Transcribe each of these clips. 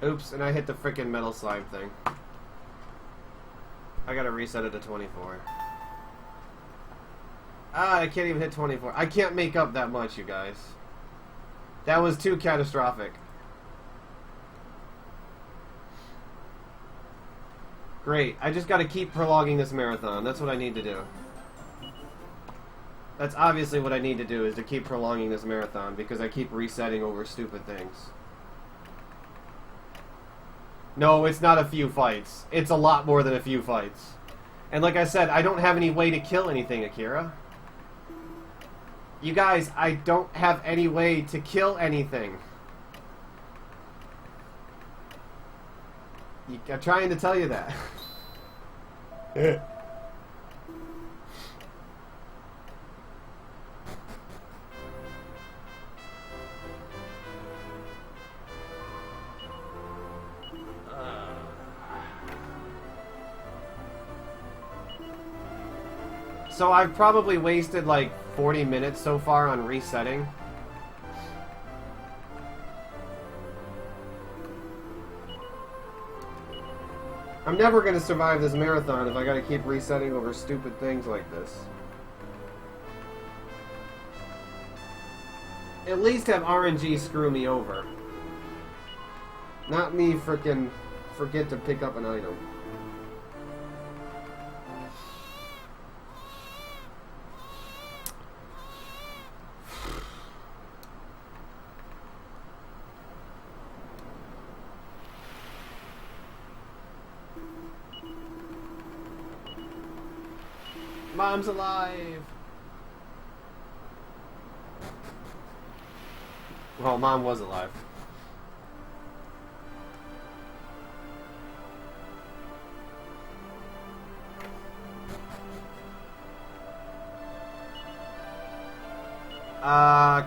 Oops, and I hit the freaking metal slime thing. I gotta reset it to 24. Ah, I can't even hit 24. I can't make up that much, you guys. That was too catastrophic. Great. I just gotta keep prolonging this marathon. That's what I need to do. That's obviously what I need to do, is to keep prolonging this marathon, because I keep resetting over stupid things. No, it's not a few fights. It's a lot more than a few fights. And like I said, I don't have any way to kill anything, Akira. You guys, I don't have any way to kill anything. I'm trying to tell you that. So I've probably wasted like 40 minutes so far on resetting. I'm never going to survive this marathon if I got to keep resetting over stupid things like this. At least have RNG screw me over. Not me frickin' forget to pick up an item. Mom's alive! Well, Mom was alive.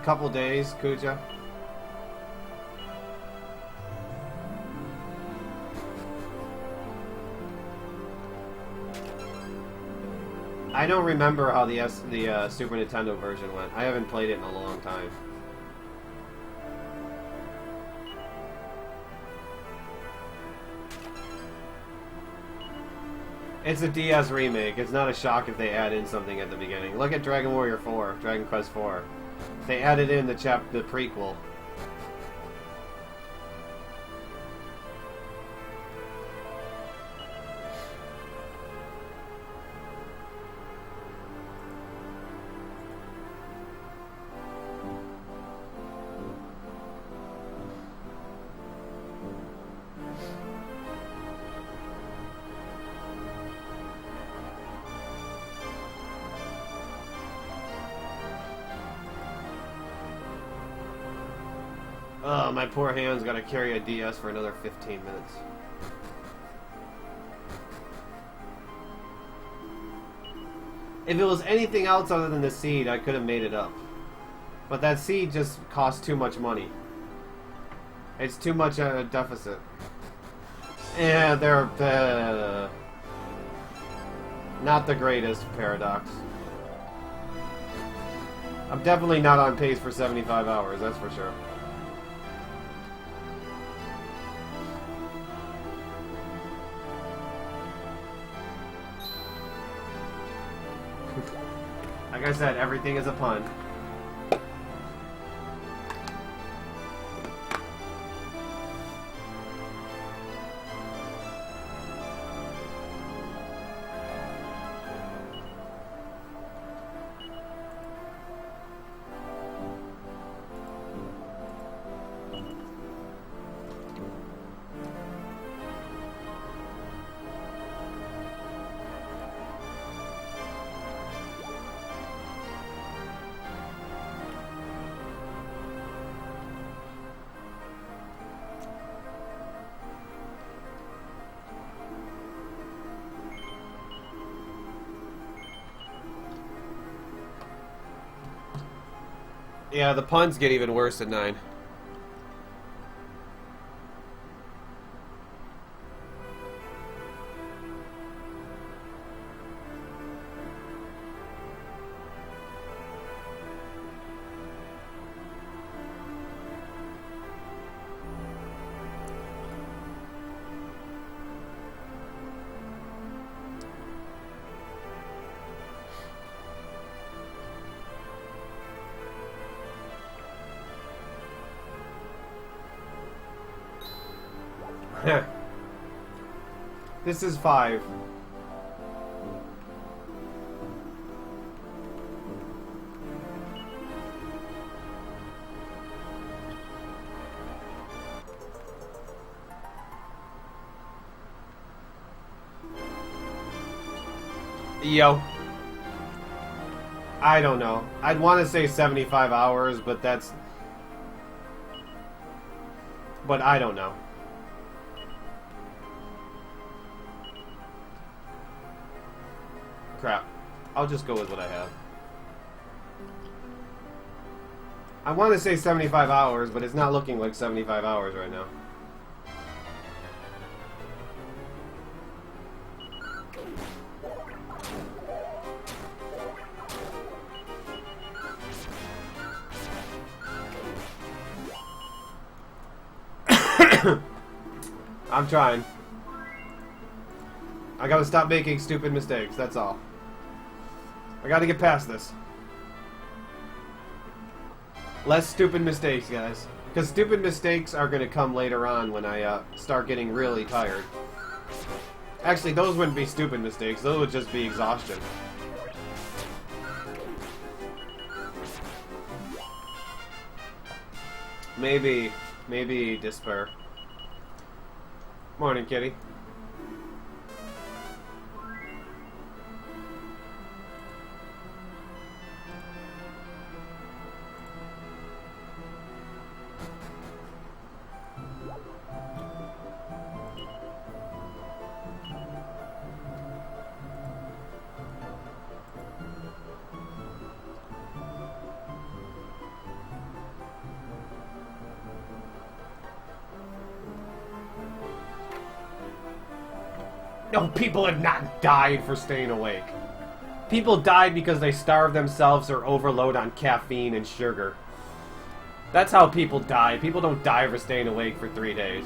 Couple days, Kuja. I don't remember how the Super Nintendo version went. I haven't played it in a long time. It's a DS remake. It's not a shock if they add in something at the beginning. Look at Dragon Warrior 4, Dragon Quest 4. They added in the prequel. Oh, my poor hand's gotta carry a DS for another 15 minutes. If it was anything else other than the seed, I could have made it up. But that seed just costs too much money. It's too much a deficit. Yeah, they're not the greatest, Paradox. I'm definitely not on pace for 75 hours, that's for sure. Like I said, everything is a pun. Yeah, the puns get even worse at 9. This is 5. Yo. I don't know. I'd want to say 75 hours, but that's... But I don't know. Crap. I'll just go with what I have. I want to say 75 hours, but it's not looking like 75 hours right now. I'm trying. I gotta stop making stupid mistakes, that's all. I gotta get past this. Less stupid mistakes, guys. Because stupid mistakes are gonna come later on when I start getting really tired. Actually, those wouldn't be stupid mistakes, those would just be exhaustion. Maybe despair. Morning, kitty. No, people have not died for staying awake. People died because they starve themselves or overload on caffeine and sugar. That's how people die. People don't die for staying awake for 3 days.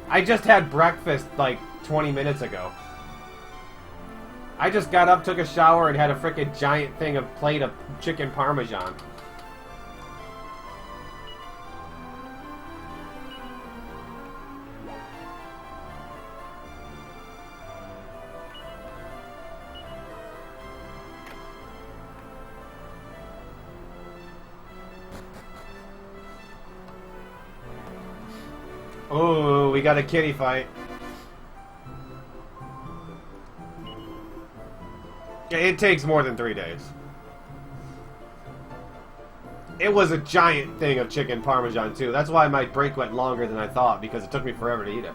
I just had breakfast like 20 minutes ago. I just got up, took a shower, and had a frickin' giant plate of chicken parmesan. Oh, we got a kitty fight. It takes more than 3 days. It was a giant thing of chicken parmesan, too. That's why my break went longer than I thought, because it took me forever to eat it.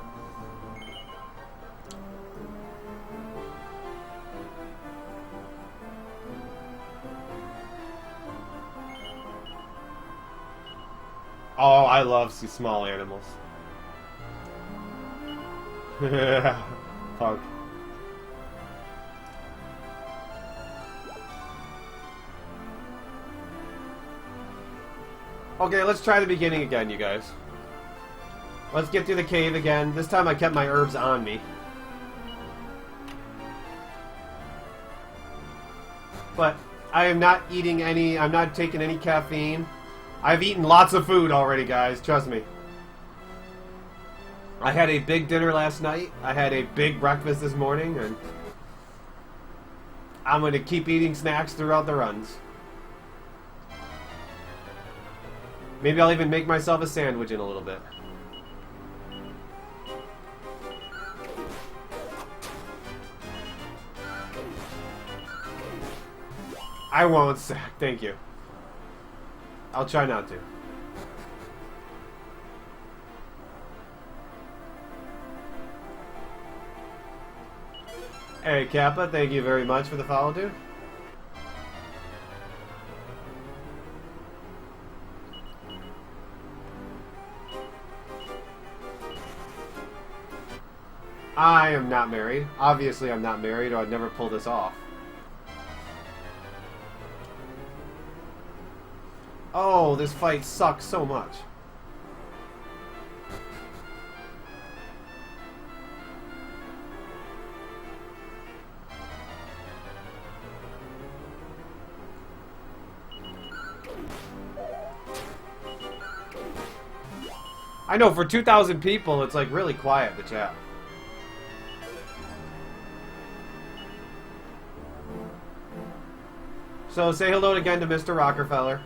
Oh, I love small animals. Punk. Okay, let's try the beginning again, you guys. Let's get through the cave again. This time I kept my herbs on me. But I am not eating any, I'm not taking any caffeine. I've eaten lots of food already, guys. Trust me. I had a big dinner last night. I had a big breakfast this morning, and I'm going to keep eating snacks throughout the runs. Maybe I'll even make myself a sandwich in a little bit. I won't, Zach. Thank you. I'll try not to. Hey, Kappa, thank you very much for the follow, dude. I am not married. Obviously, I'm not married, or I'd never pull this off. Oh, this fight sucks so much. I know, for 2,000 people, it's like really quiet, the chat. So say hello again to Mr. Rockefeller.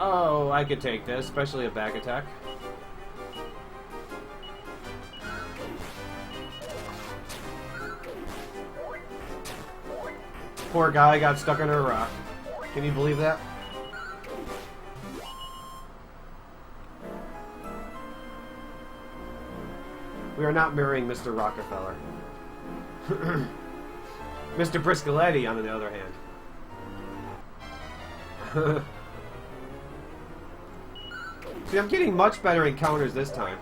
Oh, I could take this, especially a back attack. Poor guy got stuck under a rock. Can you believe that? We are not marrying Mr. Rockefeller. Mr. Briscoletti, on the other hand. See, I'm getting much better encounters this time.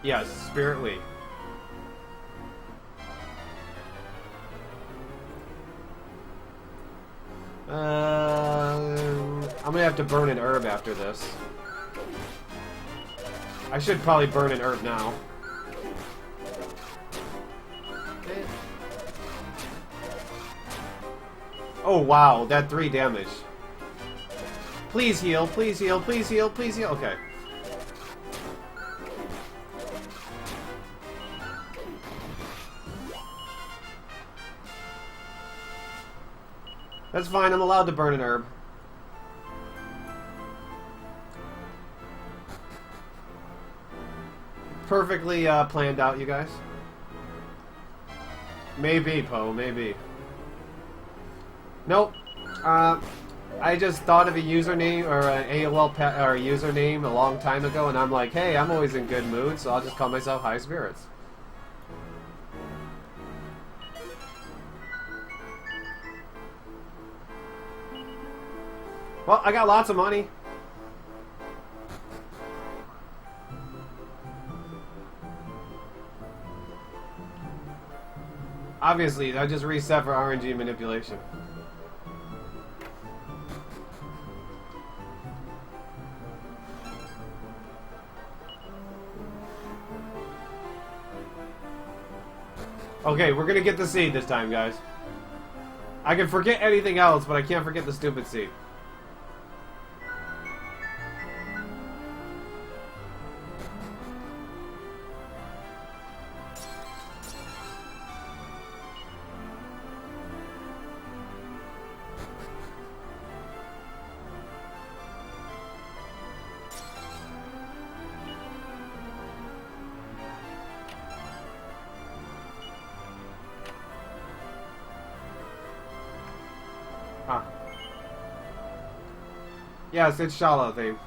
Yes, Spirit Week. I'm gonna have to burn an herb after this. I should probably burn an herb now. Oh wow, that 3 damage. Please heal, please heal, please heal, please heal. Okay. That's fine, I'm allowed to burn an herb. Perfectly planned out, you guys. Maybe, Poe, maybe. Nope. I just thought of a username or an AOL or a username a long time ago, and I'm like, hey, I'm always in good mood, so I'll just call myself High Spirits. Well, I got lots of money. Obviously, I just reset for RNG manipulation. Okay, we're gonna get the seed this time, guys. I can forget anything else, but I can't forget the stupid seed. Huh. Yes, it's Shala theme.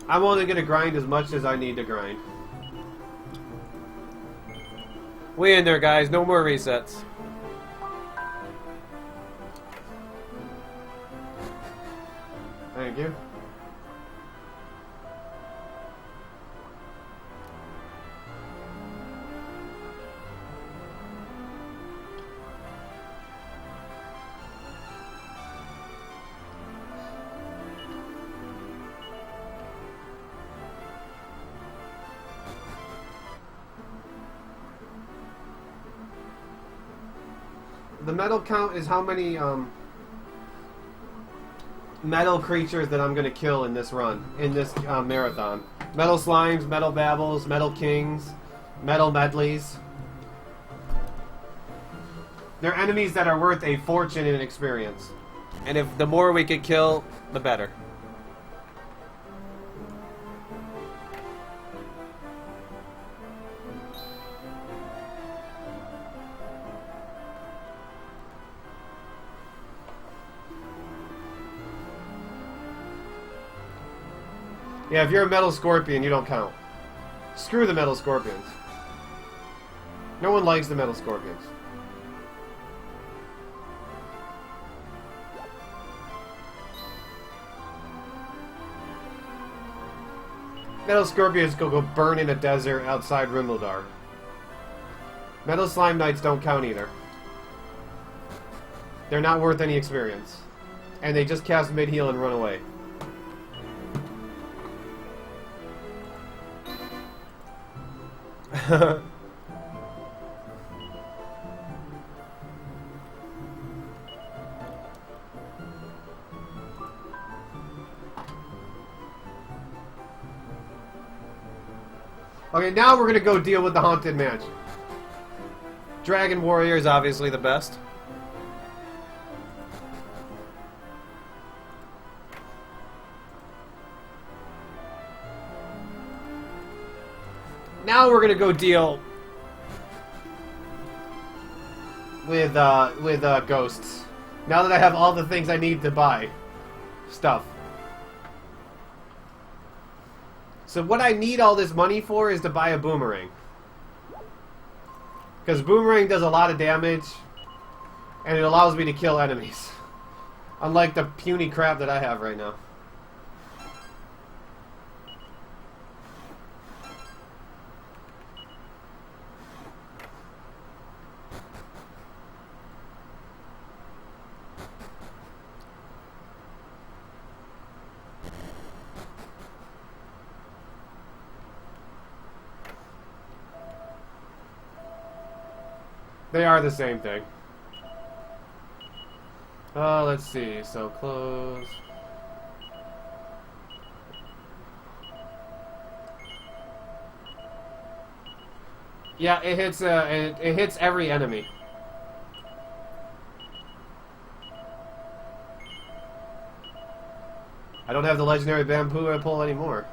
I'm only gonna grind as much as I need to grind. We in there, guys. No more resets. Thank you. The metal count is how many metal creatures that I'm going to kill in this run, in this marathon. Metal slimes, metal babbles, metal kings, metal medleys. They're enemies that are worth a fortune in experience. And if the more we could kill, the better. Yeah, if you're a metal scorpion, you don't count. Screw the metal scorpions. No one likes the metal scorpions. Metal scorpions go burn in a desert outside Rimeldar. Metal slime knights don't count either. They're not worth any experience. And they just cast mid-heal and run away. Okay, now we're gonna go deal with the Haunted Mansion. Dragon Warrior is obviously the best. Now we're gonna go deal with ghosts. Now that I have all the things I need to buy stuff. So what I need all this money for is to buy a boomerang. Because boomerang does a lot of damage, and it allows me to kill enemies. Unlike the puny crap that I have right now. They are the same thing. Let's see. So close. Yeah, it hits. It hits every enemy. I don't have the legendary bamboo to pull anymore.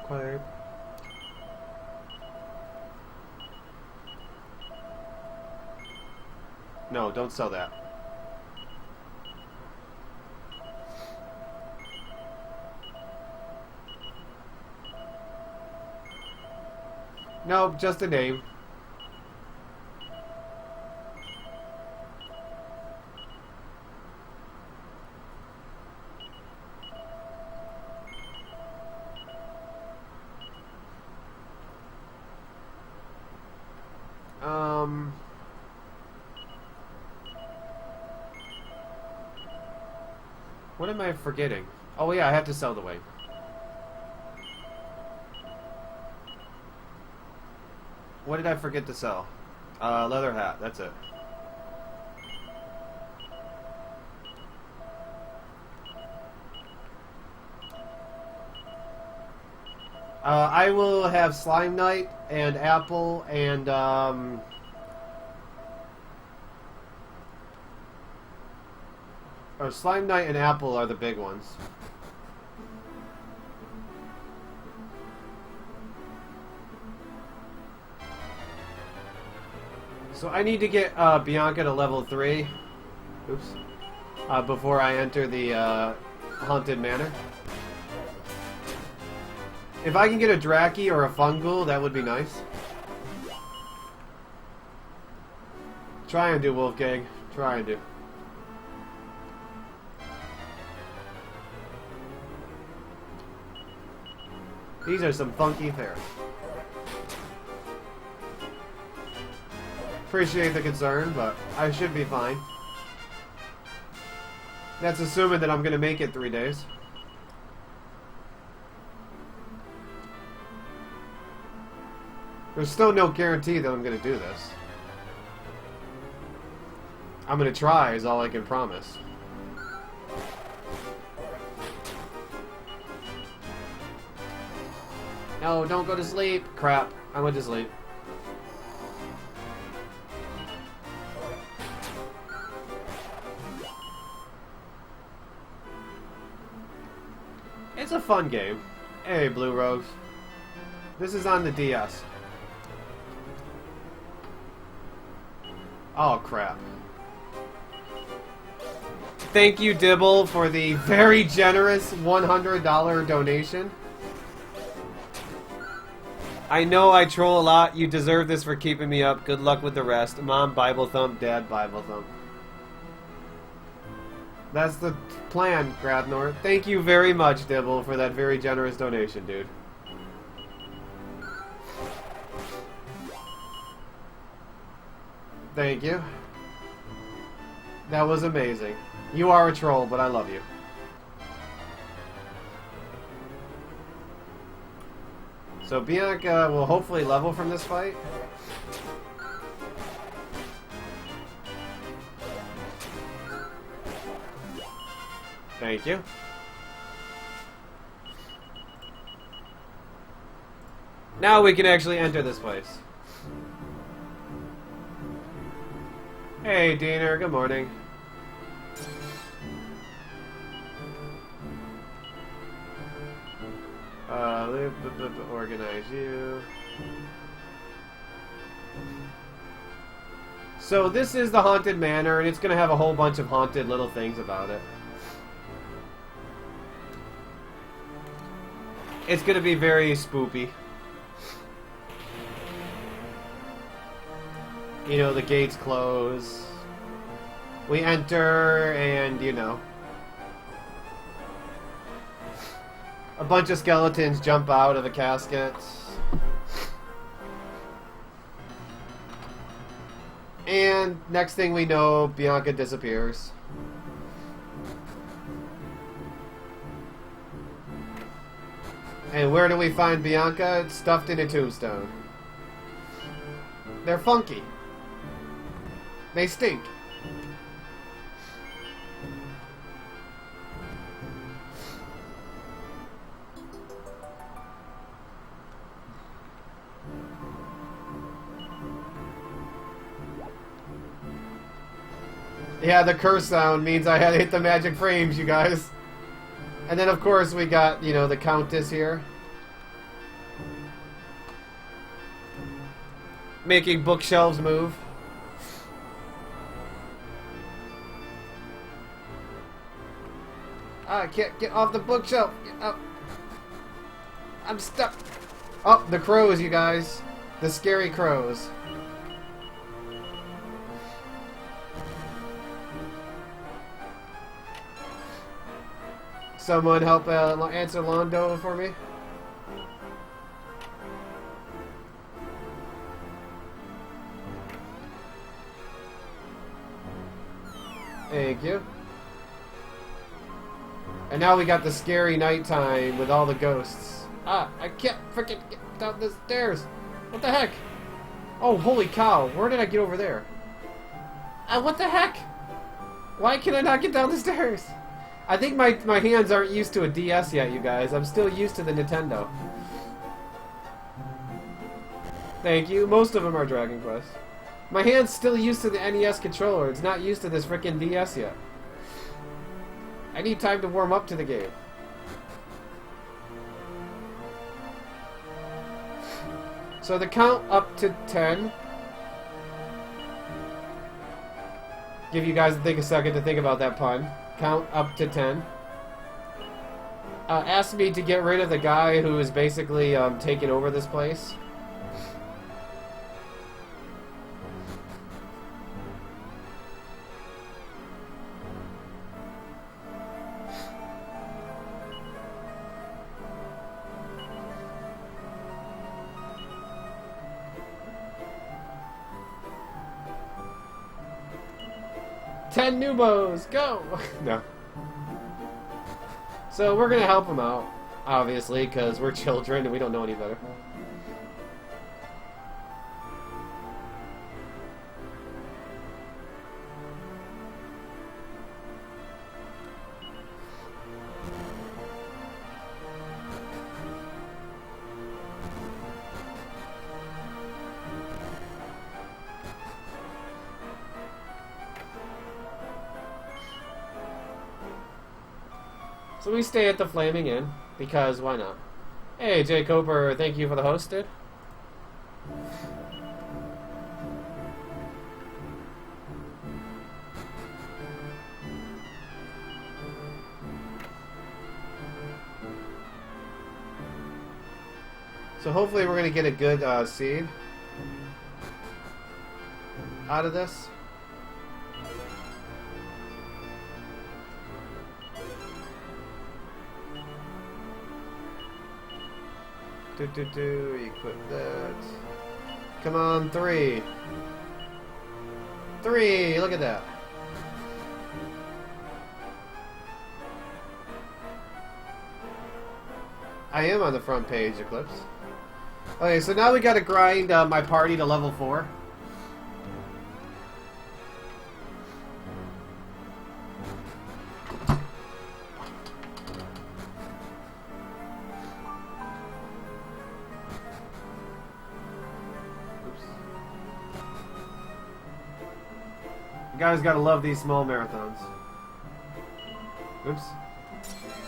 Okay. No, don't sell that. Nope, just a name. What am I forgetting? Oh yeah, I have to sell the way. What did I forget to sell? Leather hat, that's it. I will have Slime Knight and Apple and Slime Knight and Apple are the big ones. So I need to get Bianca to level 3. Oops. Before I enter the Haunted Manor. If I can get a Draki or a Fungal, that would be nice. Try and do, Wolfgang. Try and do. These are some funky fares. Appreciate the concern, but I should be fine. That's assuming that I'm going to make it 3 days. There's still no guarantee that I'm going to do this. I'm going to try is all I can promise. No, don't go to sleep. Crap, I went to sleep. It's a fun game. Hey, Blue Rose. This is on the DS. Oh, crap. Thank you, Dibble, for the very generous $100 donation. I know I troll a lot. You deserve this for keeping me up. Good luck with the rest. Mom, Bible thump. Dad, Bible thump. That's the plan, Gradnor. Thank you very much, Dibble, for that very generous donation, dude. Thank you. That was amazing. You are a troll, but I love you. So Bianca will hopefully level from this fight. Thank you. Now we can actually enter this place. Hey, Diener, good morning. Organize you. So this is the haunted manor, and it's going to have a whole bunch of haunted little things about it. It's going to be very spoopy. You know, the gates close. We enter, and, you know, a bunch of skeletons jump out of the caskets. And next thing we know, Bianca disappears. And where do we find Bianca? It's stuffed in a tombstone. They're funky. They stink. Yeah, the curse sound means I had to hit the magic frames, you guys. And then, of course, we got, you know, the Countess here. Making bookshelves move. I can't get off the bookshelf. Get up. I'm stuck. Oh, the crows, you guys. The scary crows. Someone help answer Londo for me. Thank you. And now we got the scary nighttime with all the ghosts. Ah, I can't freaking get down the stairs. What the heck? Oh, holy cow. Where did I get over there? What the heck? Why can I not get down the stairs? I think my hands aren't used to a DS yet, you guys. I'm still used to the Nintendo. Thank you. Most of them are Dragon Quest. My hand's still used to the NES controller. It's not used to this frickin' DS yet. I need time to warm up to the game. So the count up to 10. Give you guys a second to think about that pun. Count up to 10. Asked me to get rid of the guy who is basically taking over this place. Ten Numos, go! No. So we're gonna help him out, obviously, because we're children and we don't know any better. So we stay at the Flaming Inn, because why not? Hey, Jay Coper, thank you for the host, dude. So hopefully we're going to get a good seed out of this. Equip that. Come on, 3. 3, look at that. I am on the front page, Eclipse. Okay, so now we gotta grind my party to level 4. You guys gotta love these small marathons. Oops.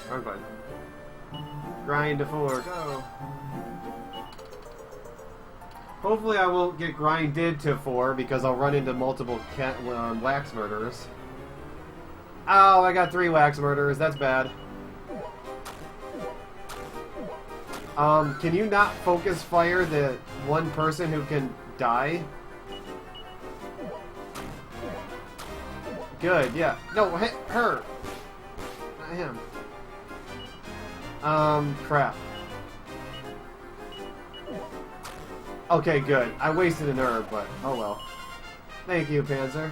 Wrong button. Grind to 4, go. Hopefully I won't get grinded to 4 because I'll run into multiple wax murderers. Oh, I got 3 wax murderers, that's bad. Can you not focus fire the one person who can die? Good, yeah. No, hit her. Not him. Crap. Okay, good. I wasted an herb, but oh well. Thank you, Panzer.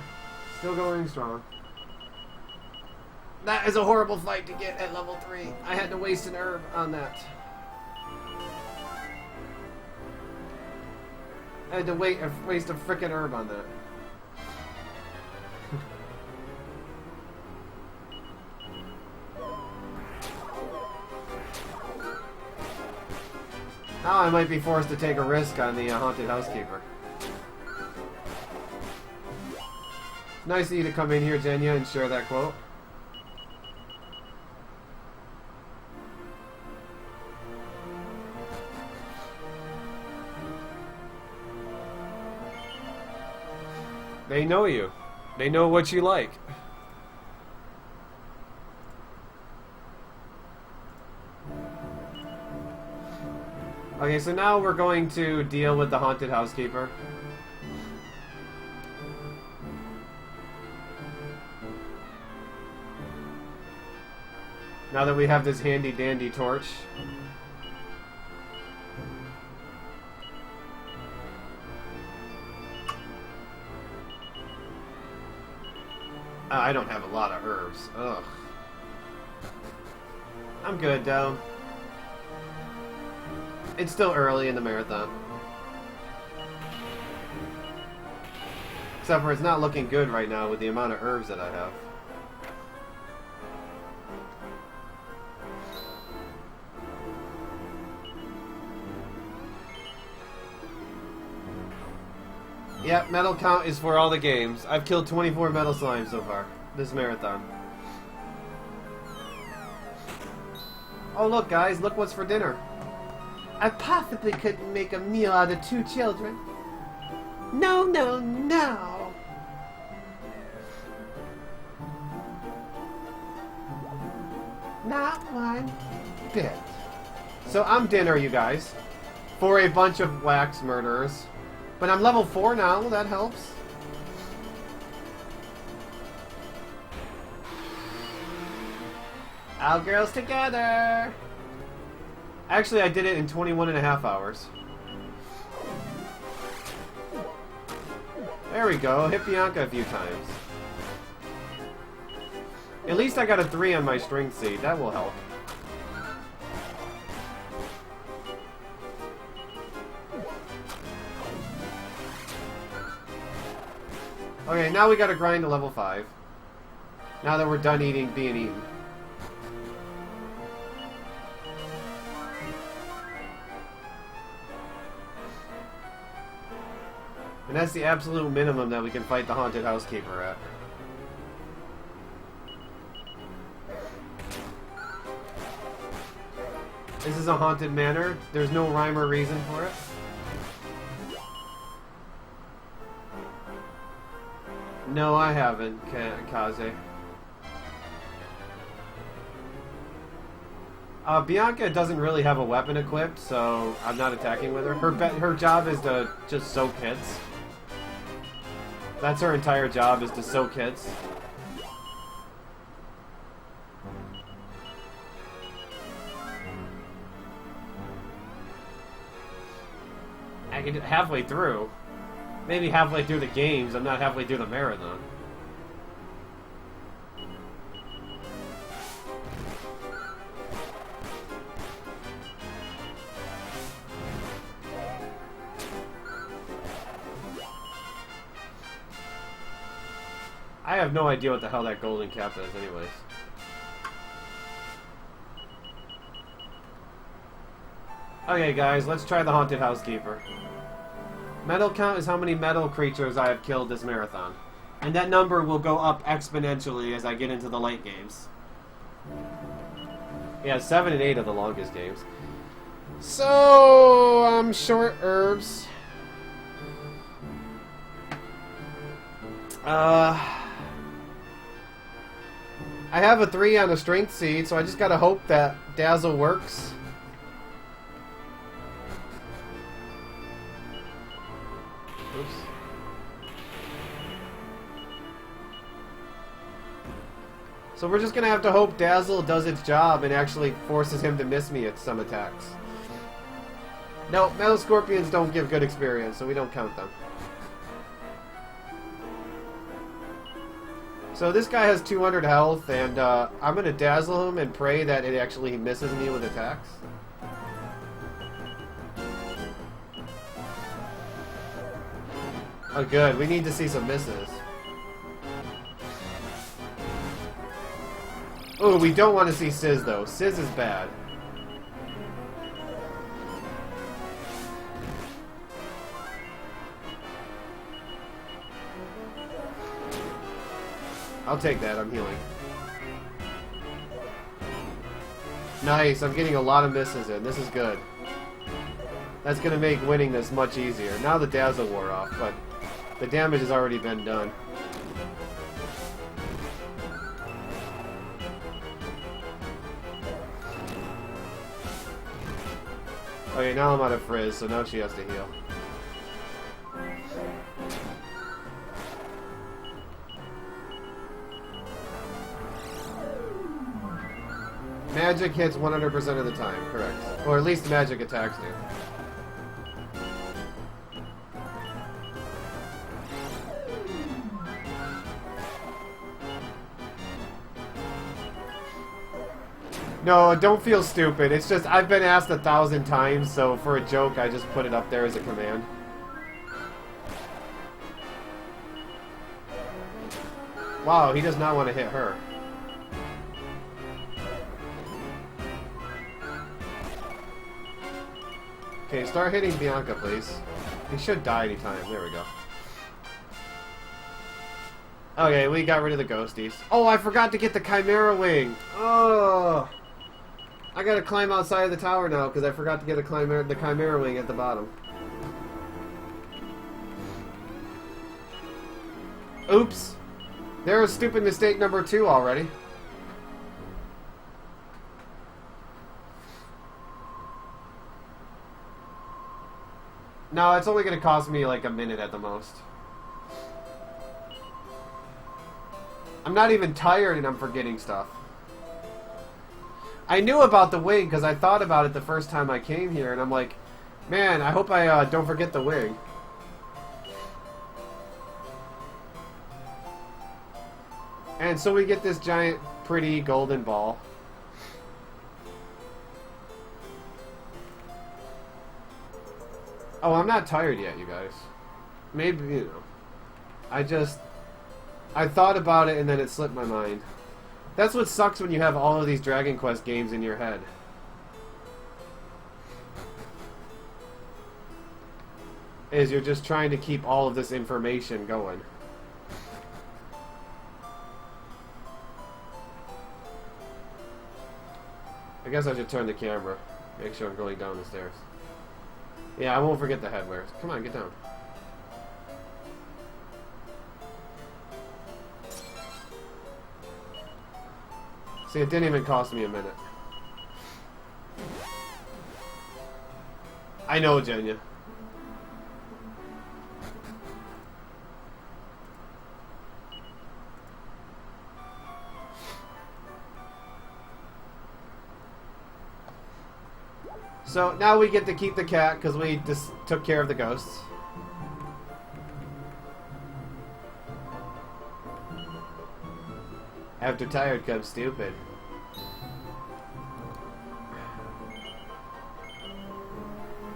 Still going strong. That is a horrible fight to get at level 3. I had to waste an herb on that. I had to waste a frickin' herb on that. Now I might be forced to take a risk on the haunted housekeeper. Nice of you to come in here, Jenya, and share that quote. They know you. They know what you like. Okay, so now we're going to deal with the haunted housekeeper. Now that we have this handy dandy torch. I don't have a lot of herbs. Ugh. I'm good though. It's still early in the marathon. Except for it's not looking good right now with the amount of herbs that I have. Yeah, metal count is for all the games. I've killed 24 metal slimes so far, this marathon. Oh look guys, look what's for dinner. I possibly couldn't make a meal out of 2 children. No, no, no. Not one bit. So I'm dinner, you guys, for a bunch of wax murderers. But I'm level 4 now, that helps. All girls together. Actually, I did it in 21.5 hours. There we go. Hit Bianca a few times. At least I got a 3 on my strength seed. That will help. Okay, now we gotta grind to level 5. Now that we're done being eaten. And that's the absolute minimum that we can fight the haunted housekeeper at. This is a haunted manor. There's no rhyme or reason for it. No, I haven't, Kaze. Bianca doesn't really have a weapon equipped, so I'm not attacking with her. Her job is to just soak hits. That's her entire job, is to soak hits. I can do halfway through. Maybe halfway through the games, I'm not halfway through the marathon. I have no idea what the hell that golden cap is anyways. Okay guys, let's try the haunted housekeeper. Medal count is how many metal creatures I have killed this marathon. And that number will go up exponentially as I get into the late games. Yeah, 7 and 8 are the longest games. So, I'm short herbs. I have a 3 on a strength seed, so I just gotta hope that Dazzle works. Oops. So we're just gonna have to hope Dazzle does its job and actually forces him to miss me at some attacks. No, Metal Scorpions don't give good experience, so we don't count them. So this guy has 200 health, and I'm going to dazzle him and pray that it actually misses me with attacks. Oh good, we need to see some misses. Oh, we don't want to see Sizz though. Sizz is bad. I'll take that, I'm healing. Nice, I'm getting a lot of misses in. This is good. That's going to make winning this much easier. Now the Dazzle wore off, but the damage has already been done. Okay, now I'm out of Frizz, so now she has to heal. Magic hits 100% of the time, correct. Or at least magic attacks do. No, don't feel stupid. It's just, I've been asked 1,000 times, so for a joke, I just put it up there as a command. Wow, he does not want to hit her. Okay, start hitting Bianca, please. He should die anytime. There we go. Okay, we got rid of the ghosties. Oh, I forgot to get the Chimera Wing. Oh, I gotta climb outside of the tower now because I forgot to get the Chimera Wing at the bottom. Oops. There's stupid mistake number 2 already. No, it's only going to cost me like a minute at the most. I'm not even tired and I'm forgetting stuff. I knew about the wing because I thought about it the first time I came here and I'm like, man, I hope I don't forget the wing. And so we get this giant, pretty golden ball. Oh, I'm not tired yet, you guys. Maybe, you know. I thought about it and then it slipped my mind. That's what sucks when you have all of these Dragon Quest games in your head. Is you're just trying to keep all of this information going. I guess I should turn the camera. Make sure I'm going down the stairs. Yeah, I won't forget the headwear. Come on, get down. See, it didn't even cost me a minute. I know, Jenya. So now we get to keep the cat because we just took care of the ghosts. After tired comes stupid.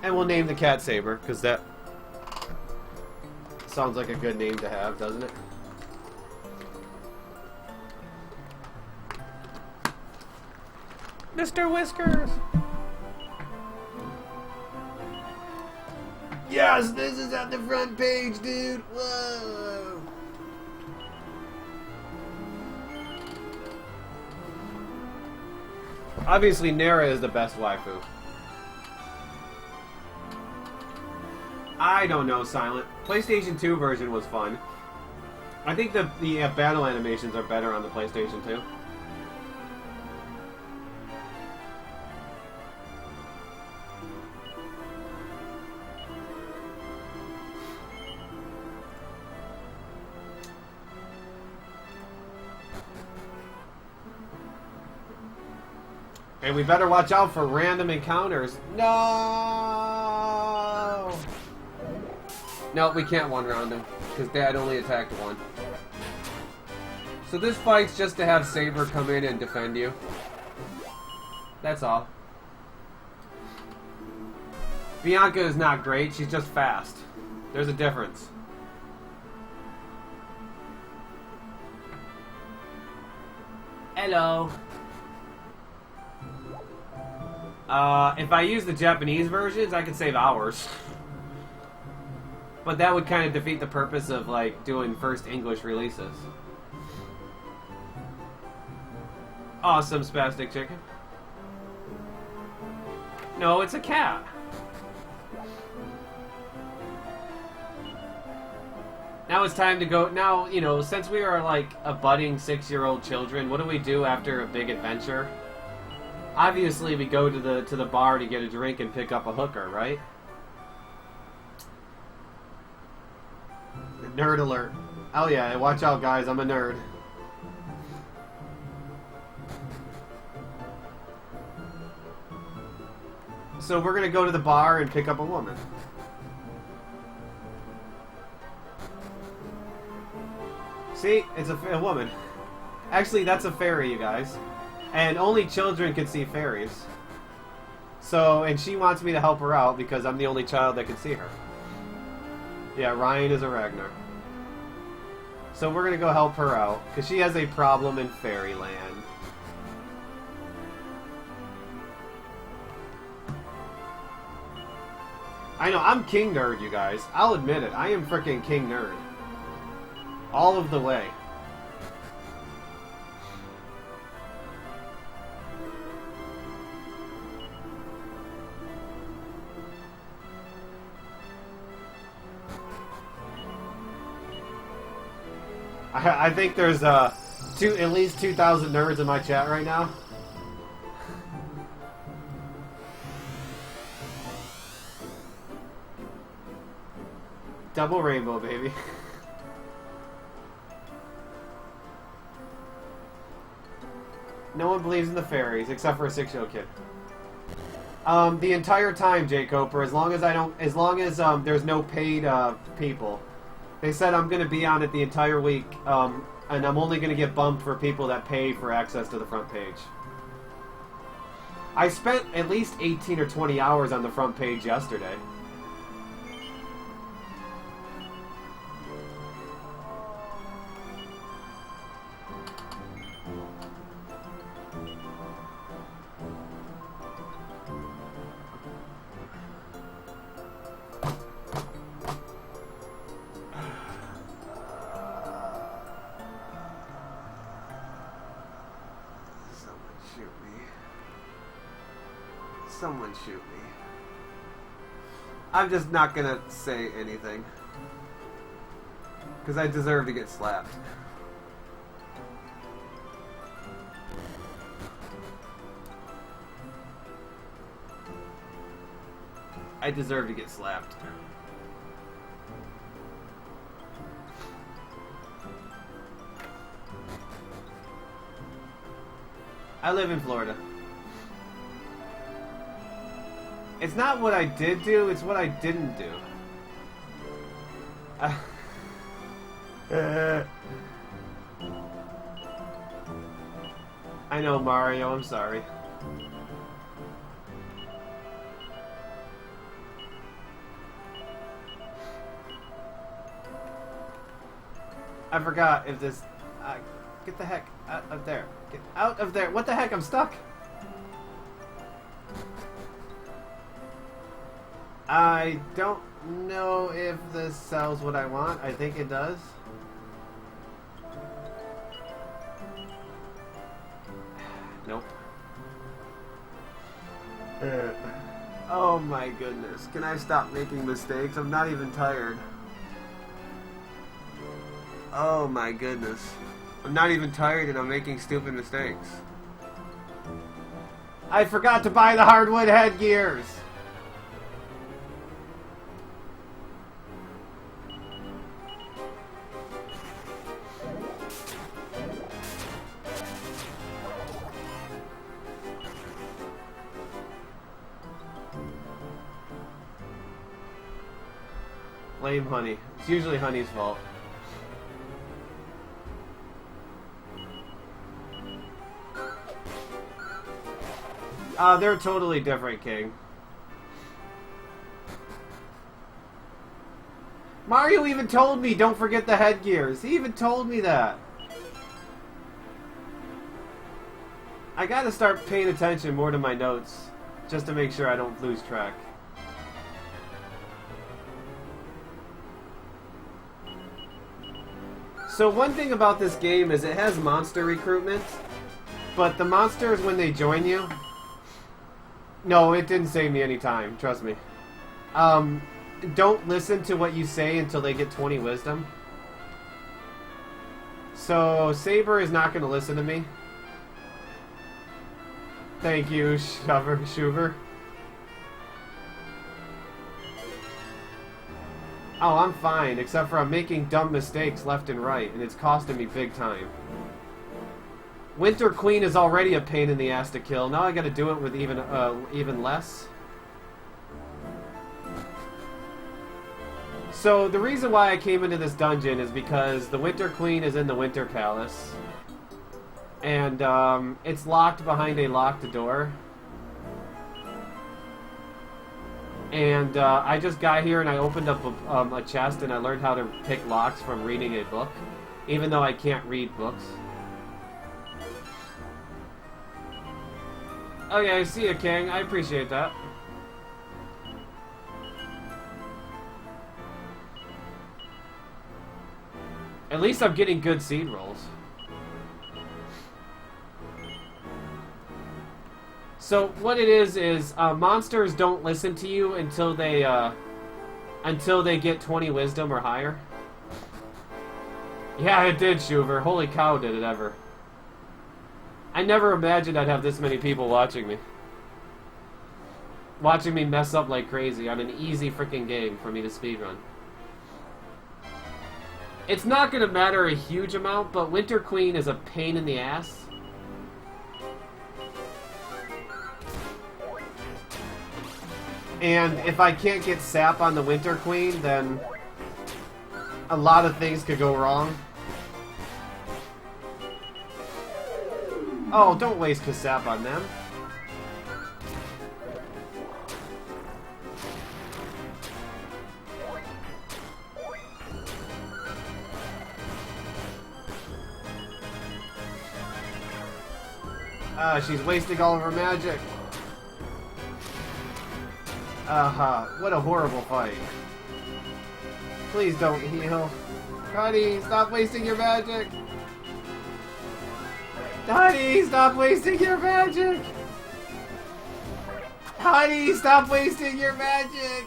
And we'll name the cat Saber because that sounds like a good name to have, doesn't it? Mr. Whiskers! Yes, this is at the front page, dude! Whoa! Obviously, Nera is the best waifu. I don't know, Silent. PlayStation 2 version was fun. I think the battle animations are better on the PlayStation 2. And we better watch out for random encounters. No! No, we can't one-round him, because Dad only attacked one. So this fight's just to have Saber come in and defend you. That's all. Bianca is not great, she's just fast. There's a difference. Hello. If I use the Japanese versions, I could save hours. But that would kind of defeat the purpose of, like, doing first English releases. Awesome, Spastic Chicken. No, it's a cat. Now it's time to go. Now, you know, since we are, like, a budding 6-year-old children, what do we do after a big adventure? Obviously, we go to the bar to get a drink and pick up a hooker, right? Nerd alert. Oh yeah, watch out guys, I'm a nerd. So we're gonna go to the bar and pick up a woman. See? It's a woman. Actually, that's a fairy, you guys. And only children can see fairies. So, and she wants me to help her out because I'm the only child that can see her. Yeah, Ryan is a Ragnar. So we're gonna go help her out, because she has a problem in Fairyland. I know, I'm King Nerd, you guys. I'll admit it, I am freaking King Nerd. All of the way. I think there's at least 2,000 nerds in my chat right now. Double rainbow, baby. No one believes in the fairies except for a 6-year-old kid. The entire time, Jay Coper, as long as there's no paid people. They said I'm going to be on it the entire week, and I'm only going to get bumped for people that pay for access to the front page. I spent at least 18 or 20 hours on the front page yesterday. Someone shoot me. I'm just not gonna say anything. Because I deserve to get slapped. I deserve to get slapped. I live in Florida. It's not what I did do, it's what I didn't do. I know, Mario, I'm sorry. I forgot if this... get the heck out of there. Get out of there. What the heck? I'm stuck. I don't know if this sells what I want. I think it does. Nope. Oh my goodness. Can I stop making mistakes? I'm not even tired. Oh my goodness. I'm not even tired and I'm making stupid mistakes. I forgot to buy the hardwood headgears! Blame Honey. It's usually Honey's fault. They're totally different, King. Mario even told me, don't forget the headgears. He even told me that. I gotta start paying attention more to my notes, just to make sure I don't lose track. So one thing about this game is it has monster recruitment, but the monsters, when they join you... No, it didn't save me any time, trust me. Don't listen to what you say until they get 20 wisdom. So, Saber is not going to listen to me. Thank you, Shuver. Oh, I'm fine, except for I'm making dumb mistakes left and right, and it's costing me big time. Winter Queen is already a pain in the ass to kill. Now I gotta do it with even less. So the reason why I came into this dungeon is because the Winter Queen is in the Winter Palace. And it's locked behind a locked door. And I just got here and I opened up a chest and I learned how to pick locks from reading a book. Even though I can't read books. Okay, I see you, King. I appreciate that. At least I'm getting good seed rolls. So what it is monsters don't listen to you until they get 20 wisdom or higher. Yeah, it did, Shuver. Holy cow, did it ever. I never imagined I'd have this many people watching me. Watching me mess up like crazy on an easy freaking game for me to speedrun. It's not going to matter a huge amount, but Winter Queen is a pain in the ass. And if I can't get sap on the Winter Queen, then a lot of things could go wrong. Oh, don't waste Kasap on them. She's wasting all of her magic. What a horrible fight. Please don't heal. Honey, stop wasting your magic. Honey, stop wasting your magic! Honey, stop wasting your magic!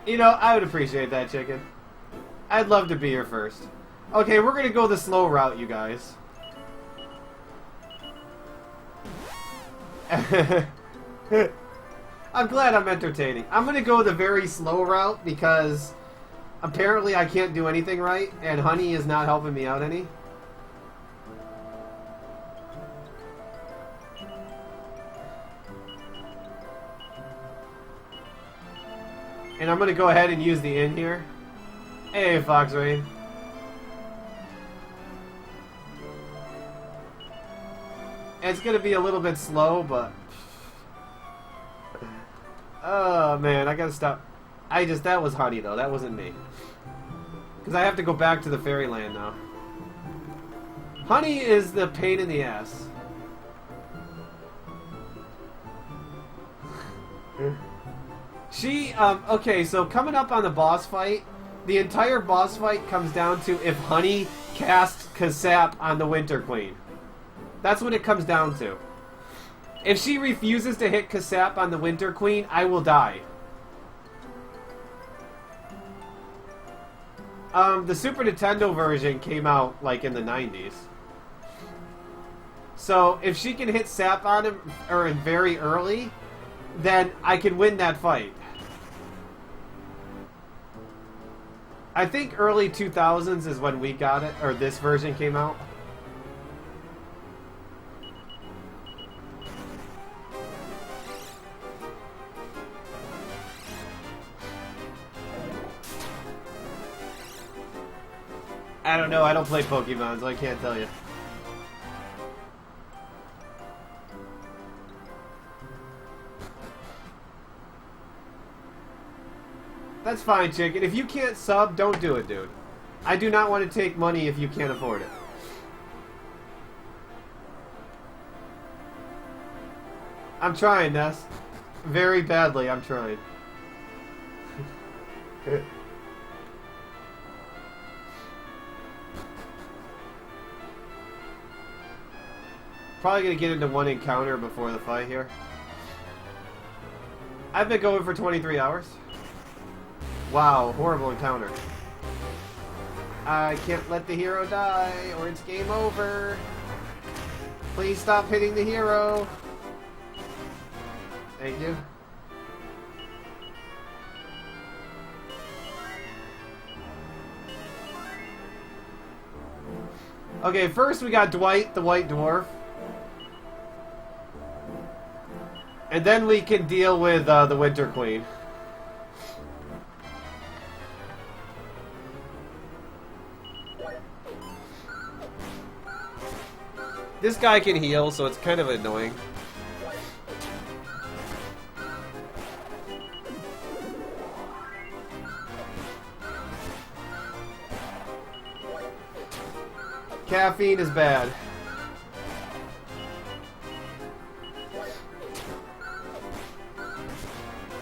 You know, I would appreciate that, chicken. I'd love to be here first. Okay, we're gonna go the slow route, you guys. I'm glad I'm entertaining. I'm gonna go the very slow route because apparently I can't do anything right, and Honey is not helping me out any. And I'm gonna go ahead and use the inn here. Hey, Fox Rain. It's gonna be a little bit slow, but oh man, I gotta stop. That was Honey though, that wasn't me. Because I have to go back to the Fairyland now. Honey is the pain in the ass. Okay, so coming up on the boss fight, the entire boss fight comes down to if Honey casts Kasap on the Winter Queen. That's what it comes down to. If she refuses to hit Kasap on the Winter Queen, I will die. The Super Nintendo version came out, like, in the 90s. So, if she can hit Sap on him, or very early, then I can win that fight. I think early 2000s is when we got it, or this version came out. I don't know, I don't play Pokemon, so I can't tell you. That's fine, chicken. If you can't sub, don't do it, dude. I do not want to take money if you can't afford it. I'm trying, Ness. Very badly, I'm trying. Probably gonna get into one encounter before the fight here. I've been going for 23 hours. Wow, horrible encounter. I can't let the hero die, or it's game over. Please stop hitting the hero. Thank you. Okay, first we got Dwight, the White Dwarf. And then we can deal with the Winter Queen. This guy can heal, so it's kind of annoying. Caffeine is bad.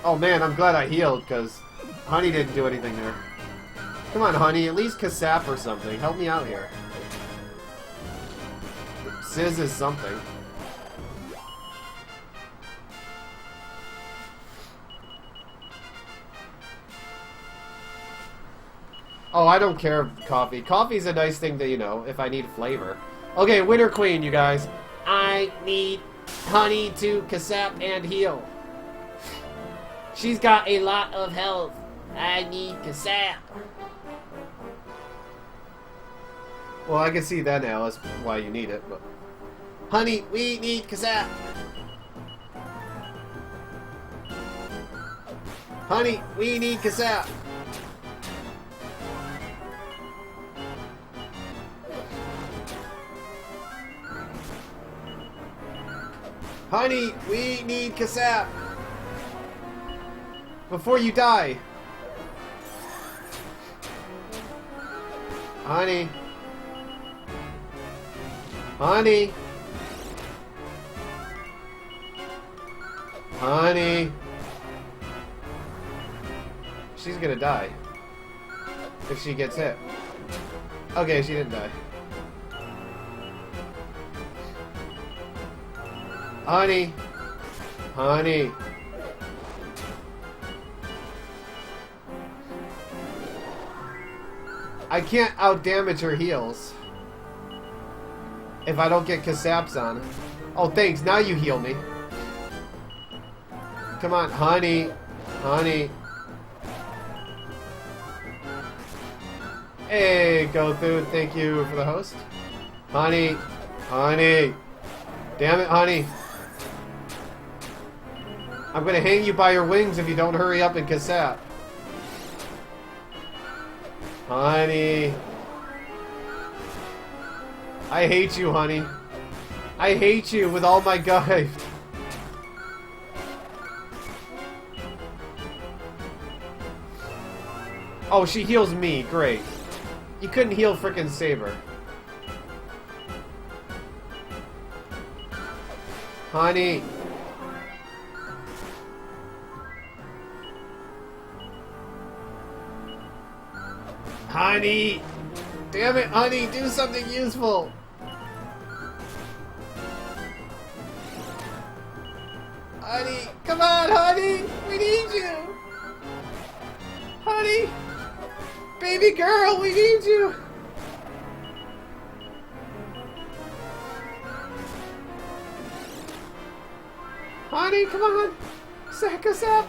Oh man, I'm glad I healed, because Honey didn't do anything there. Come on, Honey, at least Kasap or something. Help me out here. Sizz is something. Oh, I don't care, coffee. Coffee's a nice thing to, you know, if I need flavor. Okay, Winter Queen, you guys. I need Honey to Kasap and heal. She's got a lot of health. I need Kasap. Well, I can see that now. That's why you need it. But Honey, we need Kasap. Honey, we need Kasap. Honey, we need Kasap. Before you die. Honey. Honey. Honey. She's gonna die. If she gets hit. Okay, she didn't die. Honey. Honey. I can't outdamage her heals. If I don't get Kasaps on. Oh, thanks. Now you heal me. Come on, honey. Honey. Hey, Gotha, thank you for the host. Honey. Honey. Damn it, honey. I'm gonna hang you by your wings if you don't hurry up and cassette. Honey. I hate you, honey. I hate you with all my gut. Oh, she heals me. Great. You couldn't heal frickin' Saber. Honey. Honey. Damn it, honey. Do something useful. Honey. Come on, honey. We need you. Honey. Baby girl, we need you. Honey, come on. Sack us up.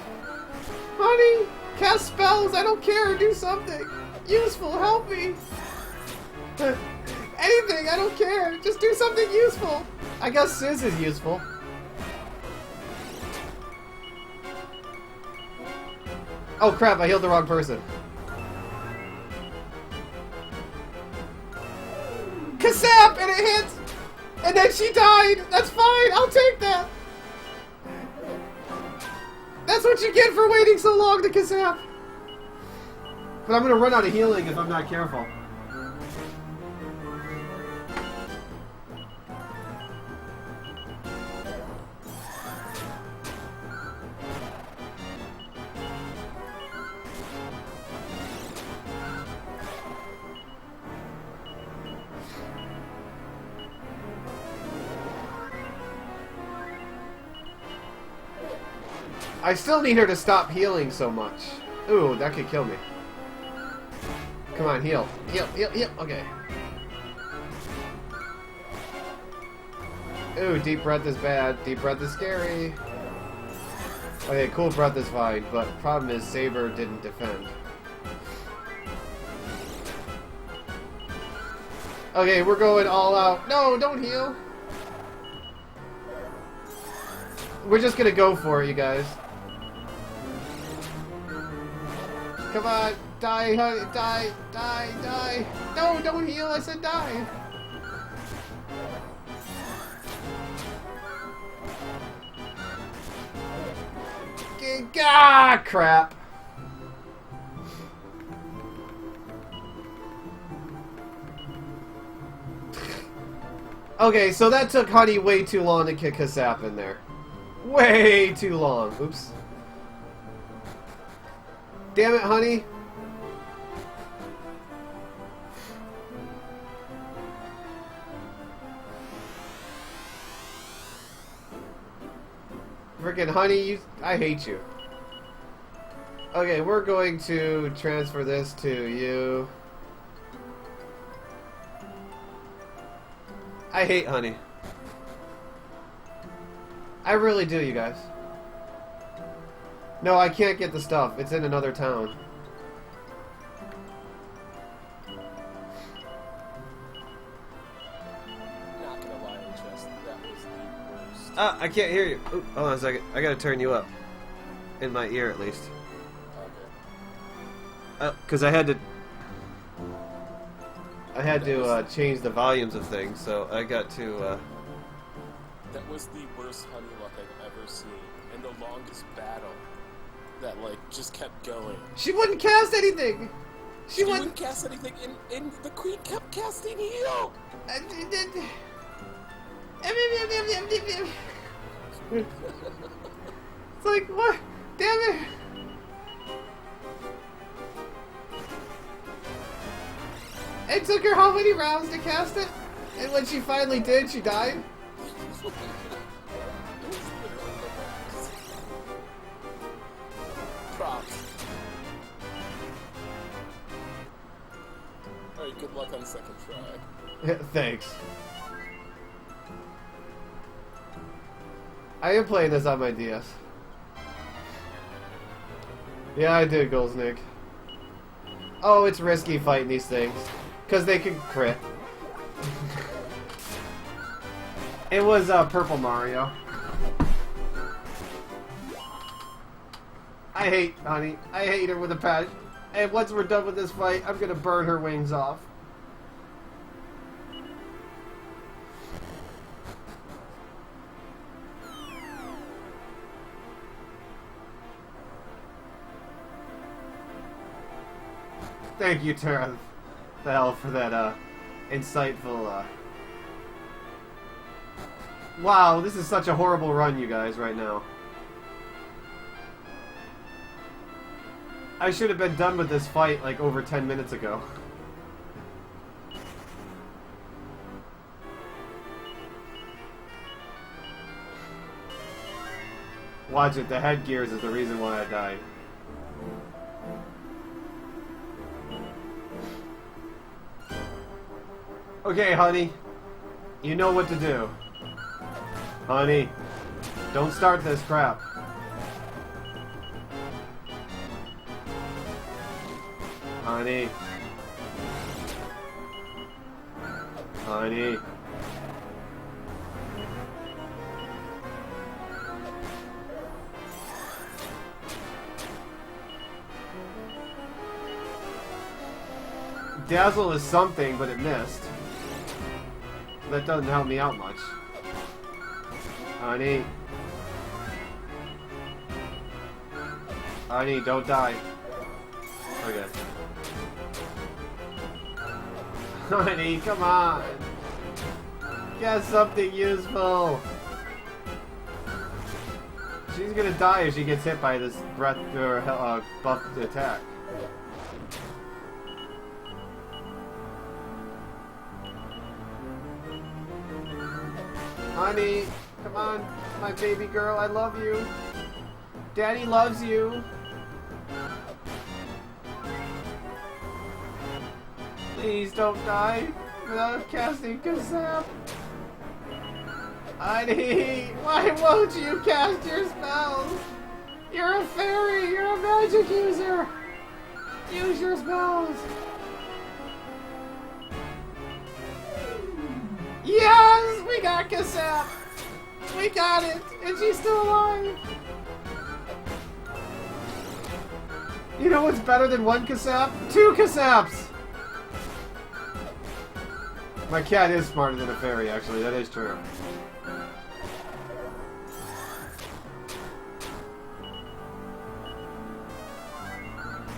Honey, cast spells. I don't care. Do something useful. Help me. Anything. I don't care. Just do something useful. I guess Sis is useful. Oh crap, I healed the wrong person. Kassap! And it hits! And then she died! That's fine! I'll take that! That's what you get for waiting so long to Kassap! But I'm gonna run out of healing if I'm not careful. I still need her to stop healing so much. Ooh, that could kill me. Come on, heal. Heal, heal, heal. Okay. Ooh, deep breath is bad. Deep breath is scary. Okay, cool breath is fine, but problem is Saber didn't defend. Okay, we're going all out. No, don't heal. We're just gonna go for it, you guys. Come on, die, honey, die, die, die. No, don't heal, I said die. Ah, crap. Okay, so that took Honey way too long to kick Kassap in there. Way too long. Oops. Damn it, Honey. Frickin' Honey, I hate you. Okay, we're going to transfer this to you. I hate Honey. I really do, you guys. No, I can't get the stuff. It's in another town. Not gonna lie, just that was the worst. Ah, I can't hear you. Ooh, hold on a second. I gotta turn you up. In my ear, at least. Okay. Because I had to change the volumes of things, so I got to, That was the worst honey luck I've ever seen, and the longest battle that, like, just kept going. She wouldn't cast anything! She wouldn't cast anything, and the queen kept casting heal! It's like, what? Damn it! It took her how many rounds to cast it? And when she finally did, she died? Props. Alright, good luck on second try. Thanks. I am playing this on my DS. Yeah, I did, Goldsnick. Oh, it's risky fighting these things. Because they can crit. It was Purple Mario. I hate Honey. I hate her with a passion. And once we're done with this fight, I'm gonna burn her wings off. Thank you, Tara, the hell, for that insightful. Wow, this is such a horrible run, you guys, right now. I should have been done with this fight like over 10 minutes ago. Watch it, the headgears is the reason why I died. Okay, honey. You know what to do. Honey, don't start this crap. Honey. Honey. Dazzle is something, but it missed. That doesn't help me out much. Honey. Honey, don't die. Okay. Honey, come on. Get something useful. She's gonna die if she gets hit by this breath or buffed attack. Honey, come on, my baby girl, I love you. Daddy loves you. Please don't die without casting Kazap. Honey, why won't you cast your spells? You're a fairy, you're a magic user. Use your spells. Yes, we got Kazap. We got it, and she's still alive. You know what's better than one Kazap? 2 Kazaps. My cat is smarter than a fairy, actually. That is true.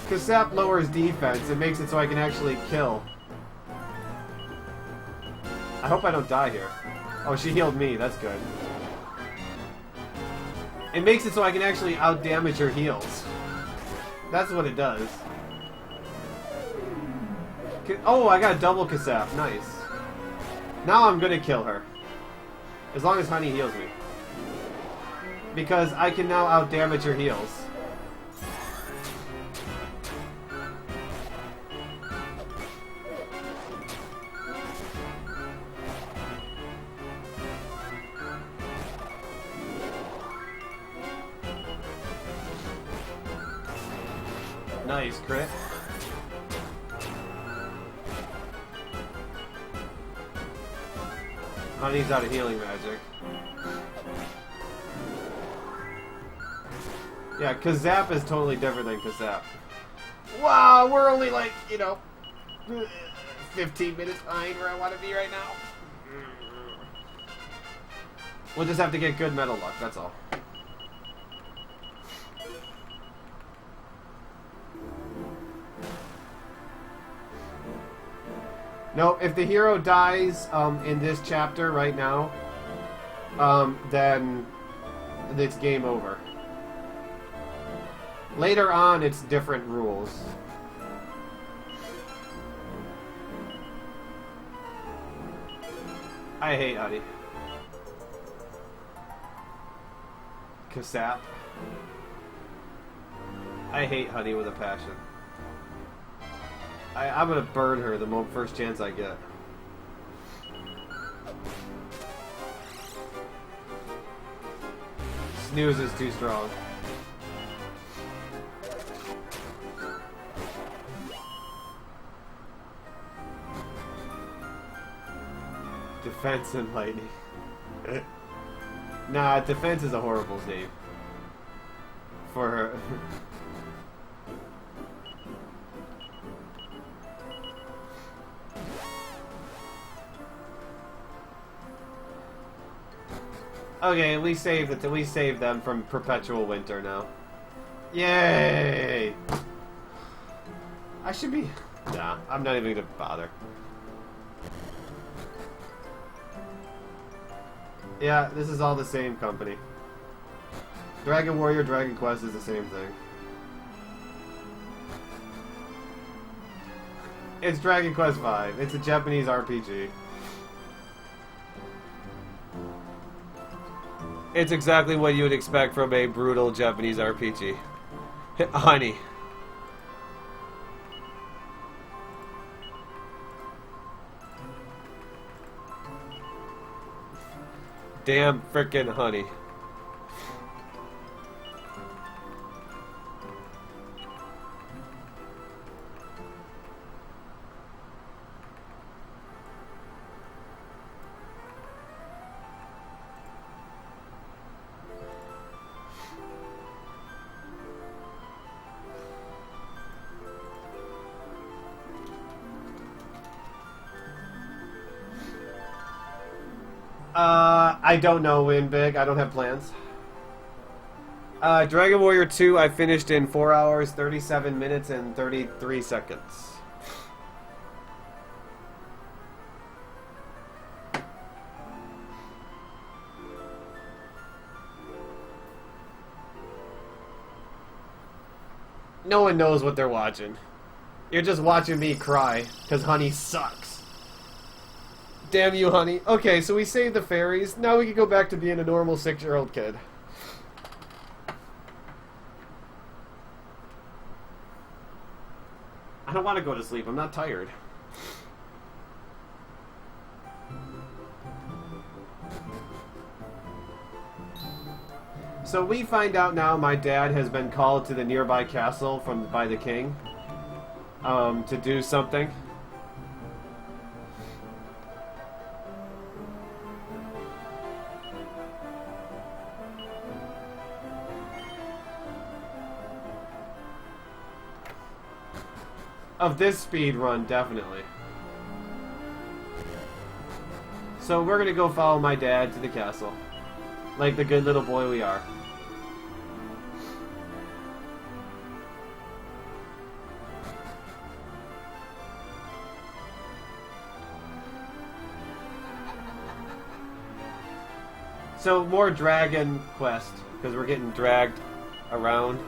Kazap lowers defense. It makes it so I can actually kill. I hope I don't die here. Oh, she healed me. That's good. It makes it so I can actually out-damage her heals. That's what it does. Oh, I got a double Kazap. Nice. Now I'm gonna kill her. As long as Honey heals me. Because I can now out-damage her heals. Nice, crit. Honey's out of healing magic. Yeah, Kazap is totally different than Kazap. Wow, we're only like, 15 minutes behind where I want to be right now. We'll just have to get good metal luck, that's all. No, if the hero dies in this chapter right now, then it's game over. Later on, it's different rules. I hate Honey. Kazap. I hate Honey with a passion. I'm gonna burn her the first chance I get. Snooze is too strong. Defense and lightning. Nah, defense is a horrible name. For her. Okay, we saved it. We saved them from perpetual winter now. Yay! I should be... Nah, I'm not even gonna bother. Yeah, this is all the same company. Dragon Warrior, Dragon Quest is the same thing. It's Dragon Quest V. It's a Japanese RPG. It's exactly what you would expect from a brutal Japanese RPG. Honey. Damn frickin' honey. I don't know, win big. I don't have plans. Dragon Warrior 2 I finished in 4 hours, 37 minutes, and 33 seconds. No one knows what they're watching. You're just watching me cry, because honey sucks. Damn you, honey. Okay, so we saved the fairies. Now we can go back to being a normal 6-year-old kid. I don't want to go to sleep. I'm not tired. So we find out now my dad has been called to the nearby castle by the king to do something. Of this speed run, definitely. So we're gonna go follow my dad to the castle. Like the good little boy we are. So more Dragon Quest, because we're getting dragged around.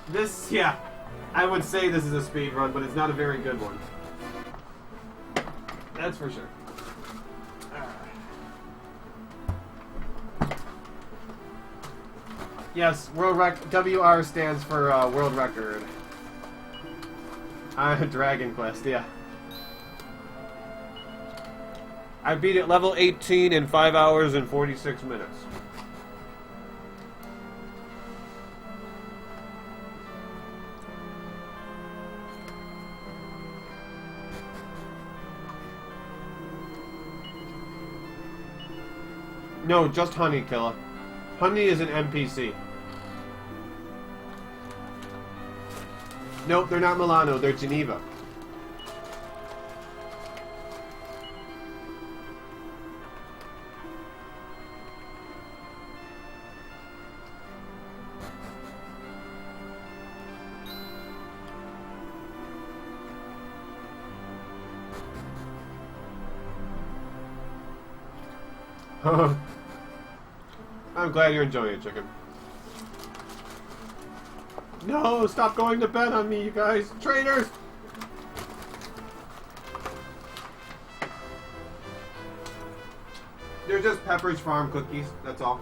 This, yeah, I would say this is a speed run, but it's not a very good one. That's for sure. Yes, WR stands for world record. Dragon Quest, yeah. I beat it level 18 in 5 hours and 46 minutes. No, just Honey, Killa. Honey is an NPC. Nope, they're not Milano, they're Geneva. I'm glad you're enjoying it, chicken. No, stop going to bed on me, you guys. Traitors! They're just Pepper's Farm cookies, that's all.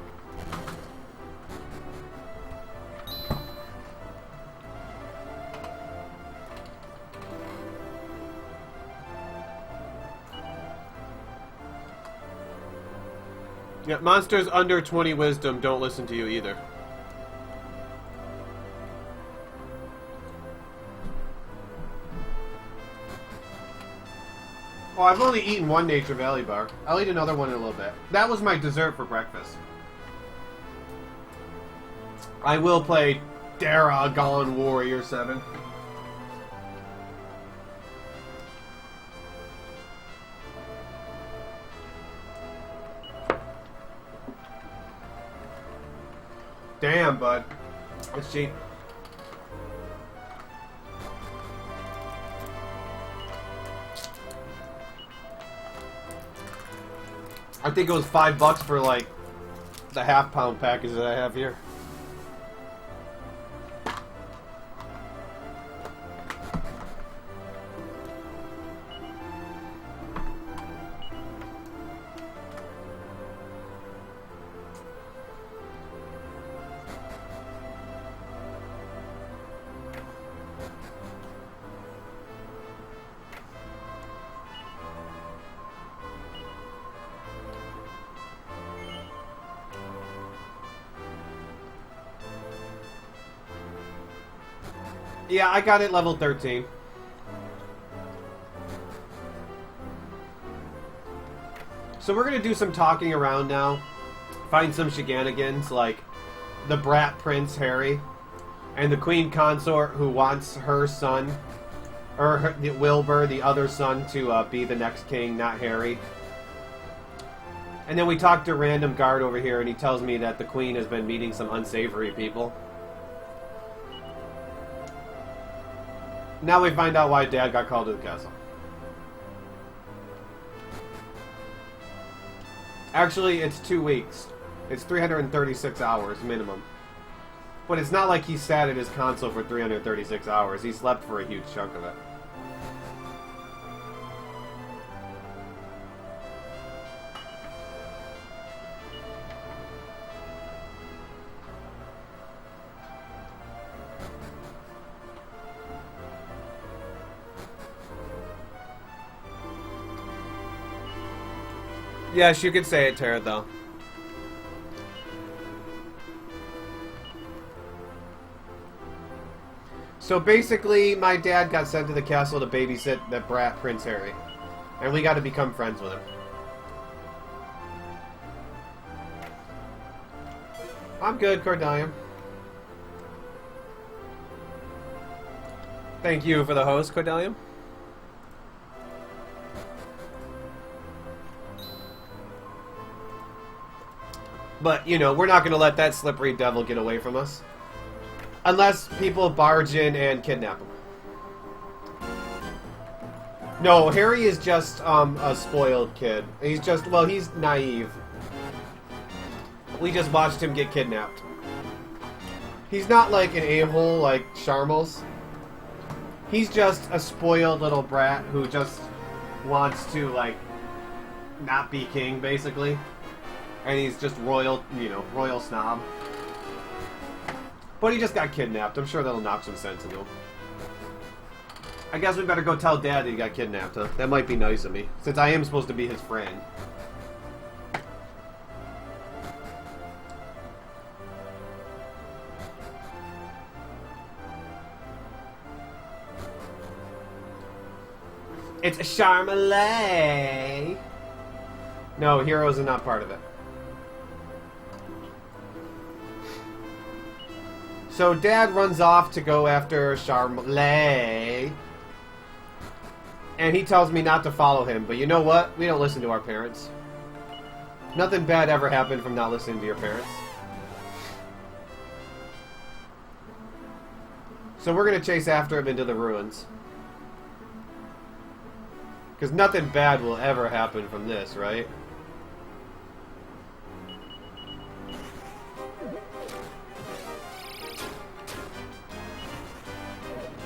Yeah, monsters under 20 wisdom don't listen to you either. Oh, I've only eaten one Nature Valley bar. I'll eat another one in a little bit. That was my dessert for breakfast. I will play Dragon Warrior 7. Damn, bud. It's cheap. I think it was $5 for like the half-pound package that I have here. Yeah, I got it level 13. So we're gonna do some talking around now. Find some shenanigans like the brat prince Harry and the queen consort who wants her son, or Wilbur, the other son, to be the next king, not Harry. And then we talk to a random guard over here and he tells me that the queen has been meeting some unsavory people. Now we find out why Dad got called to the castle. Actually, it's 2 weeks. It's 336 hours minimum. But it's not like he sat at his console for 336 hours. He slept for a huge chunk of it. Yes, you could say it, Tara, though. So basically, my dad got sent to the castle to babysit the brat Prince Harry. And we got to become friends with him. I'm good, Cordelia. Thank you for the host, Cordelia. But, you know, we're not going to let that slippery devil get away from us. Unless people barge in and kidnap him. No, Harry is just a spoiled kid. He's just, well, he's naive. We just watched him get kidnapped. He's not like an a-hole like Sharmels. He's just a spoiled little brat who just wants to, like, not be king, basically. And he's just royal, you know, royal snob. But he just got kidnapped. I'm sure that'll knock some sense into him. I guess we better go tell Dad that he got kidnapped, huh? That might be nice of me, since I am supposed to be his friend. It's Charmalet! No, heroes are not part of it. So Dad runs off to go after Charmalet. And he tells me not to follow him. But you know what? We don't listen to our parents. Nothing bad ever happened from not listening to your parents. So we're going to chase after him into the ruins. Because nothing bad will ever happen from this, right?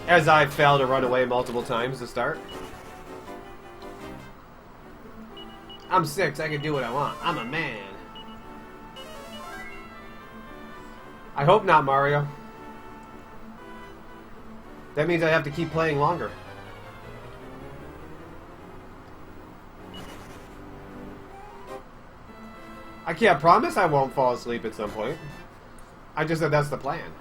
As I failed to run away multiple times to start. I'm 6, I can do what I want. I'm a man. I hope not, Mario. That means I have to keep playing longer. I can't promise I won't fall asleep at some point. I just said that's the plan.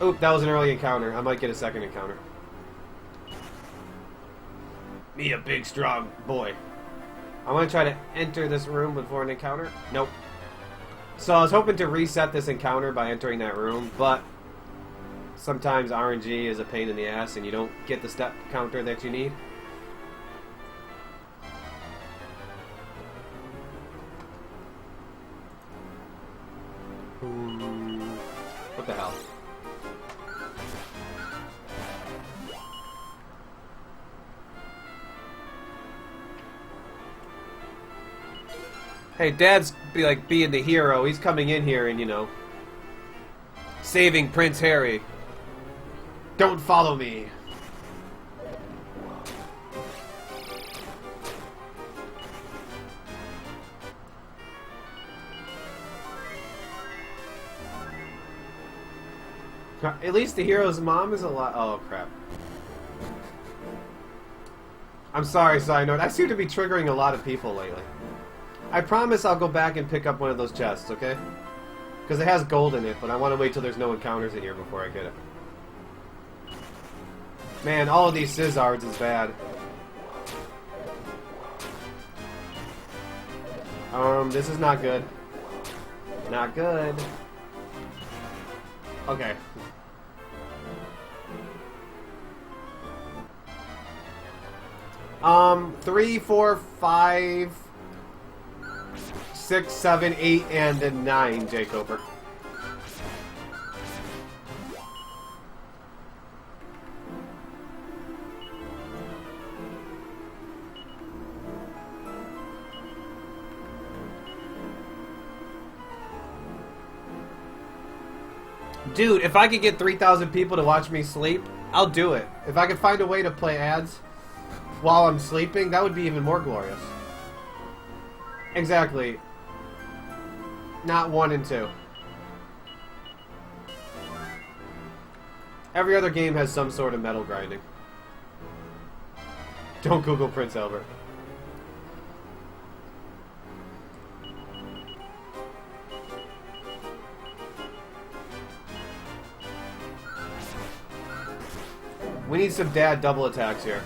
Oop, that was an early encounter. I might get a second encounter. Me a big, strong boy. I want to try to enter this room before an encounter. Nope. So I was hoping to reset this encounter by entering that room, but sometimes RNG is a pain in the ass and you don't get the step counter that you need. What the hell? Hey, Dad's being the hero. He's coming in here and, you know, saving Prince Harry. Don't follow me. At least the hero's mom is alive. Oh, crap. I'm sorry, side note. I seem to be triggering a lot of people lately. I promise I'll go back and pick up one of those chests, okay? Because it has gold in it, but I want to wait till there's no encounters in here before I get it. Man, all of these Scizards is bad. This is not good. Not good. Okay. Three, four, 5, 6, 7, 8, and a 9, J. Coper. Dude, if I could get 3,000 people to watch me sleep, I'll do it. If I could find a way to play ads while I'm sleeping, that would be even more glorious. Exactly. Not 1 and 2. Every other game has some sort of metal grinding. Don't Google Prince Albert. We need some dad double attacks here.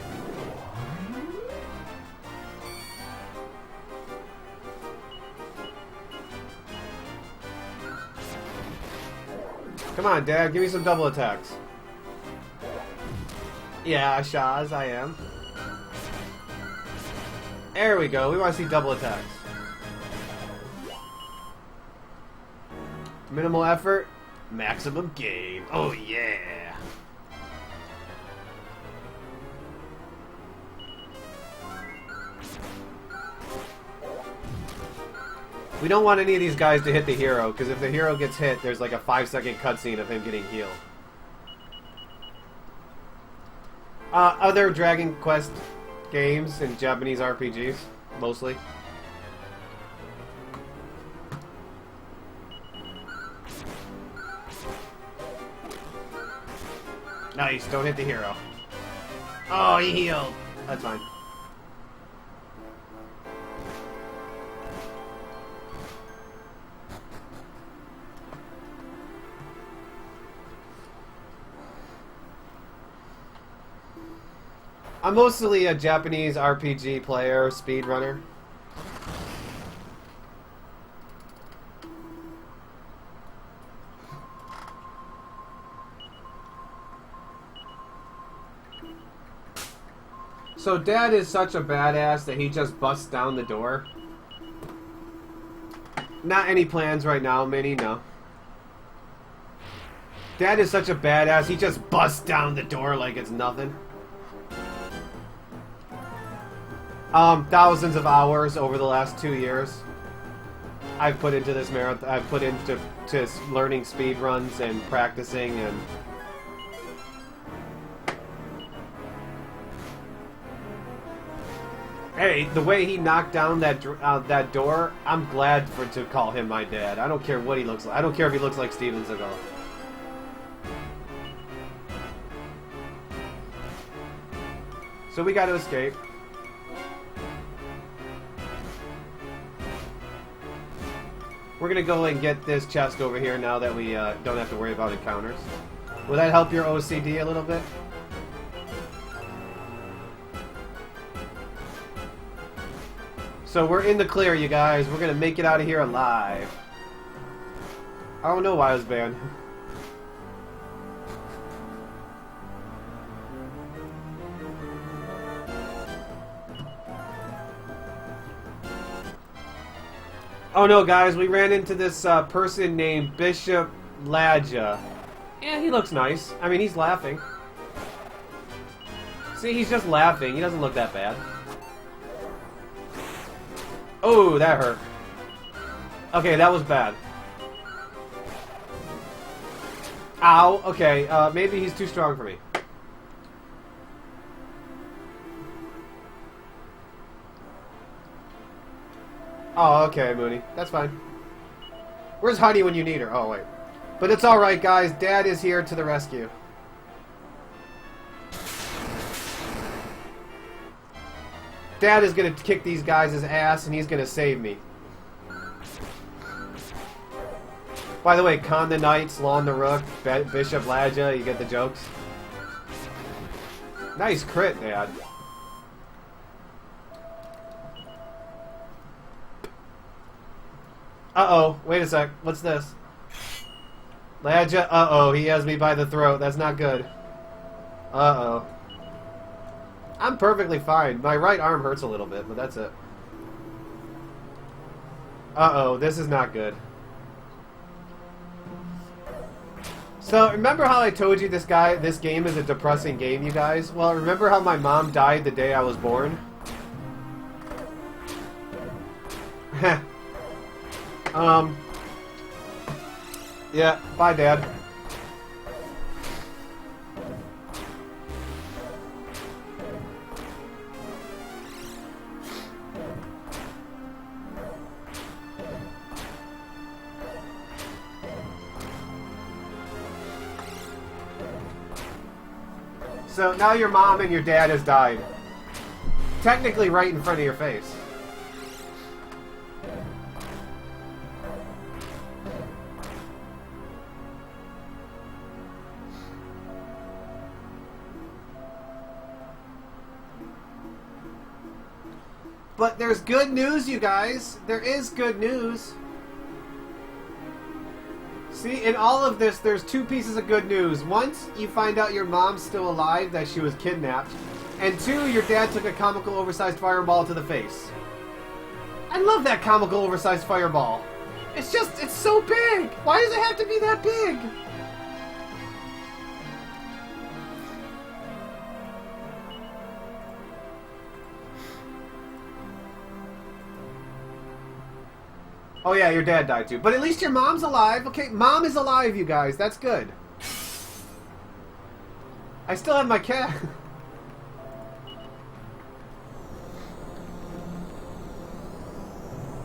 Come on, Dad, give me some double attacks. Yeah, Shaz, I am. There we go, we want to see double attacks. Minimal effort, maximum gain. Oh yeah! We don't want any of these guys to hit the hero, because if the hero gets hit, there's like a 5-second cutscene of him getting healed. Other Dragon Quest games and Japanese RPGs, mostly. Nice, don't hit the hero. Oh, he healed. That's fine. I'm mostly a Japanese RPG player, speedrunner. So Dad is such a badass that he just busts down the door. Not any plans right now, Minnie, no. Dad is such a badass, he just busts down the door like it's nothing. Thousands of hours over the last 2 years I've put into this marathon. I've put into learning speed runs and practicing and hey, the way he knocked down that door, I'm glad to call him my dad. I don't care what he looks like. I don't care if he looks like Steven Seagal. So we got to escape. We're gonna go and get this chest over here now that we don't have to worry about encounters. Would that help your OCD a little bit? So we're in the clear, you guys. We're gonna make it out of here alive. I don't know why I was banned. Oh no, guys, we ran into this person named Bishop Ladja. Yeah, he looks nice. I mean, he's laughing. See, he's just laughing. He doesn't look that bad. Oh, that hurt. Okay, that was bad. Ow, okay, maybe he's too strong for me. Oh, okay, Mooney. That's fine. Where's Honey when you need her? Oh, wait. But it's alright, guys. Dad is here to the rescue. Dad is gonna kick these guys' ass, and he's gonna save me. By the way, Con the Knight, Slawn the Rook, Bishop Ladja, you get the jokes? Nice crit, Dad. Uh-oh, wait a sec. What's this? Ladja, uh-oh, he has me by the throat. That's not good. Uh-oh. I'm perfectly fine. My right arm hurts a little bit, but that's it. Uh-oh, this is not good. So, remember how I told you this game is a depressing game, you guys? Well, remember how my mom died the day I was born? Heh. Yeah, bye, Dad. So, now your mom and your dad has died. Technically right in front of your face. But there's good news, you guys. There is good news. See, in all of this, there's two pieces of good news. Once, you find out your mom's still alive, that she was kidnapped. And two, your dad took a comical oversized fireball to the face. I love that comical oversized fireball. It's just, it's so big. Why does it have to be that big? Oh yeah, your dad died too. But at least your mom's alive. Okay, mom is alive, you guys. That's good. I still have my cat.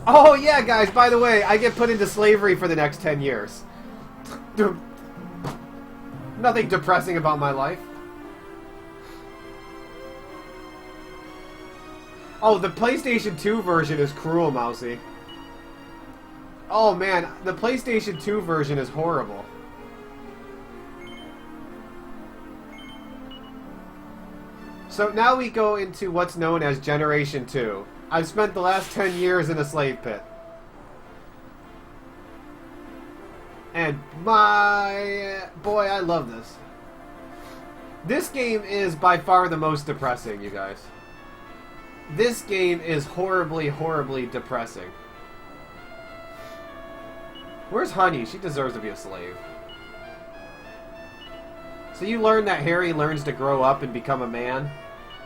Oh yeah, guys, by the way, I get put into slavery for the next 10 years. Nothing depressing about my life. Oh, the PlayStation 2 version is cruel, Mousy. Oh man, the PlayStation 2 version is horrible. So now we go into what's known as Generation 2. I've spent the last 10 years in a slave pit. And boy, I love this. This game is by far the most depressing, you guys. This game is horribly, horribly depressing. Where's Honey? She deserves to be a slave. So you learn that Harry learns to grow up and become a man.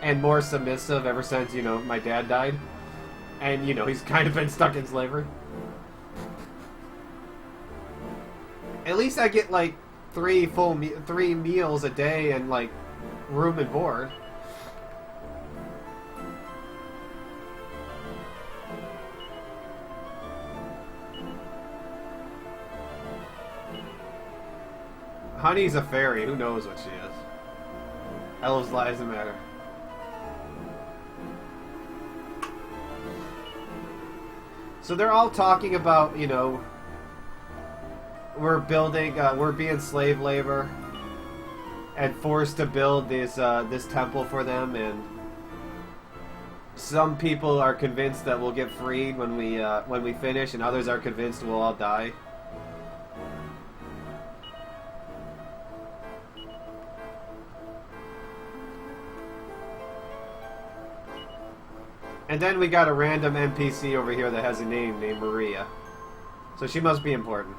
And more submissive ever since, you know, my dad died. And, you know, he's kind of been stuck in slavery. At least I get, like, three meals a day and, like, room and board. Honey's a fairy. Who knows what she is? Elves' lives matter. So they're all talking about, you know, we're being slave labor. and forced to build this temple for them, and some people are convinced that we'll get freed when we finish, and others are convinced we'll all die. And then we got a random NPC over here that has a name named Maria. So she must be important.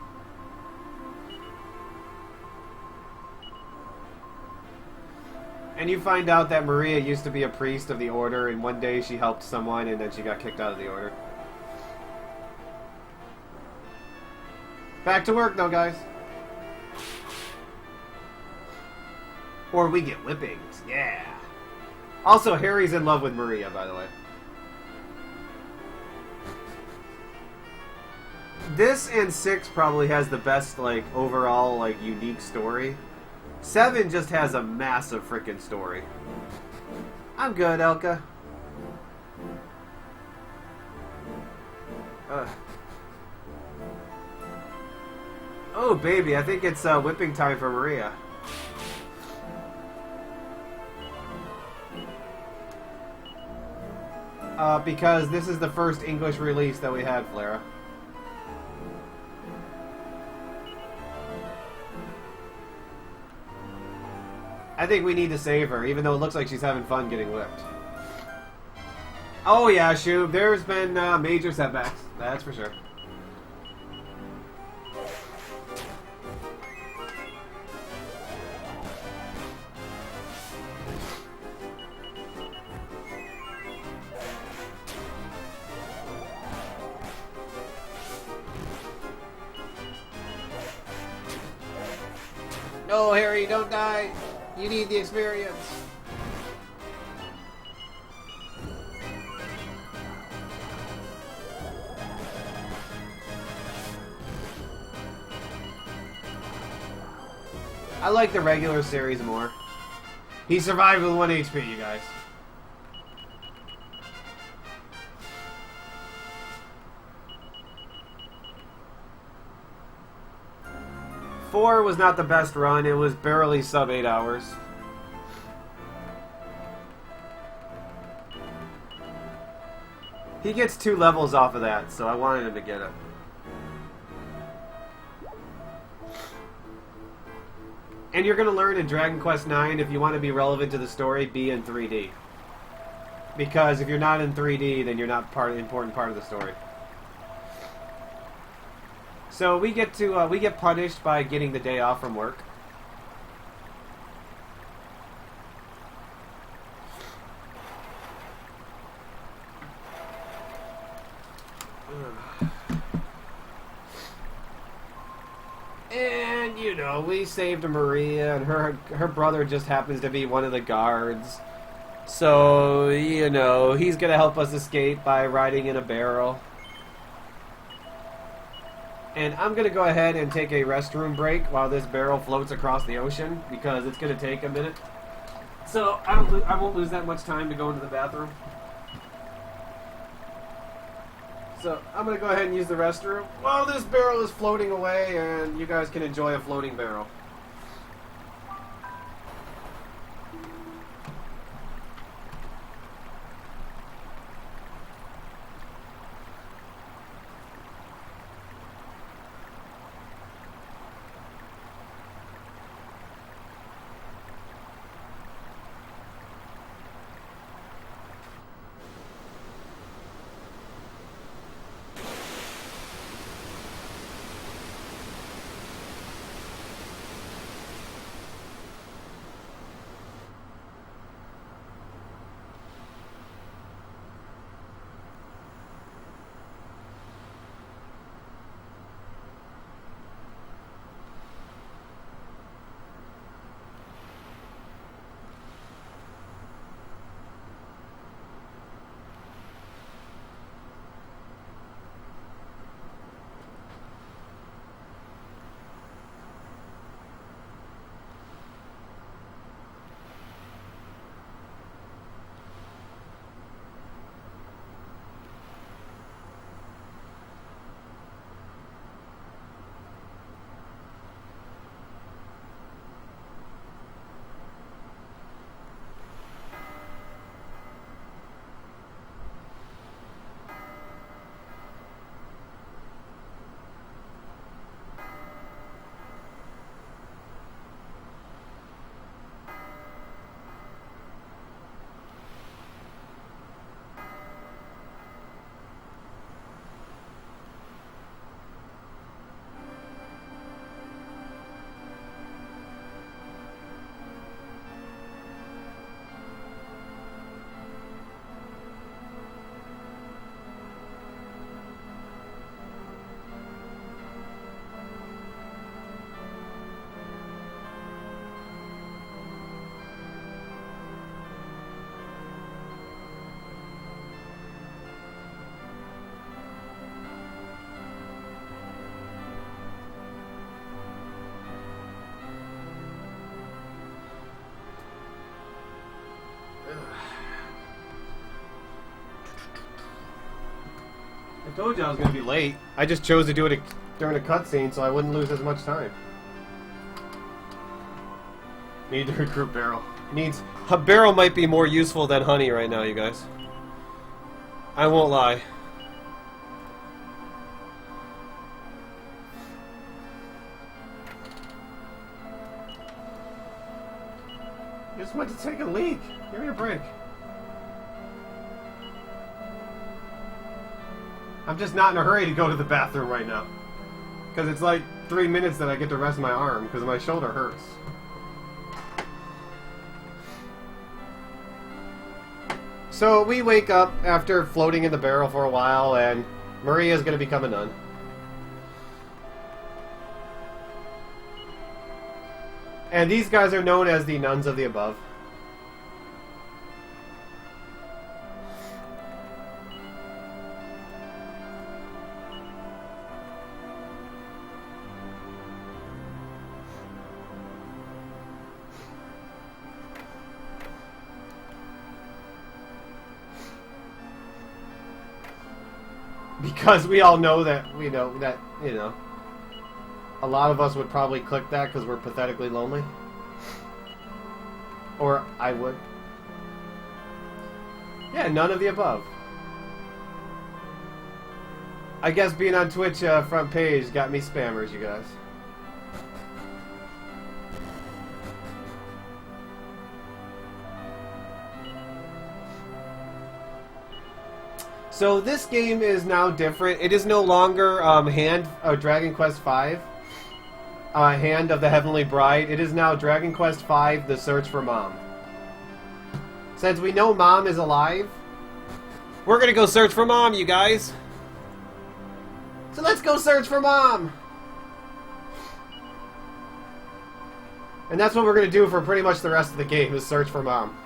And you find out that Maria used to be a priest of the order, and one day she helped someone, and then she got kicked out of the order. Back to work, though, guys. Or we get whippings, yeah. Also, Harry's in love with Maria, by the way. This and 6 probably has the best, like, overall, like, unique story. 7 just has a massive freaking story. I'm good, Elka. Oh, baby, I think it's whipping time for Maria. Because this is the first English release that we had, Flara. I think we need to save her, even though it looks like she's having fun getting whipped. Oh yeah, Shub, there's been major setbacks, that's for sure. No, Harry, don't die. You need the experience. I like the regular series more. He survived with 1 HP, you guys. Four was not the best run. It was barely sub 8 hours. He gets 2 levels off of that, so I wanted him to get it. And you're going to learn in Dragon Quest IX, if you want to be relevant to the story, be in 3D. Because if you're not in 3D, then you're not an important part of the story. So we get to we get punished by getting the day off from work. And you know, we saved Maria, and her brother just happens to be one of the guards. So, you know, he's gonna help us escape by riding in a barrel. And I'm going to go ahead and take a restroom break while this barrel floats across the ocean, because it's going to take a minute. So I won't lose that much time to go into the bathroom. So I'm going to go ahead and use the restroom while this barrel is floating away, and you guys can enjoy a floating barrel. Told you I was gonna be late. I just chose to do it during a cutscene so I wouldn't lose as much time. Need to recruit Barrel. A barrel might be more useful than honey right now, you guys. I won't lie. I just went to take a leak. Give me a break. I'm just not in a hurry to go to the bathroom right now. Because it's like 3 minutes that I get to rest my arm because my shoulder hurts. So we wake up after floating in the barrel for a while, and Maria's going to become a nun. And these guys are known as the Nuns of the Above. Because we all know that, a lot of us would probably click that because we're pathetically lonely. Or I would. Yeah, none of the above. I guess being on Twitch front page got me spammers, you guys. So this game is now different. It is no longer Dragon Quest V, Hand of the Heavenly Bride. It is now Dragon Quest V, The Search for Mom. Since we know Mom is alive, we're gonna go search for Mom, you guys. So let's go search for Mom! And that's what we're gonna do for pretty much the rest of the game, is search for Mom.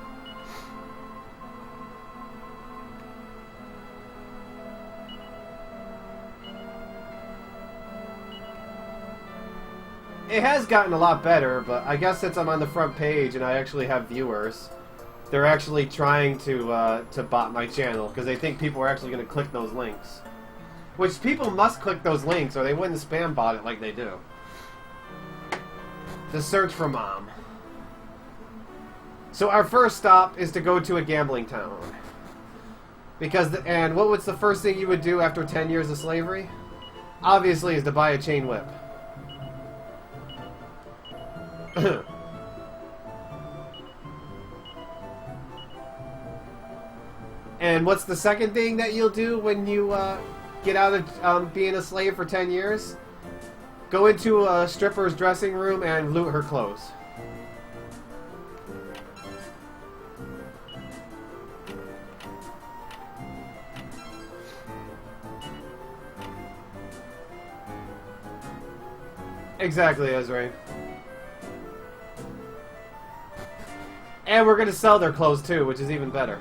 It has gotten a lot better, but I guess since I'm on the front page and I actually have viewers, they're actually trying to bot my channel because they think people are actually going to click those links. Which people must click those links or they wouldn't spam bot it like they do. To search for Mom. So our first stop is to go to a gambling town. And what was the first thing you would do after 10 years of slavery? Obviously is to buy a chain whip. And what's the second thing that you'll do when you get out of being a slave for 10 years? Go into a stripper's dressing room and loot her clothes. Exactly, Ezra. And we're going to sell their clothes too, which is even better.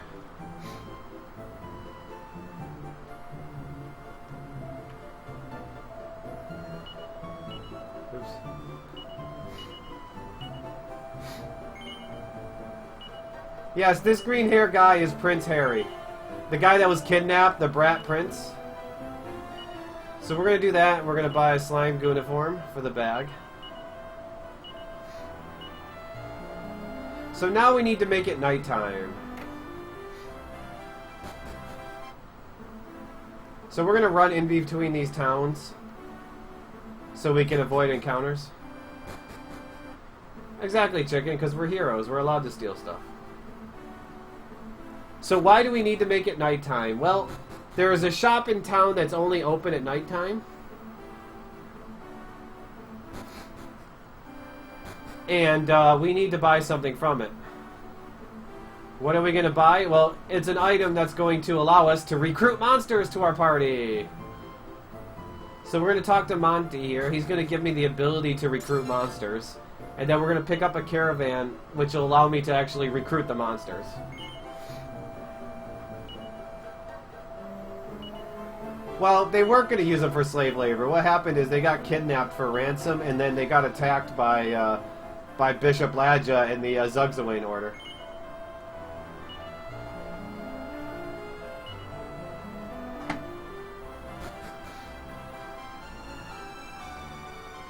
Oops. Yes, this green hair guy is Prince Harry. The guy that was kidnapped, the brat prince. So we're going to do that, and we're going to buy a slime uniform for the bag. So now we need to make it nighttime. So we're going to run in between these towns so we can avoid encounters. Exactly, chicken, because we're heroes. We're allowed to steal stuff. So why do we need to make it nighttime? Well, there is a shop in town that's only open at nighttime. And we need to buy something from it. What are we going to buy? Well, it's an item that's going to allow us to recruit monsters to our party. So we're going to talk to Monty here. He's going to give me the ability to recruit monsters. And then we're going to pick up a caravan, which will allow me to actually recruit the monsters. Well, they weren't going to use them for slave labor. What happened is they got kidnapped for ransom, and then they got attacked by Bishop Ladja and the Zugzawain Order.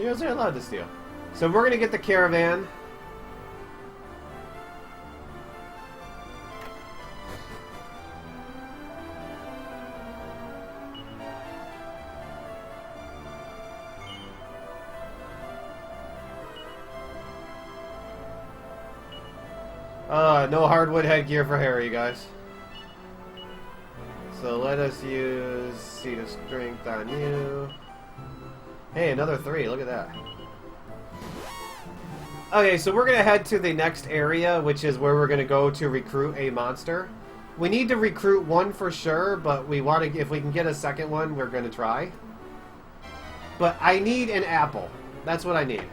Yes, they're allowed to steal. So we're gonna get the caravan. No hardwood headgear for Harry, guys. So let us use Seed of Strength on you. Hey, another 3. Look at that. Okay, so we're going to head to the next area, which is where we're going to go to recruit a monster. We need to recruit one for sure, but we want to, if we can get a second one, we're going to try. But I need an apple. That's what I need.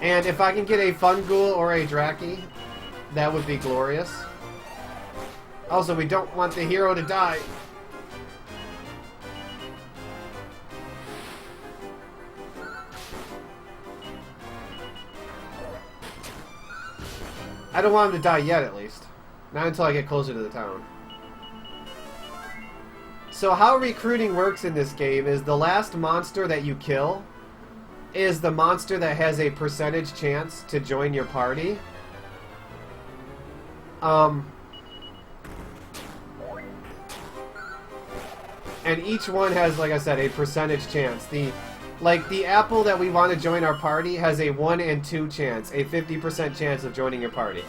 And if I can get a Fungul or a Draki, that would be glorious. Also, we don't want the hero to die. I don't want him to die yet, at least. Not until I get closer to the town. So how recruiting works in this game is the last monster that you kill is the monster that has a percentage chance to join your party. And each one has, like I said, a percentage chance. The apple that we want to join our party has a 1 and 2 chance, a 50% chance of joining your party.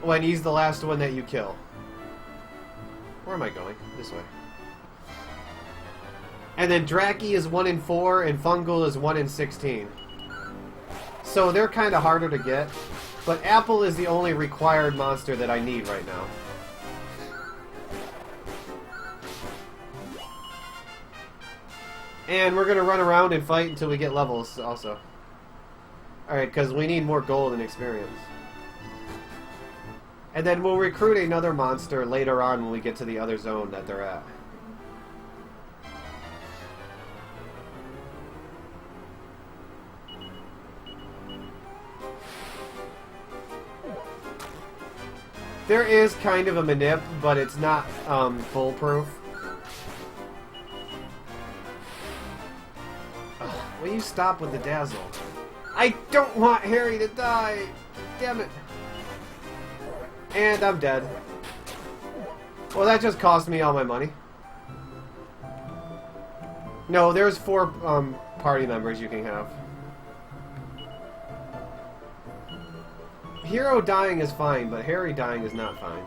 When he's the last one that you kill. Where am I going? This way. And then Draki is 1 in 4, and Fungul is 1 in 16. So they're kind of harder to get. But Apple is the only required monster that I need right now. And we're going to run around and fight until we get levels also. Alright, because we need more gold and experience. And then we'll recruit another monster later on when we get to the other zone that they're at. There is kind of a manip, but it's not foolproof. Ugh, will you stop with the dazzle? I don't want Harry to die! Damn it. And I'm dead. Well, that just cost me all my money. No, there's 4 party members you can have. Hero dying is fine, but Harry dying is not fine.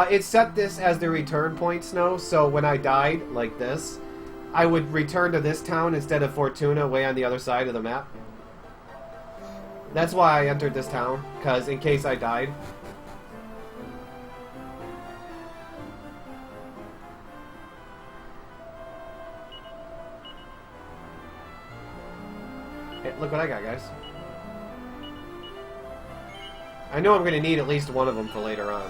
It set this as the return point, Snow, so when I died, like this, I would return to this town instead of Fortuna, way on the other side of the map. That's why I entered this town, because in case I died. Hey, look what I got, guys. I know I'm going to need at least one of them for later on.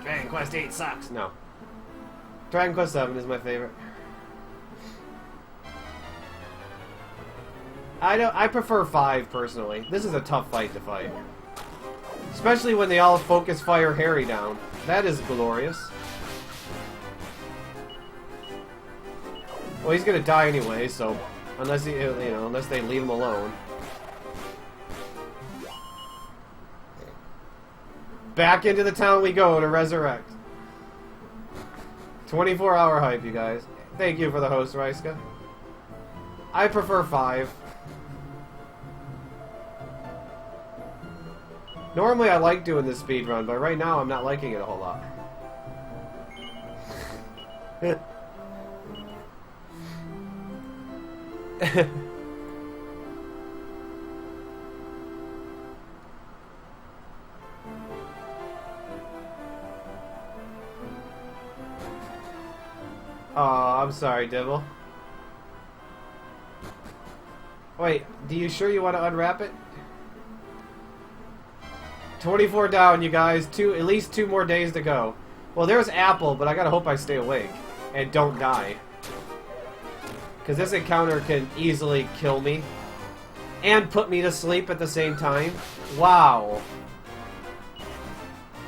Dragon Quest 8 sucks. No. Dragon Quest 7 is my favorite. I prefer 5 personally. This is a tough fight to fight. Especially when they all focus fire Harry down. That is glorious. Well, he's gonna die anyway, so unless he, unless they leave him alone. Back into the town we go to resurrect. 24-hour hype, you guys. Thank you for the host, Ryska. I prefer 5. Normally I like doing this speed run, but right now I'm not liking it a whole lot. Oh, I'm sorry, Dibble. Wait, do you sure you want to unwrap it? 24 down, you guys. At least 2 more days to go. Well, there's Apple, but I gotta hope I stay awake and don't die. Because this encounter can easily kill me and put me to sleep at the same time. Wow.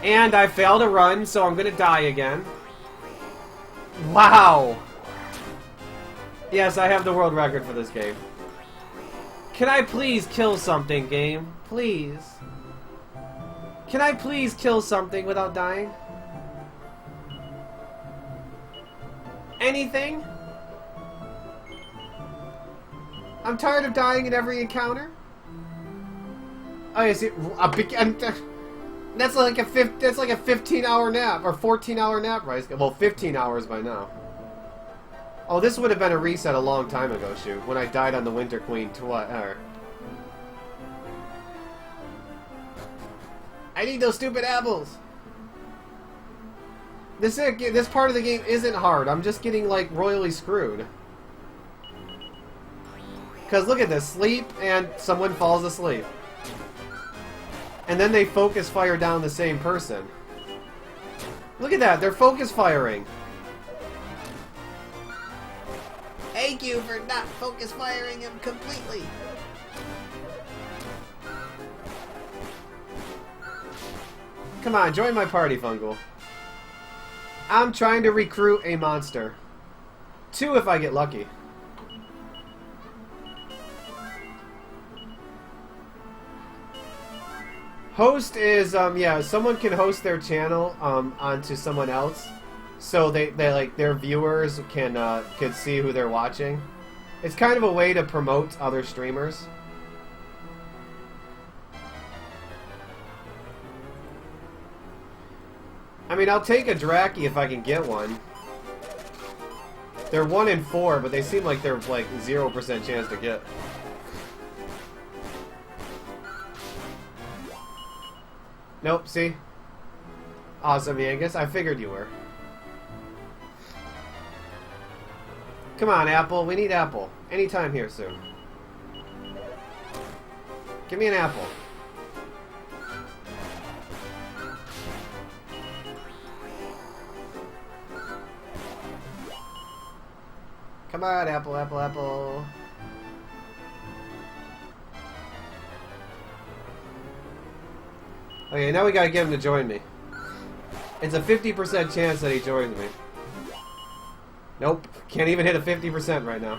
And I failed to run, so I'm gonna die again. Wow. Yes, I have the world record for this game. Can I please kill something, game? Please. Can I please kill something without dying? Anything? I'm tired of dying in every encounter. Oh, you see, that's like a 15-hour nap or 14-hour nap, right? Well, 15 hours by now. Oh, this would have been a reset a long time ago, shoot, when I died on the Winter Queen I need those stupid apples. This part of the game isn't hard. I'm just getting like royally screwed. Because look at this, sleep and someone falls asleep. And then they focus fire down the same person. Look at that, they're focus firing. Thank you for not focus firing him completely. Come on, join my party, Fungal. I'm trying to recruit a monster. 2 if I get lucky. Host is, yeah, someone can host their channel onto someone else. So they like their viewers can see who they're watching. It's kind of a way to promote other streamers. I mean, I'll take a Draki if I can get one. They're 1 in 4, but they seem like they're like 0% chance to get. Nope, see? Awesome, Angus. I figured you were. Come on, Apple. We need Apple. Anytime here soon. Give me an apple. Come on, apple, apple, apple. Okay, now we gotta get him to join me. It's a 50% chance that he joins me. Nope, can't even hit a 50% right now.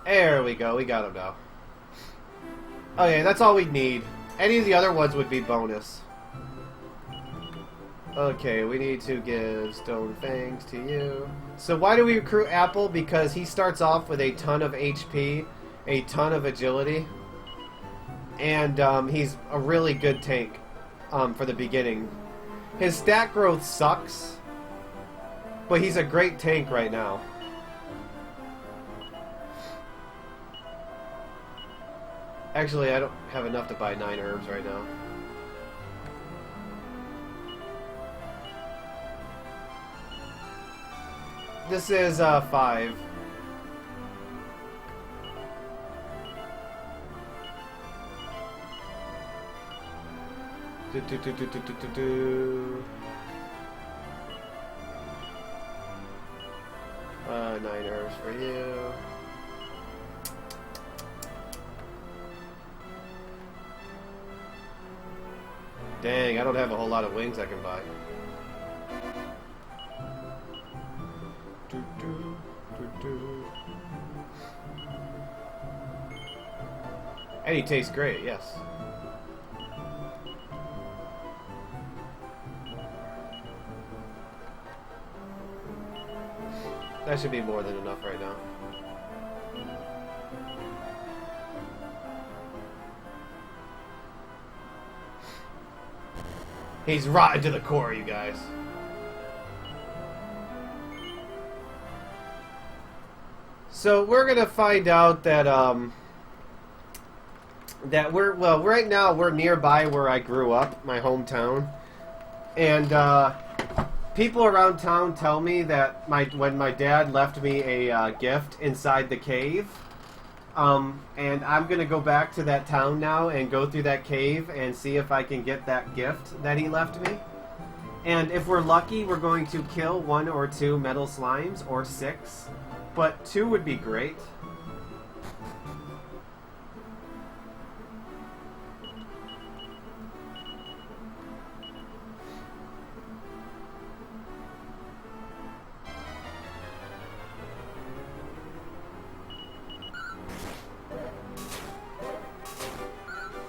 There we go, we got him now. Okay, that's all we need. Any of the other ones would be bonus. Okay, we need to give Stone Fangs to you. So why do we recruit Apple? Because he starts off with a ton of HP, a ton of agility, and he's a really good tank for the beginning. His stat growth sucks, but he's a great tank right now. Actually, I don't have enough to buy 9 herbs right now. This is 5. Nine herbs for you. Dang, I don't have a whole lot of wings I can buy. And he tastes great, yes. That should be more than enough right now. He's rotten to the core, you guys. So we're gonna find out that right now we're nearby where I grew up, my hometown, and people around town tell me that when my dad left me a gift inside the cave, and I'm gonna go back to that town now and go through that cave and see if I can get that gift that he left me. And if we're lucky, we're going to kill 1 or 2 metal slimes, or 6. But 2 would be great.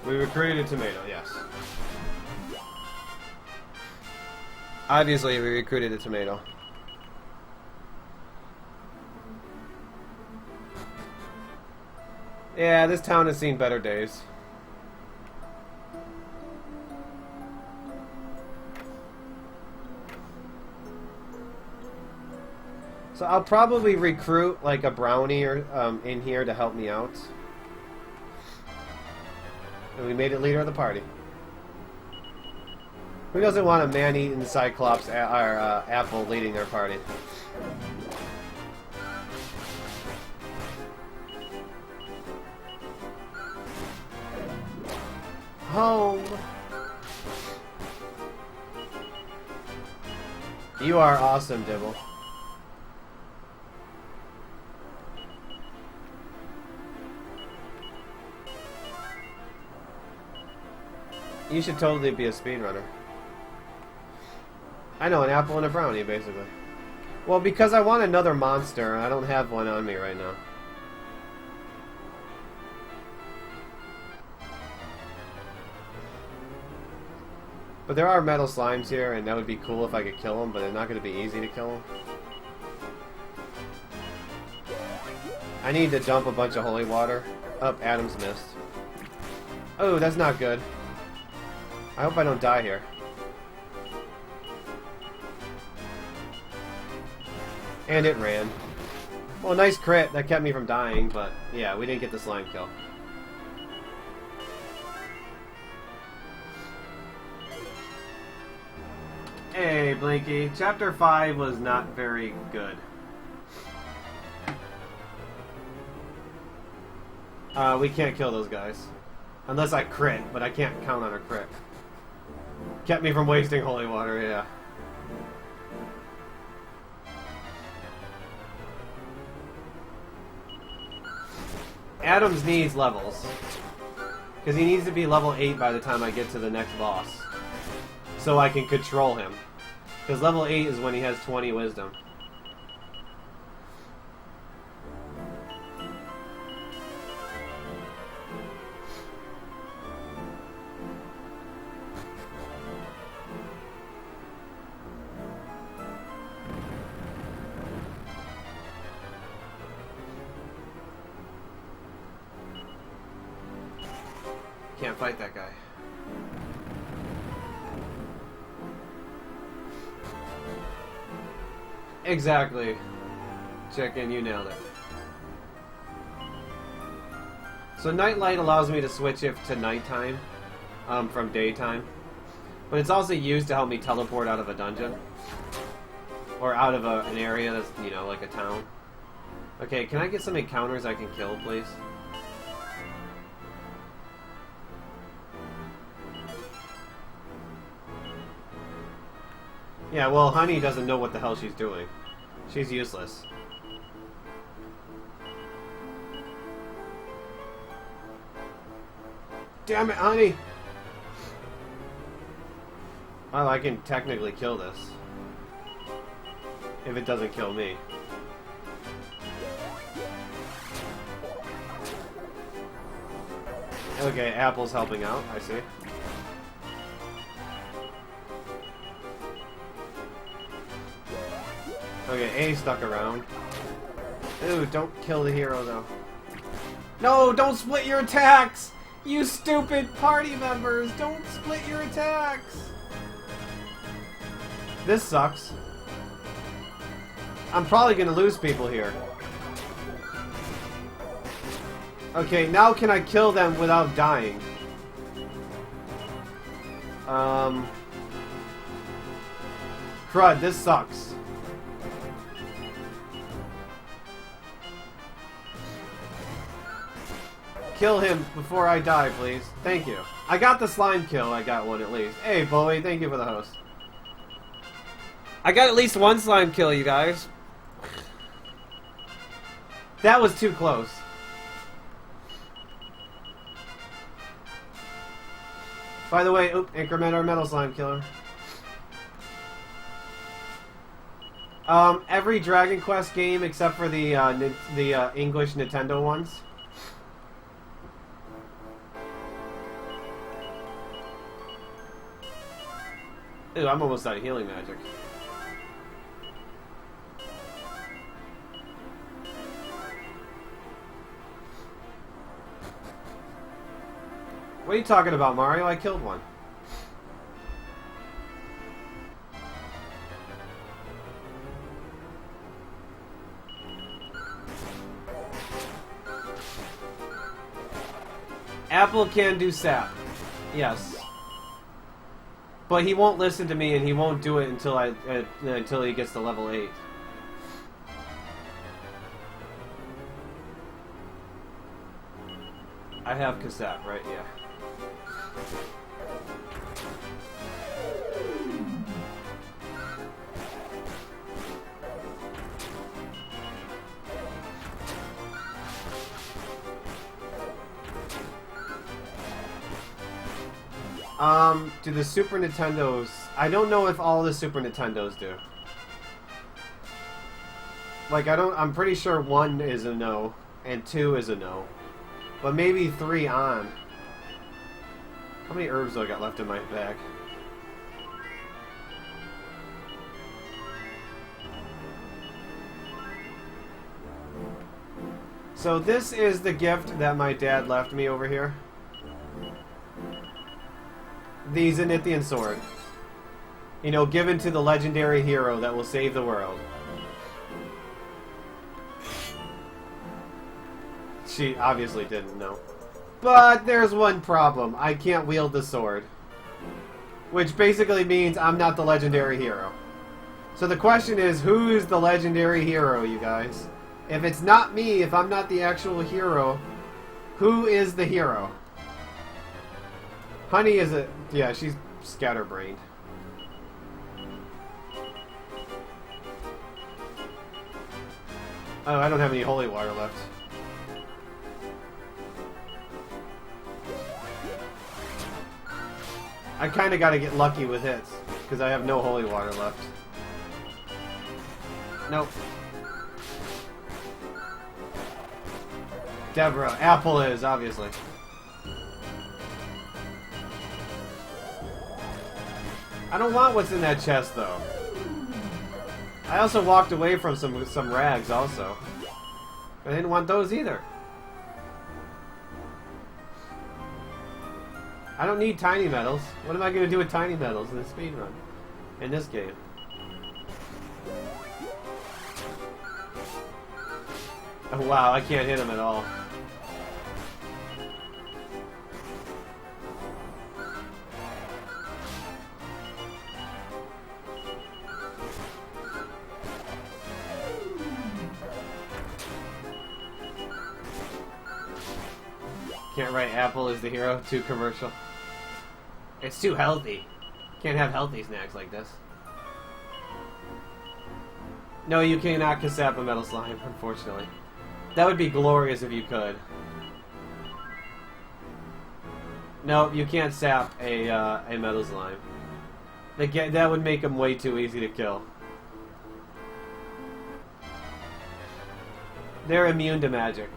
We recruited a tomato, yes. Obviously, we recruited a tomato. Yeah, this town has seen better days. So I'll probably recruit like a brownie or in here to help me out. And we made it leader of the party. Who doesn't want a man-eating Cyclops apple leading our party? Home. You are awesome, Dibble. You should totally be a speedrunner. I know, an apple and a brownie, basically. Well, because I want another monster, I don't have one on me right now. But there are metal slimes here, and that would be cool if I could kill them, but they're not going to be easy to kill them. I need to dump a bunch of holy water. Up, Adam's missed. Oh, that's not good. I hope I don't die here. And it ran. Well, nice crit. That kept me from dying, but yeah, we didn't get the slime kill. Hey, Blinky. Chapter 5 was not very good. We can't kill those guys. Unless I crit, but I can't count on a crit. Kept me from wasting holy water, yeah. Adams needs levels. Because he needs to be level 8 by the time I get to the next boss. So I can control him. Because level 8 is when he has 20 wisdom. Can't fight that guy. Exactly. Chicken, you nailed it. So nightlight allows me to switch it to nighttime from daytime. But it's also used to help me teleport out of a dungeon. Or out of an area that's, you know, like a town. Okay, can I get some encounters I can kill, please? Yeah, well, Honey doesn't know what the hell she's doing. She's useless. Damn it, Honey! Well, I can technically kill this. If it doesn't kill me. Okay, Apple's helping out, I see. Okay, A stuck around. Ooh, don't kill the hero, though. No, don't split your attacks! You stupid party members! Don't split your attacks! This sucks. I'm probably gonna lose people here. Okay, now can I kill them without dying? Crud, this sucks. Kill him before I die, please. Thank you. I got the slime kill. I got one at least. Hey, Bowie, thank you for the host. I got at least one slime kill, you guys. That was too close. By the way, increment our metal slime killer. Every Dragon Quest game except for the English Nintendo ones. Ew, I'm almost out of healing magic. What are you talking about, Mario? I killed one. Apple can do sap. Yes. But he won't listen to me, and he won't do it until he gets to level 8. I have cassette, right? Yeah. Do the Super Nintendos... I don't know if all the Super Nintendos do. Like, I'm pretty sure 1 is a no, and 2 is a no. But maybe 3 on. How many herbs do I got left in my bag? So this is the gift that my dad left me over here. The Zenithian sword. You know, given to the legendary hero that will save the world. She obviously didn't know. But there's one problem. I can't wield the sword. Which basically means I'm not the legendary hero. So the question is, who is the legendary hero, you guys? If it's not me, if I'm not the actual hero, who is the hero? Honey is a... yeah, she's scatterbrained. Oh, I don't have any holy water left. I kind of got to get lucky with hits, because I have no holy water left. Nope. Deborah. Apple is, obviously. I don't want what's in that chest, though. I also walked away from some rags, also. I didn't want those either. I don't need tiny metals. What am I going to do with tiny metals in the speedrun? In this game. Oh wow, I can't hit him at all. Can't write Apple is the hero. Too commercial. It's too healthy. Can't have healthy snacks like this. No, you cannot cassap a metal slime, unfortunately. That would be glorious if you could. No, you can't sap a metal slime. That would make them way too easy to kill. They're immune to magic.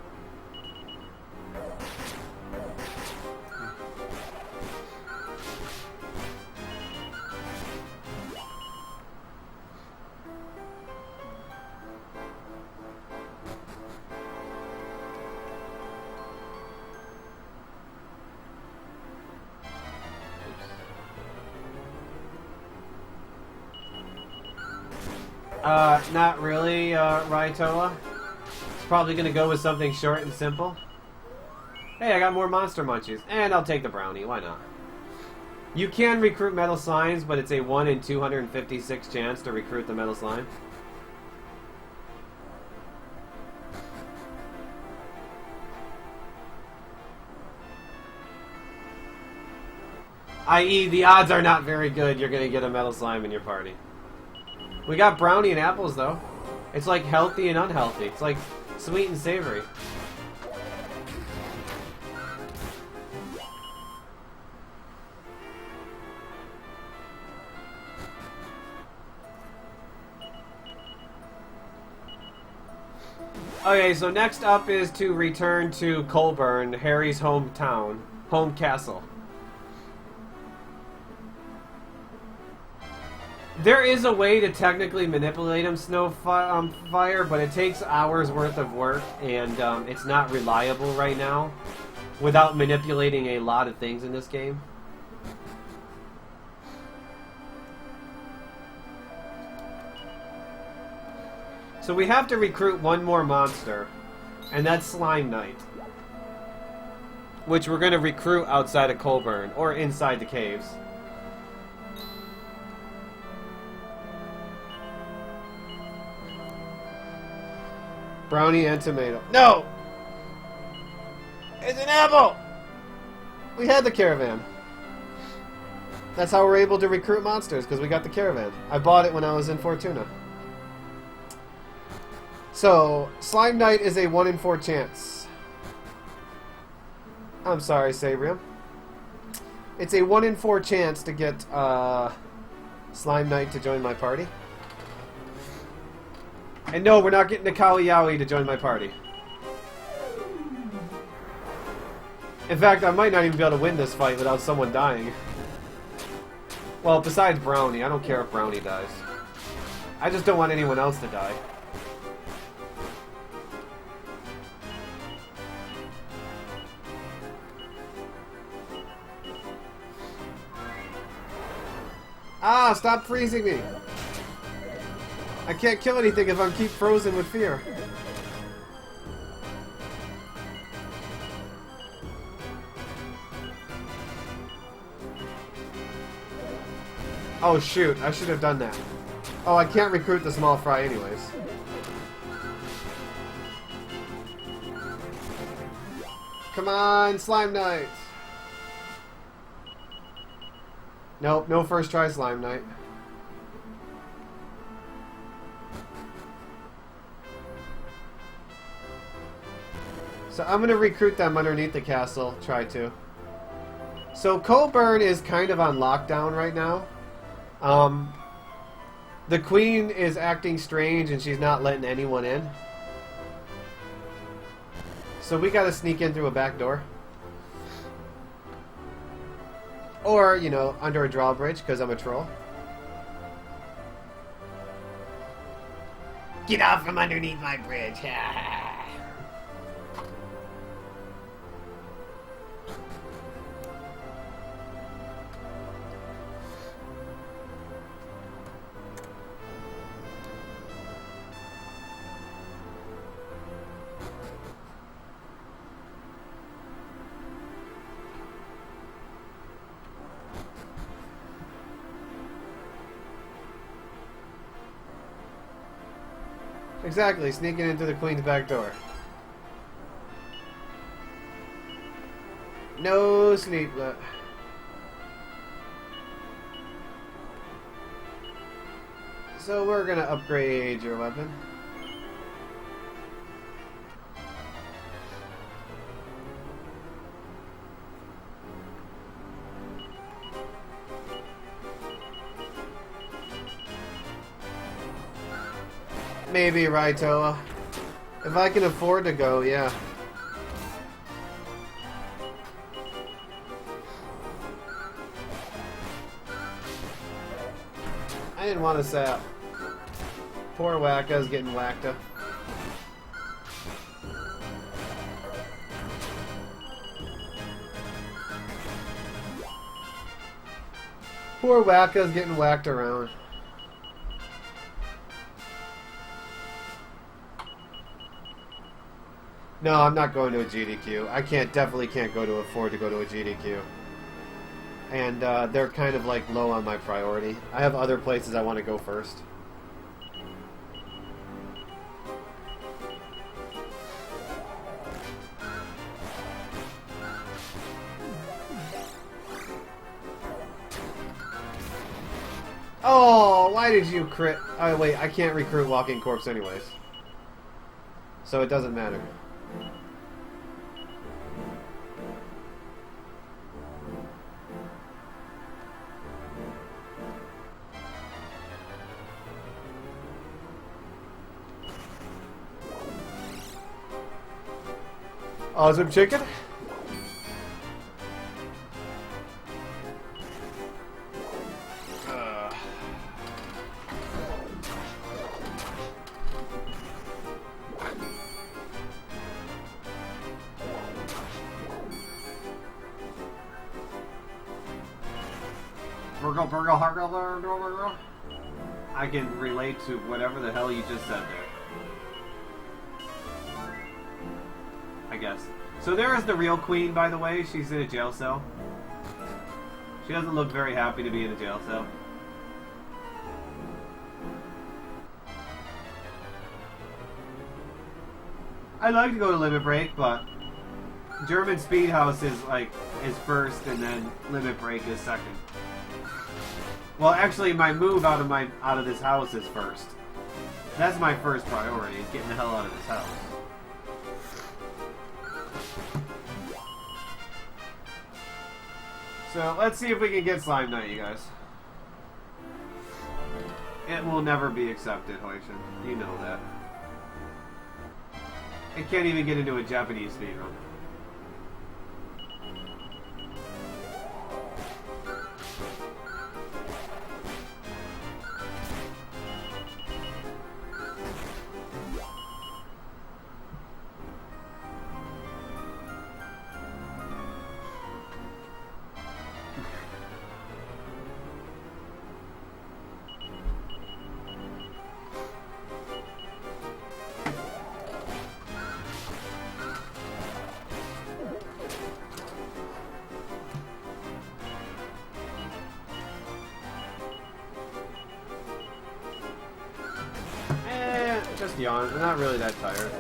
Not really, Raitoa. It's probably gonna go with something short and simple. Hey, I got more monster munchies. And I'll take the brownie. Why not? You can recruit metal slimes, but it's a 1 in 256 chance to recruit the metal slime. I.e., the odds are not very good you're going to get a metal slime in your party. We got brownie and apples, though. It's like healthy and unhealthy. It's like sweet and savory. Okay, so next up is to return to Colburn, Harry's hometown, home castle. There is a way to technically manipulate him, Snowfire, but it takes hours worth of work, and it's not reliable right now without manipulating a lot of things in this game. So we have to recruit one more monster, and that's Slime Knight, which we're going to recruit outside of Colburn, or inside the caves. Brownie and tomato. No! It's an apple! We had the caravan. That's how we're able to recruit monsters, because we got the caravan. I bought it when I was in Fortuna. So, Slime Knight is a 1 in 4 chance. I'm sorry, Saber. It's a 1 in 4 chance to get Slime Knight to join my party. And no, we're not getting the Kawi Yowie to join my party. In fact, I might not even be able to win this fight without someone dying. Well, besides Brownie. I don't care if Brownie dies. I just don't want anyone else to die. Ah, stop freezing me! I can't kill anything if I keep frozen with fear. Oh shoot, I should have done that. Oh, I can't recruit the small fry anyways. Come on, Slime Knight! Nope, no first try Slime Knight. So I'm going to recruit them underneath the castle. Try to. So Colburn is kind of on lockdown right now. The queen is acting strange and she's not letting anyone in. So we got to sneak in through a back door. Or, you know, under a drawbridge because I'm a troll. Get off from underneath my bridge. Exactly, sneaking into the queen's back door. No sleep left. So we're gonna upgrade your weapon. Maybe, Raitoa. If I can afford to go, yeah. I didn't want to sap. Poor Wacka's getting whacked up. Poor Wacka's getting whacked around. No, I'm not going to a GDQ. I definitely can't afford to go to a GDQ. And they're kind of like low on my priority. I have other places I want to go first. Oh, why did you crit? Oh, wait, I can't recruit Walking Corpse anyways. So it doesn't matter. Awesome chicken. I can relate to whatever the hell you just said there. I guess. So there is the real queen, by the way. She's in a jail cell. She doesn't look very happy to be in a jail cell. I'd like to go to Limit Break, but German Speed House is first, and then Limit Break is second. Well, actually, my move out of this house is first. That's my first priority, is getting the hell out of this house. So, let's see if we can get Slime Knight, you guys. It will never be accepted, Hoishin. You know that. It can't even get into a Japanese speedrun. Just yawn. I'm not really that tired.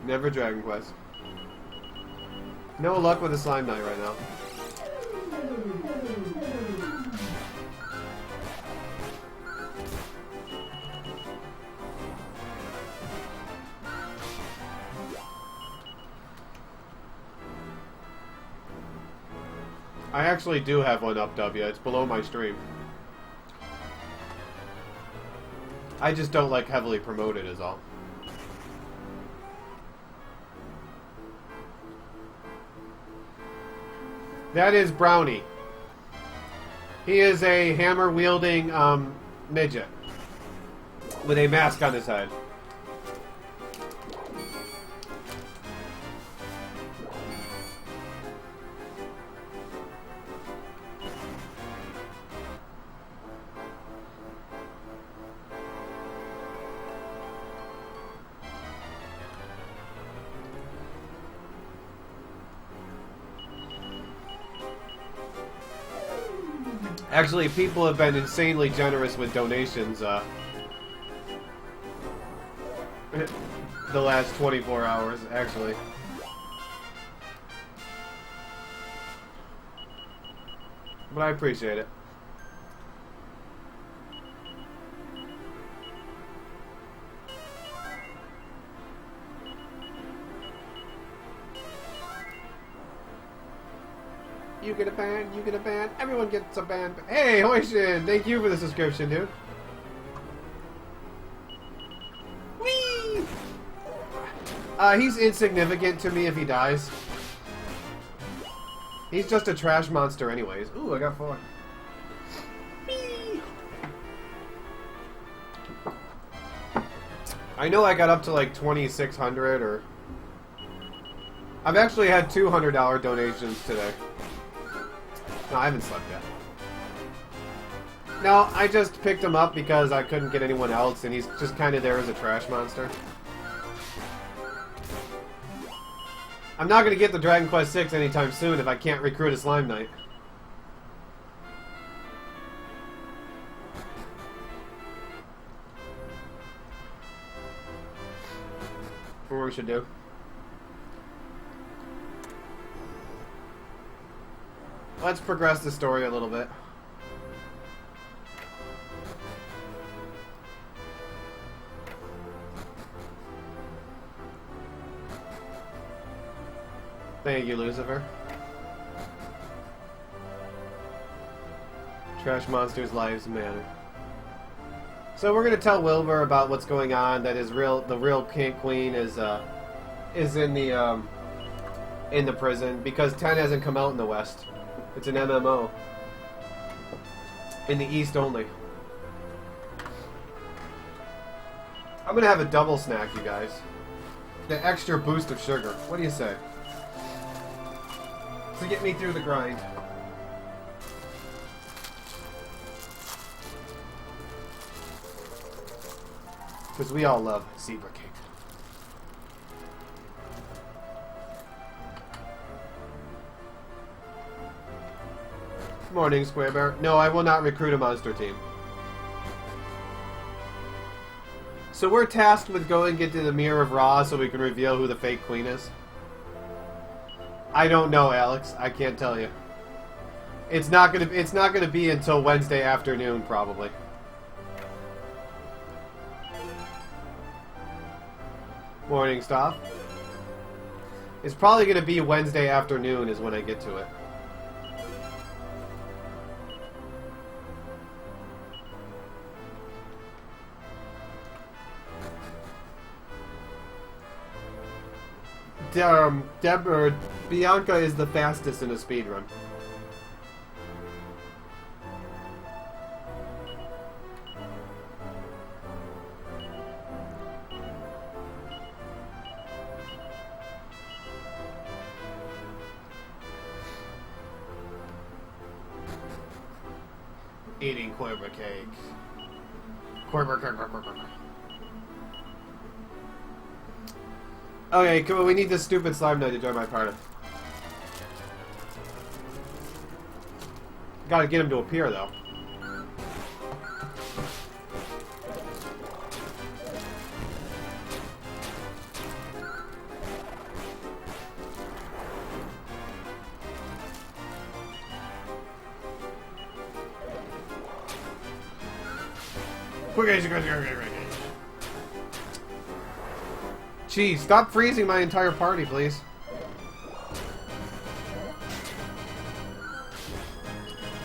Never Dragon Quest. No luck with the Slime Knight right now. I actually do have one up, W. It's below my stream. I just don't like heavily promoted is all. That is Brownie. He is a hammer-wielding midget with a mask on his head. Actually, people have been insanely generous with donations the last 24 hours, actually. But I appreciate it. You get a ban, you get a ban, everyone gets a ban. Hey, Hoishin, thank you for the subscription, dude. Whee! He's insignificant to me if he dies. He's just a trash monster anyways. Ooh, I got 4. Whee! I know I got up to like 2,600 or... I've actually had $200 donations today. No, I haven't slept yet. No, I just picked him up because I couldn't get anyone else, and he's just kind of there as a trash monster. I'm not going to get the Dragon Quest VI anytime soon if I can't recruit a Slime Knight. What we should do. Let's progress the story a little bit. Thank you, Lucifer. Trash monsters' lives matter. So we're gonna tell Wilbur about what's going on. That the real king queen is in the prison because 10 hasn't come out in the West. It's an MMO. In the East only. I'm gonna have a double snack, you guys. The extra boost of sugar. What do you say? To get me through the grind. Because we all love zebra cake. Morning, Square Bear. No, I will not recruit a monster team. So we're tasked with going into the Mirror of Ra so we can reveal who the fake queen is. I don't know, Alex. I can't tell you. It's not gonna be until Wednesday afternoon, probably. Morning, stop. It's probably gonna be Wednesday afternoon is when I get to it. Bianca is the fastest in a speedrun. Eating Quaver cake. Quaver. Okay, come on, we need this stupid slime knight to join my party. Gotta get him to appear, though. Quick. Jeez, stop freezing my entire party, please.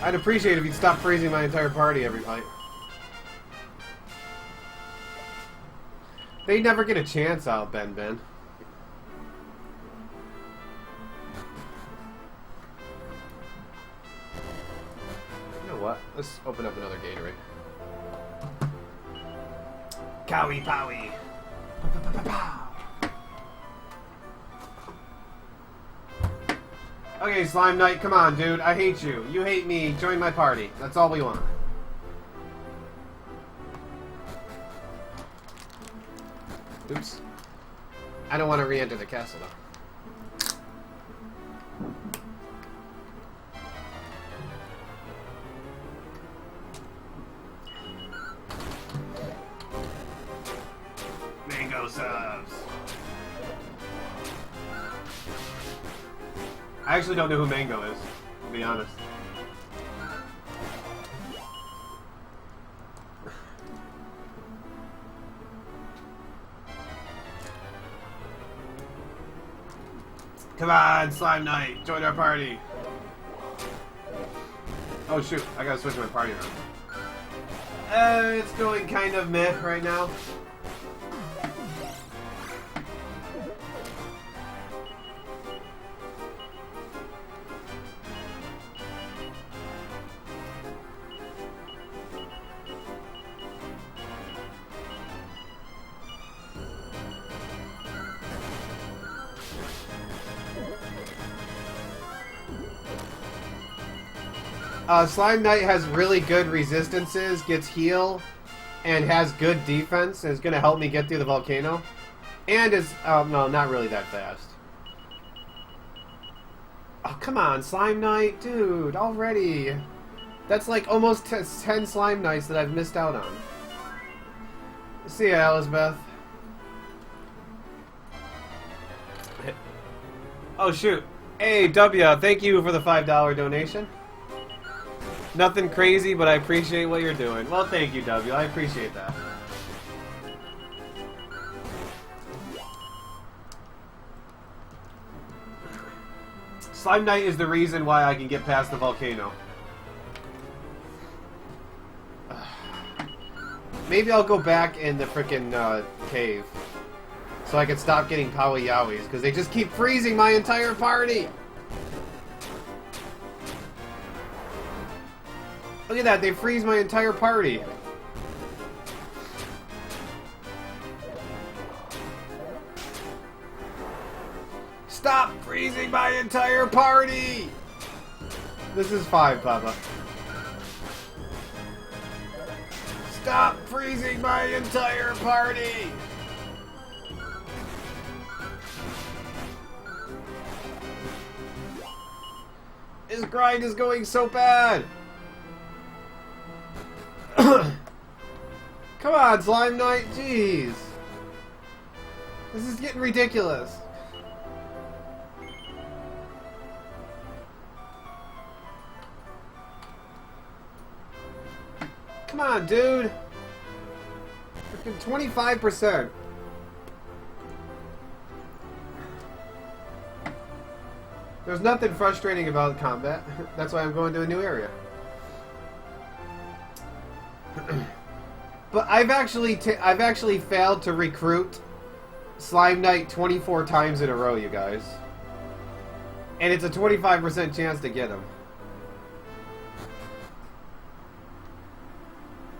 I'd appreciate it if you'd stop freezing my entire party every fight. They never get a chance out, Ben. You know what? Let's open up another Gatorade. Cowie powie. Okay, Slime Knight, come on, dude. I hate you. You hate me. Join my party. That's all we want. Oops. I don't want to re-enter the castle, though. Mango subs. I actually don't know who Mango is, to be honest. Come on, Slime Knight, join our party. Oh shoot, I gotta switch my party around. It's going kind of meh right now. Slime Knight has really good resistances, gets heal, and has good defense, and is going to help me get through the volcano. And is, no, not really that fast. Oh, come on, Slime Knight, dude, already. That's like almost 10 Slime Knights that I've missed out on. See ya, Elizabeth. Oh, shoot. Hey, W, thank you for the $5 donation. Nothing crazy, but I appreciate what you're doing. Well, thank you, W. I appreciate that. Slime Knight is the reason why I can get past the volcano. Maybe I'll go back in the frickin' cave. So I can stop getting Powy Yowies, because they just keep freezing my entire party! Look at that, they freeze my entire party! Stop freezing my entire party! This is 5, Papa. Stop freezing my entire party! This grind is going so bad! Come on, Slime Knight, jeez! This is getting ridiculous. Come on, dude! Freaking 25%. There's nothing frustrating about combat. That's why I'm going to a new area. But I've actually failed to recruit Slime Knight 24 times in a row, you guys. And it's a 25% chance to get him.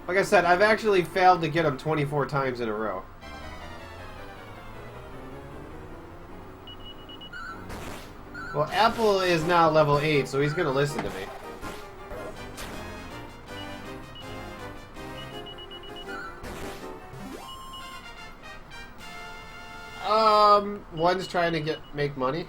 Like I said, I've actually failed to get him 24 times in a row. Well, Apple is now level 8, so he's gonna listen to me. One's trying to make money.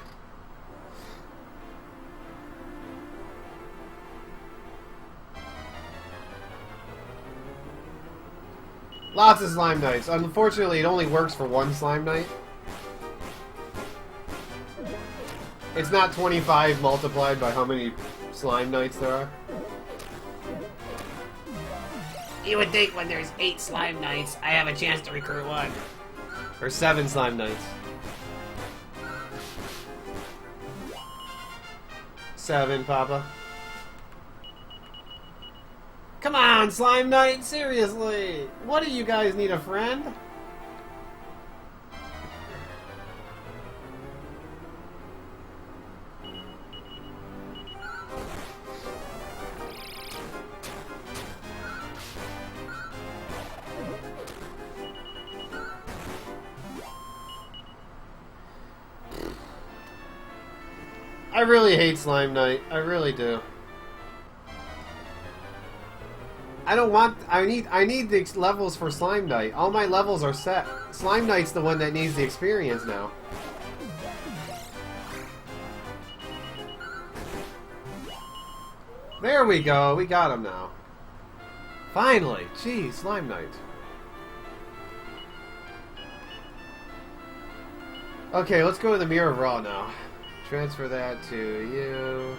Lots of Slime Knights. Unfortunately, it only works for one Slime Knight. It's not 25 multiplied by how many Slime Knights there are. You would think when there's 8 Slime Knights, I have a chance to recruit one. Or 7 Slime Knights. 7, Papa. Come on, Slime Knight, seriously! What do you guys need, a friend? I really hate Slime Knight. I really do. I don't want... I need the levels for Slime Knight. All my levels are set. Slime Knight's the one that needs the experience now. There we go. We got him now. Finally. Jeez, Slime Knight. Okay, let's go to the Mirror of Raw now. Transfer that to you.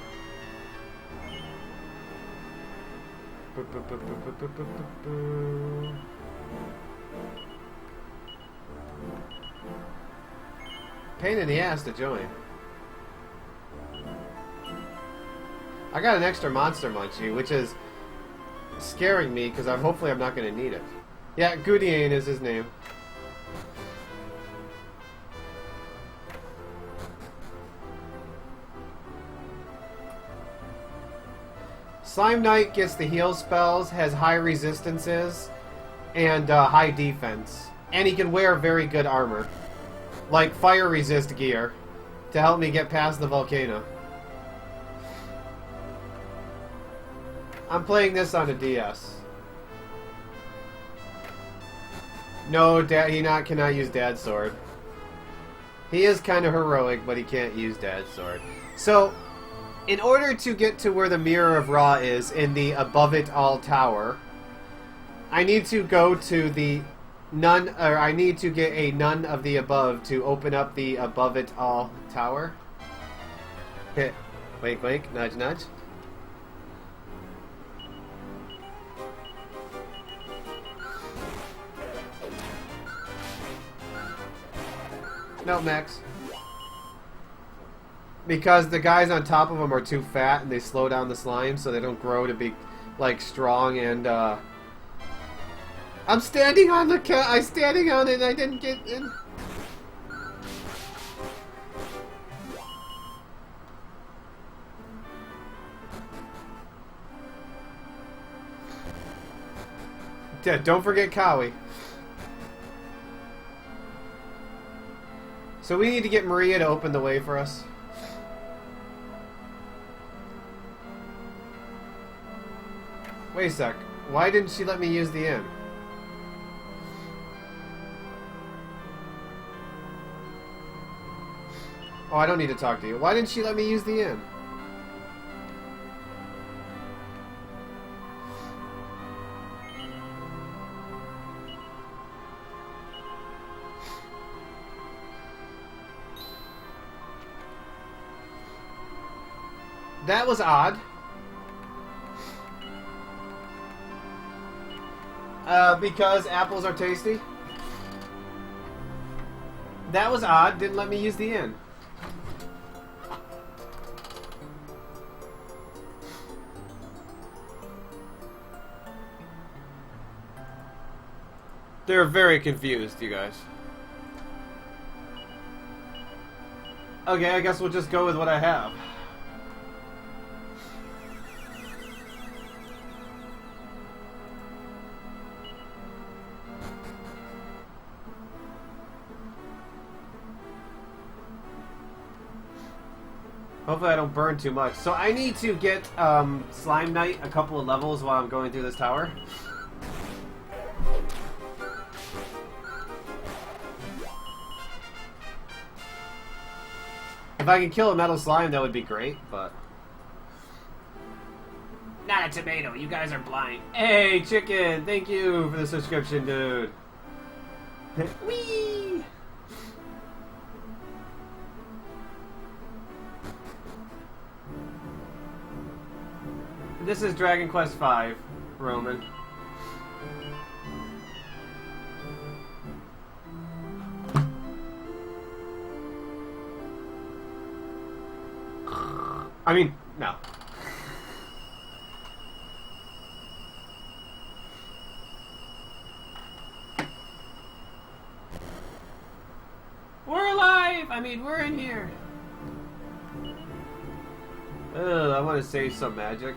Pain in the ass to join. I got an extra Monster Munchie, which is scaring me because hopefully I'm not going to need it. Yeah, Goudiane is his name. Slime Knight gets the heal spells, has high resistances, and high defense. And he can wear very good armor. Like fire resist gear, to help me get past the volcano. I'm playing this on a DS. No, Dad, he cannot use Dad's sword. He is kind of heroic, but he can't use Dad's sword. So, in order to get to where the Mirror of Ra is in the Above It All Tower, I need to go to the I need to get a None of the Above to open up the Above It All Tower. Hit. Wink, wink, nudge, nudge. No, Max. Because the guys on top of them are too fat and they slow down the slime so they don't grow to be, like, strong and, I'm standing on the I'm standing on it and I didn't get in. Yeah, don't forget Cowie. So we need to get Maria to open the way for us. Wait a sec. Why didn't she let me use the inn? Oh, I don't need to talk to you. Why didn't she let me use the inn? That was odd. Because apples are tasty? That was odd. Didn't let me use the inn. They're very confused, you guys. Okay, I guess we'll just go with what I have. Hopefully I don't burn too much. So I need to get Slime Knight a couple of levels while I'm going through this tower. If I can kill a metal slime, that would be great, but... Not a tomato. You guys are blind. Hey, Chicken! Thank you for the subscription, dude. Whee! This is Dragon Quest V, Roman. I mean, no. We're alive! I mean, we're in here. Ugh, I want to save some magic.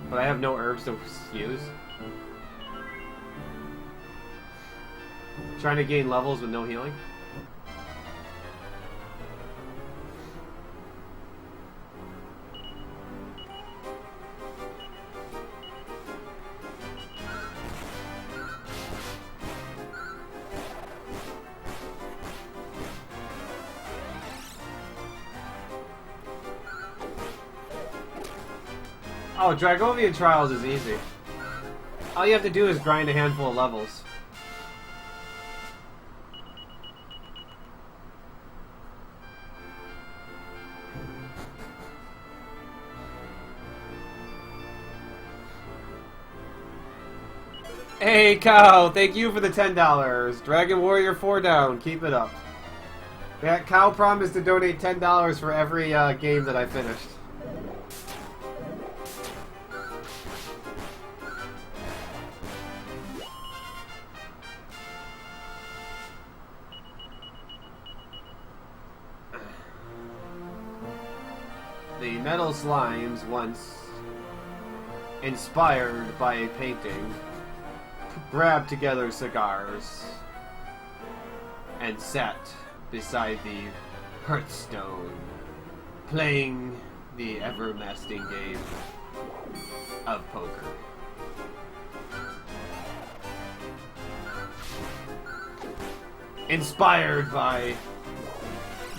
But I have no herbs to use. Trying to gain levels with no healing. Oh, Dragovian Trials is easy. All you have to do is grind a handful of levels. Hey, Cow, thank you for the $10. Dragon Warrior 4 down, keep it up. That Cow promised to donate $10 for every game that I finished. The metal slimes, once inspired by a painting, grabbed together cigars and sat beside the hearthstone, playing the everlasting game of poker. Inspired by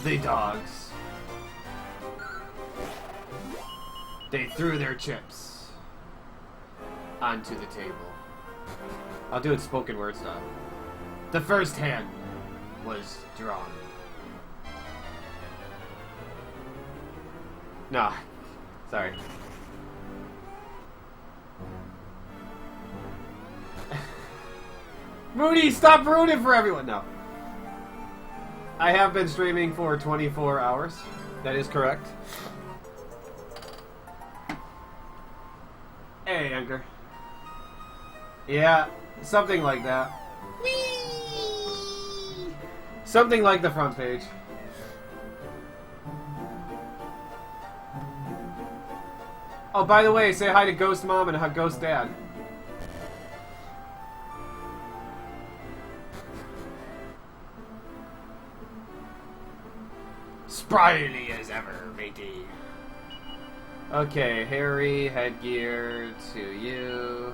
the dogs, they threw their chips onto the table. I'll do it spoken word style. The first hand was drawn. No, sorry. Moody, stop rooting for everyone! No. I have been streaming for 24 hours. That is correct. Hey, Anchor. Yeah, something like that. Whee! Something like the front page. Oh, by the way, say hi to Ghost Mom and Ghost Dad. Spryly as ever, matey. Okay, Harry, headgear to you.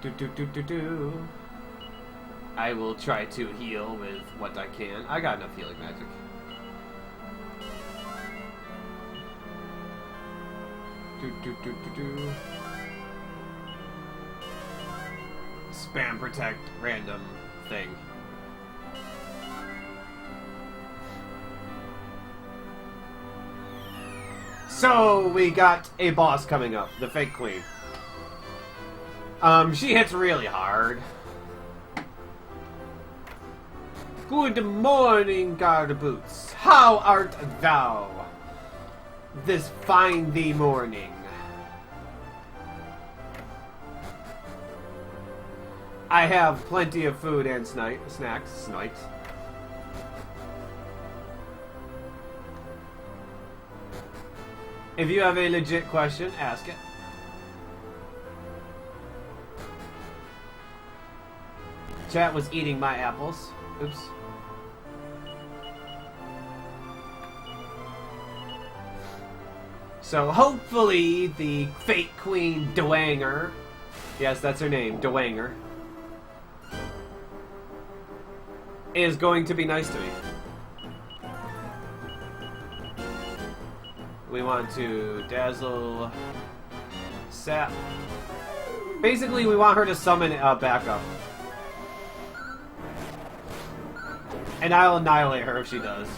Do. I will try to heal with what I can. I got enough healing magic. Do. Spam protect random thing. So we got a boss coming up, the Fake Queen. She hits really hard. Good morning, guard boots. How art thou this fine thee morning? I have plenty of food and snacks. If you have a legit question, ask it. Chat was eating my apples. Oops. So hopefully the fake queen Dwanger, yes, that's her name, Dwanger, is going to be nice to me. We want to dazzle sap. Basically, we want her to summon a backup. And I'll annihilate her if she does.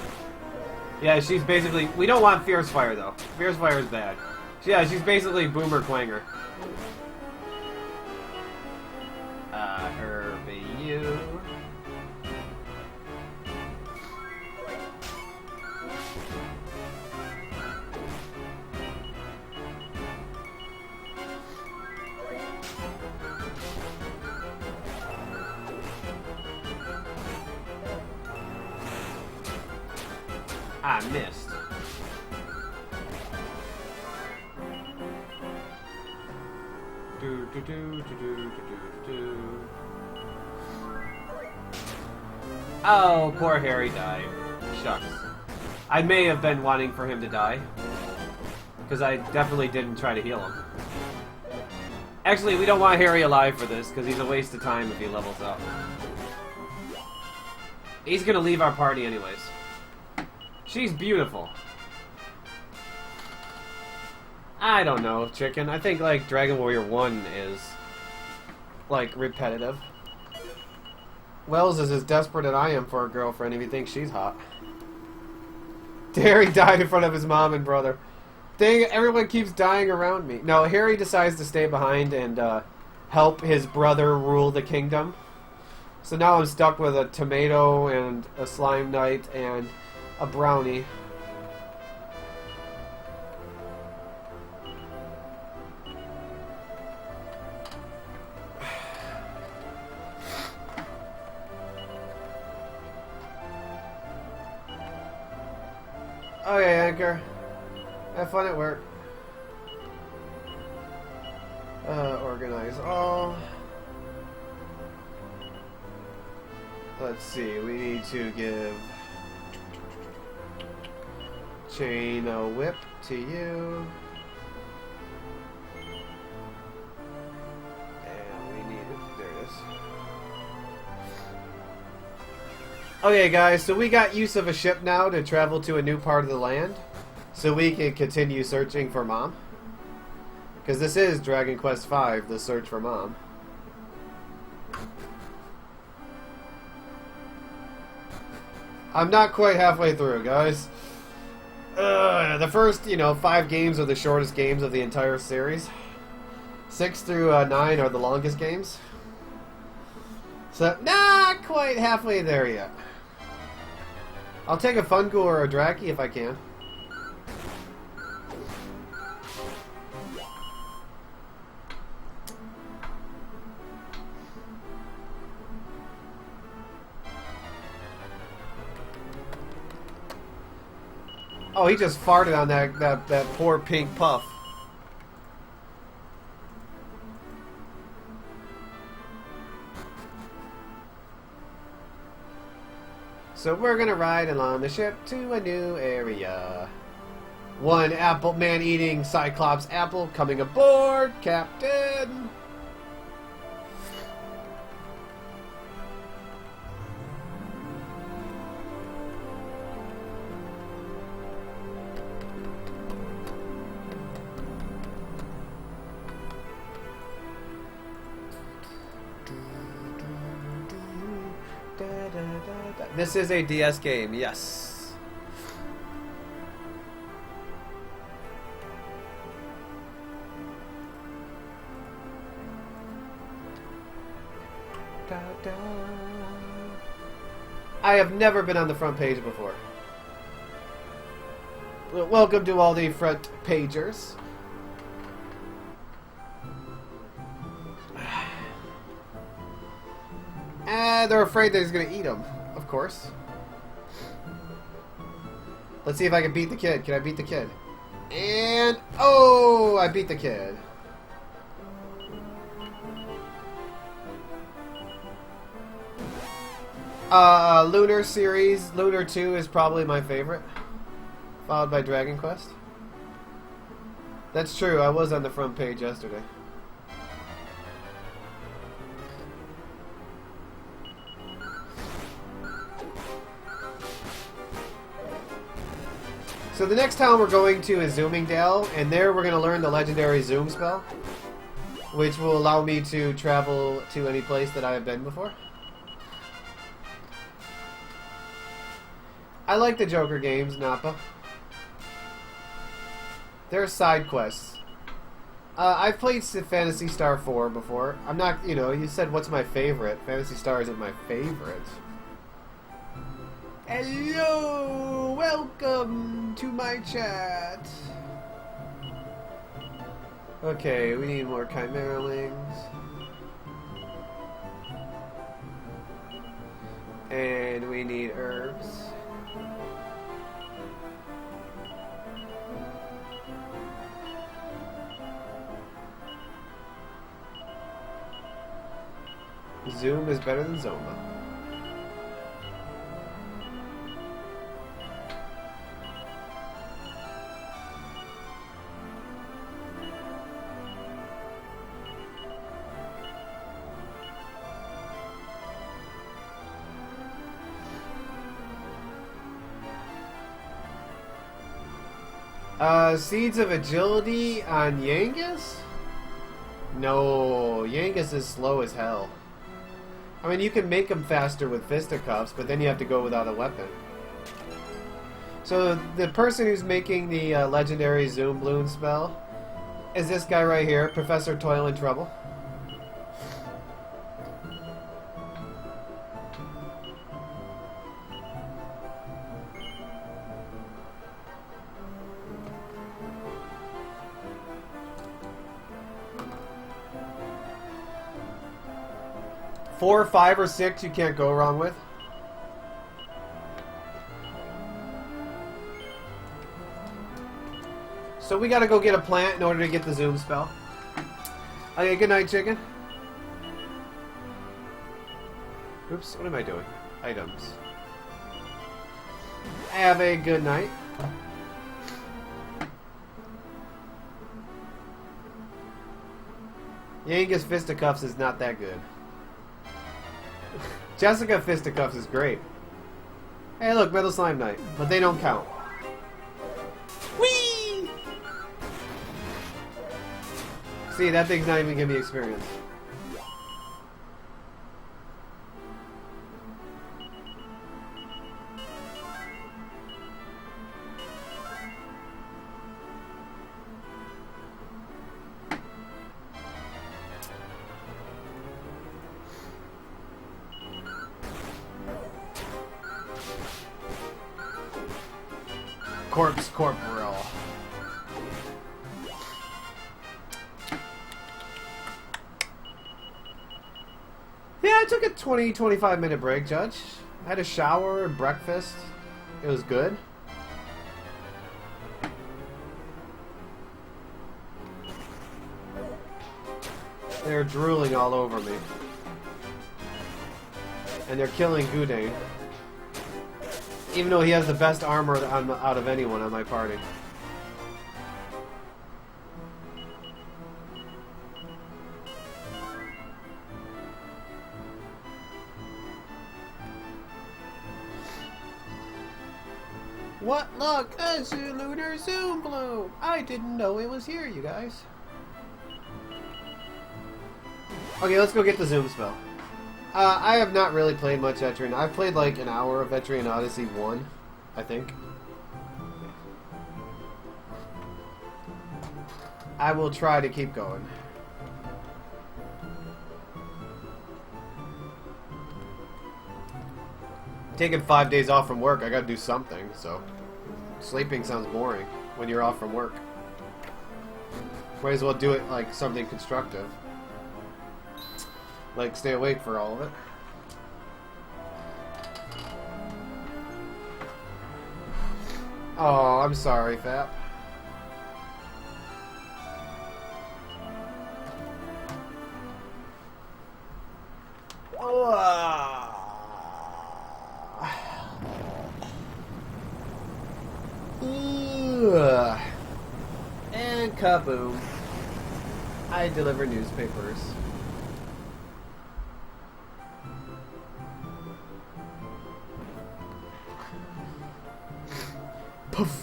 Yeah, she's basically... We don't want Fierce Fire, though. Fierce Fire is bad. Yeah, she's basically Boomer Clanger. you. I missed. Oh, poor Harry died. Shucks. I may have been wanting for him to die, because I definitely didn't try to heal him. Actually, we don't want Harry alive for this, because he's a waste of time if he levels up. He's gonna leave our party anyways. She's beautiful. I don't know, chicken. I think, like, Dragon Warrior 1 is, like, repetitive. Wells is as desperate as I am for a girlfriend if he thinks she's hot. Harry died in front of his mom and brother. Dang, everyone keeps dying around me. No, Harry decides to stay behind and help his brother rule the kingdom. So now I'm stuck with a tomato and a slime knight and a brownie. Okay, Anchor. Have fun at work. Organize all. Let's see, we need to give chain a whip to you. And we need it. There it is. Okay, guys, so we got use of a ship now to travel to a new part of the land, so we can continue searching for Mom. Because this is Dragon Quest V, the search for Mom. I'm not quite halfway through, guys. The first, 5 games are the shortest games of the entire series. 6 through 9 are the longest games. So, not quite halfway there yet. I'll take a Fungu or a Draki if I can. Oh, he just farted on that poor pink puff. So we're gonna ride along the ship to a new area. One apple man-eating Cyclops apple coming aboard, Captain. This is a DS game, yes. I have never been on the front page before. Welcome to all the front pagers. They're afraid that he's going to eat them, of course. Let's see if I can beat the kid. Can I beat the kid? And, oh, I beat the kid. Lunar series, Lunar 2 is probably my favorite. Followed by Dragon Quest. That's true, I was on the front page yesterday. So the next town we're going to is Zoomingdale, and there we're going to learn the legendary Zoom spell, which will allow me to travel to any place that I have been before. I like the Joker games, Nappa. They're side quests. I've played Phantasy Star 4 before. I'm not, you said what's my favorite. Phantasy Star isn't my favorite. Hello! Welcome to my chat! Okay, we need more Chimeralings. And we need herbs. Zoom is better than Zoma. Seeds of Agility on Yangus? No, Yangus is slow as hell. I mean, you can make him faster with fisticuffs, but then you have to go without a weapon. So the person who's making the legendary Zoom Bloom spell is this guy right here, Professor Toil and Trouble. Four, 5, or 6 you can't go wrong with. So we gotta go get a plant in order to get the Zoom spell. Okay, good night, chicken. Oops, what am I doing? Items. Have a good night. Yanga's Fisticuffs is not that good. Jessica Fisticuffs is great. Hey, look, Metal Slime Knight. But they don't count. Whee! See, that thing's not even giving me experience. Corpse Corporal. Yeah, I took a 20-25 minute break, Judge. I had a shower and breakfast. It was good. They're drooling all over me. And they're killing Gudane. Even though he has the best armor out of anyone on my party. What? Look! A lunar zoom bloom! I didn't know it was here, you guys. Okay, let's go get the zoom spell. I have not really played much Etrian. I've played like an hour of Etrian Odyssey 1, I think. I will try to keep going. Taking 5 days off from work, I gotta do something, so... Sleeping sounds boring when you're off from work. Might as well do it like something constructive. Like, stay awake for all of it. Oh, I'm sorry, Fap. And kaboom. I deliver newspapers. Poof.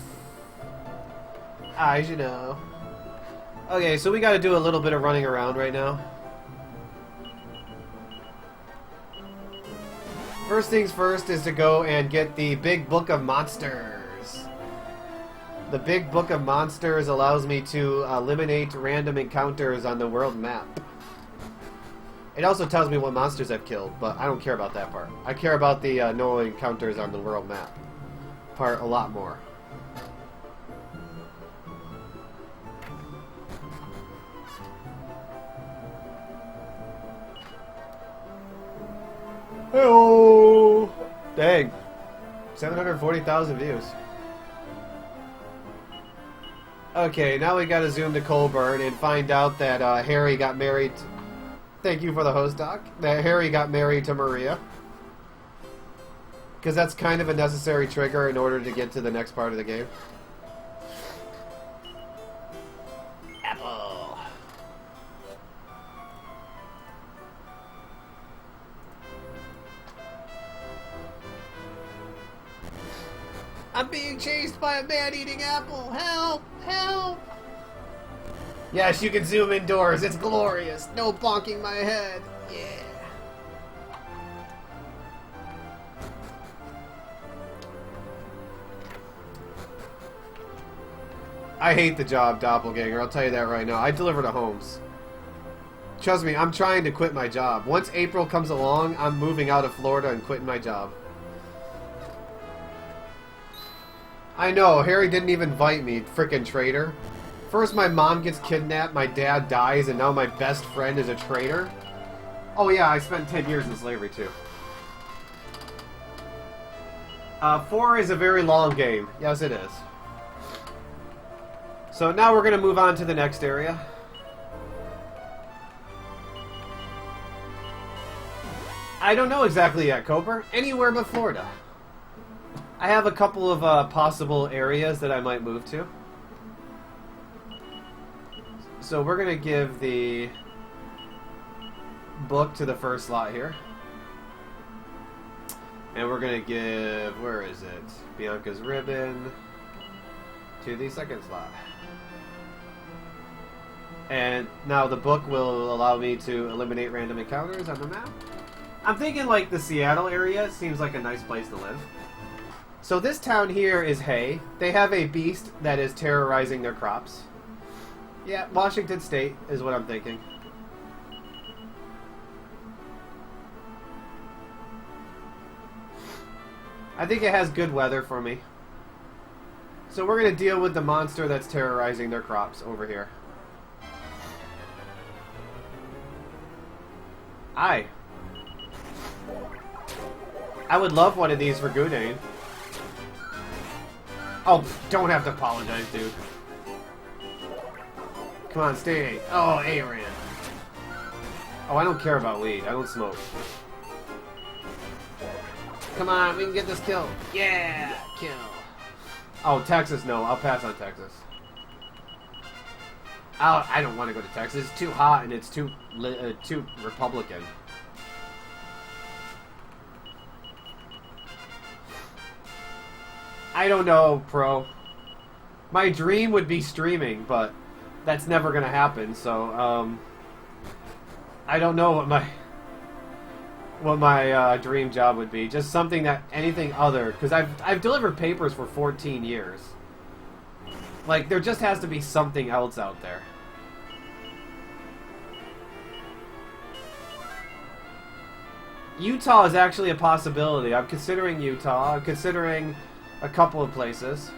As you know. Okay, so we gotta do a little bit of running around right now. First things first is to go and get the Big Book of Monsters. The Big Book of Monsters allows me to eliminate random encounters on the world map. It also tells me what monsters I've killed, but I don't care about that part. I care about the no encounters on the world map part a lot more. Hey-oh! Dang. 740,000 views. Okay, now we gotta zoom to Colburn and find out that Harry got married... Thank you for the host, Doc. That Harry got married to Maria. Because that's kind of a necessary trigger in order to get to the next part of the game. Apple. I'm being chased by a man eating apple. Help! Help! Yes, you can zoom indoors. It's glorious. No bonking my head. Yeah. I hate the job, Doppelganger. I'll tell you that right now. I deliver to homes. Trust me, I'm trying to quit my job. Once April comes along, I'm moving out of Florida and quitting my job. I know, Harry didn't even invite me, frickin' traitor. First my mom gets kidnapped, my dad dies, and now my best friend is a traitor? Oh yeah, I spent 10 years in slavery too. 4 is a very long game. Yes, it is. So now we're going to move on to the next area. I don't know exactly yet, Cooper. Anywhere but Florida. I have a couple of possible areas that I might move to. So we're going to give the book to the first slot here. And we're going to give, where is it? Bianca's ribbon to the second slot. And now the book will allow me to eliminate random encounters on the map. I'm thinking like the Seattle area seems like a nice place to live. So this town here is hay. They have a beast that is terrorizing their crops. Yeah, Washington State is what I'm thinking. I think it has good weather for me. So we're going to deal with the monster that's terrorizing their crops over here. I would love one of these for Gudane. Oh, don't have to apologize, dude. Come on, stay. Oh, Aaron. Oh, I don't care about weed. I don't smoke. Come on, we can get this kill. Yeah, kill. Oh, Texas, no. I'll pass on Texas. I don't want to go to Texas. It's too hot and it's too Republican. I don't know, Pro. My dream would be streaming, but that's never going to happen, so, I don't know what my dream job would be. Just something that, anything other, because I've delivered papers for 14 years. Like, there just has to be something else out there. Utah is actually a possibility. I'm considering Utah. I'm considering a couple of places.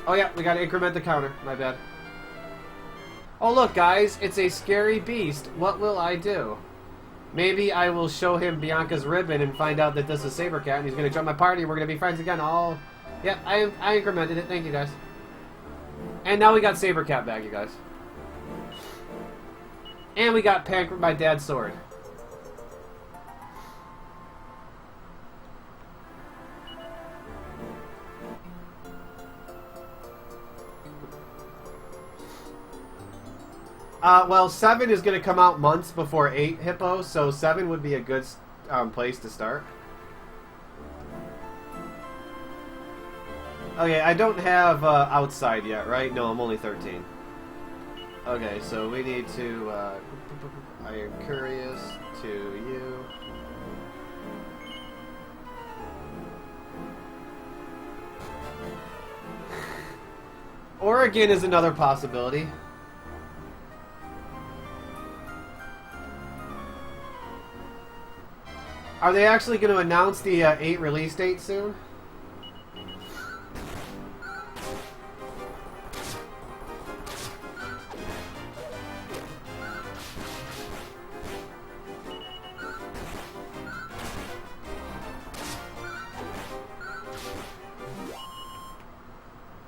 Oh yeah, we gotta increment the counter. My bad. Oh look, guys, it's a scary beast. What will I do? Maybe I will show him Bianca's ribbon and find out that this is Saber Cat and he's gonna join my party and we're gonna be friends again. Oh, yeah, I incremented it. Thank you, guys. And now we got Saber Cat back, you guys. And we got my dad's sword. Well, 7 is going to come out months before 8, Hippo, so 7 would be a good place to start. Okay, I don't have outside yet, right? No, I'm only 13. Okay, so we need to... I am curious to you. Oregon is another possibility. Are they actually going to announce the 8 release date soon?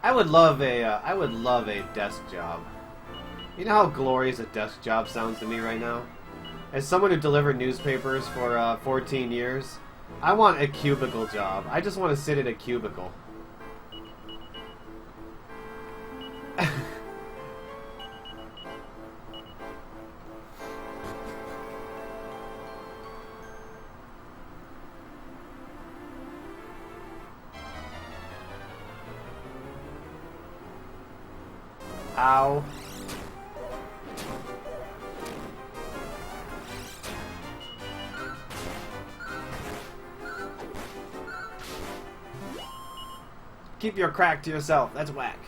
I would love a desk job. You know how glorious a desk job sounds to me right now? As someone who delivered newspapers for 14 years, I want a cubicle job. I just want to sit in a cubicle. Ow. Keep your crack to yourself. That's whack.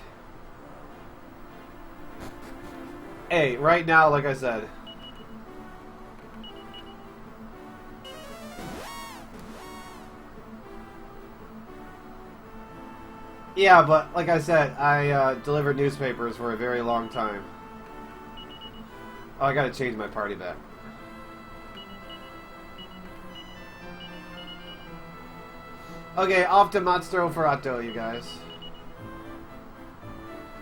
Hey, right now, like I said. Yeah, but like I said, I delivered newspapers for a very long time. Oh, I gotta change my party back. Okay, off to Matsuro Ferato, you guys.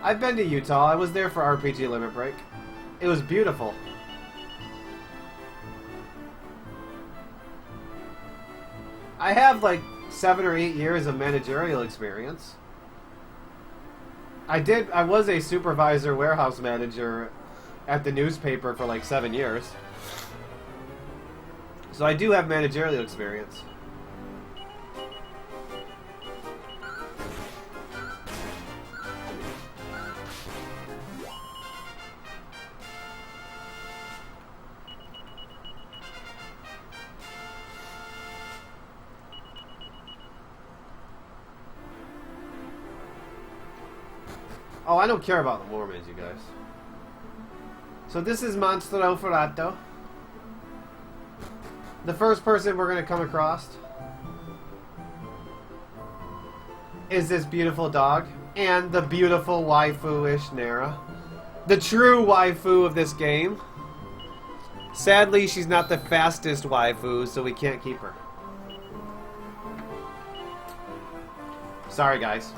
I've been to Utah. I was there for RPG Limit Break. It was beautiful. I have like 7 or 8 years of managerial experience. I was a supervisor warehouse manager at the newspaper for like 7 years. So I do have managerial experience. Oh, I don't care about the Mormons, you guys. So this is Monstro Ferrato. The first person we're going to come across is this beautiful dog and the beautiful waifu-ish Nara. The true waifu of this game. Sadly, she's not the fastest waifu, so we can't keep her. Sorry, guys.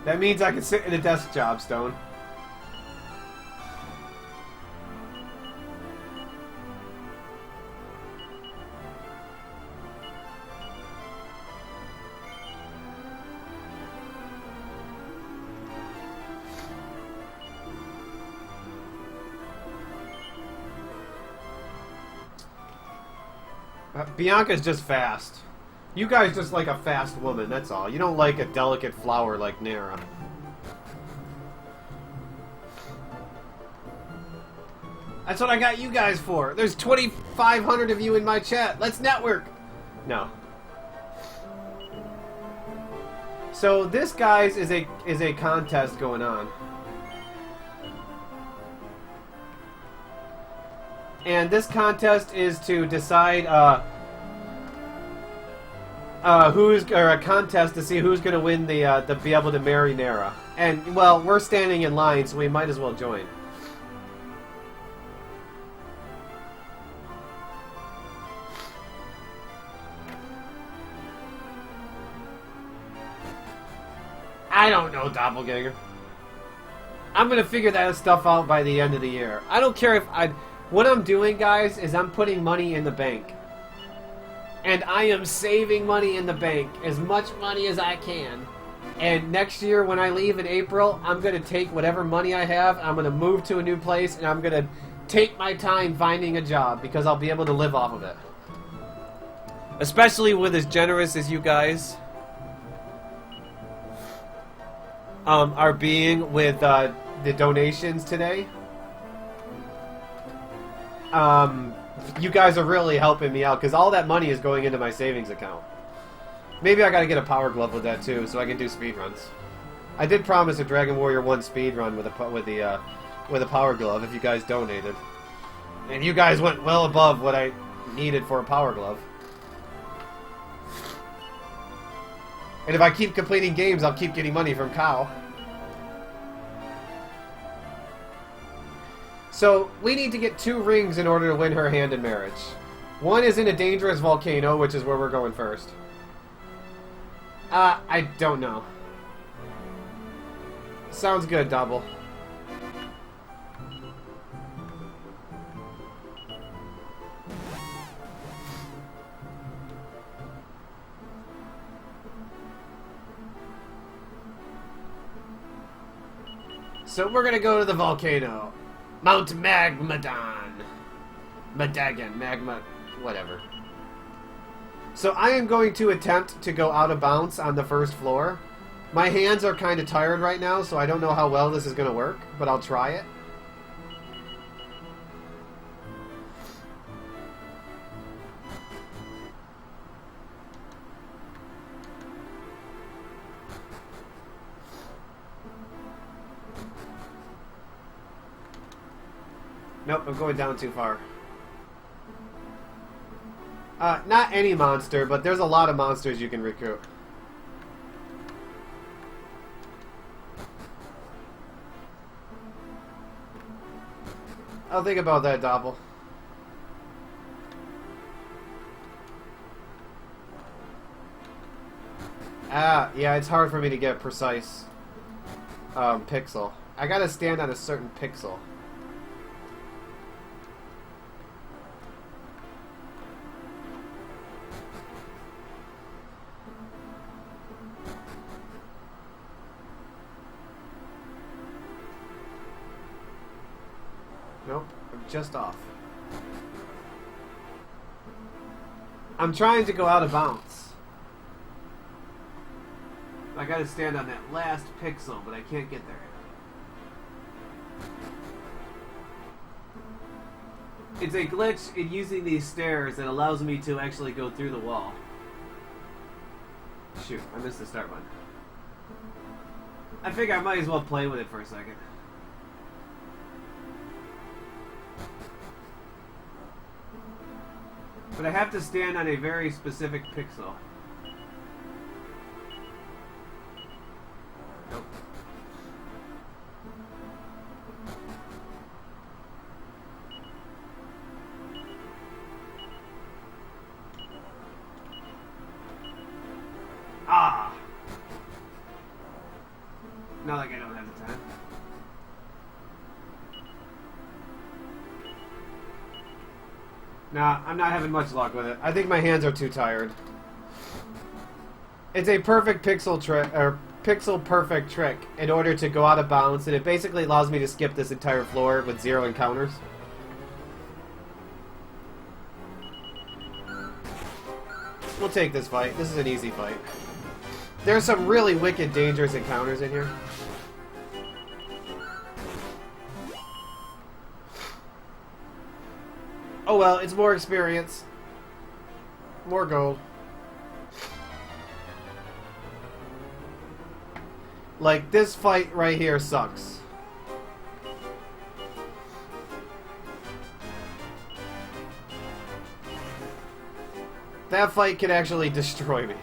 That means I can sit in a desk job, Stone. Bianca's just fast. You guys just like a fast woman, that's all. You don't like a delicate flower like Nara. That's what I got you guys for. There's 2,500 of you in my chat. Let's network. No. So this, guys, is a contest going on. And this contest is to decide a contest to see who's going to win the be able to marry Nara. And well, we're standing in line, so we might as well join. I don't know, Doppelganger. I'm going to figure that stuff out by the end of the year. I don't care if what I'm doing, guys, is I'm putting money in the bank. And I am saving money in the bank, as much money as I can. And next year, when I leave in April, I'm going to take whatever money I have, I'm going to move to a new place, and I'm going to take my time finding a job, because I'll be able to live off of it. Especially with as generous as you guys are being with the donations today. You guys are really helping me out, because all that money is going into my savings account. Maybe I gotta get a power glove with that too, so I can do speedruns. I did promise a Dragon Warrior 1 speedrun with a power glove if you guys donated. And you guys went well above what I needed for a power glove. And if I keep completing games, I'll keep getting money from Cow. So, we need to get 2 rings in order to win her hand in marriage. One is in a dangerous volcano, which is where we're going first. I don't know. Sounds good, Double. So we're gonna go to the volcano. Mount Magmadon. Madagon, Magma, whatever. So I am going to attempt to go out of bounds on the first floor. My hands are kind of tired right now, so I don't know how well this is going to work, but I'll try it. Nope, I'm going down too far. Not any monster, but there's a lot of monsters you can recruit. I'll think about that, Doppel. Yeah, it's hard for me to get precise pixel. I gotta stand on a certain pixel. Nope, I'm just off. I'm trying to go out of bounds. I gotta stand on that last pixel, but I can't get there. It's a glitch in using these stairs that allows me to actually go through the wall. Shoot, I missed the start button. I figure I might as well play with it for a second. But I have to stand on a very specific pixel. Nope. Ah! Not like I don't have the time. Nah, I'm not having much luck with it. I think my hands are too tired. It's a perfect pixel trick, or pixel perfect trick, in order to go out of bounds, and it basically allows me to skip this entire floor with 0 encounters. We'll take this fight. This is an easy fight. There's some really wicked, dangerous encounters in here. Oh well, it's more experience. More gold. Like, this fight right here sucks. That fight could actually destroy me.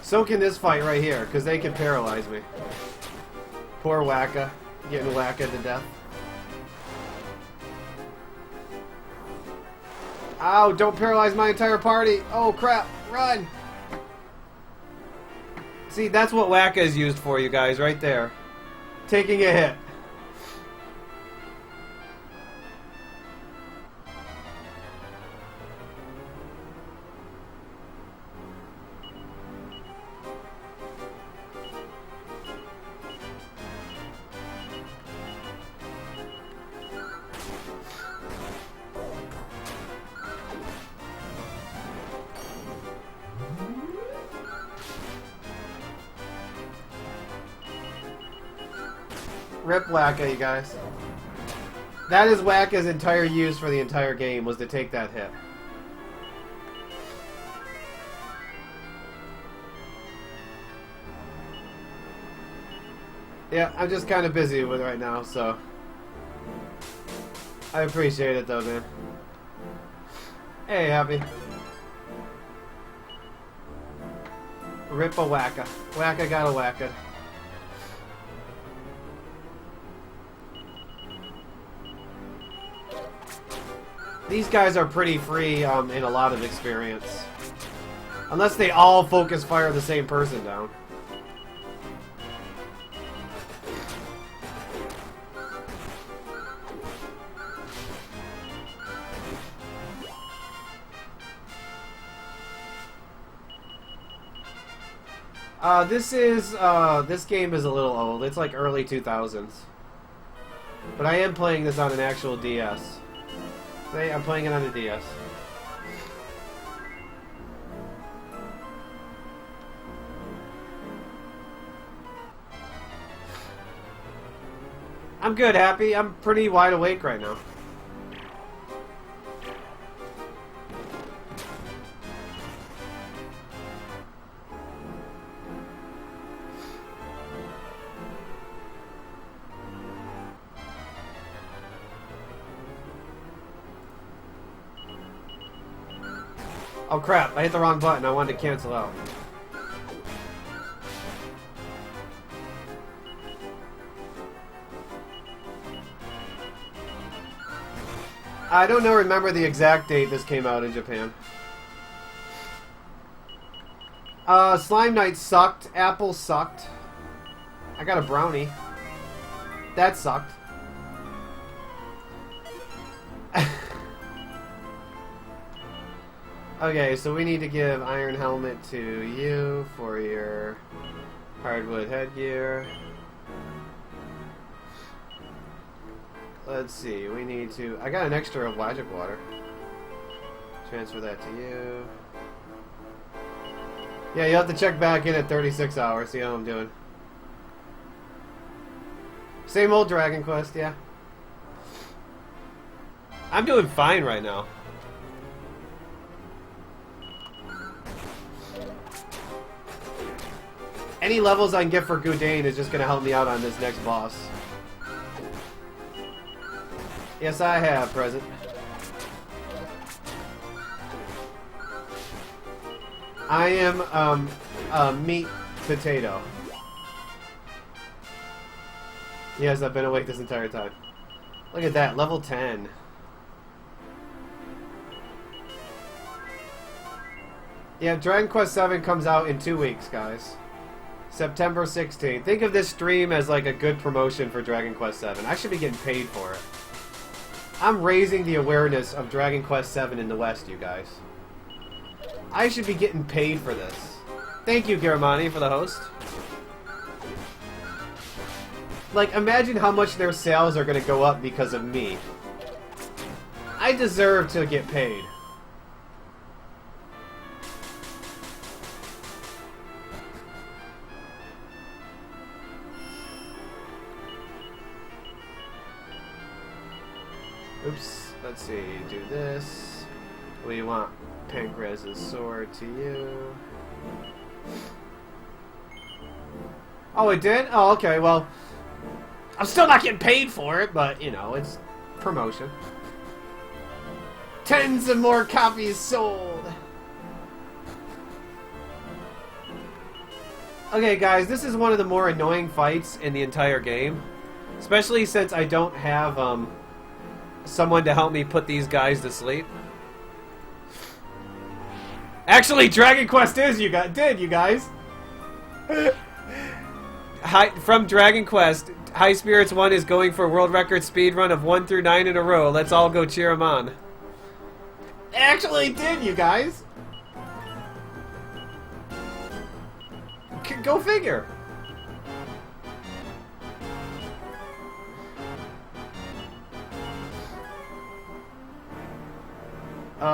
So can this fight right here, because they can paralyze me. Poor Wacka. Getting Wacka to death. Ow, don't paralyze my entire party. Oh, crap. Run. See, that's what Wacka is used for, you guys, right there. Taking a hit. Rip Wacka, you guys. That is Wacka's entire use for the entire game, was to take that hit. Yeah, I'm just kind of busy with it right now, so... I appreciate it, though, man. Hey, Happy. Rip a Wacka. Wacka got a Wacka. These guys are pretty free in a lot of experience. Unless they all focus fire the same person down. This game is a little old. It's like early 2000s. But I am playing this on an actual DS. See, I'm playing it on a DS. I'm good, Happy. I'm pretty wide awake right now. Oh crap, I hit the wrong button. I wanted to cancel out. I don't remember the exact date this came out in Japan. Slime Knight sucked. Apple sucked. I got a brownie. That sucked. Okay, so we need to give Iron Helmet to you for your hardwood headgear. Let's see, we need to... I got an extra of magic water. Transfer that to you. Yeah, you have to check back in at 36 hours, see how I'm doing. Same old Dragon Quest, yeah. I'm doing fine right now. Any levels I can get for Goudain is just going to help me out on this next boss. Yes, I have, present. I am, a meat potato. Yes, I've been awake this entire time. Look at that, level 10. Yeah, Dragon Quest VII comes out in 2 weeks, guys. September 16th. Think of this stream as like a good promotion for Dragon Quest VII. I should be getting paid for it. I'm raising the awareness of Dragon Quest VII in the West, you guys. I should be getting paid for this. Thank you, Garamani, for the host. Like, imagine how much their sales are going to go up because of me. I deserve to get paid. Oops, let's see, do this. We want Pancraz's sword to you. Oh, it did? Oh, okay, well, I'm still not getting paid for it, but, you know, it's promotion. Tens of more copies sold! Okay, guys, this is one of the more annoying fights in the entire game. Especially since I don't have, someone to help me put these guys to sleep. Actually, Dragon Quest you guys. From Dragon Quest, High Spirits 1 is going for world record speed run of 1 through 9 in a row. Let's all go cheer him on. Actually did, you guys. Go figure.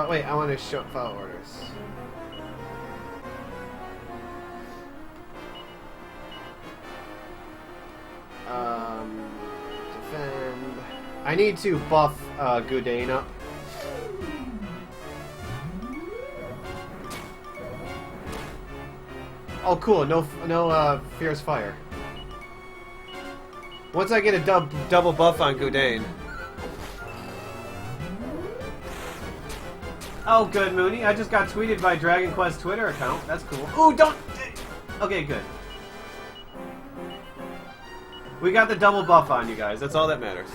Wait, I want to show file orders. Defend. I need to buff Goudain up. Oh, cool. No fierce fire. Once I get a double buff on Goudain. Oh, good, Mooney. I just got tweeted by Dragon Quest Twitter account. That's cool. Ooh, don't... Okay, good. We got the double buff on you guys. That's all that matters.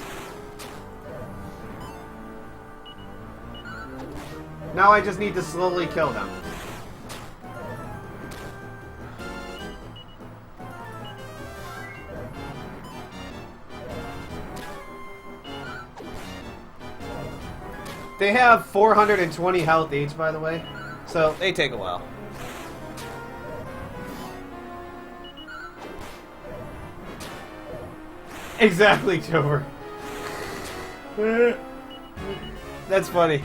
Now I just need to slowly kill them. They have 420 health each, by the way, so they take a while. Exactly, Jover. That's funny.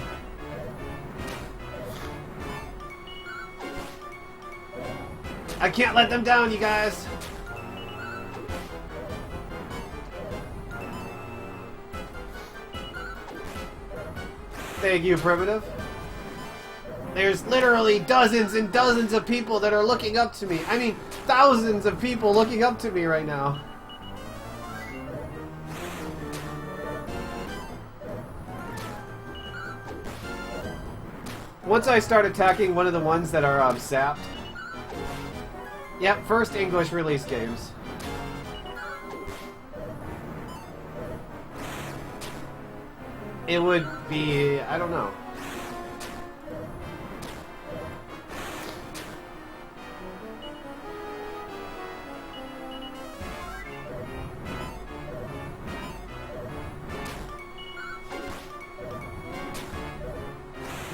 I can't let them down, you guys. Thank you, Primitive. There's literally dozens and dozens of people that are looking up to me. I mean, thousands of people looking up to me right now. Once I start attacking one of the ones that are sapped. Yep, first English release games. It would be... I don't know.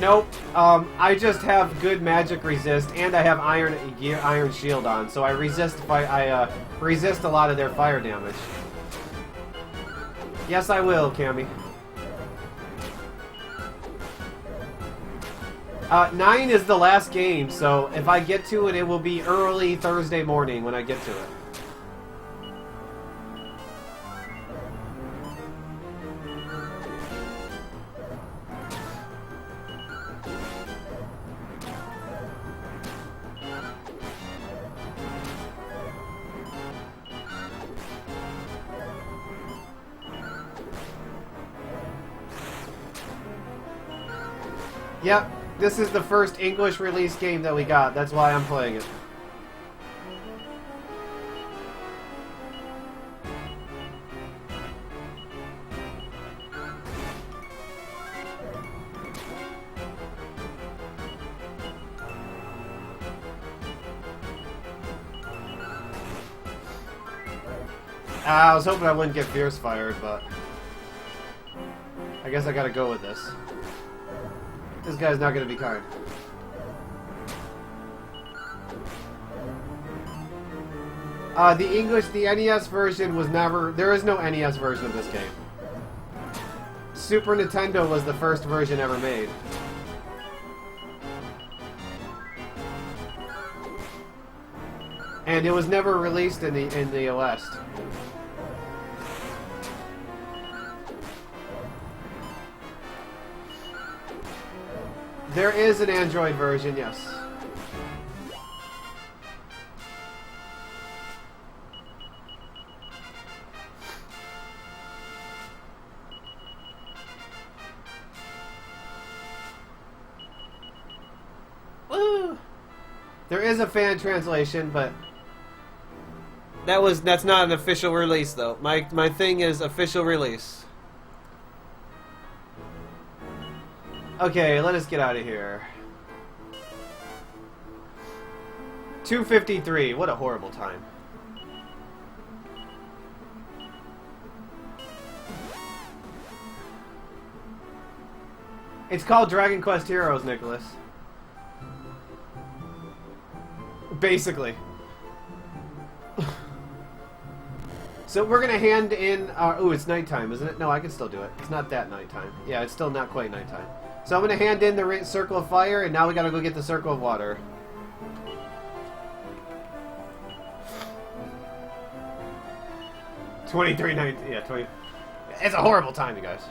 Nope. I just have good magic resist, and I have iron shield on, so I resist resist a lot of their fire damage. Yes, I will, Cammy. 9 is the last game, so if I get to it, it will be early Thursday morning when I get to it. Yep, this is the first English release game that we got. That's why I'm playing it. I was hoping I wouldn't get fierce fired, but I guess I gotta go with this. This guy's not going to be kind. The NES version was never... There is no NES version of this game. Super Nintendo was the first version ever made. And it was never released in the West. There is an Android version, yes. Woo! There is a fan translation, but that's not an official release though. My thing is official release. Okay, let us get out of here. 2:53. What a horrible time. It's called Dragon Quest Heroes, Nicholas. Basically. So we're gonna hand in our... Ooh, it's nighttime, isn't it? No, I can still do it. It's not that nighttime. Yeah, it's still not quite nighttime. So I'm gonna hand in the circle of fire, and now we gotta go get the circle of water. $23.19. Yeah, 20. It's a horrible time, you guys.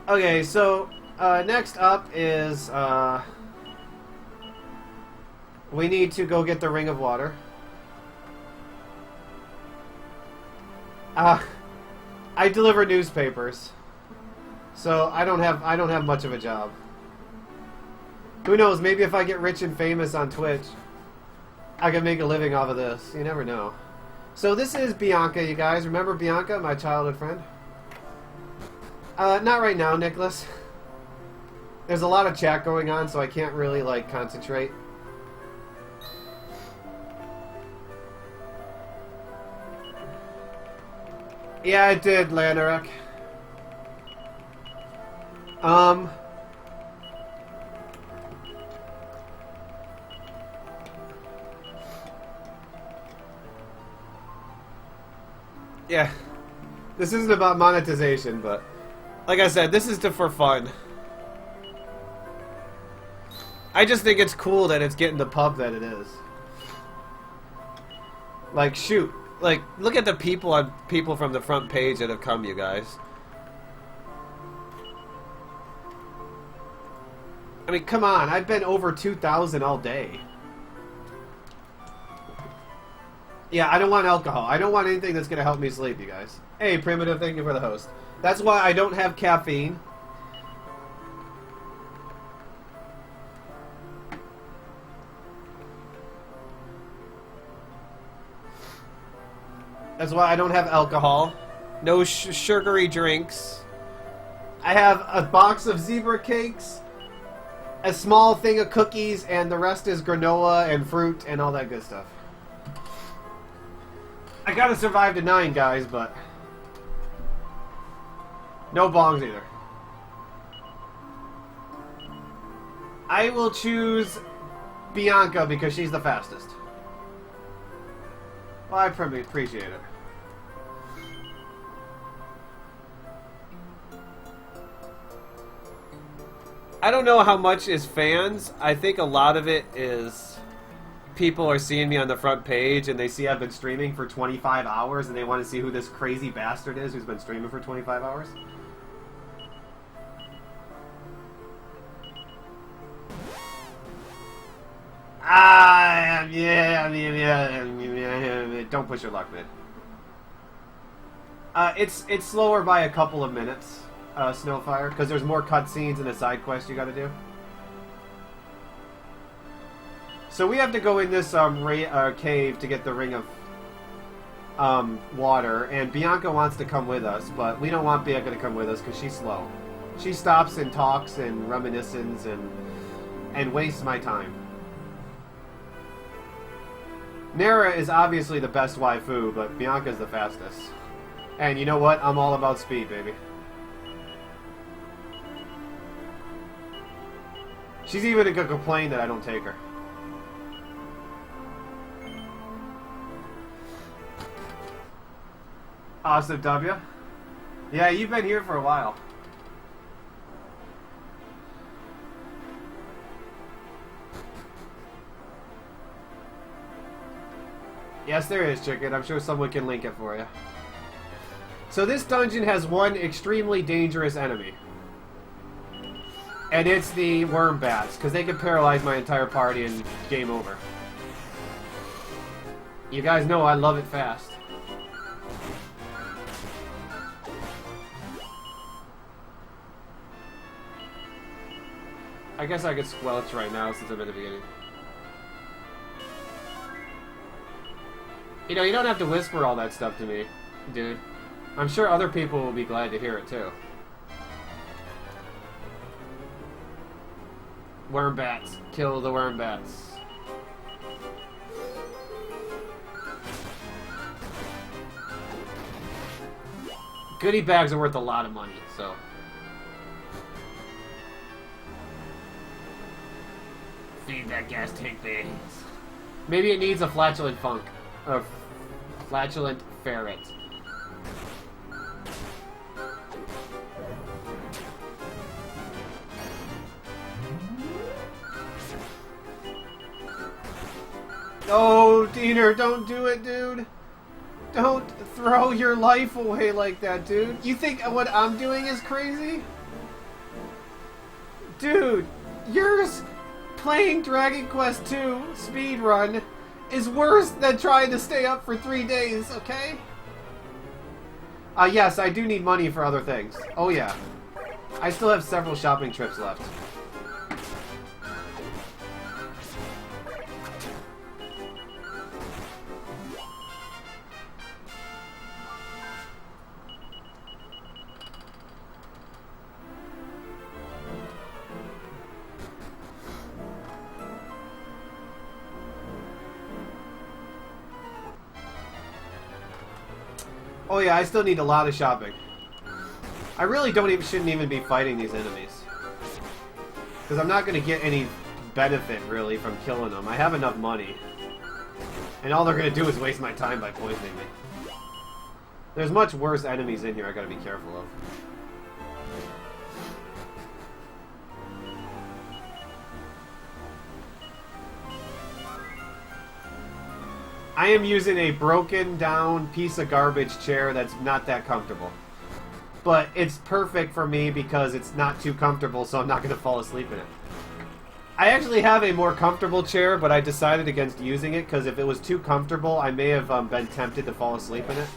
Okay, so next up is we need to go get the Ring of Water. I deliver newspapers, so I don't have much of a job. Who knows? Maybe if I get rich and famous on Twitch, I can make a living off of this. You never know. So this is Bianca, you guys. Remember Bianca, my childhood friend? Not right now, Nicholas. There's a lot of chat going on, so I can't really, like, concentrate. Yeah, I did, Lanarek. Yeah. This isn't about monetization, but... Like I said, this is for fun. I just think it's cool that it's getting the pub that it is. Like, shoot. Like, look at the people from the front page that have come, you guys. I mean, come on. I've been over 2,000 all day. Yeah, I don't want alcohol. I don't want anything that's going to help me sleep, you guys. Hey, Primitive, thank you for the host. That's why I don't have caffeine. That's why I don't have alcohol. No sugary drinks. I have a box of zebra cakes a small thing of cookies, and the rest is granola and fruit and all that good stuff. I gotta survive to 9, guys, but no bongs either. I will choose Bianca because she's the fastest. Well, I probably appreciate it. I don't know how much is fans. I think a lot of it is people are seeing me on the front page and they see I've been streaming for 25 hours and they want to see who this crazy bastard is who's been streaming for 25 hours. Yeah. Don't push your luck, mid. It's slower by a couple of minutes, Snowfire, because there's more cutscenes and a side quest you got to do. So we have to go in this cave to get the ring of water, and Bianca wants to come with us, but we don't want Bianca to come with us because she's slow. She stops and talks and reminisces and wastes my time. Nara is obviously the best waifu, but Bianca's the fastest. And you know what? I'm all about speed, baby. She's even gonna complain that I don't take her. Awesome, W. Yeah, you've been here for a while. Yes, there is, chicken. I'm sure someone can link it for you. So this dungeon has one extremely dangerous enemy. And it's the worm bats, because they can paralyze my entire party and game over. You guys know I love it fast. I guess I could squelch right now since I'm at the beginning. You know, you don't have to whisper all that stuff to me, dude. I'm sure other people will be glad to hear it, too. Worm bats. Kill the worm bats. Goodie bags are worth a lot of money, so... Feed that gas tank things. Maybe it needs a flatulent funk. A flatulent ferret. Oh, Diener, don't do it, dude. Don't throw your life away like that, dude. You think what I'm doing is crazy? Dude, yours playing Dragon Quest II speedrun is worse than trying to stay up for 3 days, okay? Yes, I do need money for other things. Oh, yeah. I still have several shopping trips left. Oh yeah, I still need a lot of shopping. I really shouldn't even be fighting these enemies. Because I'm not going to get any benefit, really, from killing them. I have enough money. And all they're going to do is waste my time by poisoning me. There's much worse enemies in here I got to be careful of. I am using a broken down piece of garbage chair that's not that comfortable. But it's perfect for me because it's not too comfortable, so I'm not going to fall asleep in it. I actually have a more comfortable chair, but I decided against using it because if it was too comfortable, I may have been tempted to fall asleep in it.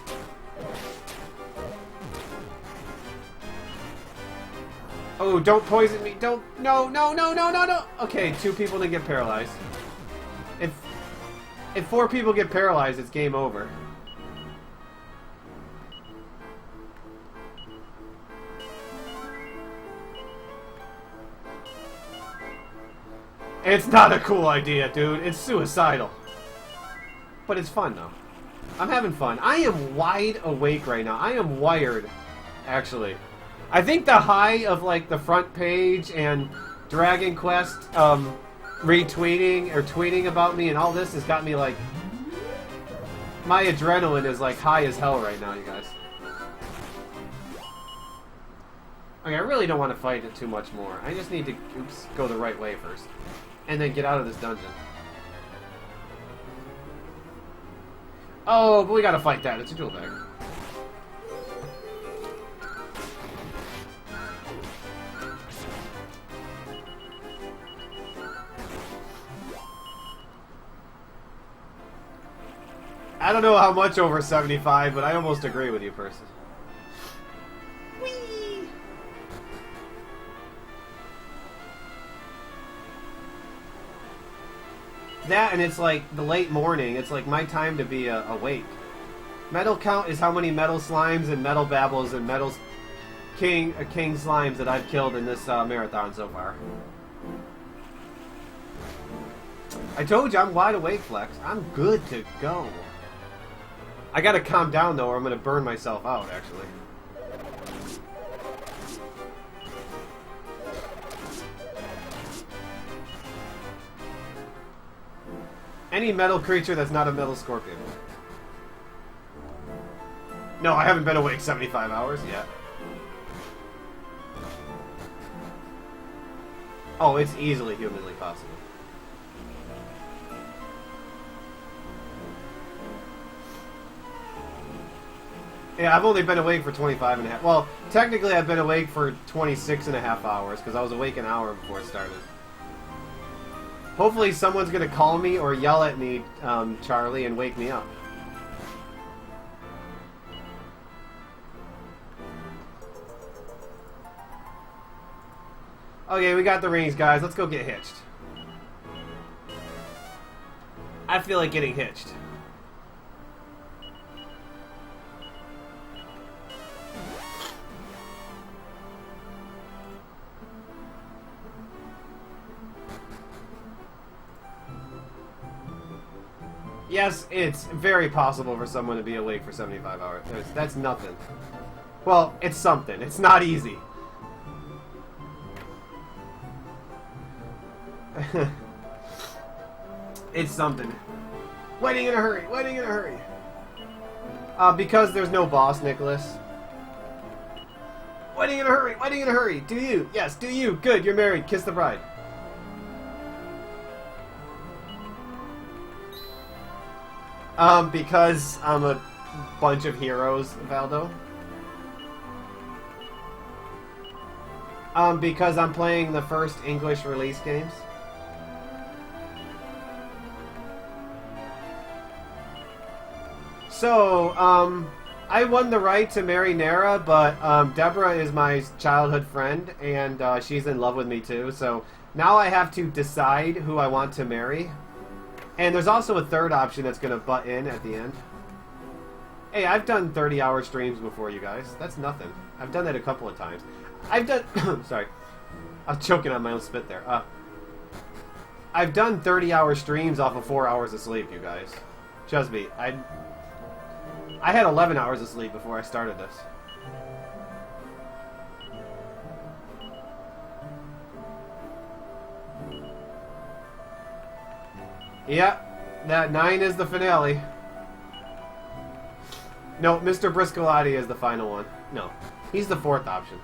Oh, don't poison me. Don't. No. Okay, 2 people didn't get paralyzed. If 4 people get paralyzed, it's game over. It's not a cool idea, dude. It's suicidal. But it's fun, though. I'm having fun. I am wide awake right now. I am wired, actually. I think the high of, like, the front page and Dragon Quest retweeting or tweeting about me and all this has got me, like... My adrenaline is, like, high as hell right now, you guys. Okay, I really don't want to fight it too much more. I just need to go the right way first. And then get out of this dungeon. Oh, but we gotta fight that. It's a jewel bag. I don't know how much over 75, but I almost agree with you, person. Whee! That, and it's like the late morning. It's like my time to be awake. Metal count is how many metal slimes and metal babbles and metal king slimes that I've killed in this marathon so far. I told you I'm wide awake, Flex. I'm good to go. I gotta calm down though, or I'm gonna burn myself out. Actually. Any metal creature that's not a metal scorpion. No, I haven't been awake 75 hours yet. Oh, it's easily humanly possible. Yeah, I've only been awake for 25 and a half. Well, technically I've been awake for 26 and a half hours, because I was awake an hour before it started. Hopefully someone's going to call me or yell at me, Charlie, and wake me up. Okay, we got the rings, guys. Let's go get hitched. I feel like getting hitched. Yes, it's very possible for someone to be awake for 75 hours. That's nothing. Well, it's something. It's not easy. It's something. Waiting in a hurry. Waiting in a hurry. Because there's no boss, Nicholas. Waiting in a hurry. Waiting in a hurry. Do you? Yes, do you. Good, you're married. Kiss the bride. Because I'm a bunch of heroes, Valdo. Because I'm playing the first English release games. So, I won the right to marry Nara, but Deborah is my childhood friend, and she's in love with me too, so now I have to decide who I want to marry. And there's also a third option that's going to butt in at the end. Hey, I've done 30-hour streams before, you guys. That's nothing. I've done that a couple of times. I've done... sorry. I'm choking on my own spit there. I've done 30-hour streams off of 4 hours of sleep, you guys. Trust me. I had 11 hours of sleep before I started this. Yeah, that 9 is the finale. No, Mr. Briscolati is the final one. No, he's the 4th option.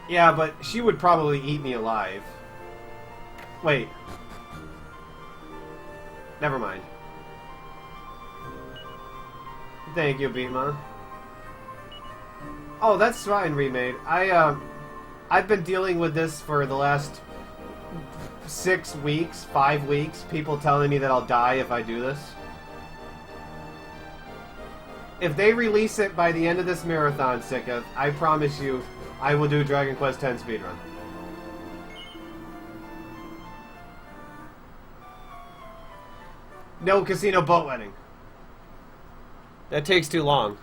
Yeah, but she would probably eat me alive. Wait. Never mind. Thank you, Beatman. Oh, that's fine, Remade. I've been dealing with this for the last 6 weeks, 5 weeks. People telling me that I'll die if I do this. If they release it by the end of this marathon, Sika, I promise you, I will do Dragon Quest X speedrun. No casino boat wedding. That takes too long.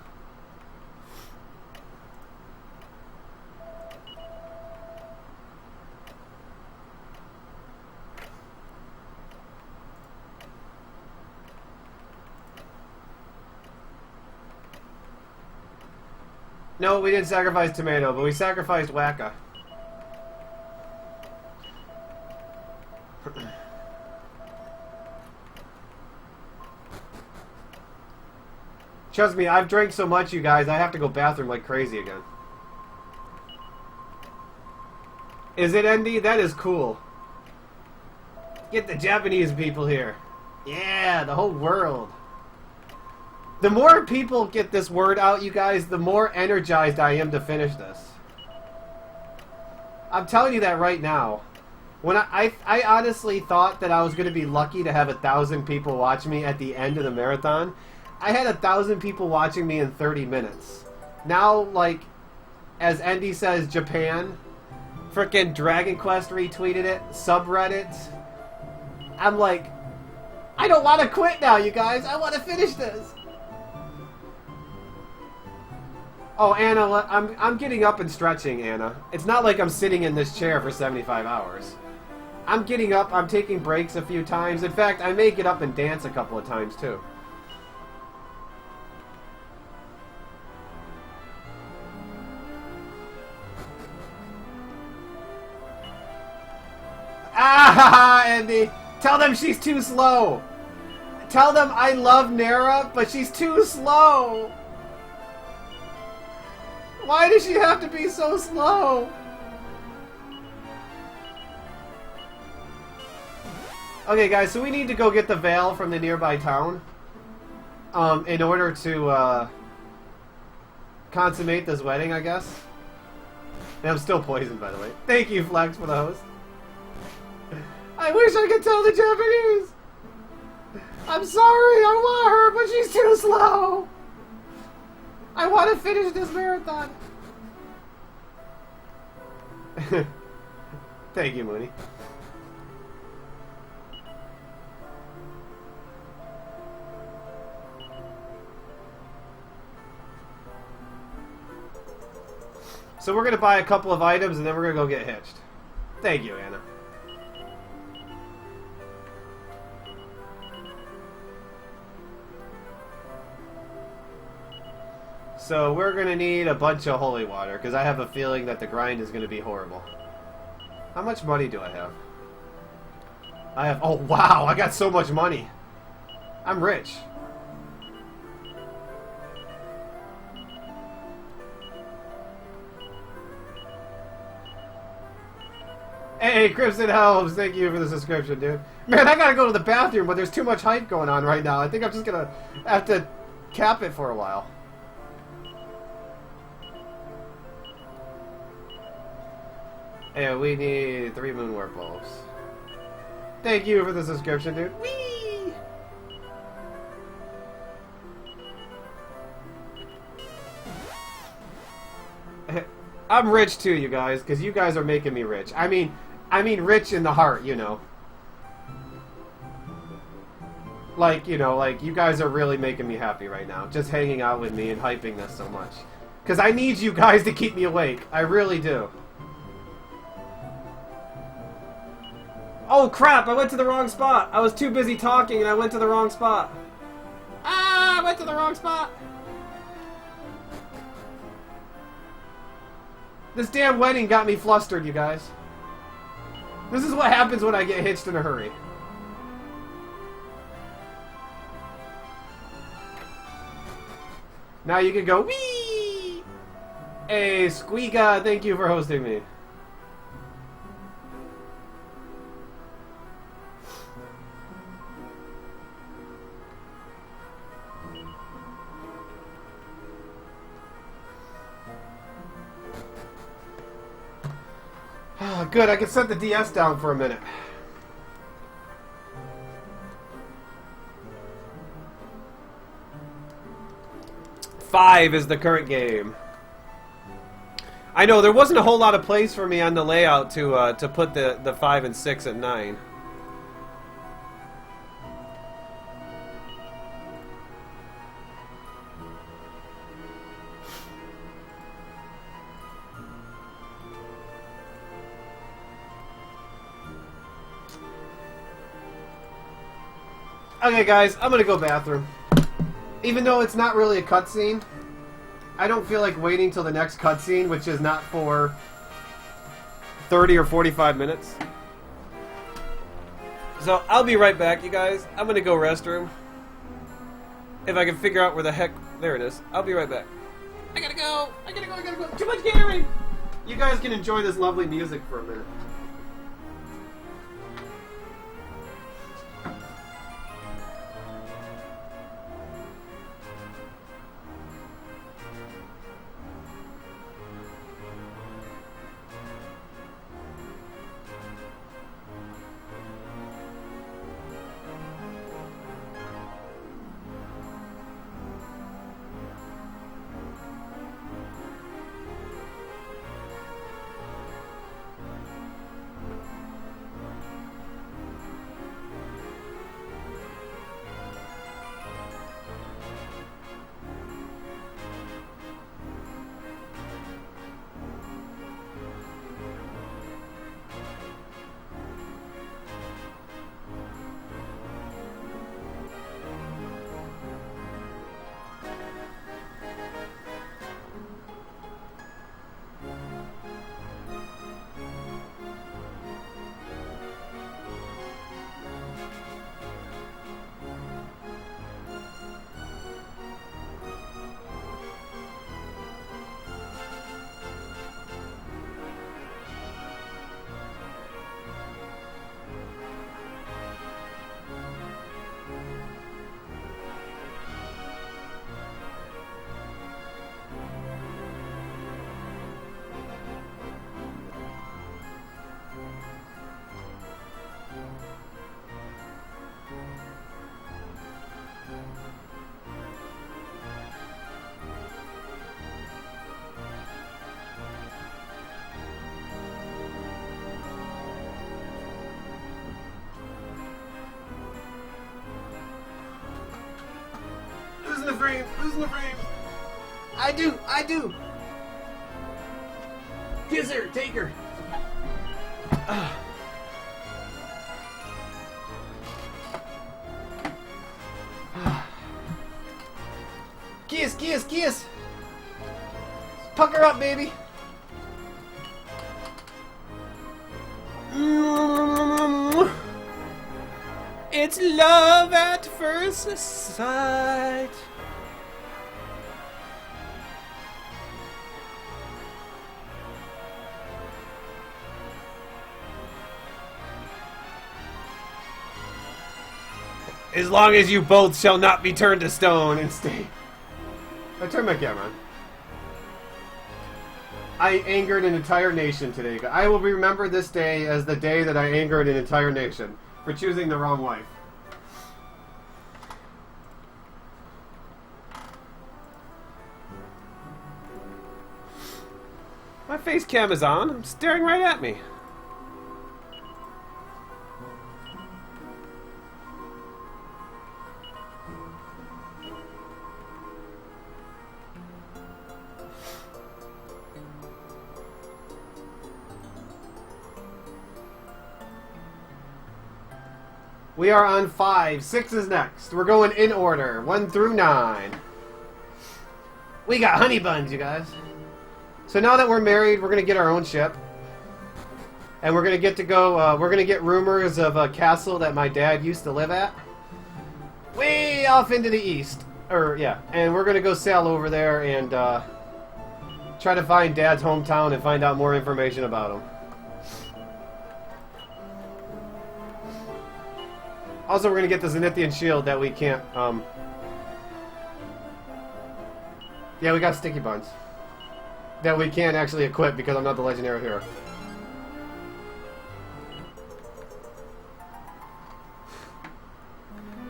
No, we didn't sacrifice Tomato, but we sacrificed Wacka. Trust me, I've drank so much, you guys, I have to go bathroom like crazy again. Is it, Andy? That is cool. Get the Japanese people here. Yeah, the whole world. The more people get this word out, you guys, the more energized I am to finish this. I'm telling you that right now. When I honestly thought that I was going to be lucky to have 1,000 people watch me at the end of the marathon. I had 1,000 people watching me in 30 minutes. Now, like, as Andy says, Japan, frickin' Dragon Quest retweeted it, subreddit. I'm like, I don't want to quit now, you guys. I want to finish this. Oh, Anna, I'm getting up and stretching, Anna. It's not like I'm sitting in this chair for 75 hours. I'm getting up, I'm taking breaks a few times. In fact, I may get up and dance a couple of times, too. Ah, Andy! Tell them she's too slow! Tell them I love Nara, but she's too slow! Why does she have to be so slow? Okay, guys, so we need to go get the veil from the nearby town. In order to, consummate this wedding, I guess. And I'm still poisoned, by the way. Thank you, Flex, for the host. I wish I could tell the Japanese! I'm sorry, I want her, but she's too slow! I want to finish this marathon! Thank you, Mooney. So we're going to buy a couple of items and then we're going to go get hitched. Thank you, Anna. So we're going to need a bunch of holy water, because I have a feeling that the grind is going to be horrible. How much money do I have? I have... Oh, wow! I got so much money! I'm rich. Hey, Crimson Helms! Thank you for the subscription, dude. Man, I gotta go to the bathroom, but there's too much hype going on right now. I think I'm just gonna have to cap it for a while. Yeah, we need 3 moon warp bulbs. Thank you for the subscription, dude. Whee! I'm rich too, you guys, because you guys are making me rich. I mean rich in the heart, you know. Like, you know, like, you guys are really making me happy right now. Just hanging out with me and hyping this so much. Because I need you guys to keep me awake. I really do. Oh crap, I went to the wrong spot. I was too busy talking and I went to the wrong spot. Ah, I went to the wrong spot. This damn wedding got me flustered, you guys. This is what happens when I get hitched in a hurry. Now you can go, wee! Hey, Squeaka, thank you for hosting me. Good, I can set the DS down for a minute. Five is the current game. I know, there wasn't a whole lot of place for me on the layout to put the 5 and 6 at 9. Okay, guys, I'm gonna go bathroom. Even though it's not really a cutscene, I don't feel like waiting till the next cutscene, which is not for 30 or 45 minutes. So I'll be right back, you guys. I'm gonna go restroom. If I can figure out where the heck... There it is. I'll be right back. I gotta go! I gotta go! Too much carrying! You guys can enjoy this lovely music for a minute. Losing the frame! Losing the frame! I do! Kiss her! Take her! Kiss! Pucker up, baby! It's love at first sight. As long as you both shall not be turned to stone and stay. I turned my camera on. I angered an entire nation today. I will remember this day as the day that I angered an entire nation for choosing the wrong wife. My face cam is on. I'm staring right at me. We are on 5. 6 is next. We're going in order. 1 through 9. We got honey buns, you guys. So now that we're married, we're going to get our own ship. And we're going to get to go, we're going to get rumors of a castle that my dad used to live at. Way off into the east. And we're going to go sail over there and try to find Dad's hometown and find out more information about him. Also, we're going to get the Zenithian shield that we can't, yeah, we got sticky buns. That we can't actually equip because I'm not the legendary hero.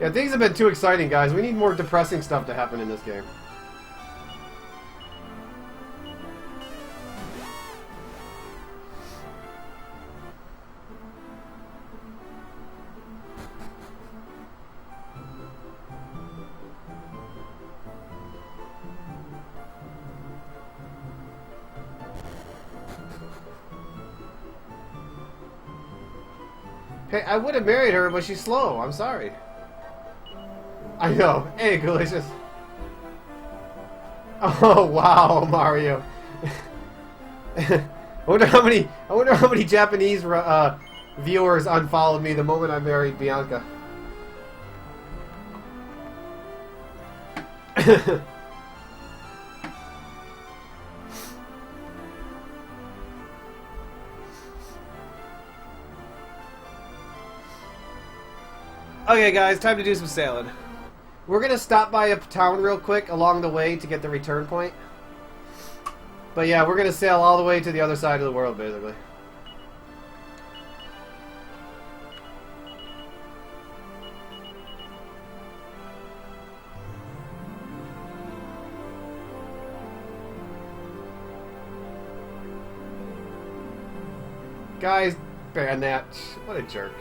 Yeah, things have been too exciting, guys. We need more depressing stuff to happen in this game. Hey, I would have married her, but she's slow. I'm sorry. I know. Hey, Delicious. Oh wow, Mario. I wonder how many Japanese viewers unfollowed me the moment I married Bianca. Okay, guys, time to do some sailing. We're gonna stop by a town real quick along the way to get the return point. But yeah, we're gonna sail all the way to the other side of the world, basically. Guys, ban that. What a jerk.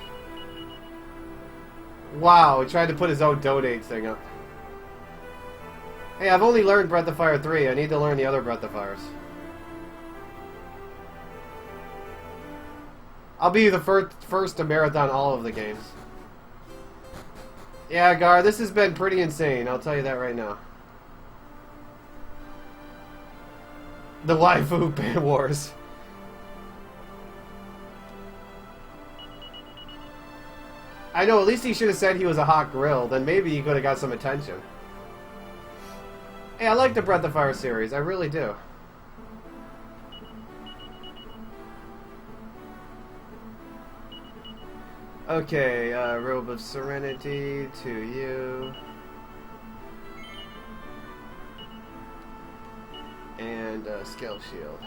Wow, he tried to put his own donate thing up. Hey, I've only learned Breath of Fire 3. I need to learn the other Breath of Fires. I'll be the first to marathon all of the games. Yeah, Gar, this has been pretty insane. I'll tell you that right now. The waifu ban wars. I know, at least he should have said he was a hot grill. Then maybe he could have got some attention. Hey, I like the Breath of Fire series. I really do. Okay, Robe of Serenity to you. And Scale Shield.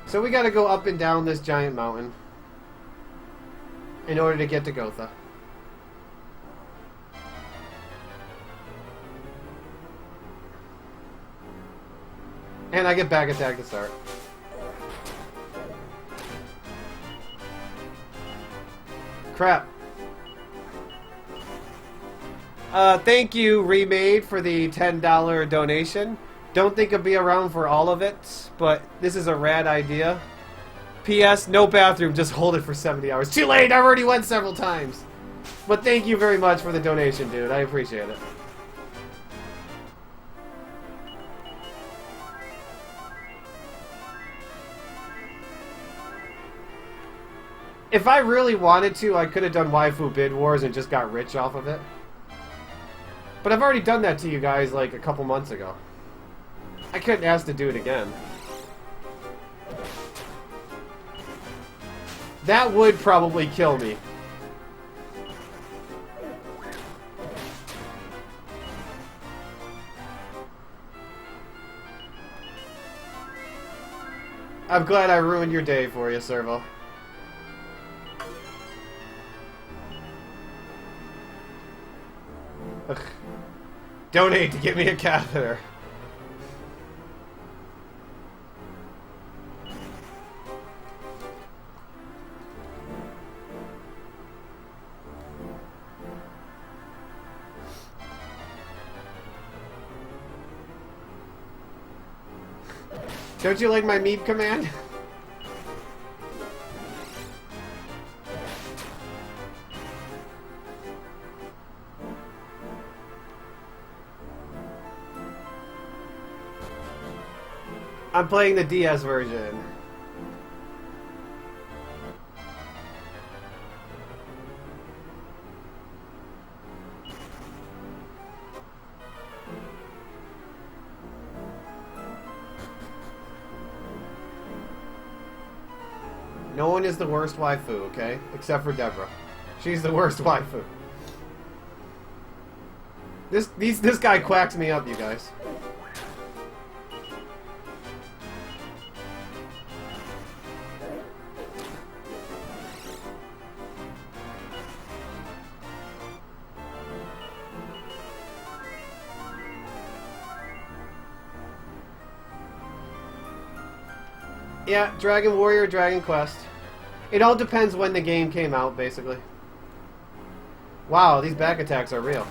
So we gotta go up and down this giant mountain in order to get to Gotha. And I get back attack to start. Crap. Thank you, Remade, for the $10 donation. Don't think I'll be around for all of it, but this is a rad idea. P.S. No bathroom, just hold it for 70 hours. Too late, I already went several times. But thank you very much for the donation, dude. I appreciate it. If I really wanted to, I could have done Waifu Bid Wars and just got rich off of it. But I've already done that to you guys like a couple months ago. I couldn't ask to do it again. That would probably kill me. I'm glad I ruined your day for you, Servo. Ugh. Donate to get me a catheter. Don't you like my mead command? I'm playing the DS version. No one is the worst waifu, okay? Except for Deborah. She's the worst waifu. This guy quacks me up, you guys. Yeah, Dragon Warrior, Dragon Quest. It all depends when the game came out, basically. Wow, these back attacks are real.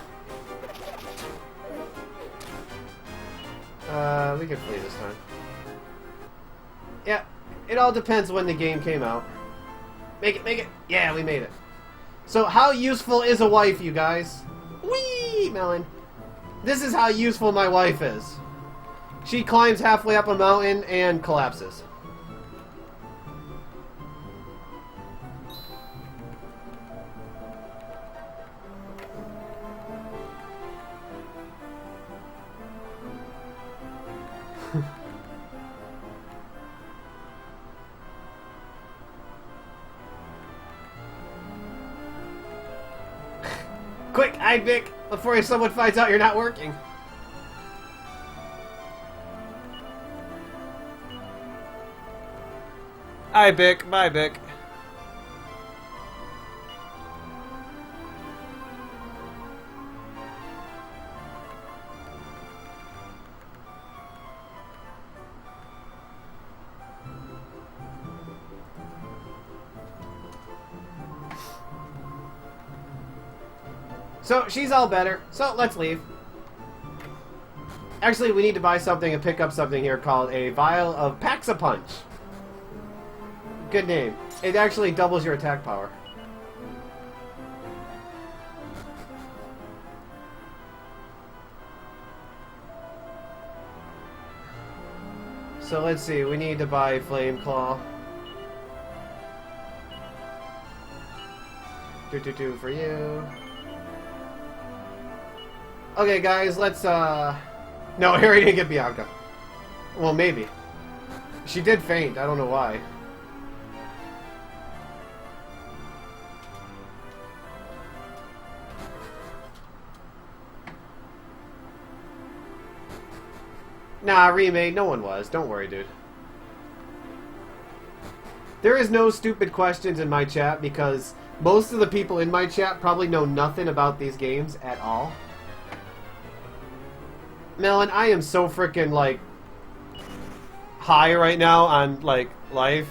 We can flee this time. Yeah, it all depends when the game came out. Make it, make it. Yeah, we made it. So, how useful is a wife, you guys? Whee! See, Melon. This is how useful my wife is. She climbs halfway up a mountain and collapses. Quick, hide Vic, before someone finds out you're not working. Hi, Vic. Bye, Vic. So, she's all better. So, let's leave. Actually, we need to buy something and pick up something here called a vial of Pax-a-Punch. Good name. It actually doubles your attack power. So, let's see. We need to buy Flame Claw. Do for you. Okay, guys, let's, No, Harry didn't get Bianca. Well, maybe. She did faint. I don't know why. Nah, remade. No one was. Don't worry, dude. There is no stupid questions in my chat because most of the people in my chat probably know nothing about these games at all. Melon, I am so freaking, like, high right now on, like, life.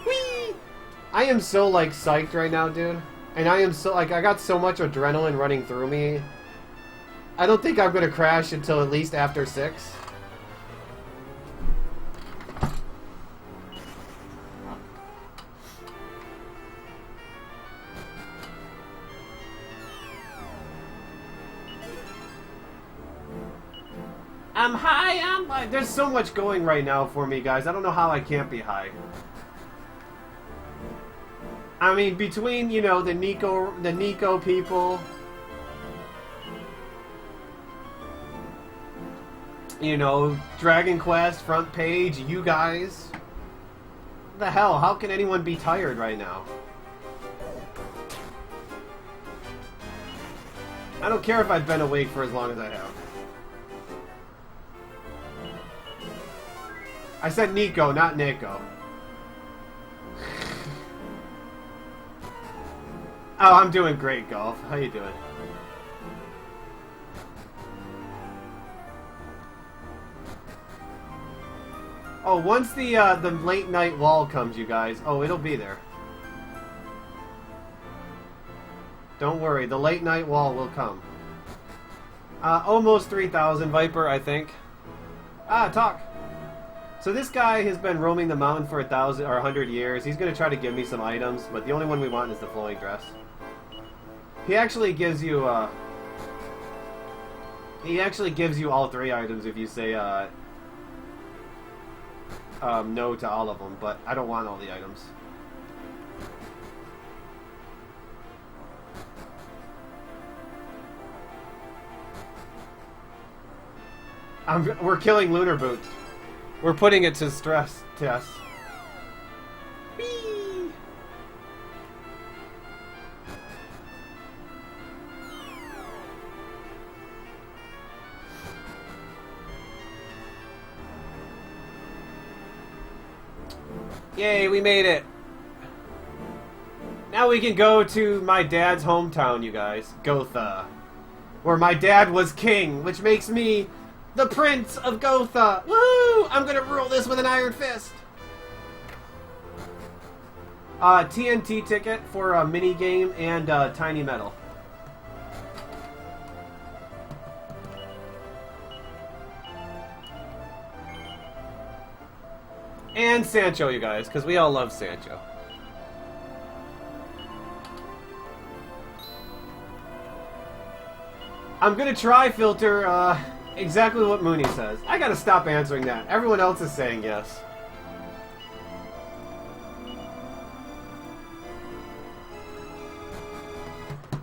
Whee! I am so, like, psyched right now, dude. And I am so, like, I got so much adrenaline running through me. I don't think I'm gonna crash until at least after 6. I'm high, I'm like, there's so much going right now for me, guys. I don't know how I can't be high. I mean, between, you know, the Nico people, you know, Dragon Quest, front page, you guys. What the hell? How can anyone be tired right now? I don't care if I've been awake for as long as I have. I said Nico, not Nico. Oh, I'm doing great, Golf. How you doing? Oh, once the late night wall comes, you guys. Oh, it'll be there. Don't worry, the late night wall will come. Almost 3,000 Viper, I think. Talk. So this guy has been roaming the mountain for 1,000 or 100 years. He's gonna try to give me some items, but the only one we want is the flowing dress. He actually gives you all 3 items if you say no to all of them, but I don't want all the items. We're killing Lunar Boots. We're putting it to stress test. Whee! Yay, we made it. Now we can go to my dad's hometown, you guys. Gotha. Where my dad was king, which makes me the Prince of Gotha! Woo! I'm gonna rule this with an iron fist! TNT ticket for a mini game and tiny metal. And Sancho, you guys, because we all love Sancho. I'm gonna try filter exactly what Mooney says. I gotta stop answering that. Everyone else is saying yes.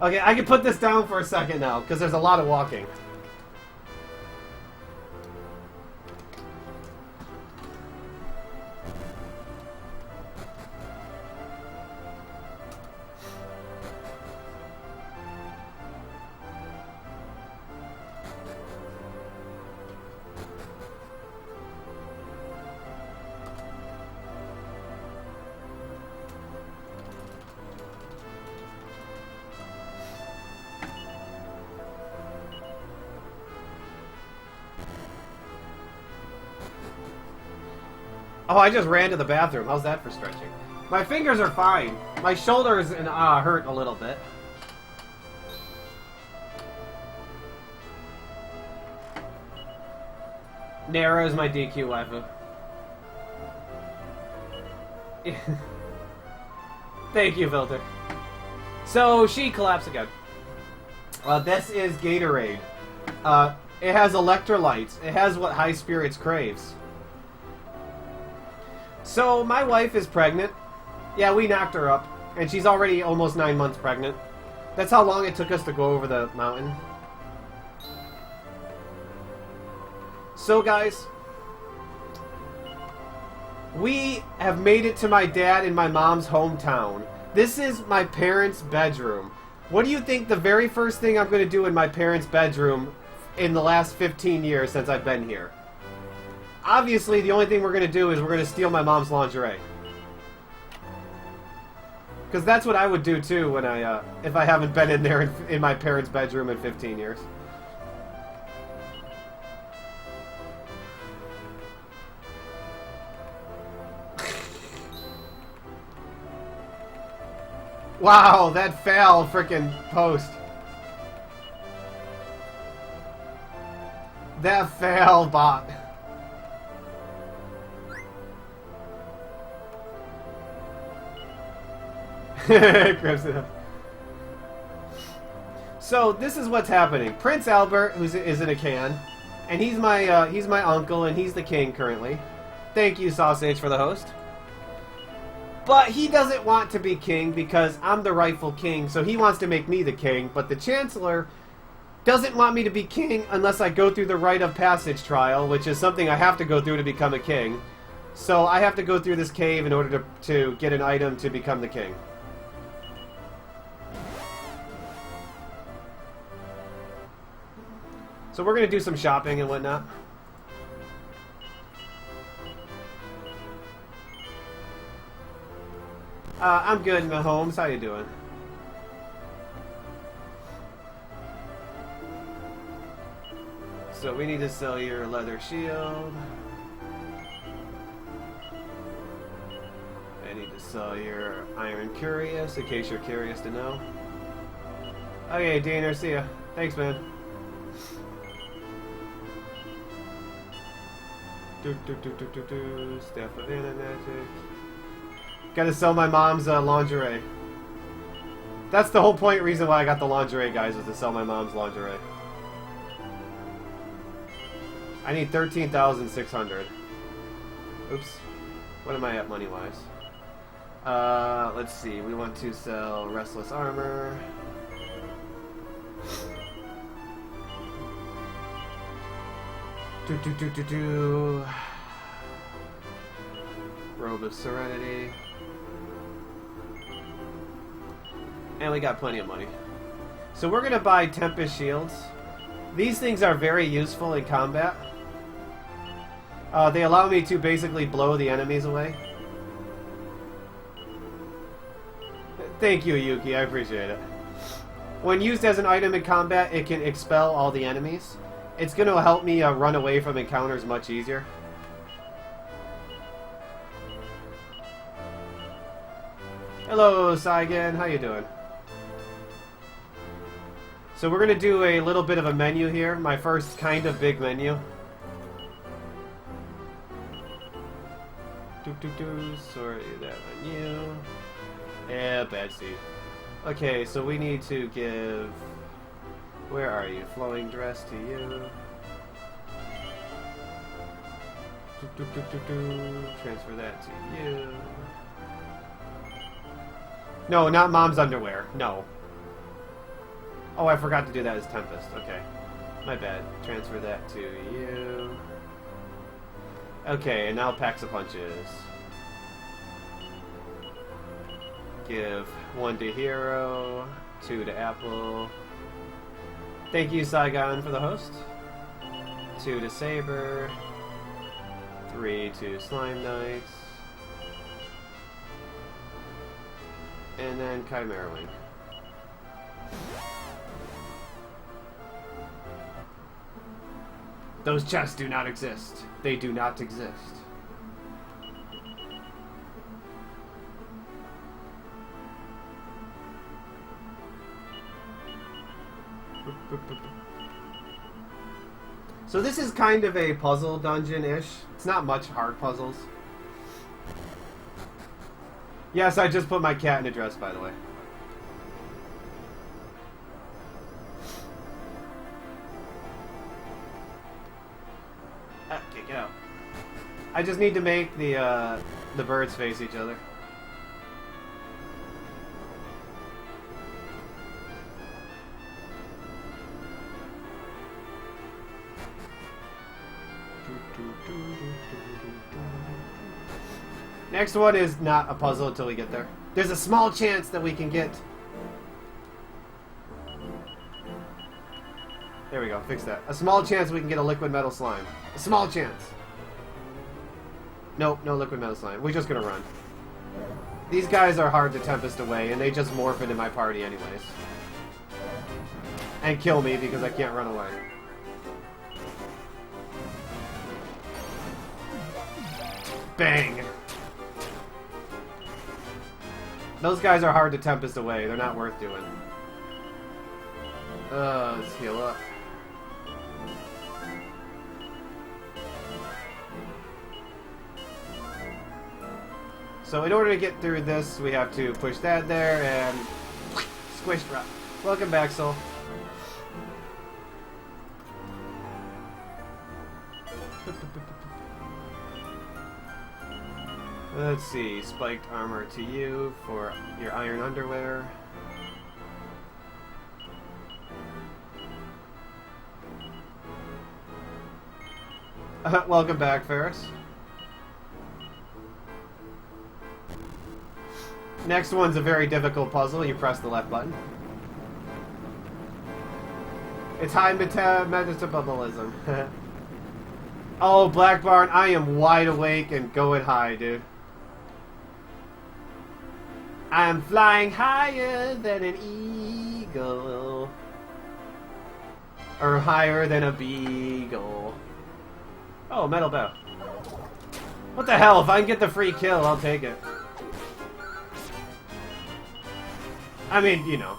Okay, I can put this down for a second now, because there's a lot of walking. Oh, I just ran to the bathroom. How's that for stretching? My fingers are fine. My shoulders and hurt a little bit. Nara is my DQ waifu. Thank you, Filter. So, she collapsed again. This is Gatorade. It has electrolytes. It has what High Spirits craves. So, my wife is pregnant. Yeah, we knocked her up. And she's already almost 9 months pregnant. That's how long it took us to go over the mountain. So, guys, we have made it to my dad and my mom's hometown. This is my parents' bedroom. What do you think the very first thing I'm going to do in my parents' bedroom in the last 15 years since I've been here? Obviously, the only thing we're going to do is we're going to steal my mom's lingerie. Because that's what I would do, too, when if I haven't been in there in my parents' bedroom in 15 years. Wow, that fail frickin' post. That fail bot. Crimson. So this is what's happening. Prince Albert, who is in a can, and he's my uncle, and he's the king currently. Thank you, Sausage, for the host. But he doesn't want to be king because I'm the rightful king, so he wants to make me the king. But the Chancellor doesn't want me to be king unless I go through the rite of passage trial, which is something I have to go through to become a king. So I have to go through this cave in order to get an item to become the king. So we're going to do some shopping and whatnot. I'm good, Mahomes. How you doing? So we need to sell your leather shield. I need to sell your iron curious, in case you're curious to know. Okay, Daner, see ya. Thanks, man. Staff of Anna Magic. Gotta sell my mom's lingerie. That's the whole reason why I got the lingerie, guys, was to sell my mom's lingerie. I need 13,600. Oops. What am I at money-wise? Let's see. We want to sell Restless Armor. Robe of Serenity. And we got plenty of money. So we're going to buy Tempest Shields. These things are very useful in combat. They allow me to basically blow the enemies away. Thank you, Yuki. I appreciate it. When used as an item in combat, it can expel all the enemies. It's going to help me run away from encounters much easier. Hello, Saigen. How you doing? So we're going to do a little bit of a menu here. My first kind of big menu. Sorry, that menu. Yeah, bad seed. Okay, so we need to give Where are you? Flowing dress to you. Transfer that to you. No, not mom's underwear. No. Oh, I forgot to do that as Tempest. Okay. My bad. Transfer that to you. Okay, and now packs of punches. Give 1 to Hero, 2 to Apple. Thank you, Saigon, for the host. 2 to Saber. 3 to Slime Knights. And then Chimera Wing. Those chests do not exist. They do not exist. So this is kind of a puzzle dungeon-ish. It's not much hard puzzles. Yes, I just put my cat in a dress, by the way. Okay, get out. I just need to make the birds face each other. Next one is not a puzzle until we get there. There's a small chance that we can get... There we go, fix that. A small chance we can get a liquid metal slime. A small chance. Nope, no liquid metal slime. We're just gonna run. These guys are hard to Tempest away, and they just morph into my party anyways. And kill me because I can't run away. Bang! Those guys are hard to Tempest away. They're not worth doing. Let's heal up. So in order to get through this, we have to push that there and squish drop. Welcome back, Soul. Let's see, spiked armor to you for your iron underwear. Welcome back, Ferris. Next one's a very difficult puzzle. You press the left button. It's high metabolism. Oh, Black Barn, I am wide awake and going high, dude. I'm flying higher than an eagle. Or higher than a beagle. Oh, metal bow. What the hell? If I can get the free kill, I'll take it. I mean, you know.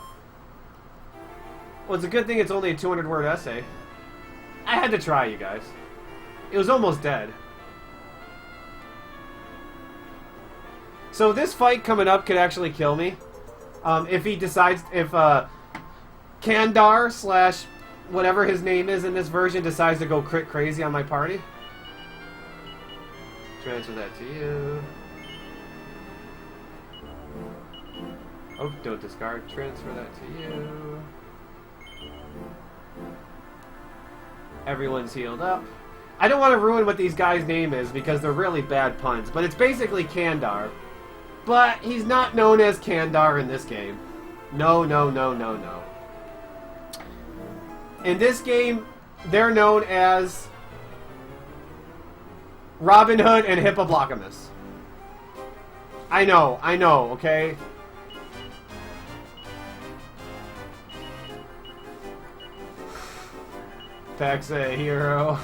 Well, it's a good thing it's only a 200-word essay. I had to try, you guys. It was almost dead. So this fight coming up could actually kill me. If he decides, if Kandar slash whatever his name is in this version decides to go crazy on my party. Transfer that to you. Oh, don't discard. Transfer that to you. Everyone's healed up. I don't want to ruin what these guys' name is because they're really bad puns, but it's basically Kandar. But he's not known as Kandar in this game. No, no, no, no, no. In this game, they're known as Robin Hood and Hippoblocamus. I know, okay? Paxa hero.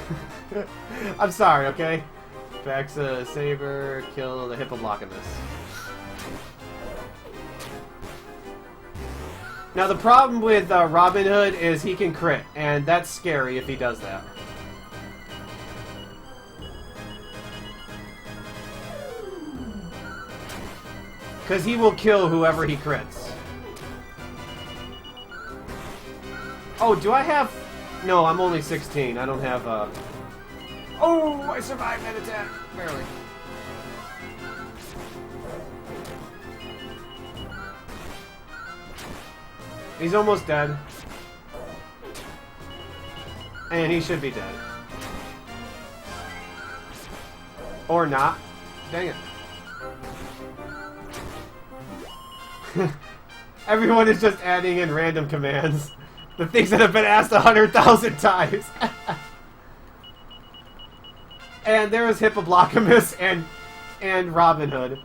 I'm sorry, okay? Paxa Saber, kill the Hippoblocamus. Now the problem with Robin Hood is he can crit, and that's scary if he does that. Because he will kill whoever he crits. Oh, do I have... No, I'm only 16. I don't have, Oh, I survived that attack. Barely. He's almost dead. And he should be dead. Or not. Dang it. Everyone is just adding in random commands. The things that have been asked 100,000 times. And there was Hippoblocamus and Robin Hood.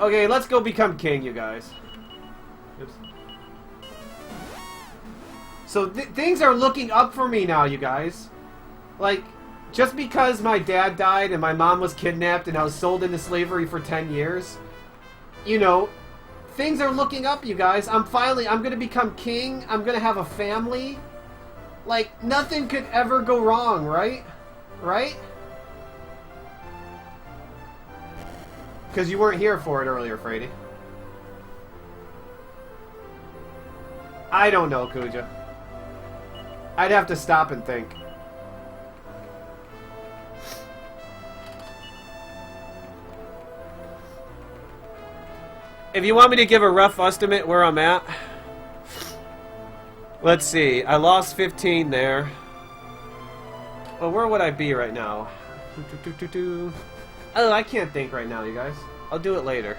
Okay, let's go become king, you guys. Oops. So things are looking up for me now, you guys. Like, just because my dad died and my mom was kidnapped and I was sold into slavery for 10 years, you know, things are looking up, you guys. I'm gonna become king. I'm gonna have a family. Like, nothing could ever go wrong, right? Right? Because you weren't here for it earlier, Frady. I don't know, Kuja. I'd have to stop and think. If you want me to give a rough estimate where I'm at, let's see. I lost 15 there. Well, where would I be right now? Oh, I can't think right now, you guys. I'll do it later.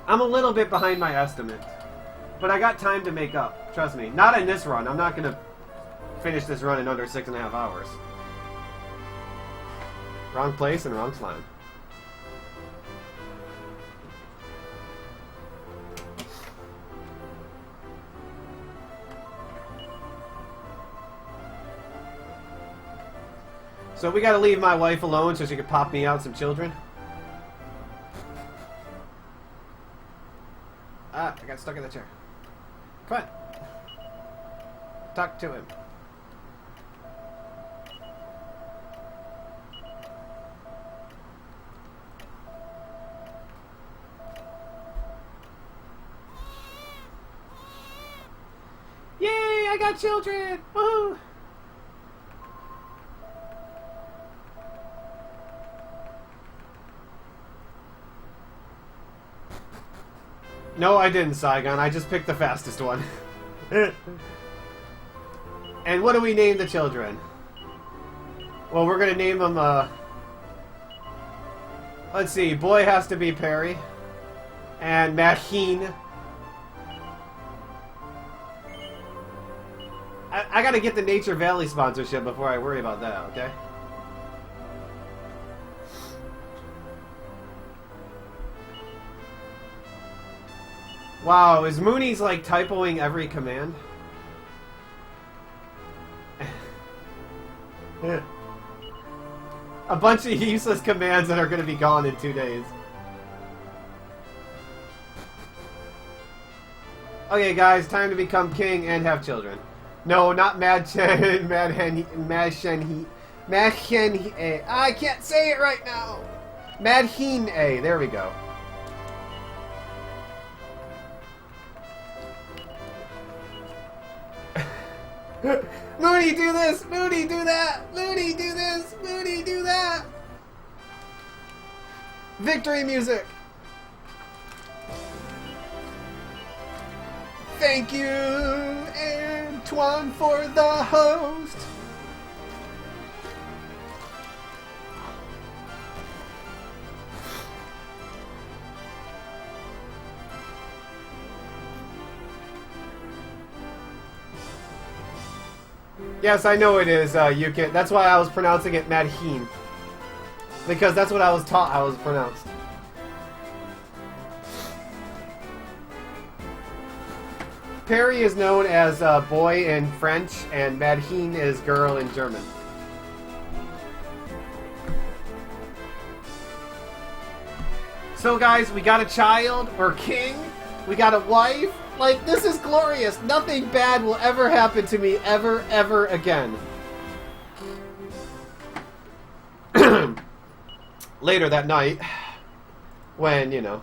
I'm a little bit behind my estimate, but I got time to make up. Trust me. Not in this run. I'm not going to finish this run in under 6.5 hours. Wrong place and wrong slime. So we gotta leave my wife alone so she can pop me out some children. Ah, I got stuck in the chair. Come on. Talk to him. Yay, I got children! Woohoo! No, I didn't, Saigon. I just picked the fastest one. And what do we name the children? Well, we're gonna name them, let's see. Boy has to be Perry. And Maheen. I gotta get the Nature Valley sponsorship before I worry about that, okay? Wow, is Mooney's like typoing every command? A bunch of useless commands that are going to be gone in 2 days. Okay, guys, time to become king and have children. No, not Mad Shen, Mad Shen, I can't say it right now. Madheen A. There we go. Moody, do this! Moody, do that! Moody, do this! Moody, do that! Victory music! Thank you, Antoine, for the host! Yes, I know it is, Yukit. That's why I was pronouncing it Madheen. Because that's what I was taught how it was pronounced. Perry is known as boy in French, and Madheen is girl in German. So guys, we got a child, we're king, we got a wife. Like, this is glorious. Nothing bad will ever happen to me ever, ever again. Later that night, When, you know,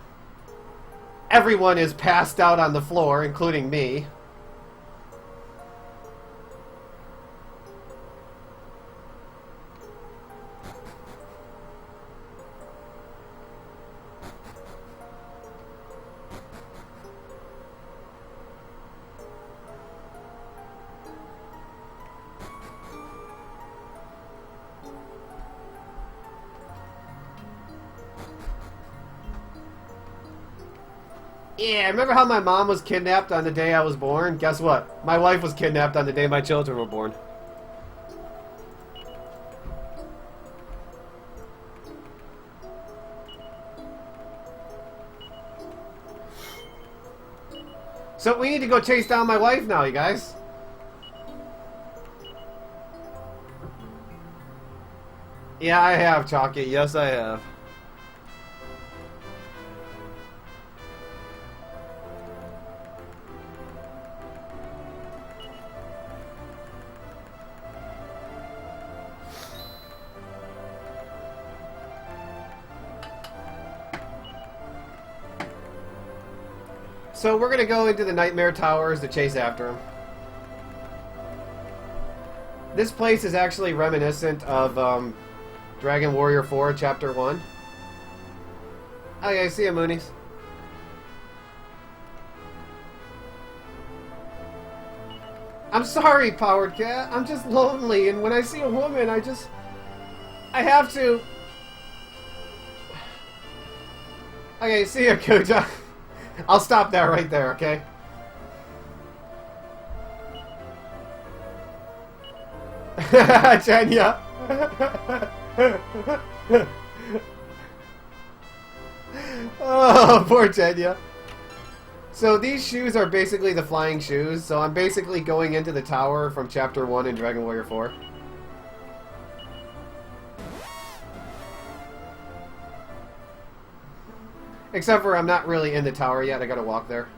everyone is passed out on the floor, including me. Yeah, remember how my mom was kidnapped on the day I was born? Guess what? My wife was kidnapped on the day my children were born. So we need to go chase down my wife now, you guys. Yeah, I have, Chalky. Yes, I have. So we're gonna go into the Nightmare Towers to chase after him. This place is actually reminiscent of Dragon Warrior 4 Chapter 1. Oh yeah, I see you, Moonies. I'm sorry, Powered Cat. I'm just lonely, and when I see a woman, I have to... Okay, see you, Kuja. I'll stop that right there, okay? Jenya. Oh, poor Jenya. So these shoes are basically the flying shoes, so I'm basically going into the tower from Chapter 1 in Dragon Warrior 4. Except for I'm not really in the tower yet, I gotta walk there.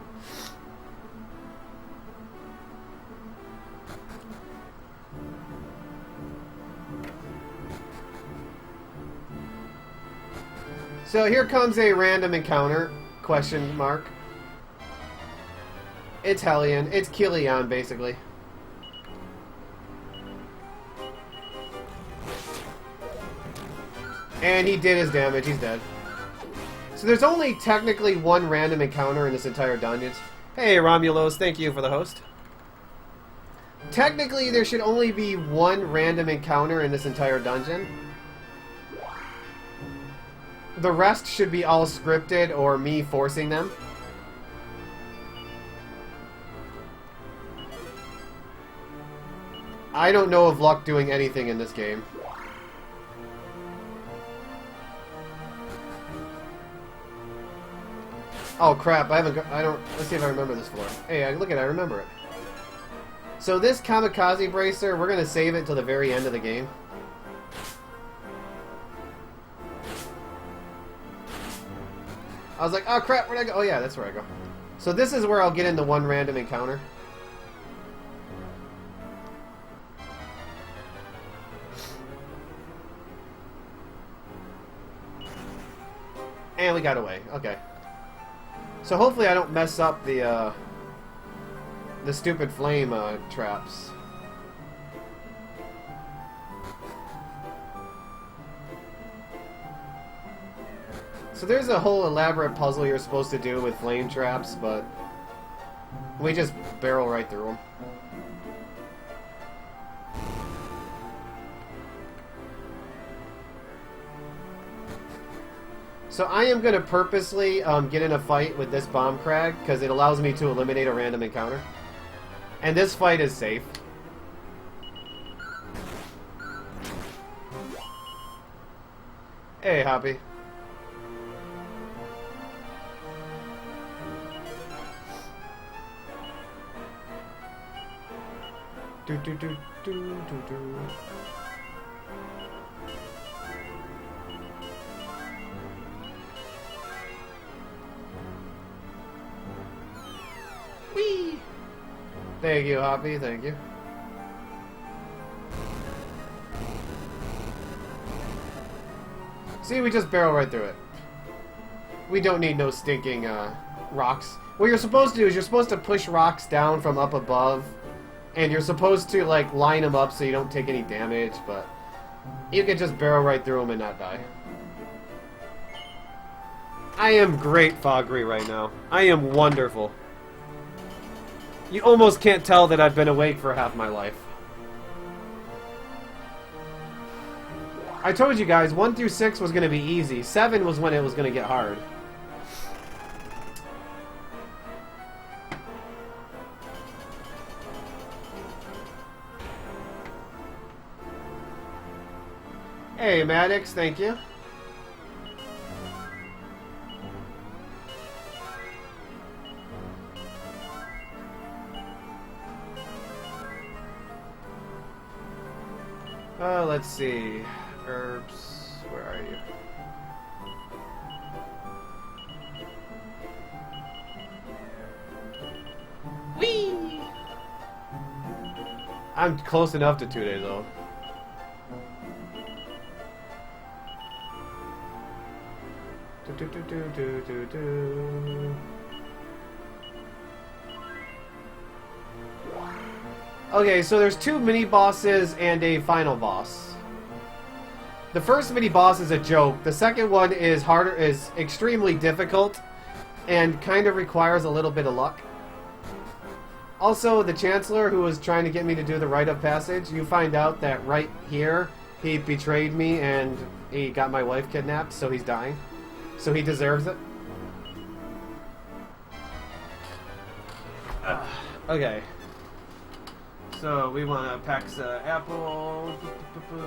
So here comes a random encounter, question mark. It's Hellion, it's Kilian basically. And he did his damage, he's dead. So there's only technically one random encounter in this entire dungeon. Hey Romulos, thank you for the host. Technically there should only be one random encounter in this entire dungeon. The rest should be all scripted or me forcing them. I don't know of luck doing anything in this game. Oh crap, I don't, let's see if I remember this floor. Hey, look at it, I remember it. So this Kamikaze Bracer, we're gonna save it till the very end of the game. I was like, oh crap, where'd I go? Oh yeah, that's where I go. So this is where I'll get into one random encounter. And we got away, okay. So hopefully I don't mess up the stupid flame traps. So there's a whole elaborate puzzle you're supposed to do with flame traps, but we just barrel right through them. So I am going to purposely get in a fight with this bomb crag because it allows me to eliminate a random encounter. And this fight is safe. Hey, Hoppy. Do do do do do do. Whee! Thank you, Hoppy. Thank you. See, we just barrel right through it. We don't need no stinking rocks. What you're supposed to do is you're supposed to push rocks down from up above, and you're supposed to like line them up so you don't take any damage, but you can just barrel right through them and not die. I am great Foggery right now. I am wonderful. You almost can't tell that I've been awake for half my life. I told you guys, 1 through 6 was going to be easy. 7 was when it was going to get hard. Hey, Maddox, thank you. Let's see. Herbs, where are you? Whee! I'm close enough to 2 days old. Okay, so there's 2 mini-bosses and a final boss. The first mini-boss is a joke. The second one is harder, is extremely difficult, and kind of requires a little bit of luck. Also, the Chancellor, who was trying to get me to do the rite of passage, you find out that right here, he betrayed me and he got my wife kidnapped, so he's dying. So he deserves it. Okay. So we want to Paxa apple,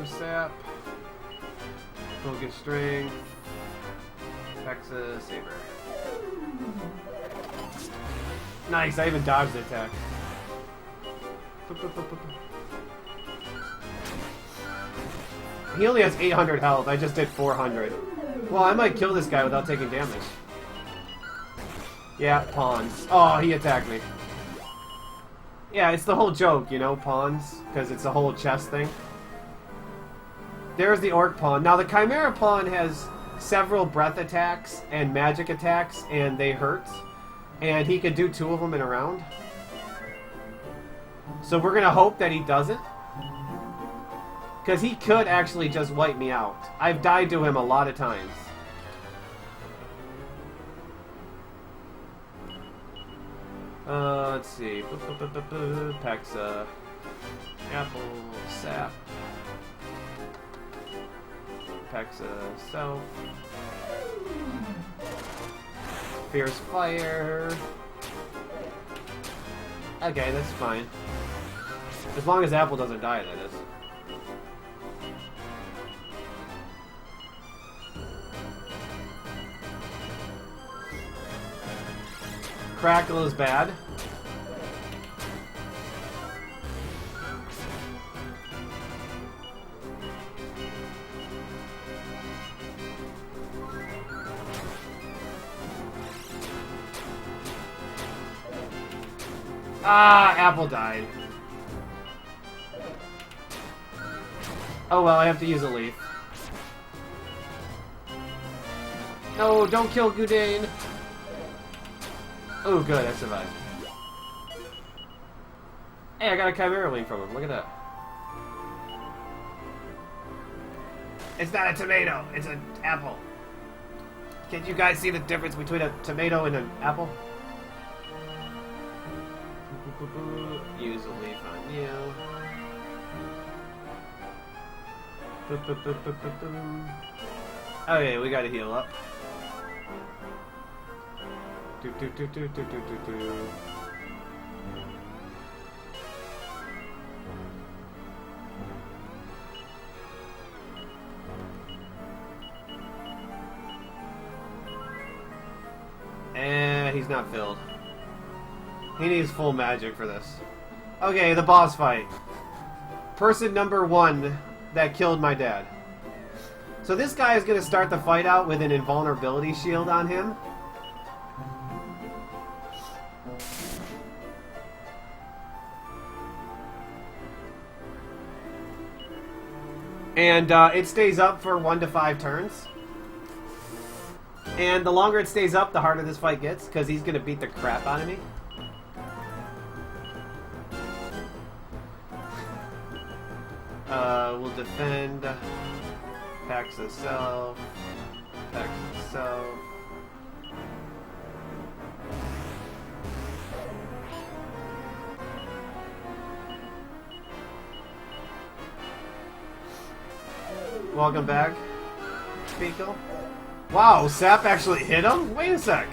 sap, focus strength, Paxa Saber. Nice, I even dodged the attack. He only has 800 health, I just did 400. Well, I might kill this guy without taking damage. Yeah, pawns. Oh, he attacked me. Yeah, it's the whole joke, you know, pawns, because it's a whole chest thing. There's the orc pawn. Now, the chimera pawn has several breath attacks and magic attacks, and they hurt. And he could do 2 of them in a round. So we're going to hope that he doesn't. Because he could actually just wipe me out. I've died to him a lot of times. Let's see. Paxa. Apple. Sap. Paxa. Self. Fierce Fire. Okay, that's fine. As long as Apple doesn't die, that is. Crackle is bad. Ah, Apple died. Oh well, I have to use a leaf. No, don't kill Gudane. Oh, good, I survived. Hey, I got a Chimera Wing from him. Look at that. It's not a tomato. It's an apple. Can you guys see the difference between a tomato and an apple? Use a leaf on you. Okay, we gotta heal up. He's not filled. He needs full magic for this. Okay, the boss fight. Person number 1 that killed my dad. So this guy is going to start the fight out with an invulnerability shield on him. And it stays up for 1 to 5 turns. And the longer it stays up, the harder this fight gets, because he's going to beat the crap out of me. We'll defend. Packs itself. Packs itself. Welcome back, Spiegel. Wow, Sap actually hit him? Wait a sec.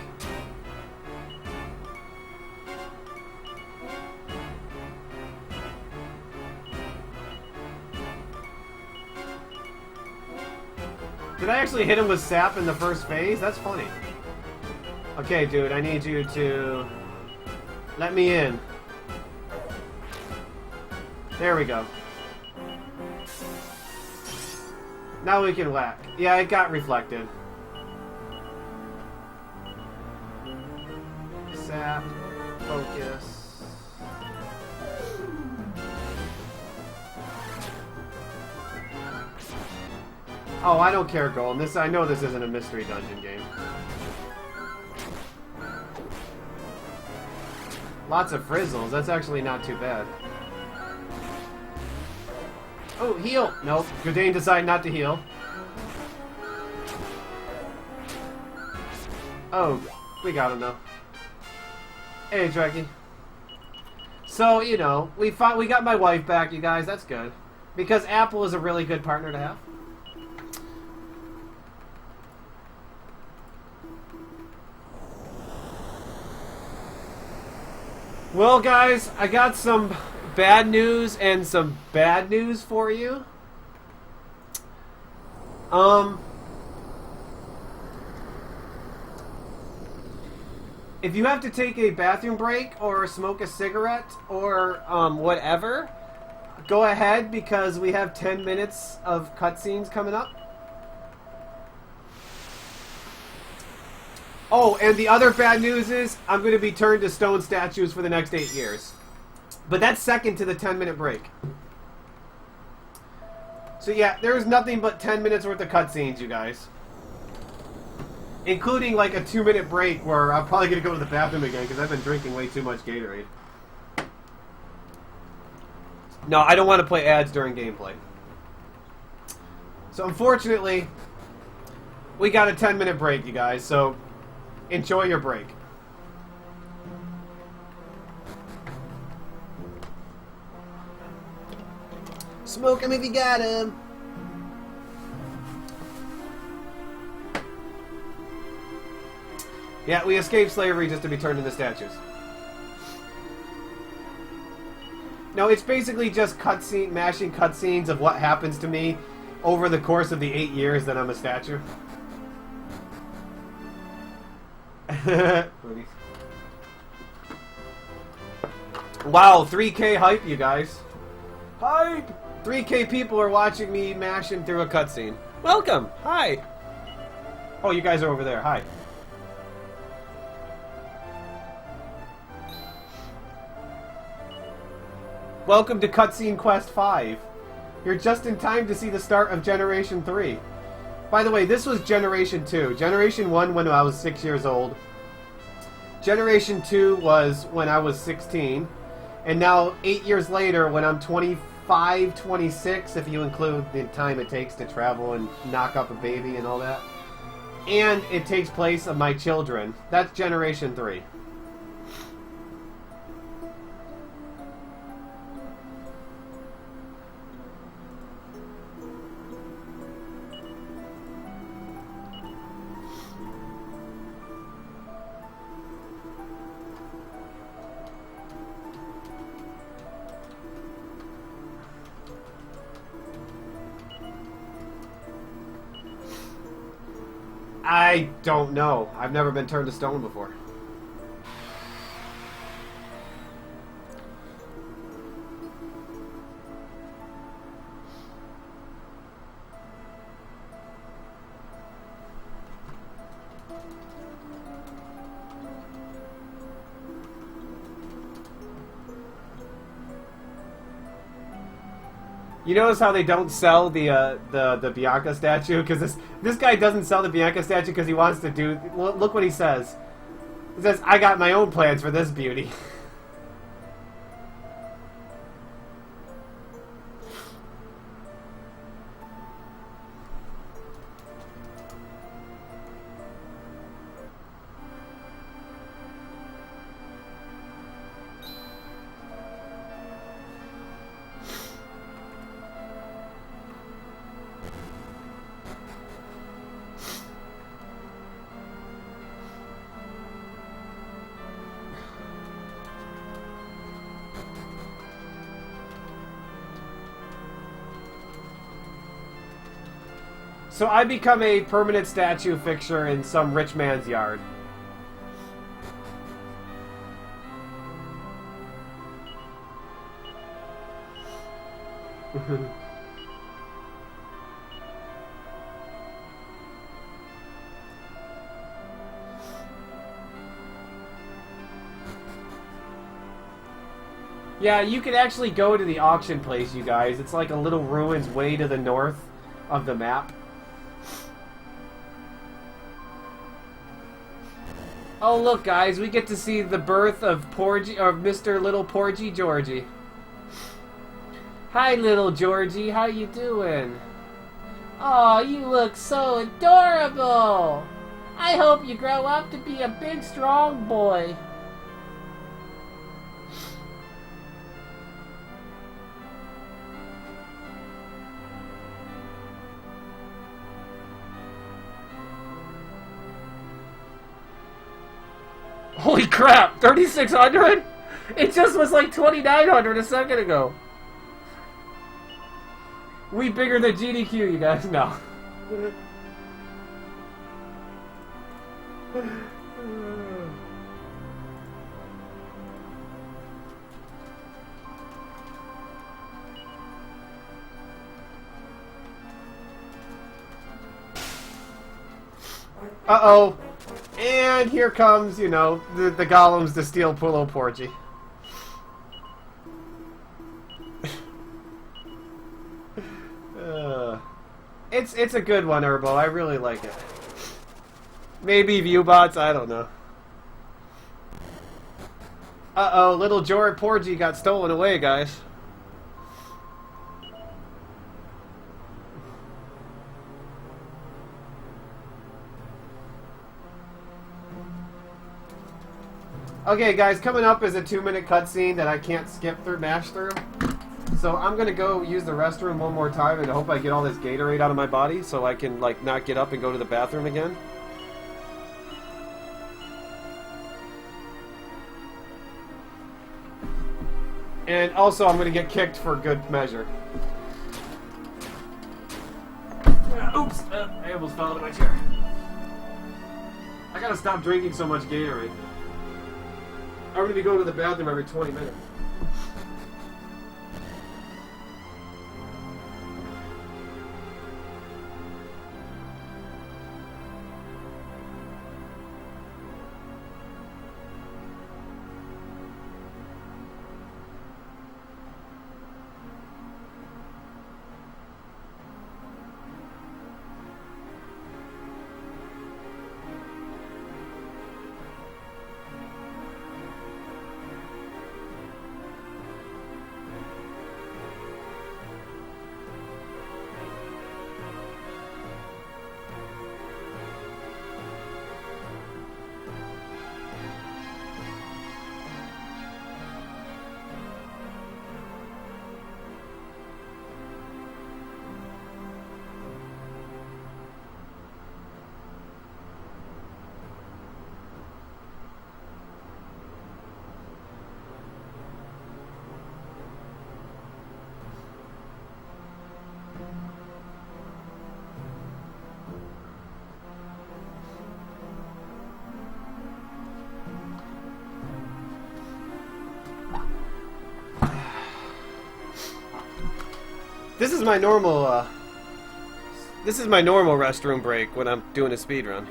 Did I actually hit him with Sap in the first phase? That's funny. Okay, dude, I need you to let me in. There we go. Now we can whack. Yeah, it got reflected. Sap. Focus. Oh, I don't care, Golden. This, I know this isn't a mystery dungeon game. Lots of frizzles. That's actually not too bad. Oh, heal! Nope. Gudane decided not to heal. Oh, we got him though. Hey, Dreki. So, you know, we got my wife back, you guys. That's good. Because Apple is a really good partner to have. Well, guys, I got some bad news and some bad news for you. If you have to take a bathroom break or smoke a cigarette or whatever, go ahead because we have 10 minutes of cutscenes coming up. Oh, and the other bad news is I'm going to be turned to stone statues for the next 8 years. But that's second to the 10-minute break. So yeah, there's nothing but 10 minutes worth of cutscenes, you guys. Including like a 2-minute break where I'm probably going to go to the bathroom again because I've been drinking way too much Gatorade. No, I don't want to play ads during gameplay. So unfortunately, we got a 10-minute break, you guys, so enjoy your break. Smoke him if you got him. Yeah, we escaped slavery just to be turned into statues. No, it's basically just mashing cutscenes of what happens to me over the course of the 8 years that I'm a statue. Wow, 3K hype, you guys. Hype! 3K people are watching me mashing through a cutscene. Welcome! Hi! Oh, you guys are over there. Hi. Welcome to Cutscene Quest 5. You're just in time to see the start of Generation 3. By the way, this was Generation 2. Generation 1 when I was 6 years old. Generation 2 was when I was 16. And now, 8 years later, when I'm 25, 26, if you include the time it takes to travel and knock up a baby and all that. And it takes place of my children. That's Generation 3. I don't know. I've never been turned to stone before. You notice how they don't sell the Bianca statue? Because this guy doesn't sell the Bianca statue because he wants to do... Look what he says. He says, I got my own plans for this beauty. So I become a permanent statue fixture in some rich man's yard. Yeah, you can actually go to the auction place, you guys. It's like a little ruins way to the north of the map. Oh, look, guys, we get to see the birth of Mr. Little Porgy Georgie. Hi, little Georgie. How you doing? Oh, you look so adorable. I hope you grow up to be a big, strong boy. Holy crap! 3,600? It just was like 2,900 a second ago. We bigger than GDQ, you guys. No. Uh-oh. And here comes, you know, the golems to steal Pulo Porgy. It's a good one, Herbo. I really like it. Maybe Viewbots, I don't know. Uh-oh, little Jorah Porgy got stolen away, guys. Okay, guys, coming up is a 2-minute cutscene that I can't skip through, mash through. So I'm gonna go use the restroom one more time and I hope I get all this Gatorade out of my body so I can, like, not get up and go to the bathroom again. And also, I'm gonna get kicked for good measure. Oops! I almost fell out of my chair. I gotta stop drinking so much Gatorade. I'm going to be going to the bathroom every 20 minutes. This is my normal restroom break when I'm doing a speed run.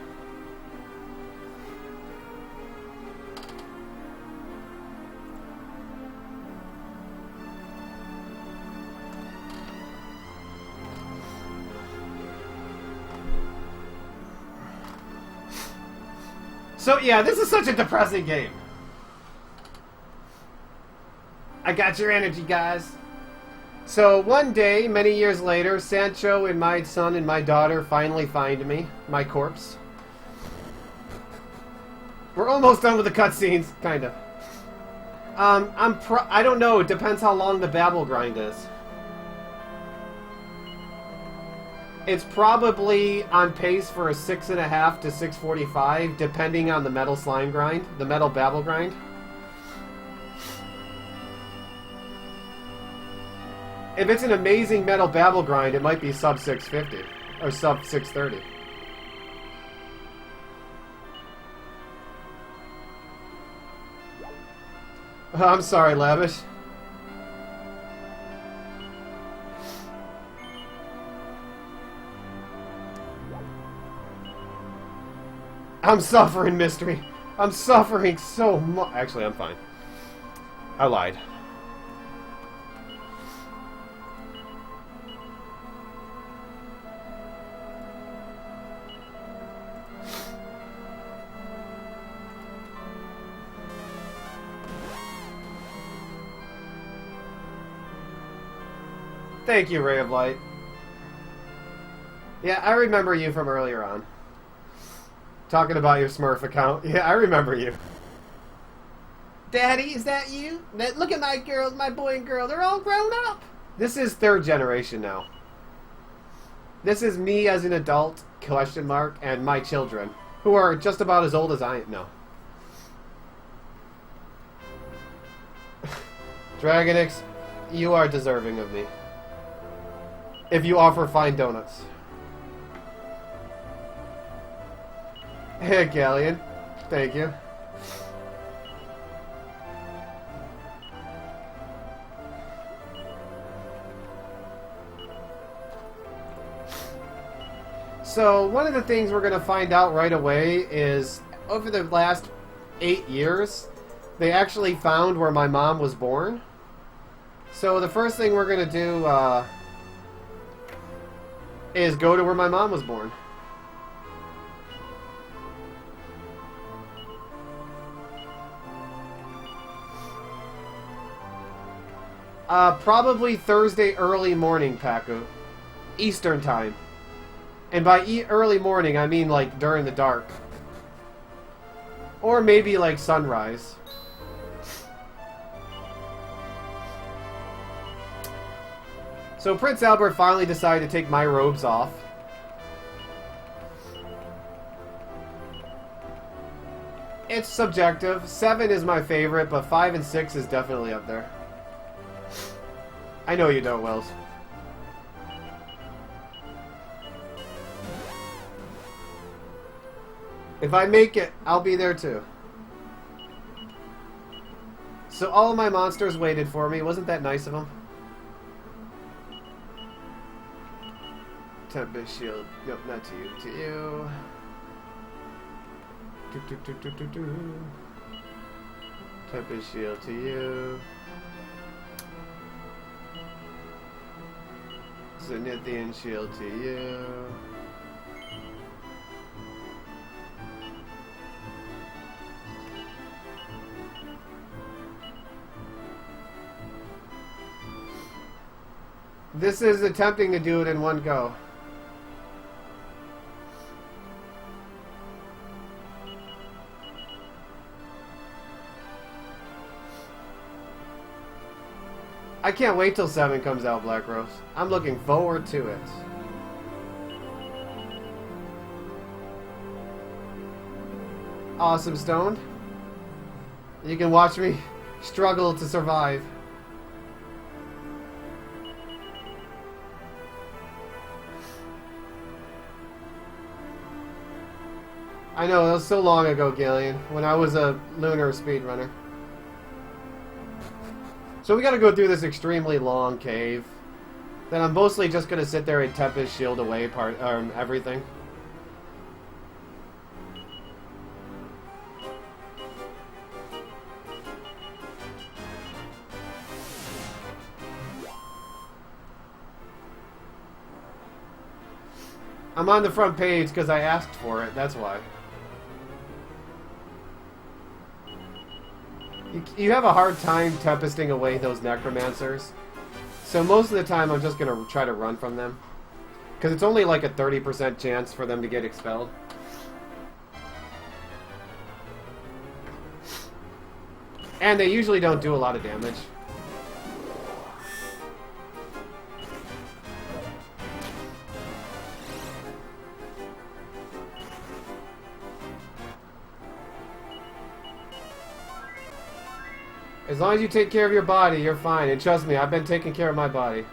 So yeah, this is such a depressing game. I got your energy, guys. So one day, many years later, Sancho and my son and my daughter finally find me, my corpse. We're almost done with the cutscenes, kind of. I don't know. It depends how long the babble grind is. It's probably on pace for a 6.5 to 6:45, depending on the metal slime grind, the metal babble grind. If it's an amazing metal babble grind, it might be sub 650 or sub 630. I'm sorry, Lavish. I'm suffering, Mystery. I'm suffering so much. Actually, I'm fine. I lied. Thank you, Ray of Light. Yeah, I remember you from earlier on. Talking about your Smurf account. Yeah, I remember you. Daddy, is that you? Look at my girls, my boy and girl. They're all grown up. This is 3rd generation now. This is me as an adult, question mark, and my children, who are just about as old as I am. No. Dragonix, you are deserving of me. If you offer fine donuts. Hey, Galleon. Thank you. So, one of the things we're going to find out right away is, over the last 8 years, they actually found where my mom was born. So, the first thing we're going to do, is go to where my mom was born. Probably Thursday early morning, Paku. Eastern time. And by early morning, I mean like during the dark. Or maybe like sunrise. So Prince Albert finally decided to take my robes off. It's subjective. 7 is my favorite, but 5 and 6 is definitely up there. I know you don't, Wells. If I make it, I'll be there too. So all of my monsters waited for me. Wasn't that nice of them? Tempest Shield. Nope, not to you. To you. Tempest Shield to you. Zenithian Shield to you. This is attempting to do it in one go. I can't wait till 7 comes out, Black Rose. I'm looking forward to it. Awesome, Stone. You can watch me struggle to survive. I know, it was so long ago, Gillian, when I was a lunar speedrunner. So we gotta go through this extremely long cave. Then I'm mostly just gonna sit there and Tempest Shield away everything. I'm on the front page because I asked for it, that's why. you have a hard time tempesting away those necromancers. So most of the time I'm just going to try to run from them. Because it's only like a 30% chance for them to get expelled. And they usually don't do a lot of damage. As long as you take care of your body, you're fine. And trust me, I've been taking care of my body.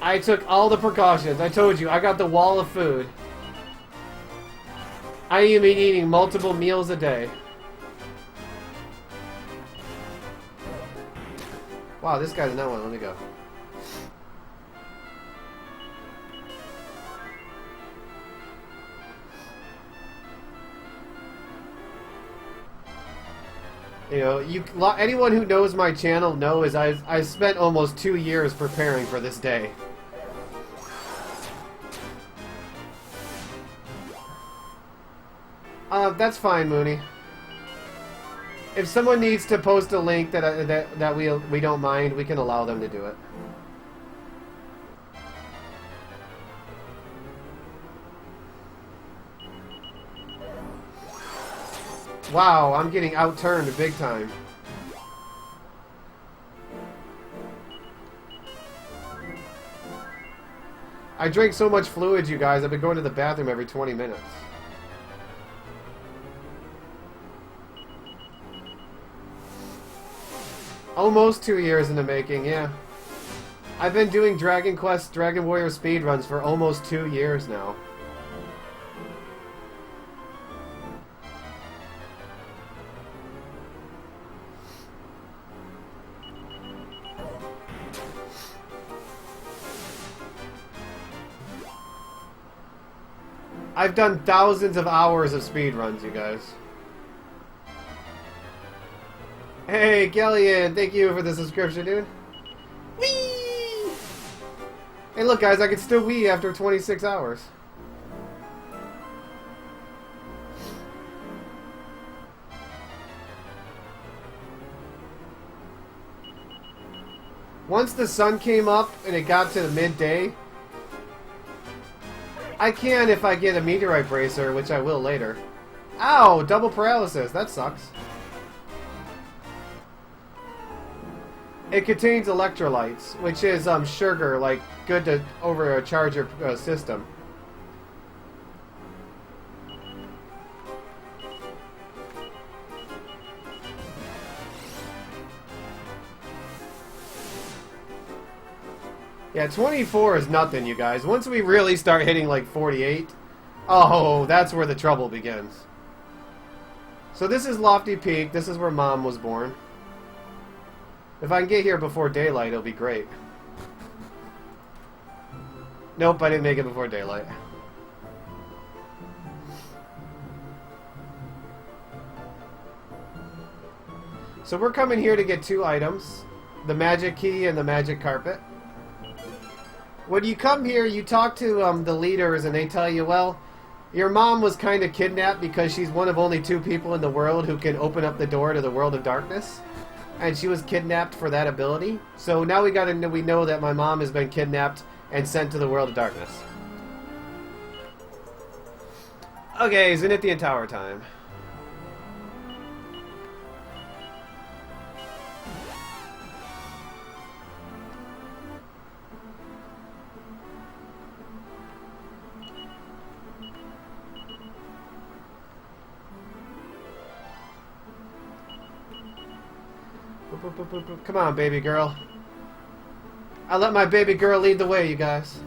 I took all the precautions. I told you, I got the wall of food. I am eating multiple meals a day. Wow, this guy does not want to let me go. You know, anyone who knows my channel knows I've spent almost 2 years preparing for this day. That's fine, Mooney. If someone needs to post a link that we don't mind, we can allow them to do it. Wow, I'm getting outturned big time. I drink so much fluid, you guys. I've been going to the bathroom every 20 minutes. Almost 2 years in the making, yeah. I've been doing Dragon Quest, Dragon Warrior speedruns for almost 2 years now. I've done thousands of hours of speedruns, you guys. Hey, Kellyanne, thank you for the subscription, dude. Whee! Hey, look, guys, I can still wee after 26 hours. Once the sun came up and it got to the midday, I can if I get a meteorite bracer, which I will later. Ow! Double paralysis. That sucks. It contains electrolytes, which is sugar, like good to overcharge your system. Yeah, 24 is nothing, you guys. Once we really start hitting like 48, oh, that's where the trouble begins. So this is Lofty Peak. This is where Mom was born. If I can get here before daylight, it'll be great. Nope, I didn't make it before daylight. So we're coming here to get 2 items. The magic key and the magic carpet. When you come here, you talk to the leaders and they tell you, well, your mom was kind of kidnapped because she's one of only 2 people in the world who can open up the door to the world of darkness. And she was kidnapped for that ability. So now we know that my mom has been kidnapped and sent to the world of darkness. Okay, Zenithian Tower time. Come on, baby girl. I let my baby girl lead the way, you guys.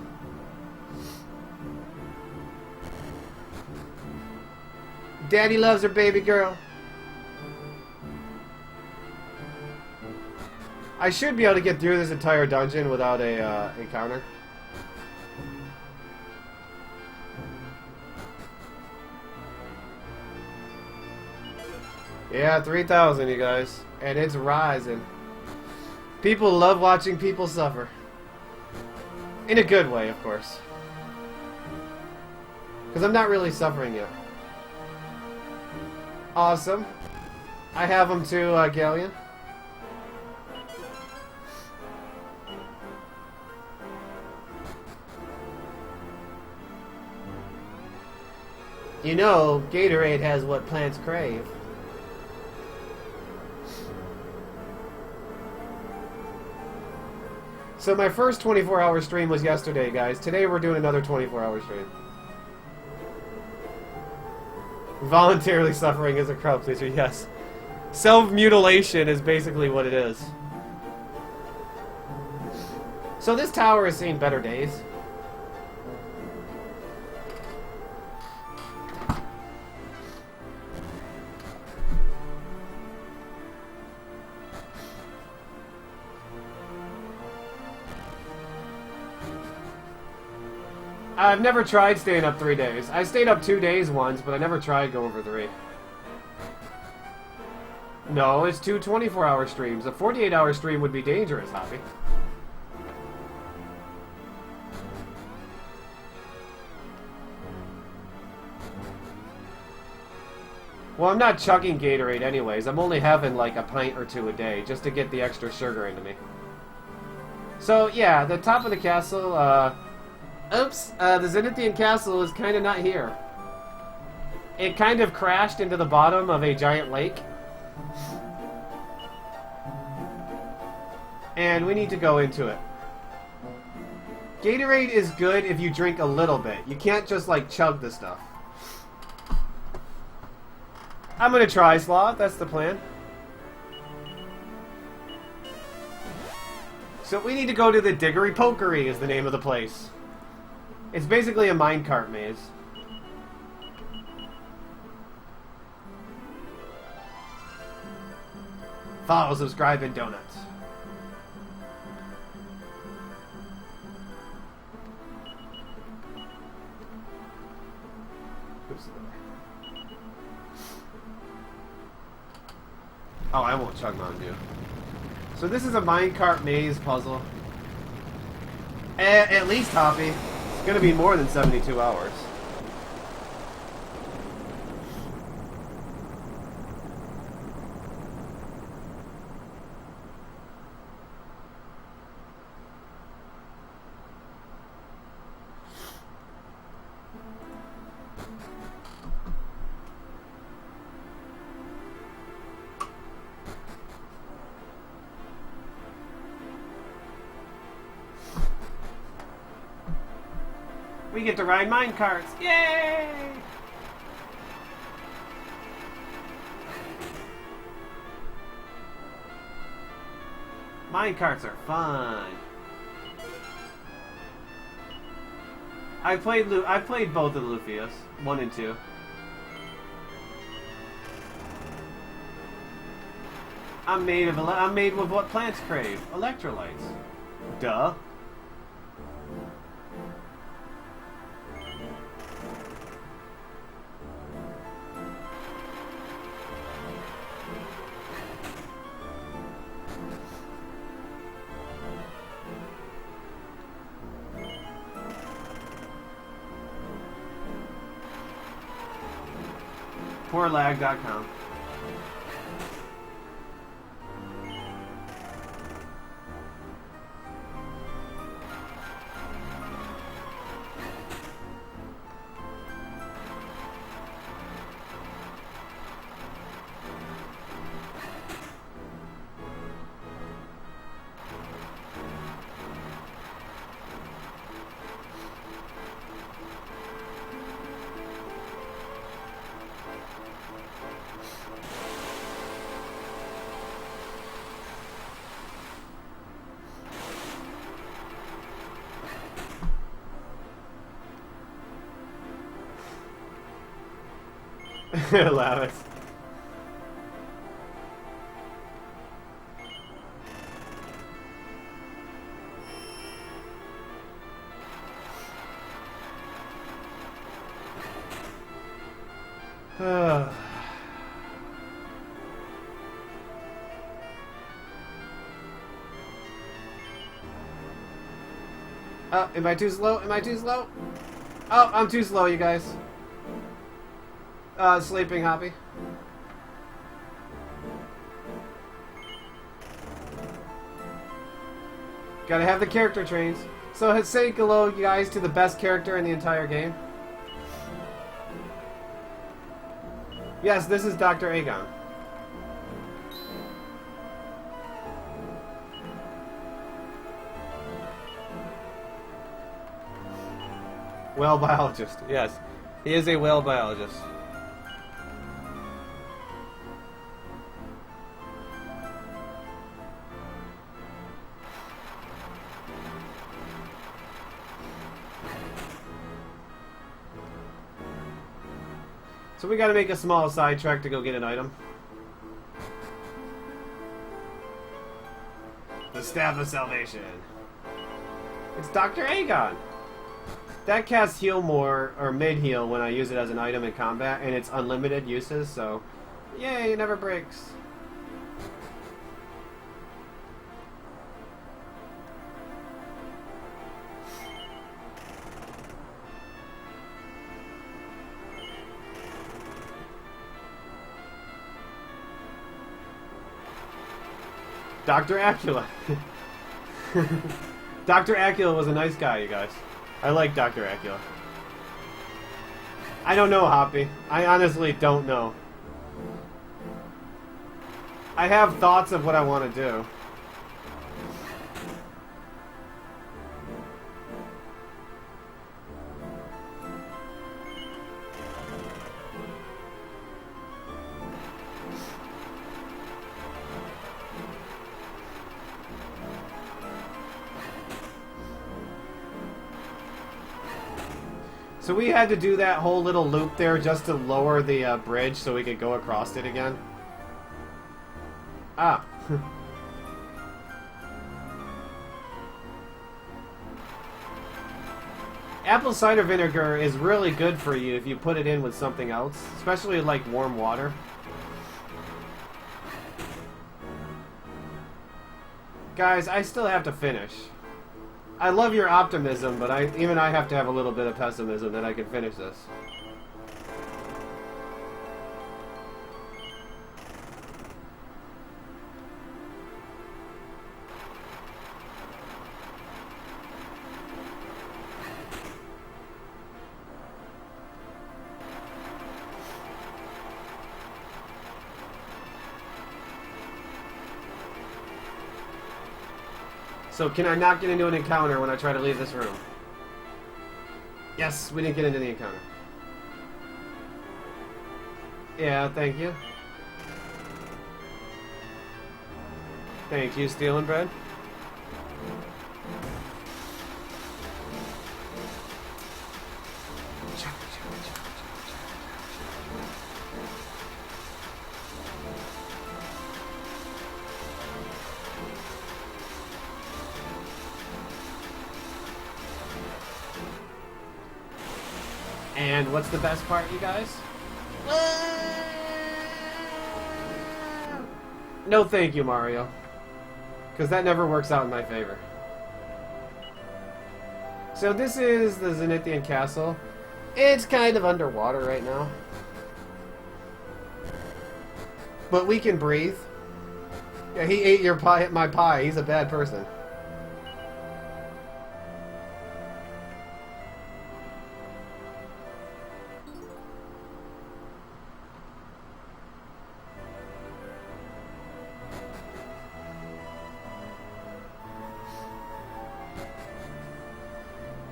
Daddy loves her baby girl. I should be able to get through this entire dungeon without a encounter. Yeah, 3,000, you guys. And it's rising. People love watching people suffer. In a good way, of course. Because I'm not really suffering yet. Awesome. I have them too, Galleon. You know, Gatorade has what plants crave. So my first 24-hour stream was yesterday, guys. Today we're doing another 24-hour stream. Voluntarily suffering as a crowd pleaser, yes. Self-mutilation is basically what it is. So this tower has seen better days. I've never tried staying up 3 days. I stayed up 2 days once, but I never tried going for 3. No, it's 2 24-hour streams. A 48-hour stream would be dangerous, Hoppy. Well, I'm not chugging Gatorade anyways. I'm only having like a pint or 2 a day, just to get the extra sugar into me. So, yeah, the top of the castle, oops, the Zenithian castle is kind of not here. It kind of crashed into the bottom of a giant lake. And we need to go into it. Gatorade is good if you drink a little bit. You can't just, like, chug the stuff. I'm gonna try, Sloth. That's the plan. So we need to go to the Diggery Pokery is the name of the place. It's basically a minecart maze. Follow, subscribe, and donuts. Oops. Oh, I won't chug Mountain Dew. So this is a minecart maze puzzle. At least, Hoppy. It's gonna be more than 72 hours. We get to ride mine carts. Yay! Mine carts are fun. I played both of the Lufias, 1 and 2. I'm made with what plants crave. Electrolytes. Duh. Poorlag.com. Lavis. Am I too slow? Am I too slow? Oh, I'm too slow, you guys. Sleeping Hoppy. Gotta have the character trains. So say hello, you guys, to the best character in the entire game. Yes, this is Dr. Aegon. Whale biologist, yes. He is a whale biologist. So we gotta make a small sidetrack to go get an item. The Staff of Salvation. It's Dr. Aegon! That casts heal more, or mid-heal, when I use it as an item in combat, and it's unlimited uses, so... Yay, it never breaks. Dr. Acula. Dr. Acula was a nice guy, you guys. I like Dr. Acula. I don't know, Hoppy. I honestly don't know. I have thoughts of what I want to do. So we had to do that whole little loop there just to lower the bridge so we could go across it again. Ah. Apple cider vinegar is really good for you if you put it in with something else, especially like warm water. Guys, I still have to finish. I love your optimism, but even I have to have a little bit of pessimism that I can finish this. So can I not get into an encounter when I try to leave this room? Yes, we didn't get into the encounter. Yeah, thank you. Thank you, Stealing Bread. And what's the best part, you guys? No thank you, Mario. Because that never works out in my favor. So this is the Zenithian castle. It's kind of underwater right now. But we can breathe. Yeah, he ate your pie, my pie. He's a bad person.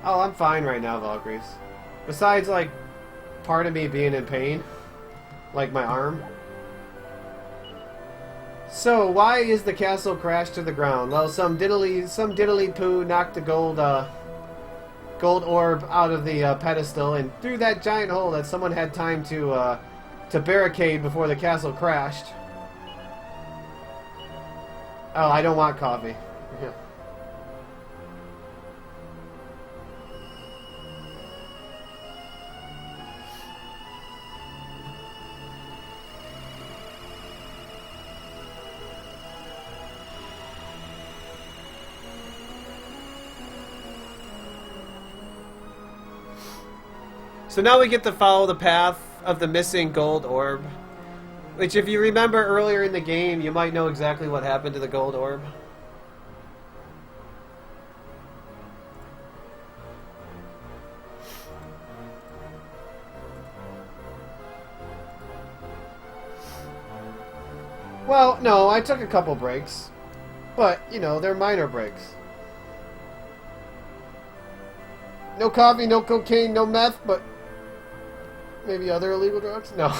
Oh, I'm fine right now, Valkyries. Besides, like, part of me being in pain. Like my arm. So, why is the castle crashed to the ground? Well, some diddly poo knocked the gold orb out of the pedestal and through that giant hole that someone had time to barricade before the castle crashed. Oh, I don't want coffee. Yeah. So now we get to follow the path of the missing gold orb. Which, if you remember earlier in the game, you might know exactly what happened to the gold orb. Well, no, I took a couple breaks. But, you know, they're minor breaks. No coffee, no cocaine, no meth, but maybe other illegal drugs? No.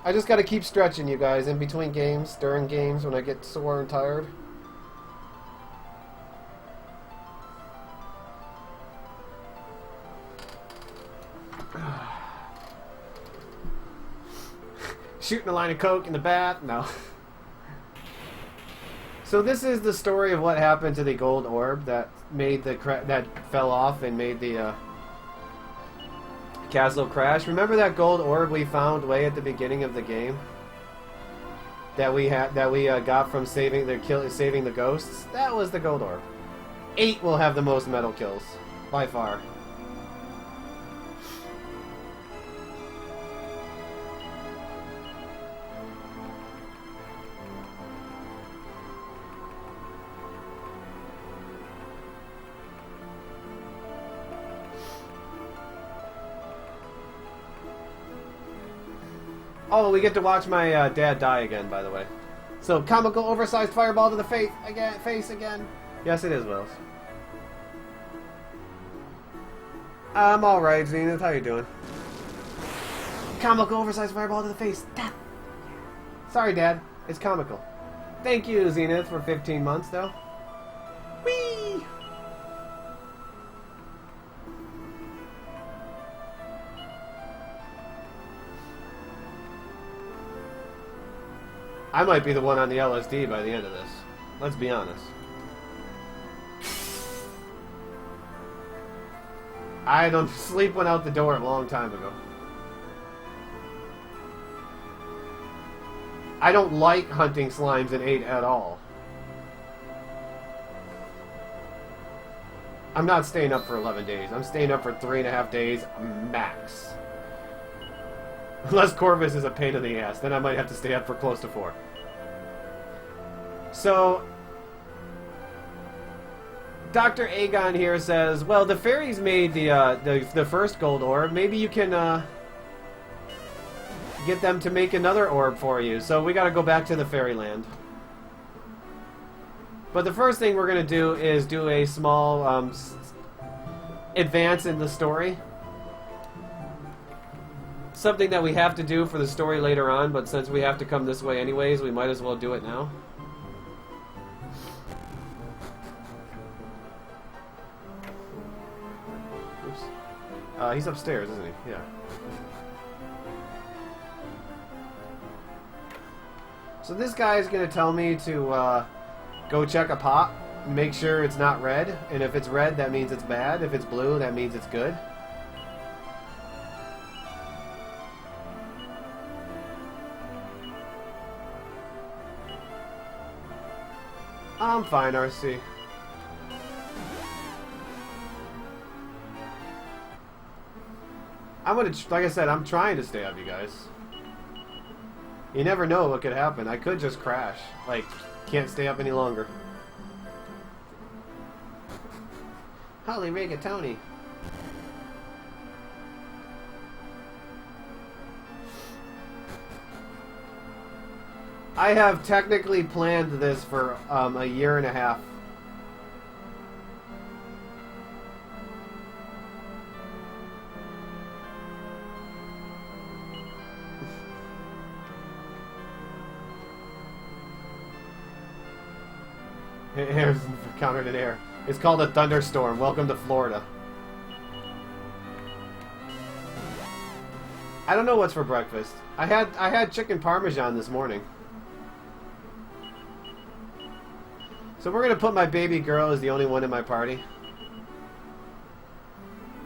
I just gotta keep stretching, you guys, in between games, during games, when I get sore and tired. Shooting a line of coke in the bath? No. So this is the story of what happened to the gold orb that made the that fell off and made the castle crash. Remember that gold orb we found way at the beginning of the game? That we got from saving the ghosts? That was the gold orb. 8 will have the most metal kills by far. Oh, we get to watch my dad die again, by the way. So, comical oversized fireball to the face again. Yes, it is, Wills. I'm alright, Zenith. How you doing? Comical oversized fireball to the face. Dad. Sorry, Dad. It's comical. Thank you, Zenith, for 15 months, though. Whee! I might be the one on the LSD by the end of this. Let's be honest. I don't sleep went out the door a long time ago. I don't like hunting slimes in 8 at all. I'm not staying up for 11 days. I'm staying up for 3.5 days max. Unless Corvus is a pain in the ass, then I might have to stay up for close to 4. So, Dr. Aegon here says, well, the fairies made the first gold orb. Maybe you can get them to make another orb for you. So we gotta go back to the Fairyland. But the first thing we're gonna do is do a small advance in the story. Something that we have to do for the story later on, but since we have to come this way anyways, we might as well do it now. Oops. He's upstairs, isn't he? Yeah. So this guy is going to tell me to go check a pot, make sure it's not red, and if it's red, that means it's bad. If it's blue, that means it's good. I'm fine, RC. I'm gonna, like I said, I'm trying to stay up, you guys. You never know what could happen. I could just crash. Like, can't stay up any longer. Holy rigatoni. I have technically planned this for a year and a half. Air's encountered in air. It's called a thunderstorm. Welcome to Florida. I don't know what's for breakfast. I had chicken parmesan this morning. So we're gonna put my baby girl as the only one in my party.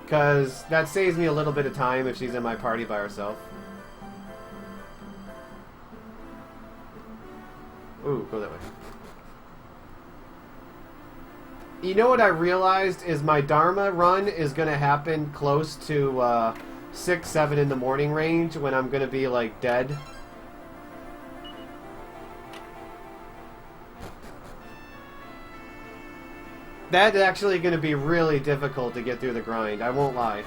Cause that saves me a little bit of time if she's in my party by herself. Ooh, go that way. You know what I realized is my Dharma run is going to happen close to 6, 7 in the morning range when I'm going to be, like, dead. That's actually going to be really difficult to get through the grind, I won't lie.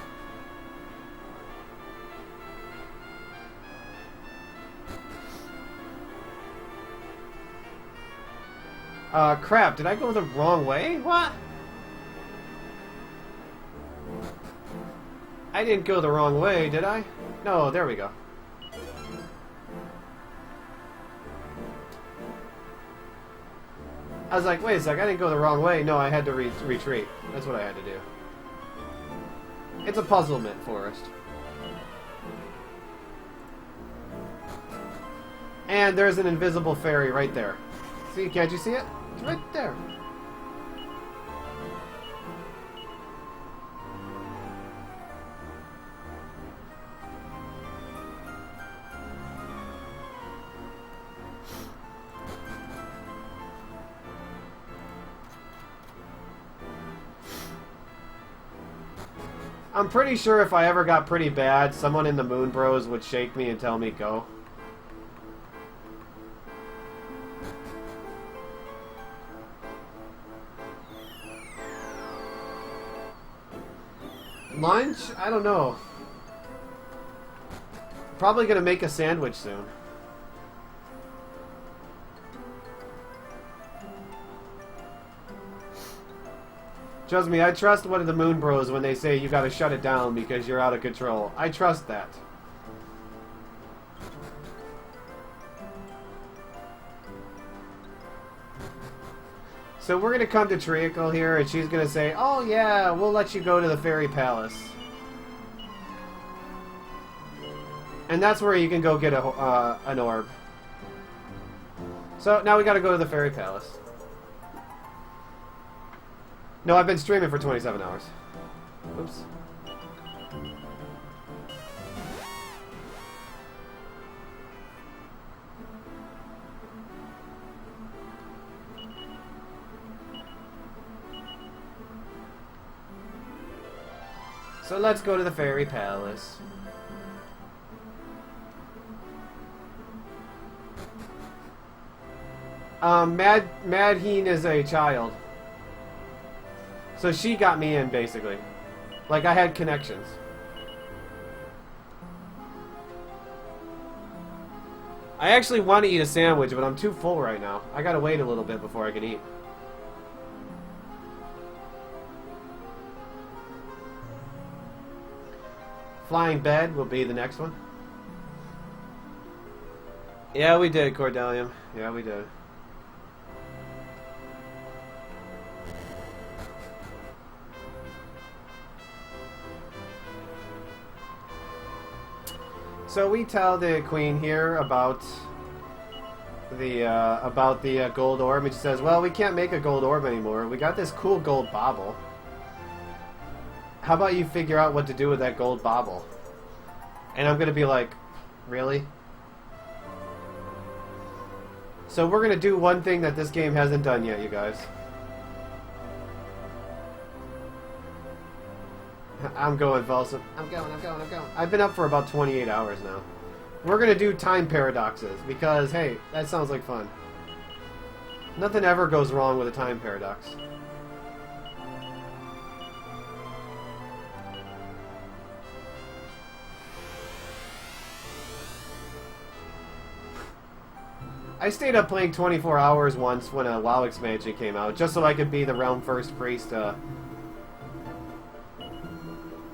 Crap, did I go the wrong way? What? I didn't go the wrong way, did I? No, there we go. I was like, wait a sec, I didn't go the wrong way. No, I had to retreat. That's what I had to do. It's a puzzlement, Forest. And there's an invisible fairy right there. See, can't you see it? It's right there. I'm pretty sure if I ever got pretty bad, someone in the Moon Bros would shake me and tell me go. Lunch? I don't know. Probably gonna make a sandwich soon. Trust me, I trust one of the Moon Bros when they say you gotta shut it down because you're out of control. I trust that. So we're gonna come to Treacle here and she's gonna say, oh yeah, we'll let you go to the Fairy Palace. And that's where you can go get an orb. So now we gotta go to the Fairy Palace. No, I've been streaming for 27 hours. Oops. So let's go to the Fairy Palace. Madheen is a child. So she got me in, basically. Like, I had connections. I actually want to eat a sandwich, but I'm too full right now. I gotta wait a little bit before I can eat. Flying Bed will be the next one. Yeah, we did, Cordelium. Yeah, we did. So we tell the queen here about the gold orb, and she says, "Well, we can't make a gold orb anymore. We got this cool gold bauble. How about you figure out what to do with that gold bauble?" And I'm gonna be like, "Really?" So we're gonna do one thing that this game hasn't done yet, you guys. I'm going, Volsum. I'm going. I've been up for about 28 hours now. We're going to do time paradoxes, because, hey, that sounds like fun. Nothing ever goes wrong with a time paradox. I stayed up playing 24 hours once when a WoW expansion came out, just so I could be the Realm First Priest,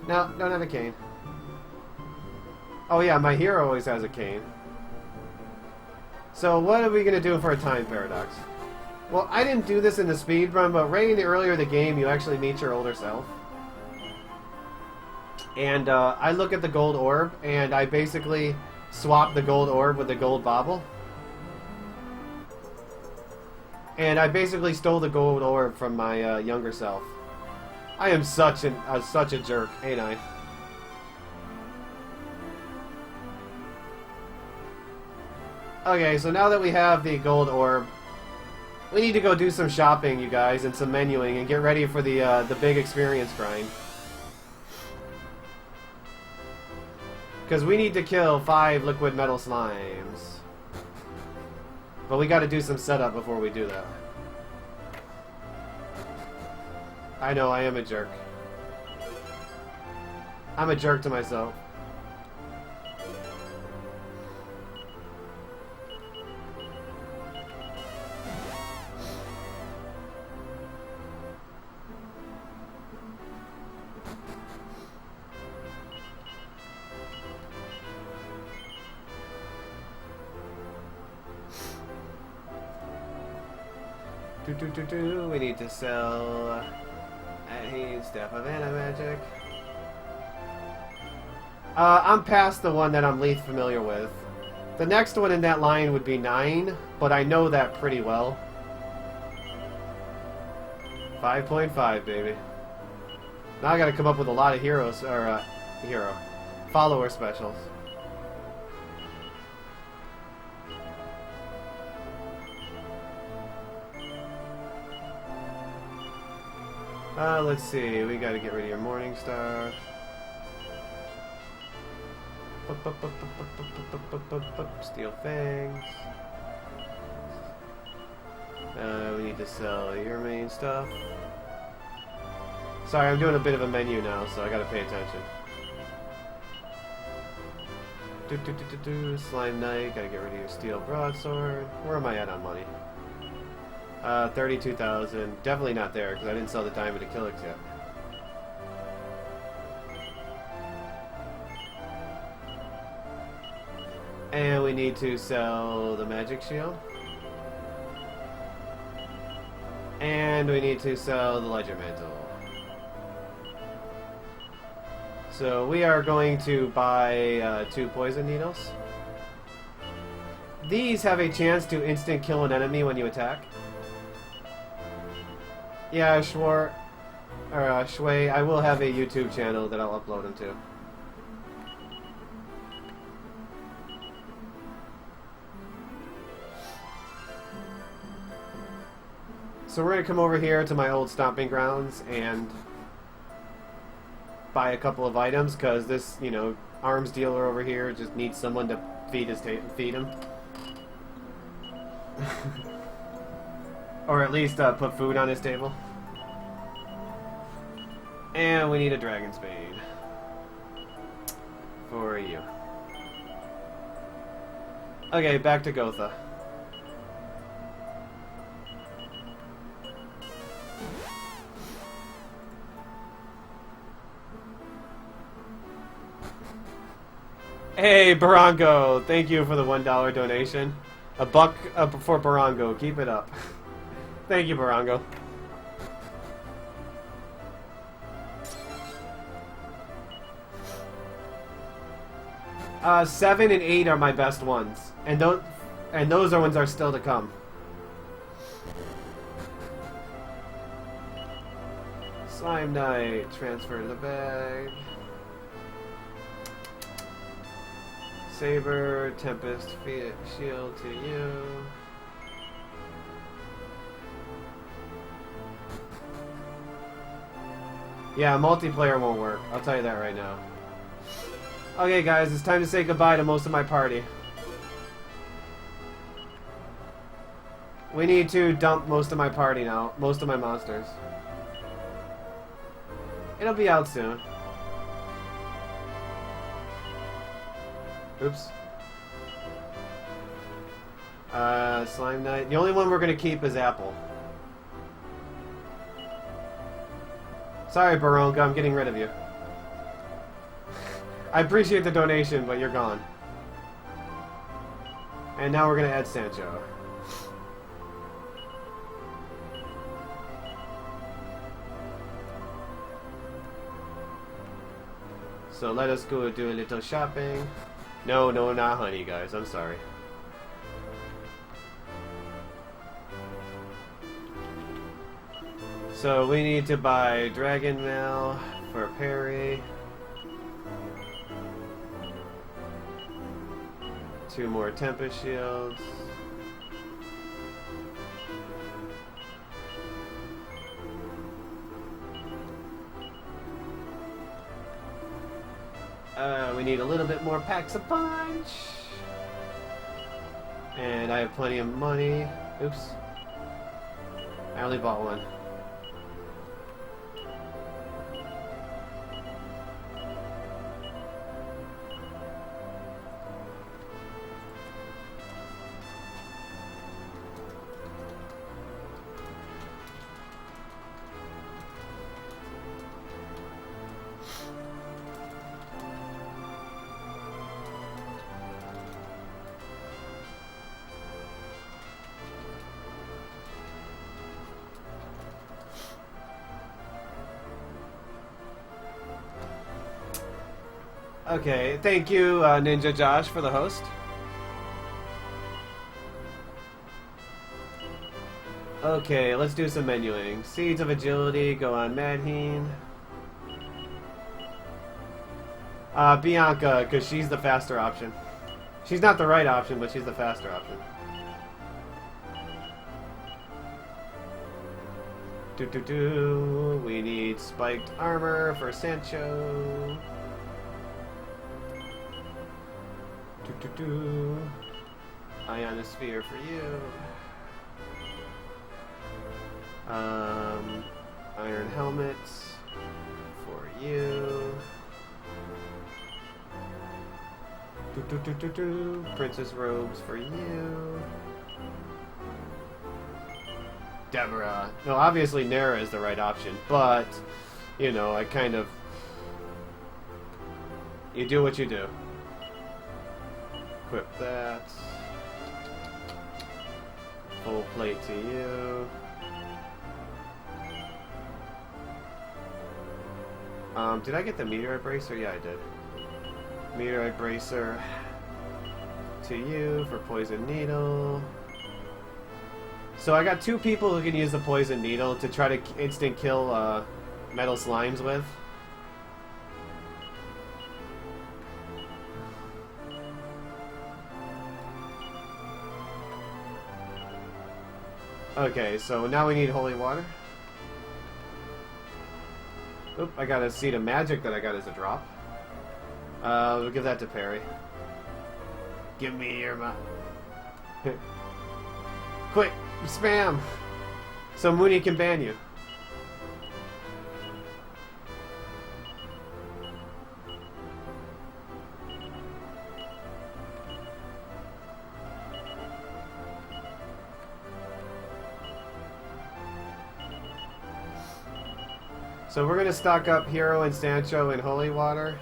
No, don't have a cane. Oh yeah, my hero always has a cane. So what are we going to do for a time paradox? Well, I didn't do this in the speed run, but right in the earlier the game, you actually meet your older self. And I look at the gold orb, and I basically swap the gold orb with the gold bauble. And I basically stole the gold orb from my younger self. I am such a jerk, ain't I? Okay, so now that we have the gold orb, We need to go do some shopping, you guys, and some menuing, and get ready for the big experience grind. Because we need to kill 5 liquid metal slimes. But we got to do some setup before we do that. I know, I am a jerk. I'm a jerk to myself. We need to sell a Staff of Anti-Magic. I'm past the one that I'm least familiar with. The next one in that line would be 9, but I know that pretty well. 5.5, baby. Now I gotta come up with a lot of heroes, or, follower specials. Let's see, we gotta get rid of your Morning Star. Steel Fangs. We need to sell your main stuff. Sorry, I'm doing a bit of a menu now, so I gotta pay attention. Slime Knight, gotta get rid of your Steel Broadsword. Where am I at on money? 32,000. Definitely not there, because I didn't sell the Diamond Achilles yet. And we need to sell the Magic Shield. And we need to sell the Ledger Mantle. So we are going to buy 2 Poison Needles. These have a chance to instant kill an enemy when you attack. Yeah, Shui, I will have a YouTube channel that I'll upload them to. So we're going to come over here to my old stomping grounds and buy a couple of items, because this, you know, arms dealer over here just needs someone to feed him. Or at least put food on his table. And we need a Dragon Spade. For you. Okay, back to Gotha. Hey, Barongo! Thank you for the $1 donation. A buck for Barongo. Keep it up. Thank you, Barongo. 7 and 8 are my best ones, and those are ones are still to come. Slime Knight, transfer to the bag. Saber, Tempest, Shield to you. Yeah, multiplayer won't work. I'll tell you that right now. Okay, guys, it's time to say goodbye to most of my party. We need to dump most of my party now. Most of my monsters. It'll be out soon. Oops. Slime Knight. The only one we're gonna keep is Apple. Sorry, Baronga, I'm getting rid of you. I appreciate the donation, but you're gone. And now we're gonna add Sancho. So let us go do a little shopping. No, not honey, guys. I'm sorry. So we need to buy Dragon Mail for Perry. 2 more Tempest Shields. we need a little bit more packs of punch. And I have plenty of money. Oops. I only bought one. Okay, thank you, Ninja Josh, for the host. Okay, let's do some menuing. Seeds of Agility go on Madheen. Bianca, because she's the faster option. She's not the right option, but she's the faster option. We need spiked armor for Sancho. Ionosphere for you. Iron helmets for you. Princess robes for you. Deborah. No, obviously Nara is the right option, but you know, I kind of, you do what you do. Equip that. Full plate to you. Did I get the meteorite bracer? Yeah, I did. Meteorite bracer to you for poison needle. So I got two people who can use the poison needle to try to instant kill metal slimes with. Okay, so now we need holy water. Oop, I got a seed of magic that I got as a drop. We'll give that to Perry. Give me your Quick, spam! So Mooney can ban you. So we're going to stock up Hero and Sancho in holy water.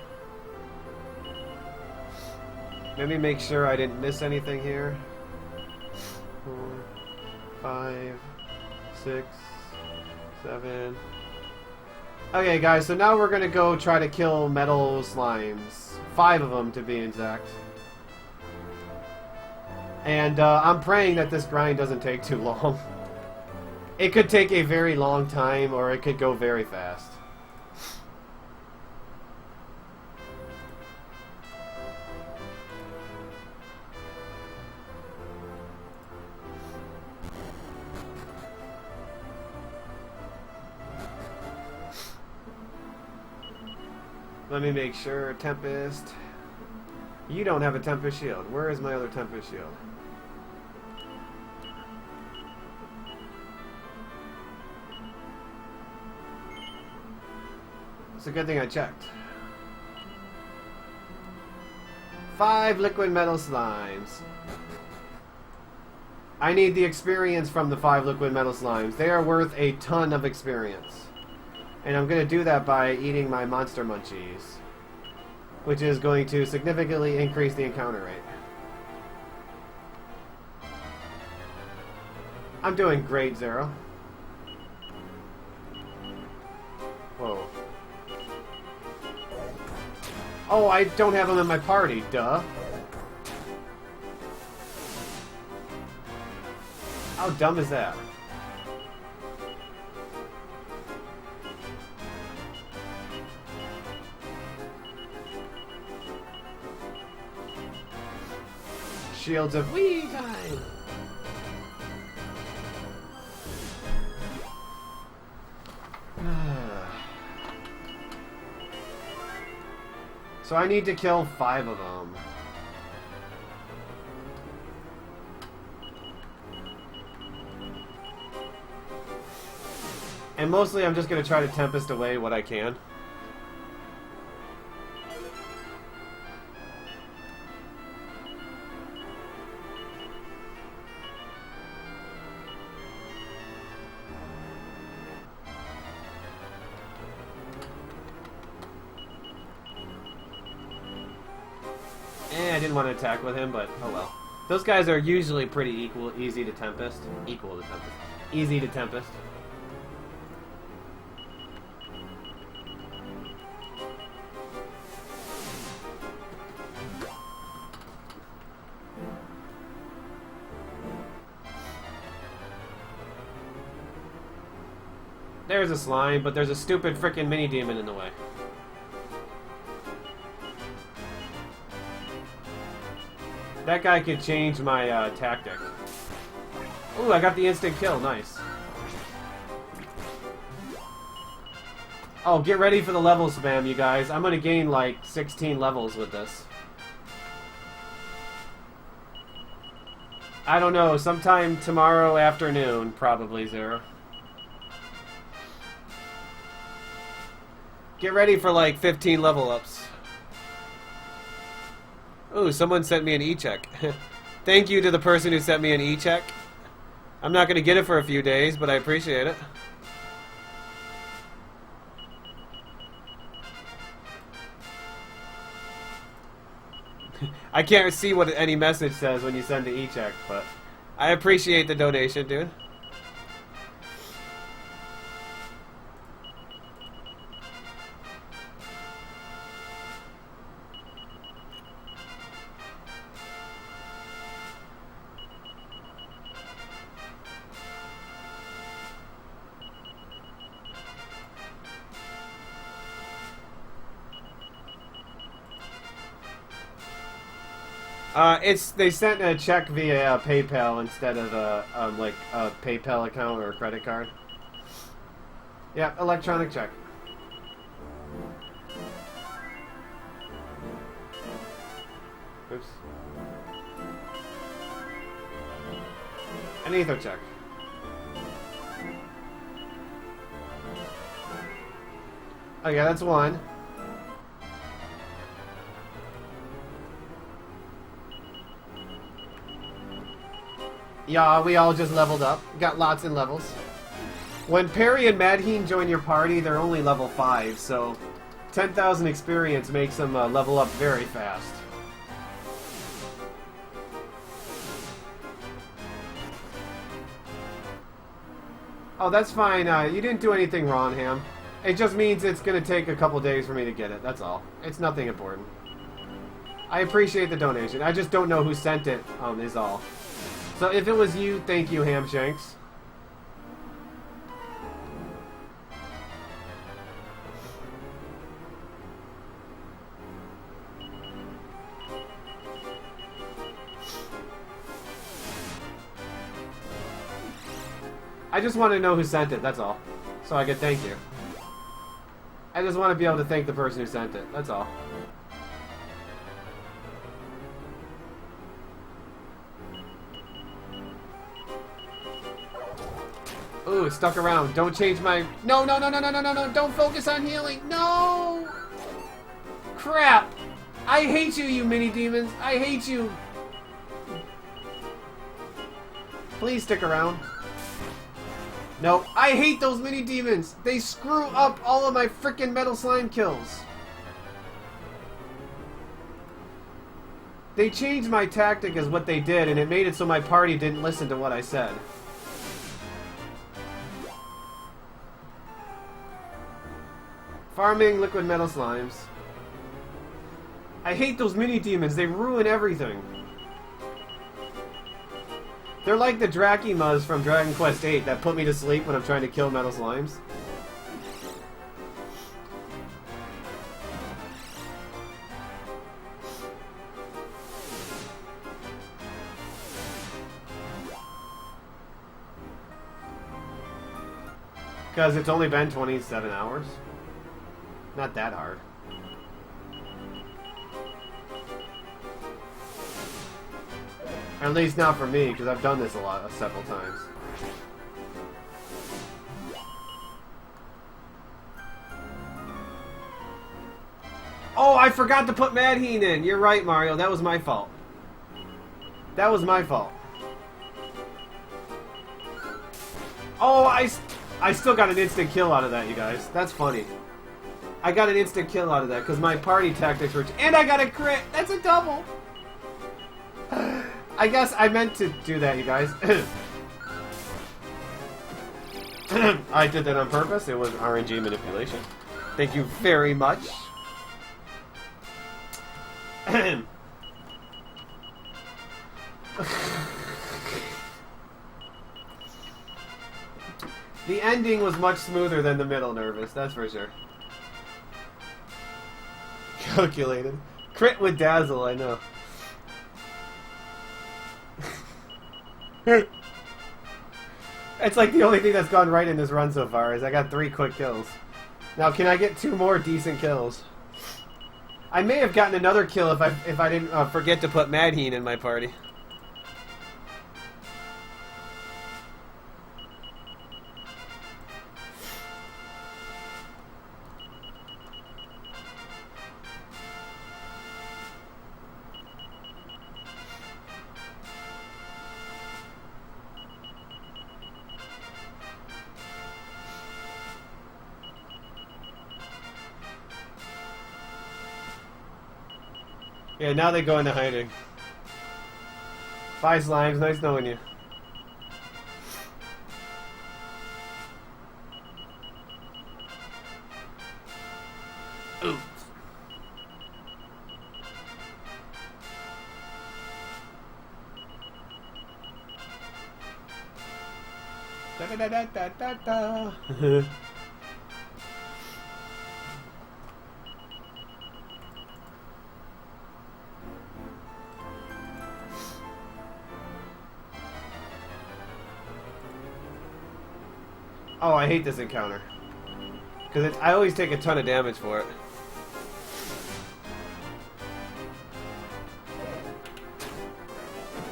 Let me make sure I didn't miss anything here. 4, 5, 6, 7. Okay, guys, so now we're going to go try to kill metal slimes. 5 of them, to be exact. And I'm praying that this grind doesn't take too long. It could take a very long time, or it could go very fast. Let me make sure. Tempest. You don't have a Tempest shield. Where is my other Tempest shield? It's a good thing I checked. 5 liquid metal slimes. I need the experience from the 5 liquid metal slimes. They are worth a ton of experience. And I'm going to do that by eating my monster munchies, which is going to significantly increase the encounter rate. I'm doing great, Zero. Whoa. Oh, I don't have them in my party, duh. How dumb is that? Shields of Wii time! So I need to kill 5 of them. And mostly I'm just going to try to Tempest away what I can. I didn't want to attack with him, but oh well. Those guys are usually pretty easy to Tempest. Easy to Tempest. There's a slime, but there's a stupid frickin' mini-demon in the way. That guy could change my tactic. Ooh, I got the instant kill. Nice. Oh, get ready for the level spam, you guys. I'm gonna gain like 16 levels with this. I don't know. Sometime tomorrow afternoon, probably, Zero. Get ready for like 15 level ups. Ooh, someone sent me an e-check. Thank you to the person who sent me an e-check. I'm not going to get it for a few days, but I appreciate it. I can't see what any message says when you send the e-check, but I appreciate the donation, dude. They sent a check via PayPal instead of like a PayPal account or a credit card. Yeah, electronic check. Oops. An ether check. Oh yeah, that's one. Yeah, we all just leveled up. Got lots in levels. When Perry and Madheen join your party, they're only level 5, so 10,000 experience makes them level up very fast. Oh, that's fine. You didn't do anything wrong, Ham. It just means it's going to take a couple days for me to get it. That's all. It's nothing important. I appreciate the donation. I just don't know who sent it, is all. So if it was you, thank you, Hamshanks. I just want to know who sent it, that's all. So I can thank you. I just want to be able to thank the person who sent it, that's all. Ooh, it's stuck around. Don't change my... No, no, no, no, no, no, no, no. Don't focus on healing. No! Crap! I hate you, you mini-demons. I hate you. Please stick around. No, I hate those mini-demons. They screw up all of my frickin' metal slime kills. They changed my tactic is what they did, and it made it so my party didn't listen to what I said. Farming liquid metal slimes. I hate those mini-demons. They ruin everything. They're like the Drakimas from Dragon Quest VIII that put me to sleep when I'm trying to kill metal slimes. Because it's only been 27 hours. Not that hard. At least not for me, because I've done this several times. Oh, I forgot to put Madheen in. You're right, Mario. That was my fault. That was my fault. Oh, I still got an instant kill out of that, you guys. That's funny. I got an instant kill out of that because my party tactics were... And I got a crit! That's a double! I guess I meant to do that, you guys. I did that on purpose. It was RNG manipulation. Thank you very much. The ending was much smoother than the middle, Nervous. That's for sure. Calculated. Crit with Dazzle, I know. It's like the only thing that's gone right in this run so far is I got 3 quick kills. Now, can I get 2 more decent kills? I may have gotten another kill if I didn't forget to put Madheen in my party. Yeah, now they go into hiding. Bye, Slimes. Nice knowing you. Oops. Da da da da da da. Oh, I hate this encounter. Because I always take a ton of damage for it.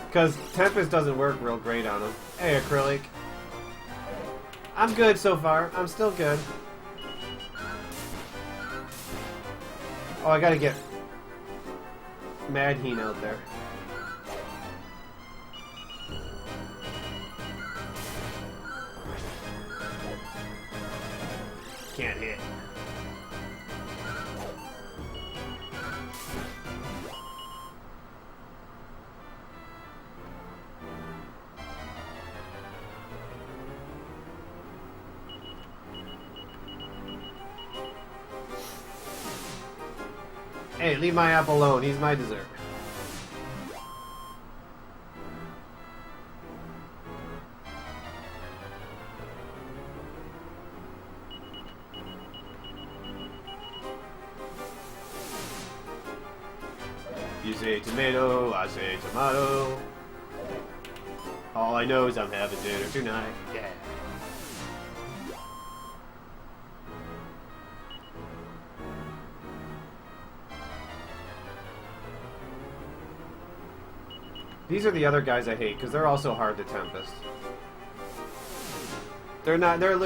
Because Tempest doesn't work real great on him. Hey, Acrylic. I'm good so far. I'm still good. Oh, I gotta get Madheen out there. Can't hit. Hey, leave my apple alone. He's my dessert. You say tomato, I say tomato. All I know is I'm having dinner tonight. Yeah. These are the other guys I hate, because they're also hard to Tempest. They're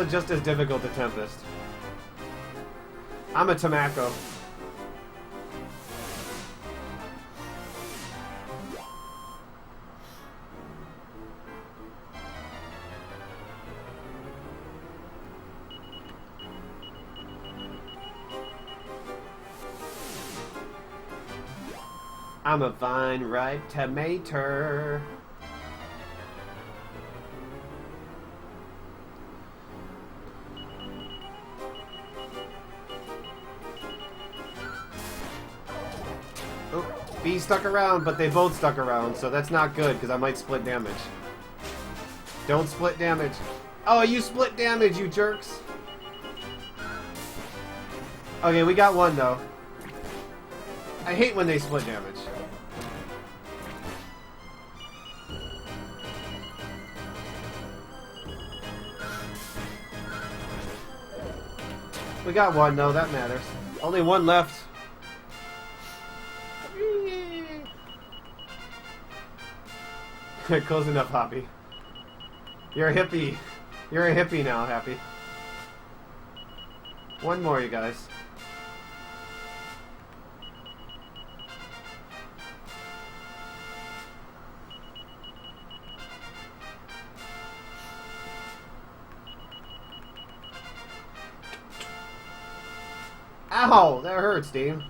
just as difficult to Tempest. I'm a Tamako. I'm a vine ripe tomato. Oh, B stuck around, but they both stuck around, so that's not good because I might split damage. Don't split damage. Oh, you split damage, you jerks. Okay, we got one though. I hate when they split damage. We got one though, that matters. Only one left. Close enough, Hoppy. You're a hippie. You're a hippie now, Happy. One more, you guys. Ow! That hurts, Steve.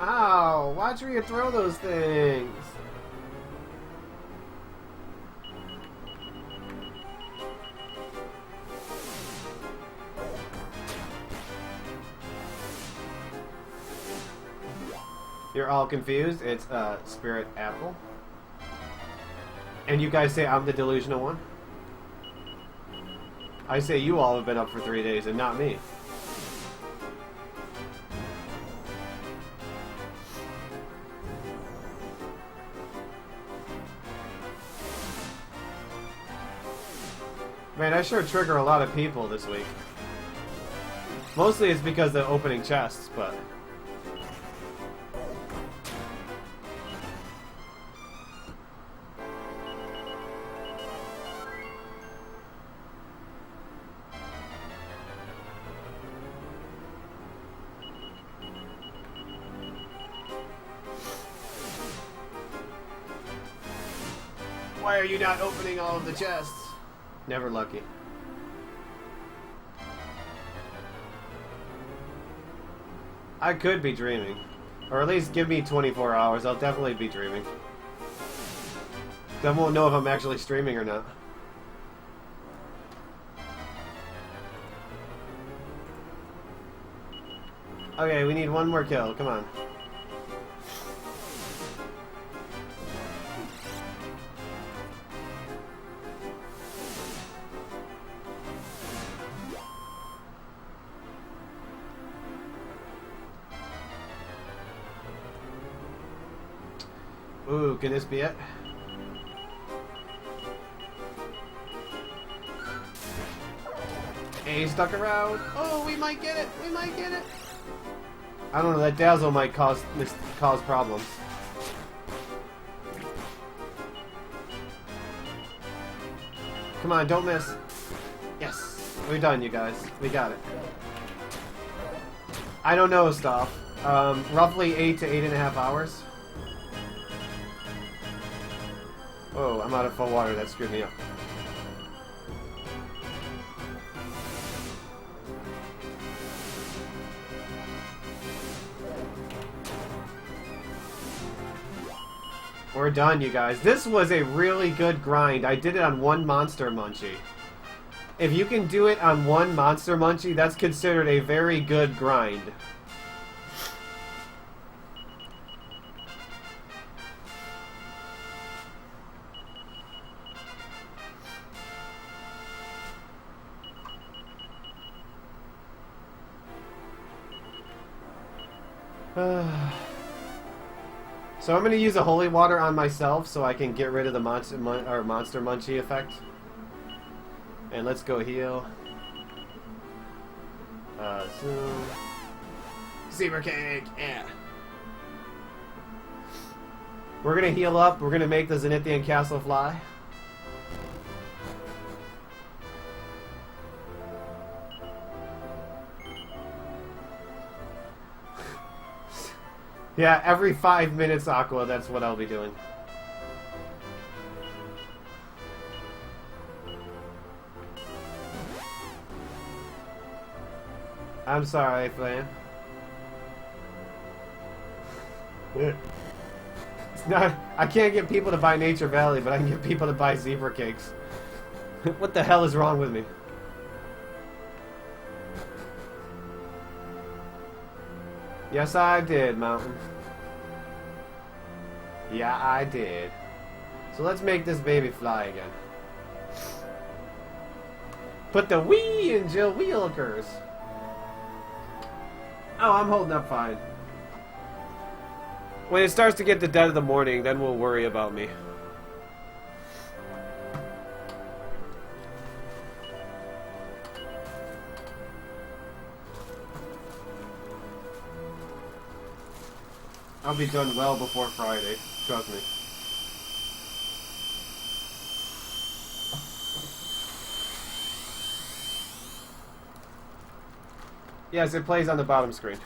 Ow! Watch where you throw those things. You're all confused. It's Spirit Apple. And you guys say I'm the delusional one? I say you all have been up for 3 days and not me. Man, I sure trigger a lot of people this week. Mostly it's because they're opening chests, but... Why are you not opening all of the chests? Never lucky. I could be dreaming. Or at least give me 24 hours. I'll definitely be dreaming. Then won't know if I'm actually streaming or not. Okay, we need one more kill. Come on. Ooh, can this be it? Hey, stuck around. Oh, we might get it. We might get it. I don't know. That dazzle might cause problems. Come on, don't miss. Yes, we're done, you guys. We got it. I don't know stuff. Roughly 8 to 8.5 hours. Oh, I'm out of full water. That screwed me up. We're done, you guys. This was a really good grind. I did it on one monster munchie. If you can do it on one monster munchie, that's considered a very good grind. So I'm going to use a holy water on myself so I can get rid of the monster munchie effect. And let's go heal. Zoom. Saber cake, yeah. We're going to heal up. We're going to make the Zenithian castle fly. Yeah, every 5 minutes, Aqua, that's what I'll be doing. I'm sorry, Flan. It's not... I can't get people to buy Nature Valley, but I can get people to buy zebra cakes. What the hell is wrong with me? Yes, I did, Mountain. Yeah, I did. So let's make this baby fly again. Put the wee in Jill Wheelkers. Oh, I'm holding up fine. When it starts to get to dead of the morning, then we'll worry about me. I'll be done well before Friday. Trust me. Yes, it plays on the bottom screen.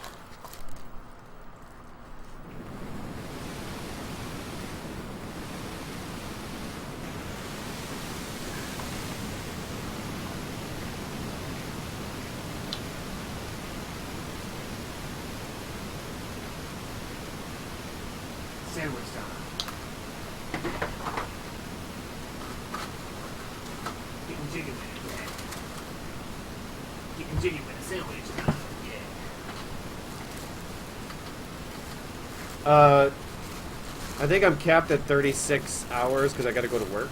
Sandwich time. Chicken chicken with it, yeah. Chicken chicken with a sandwich time, yeah. I think I'm capped at 36 hours because I got to go to work.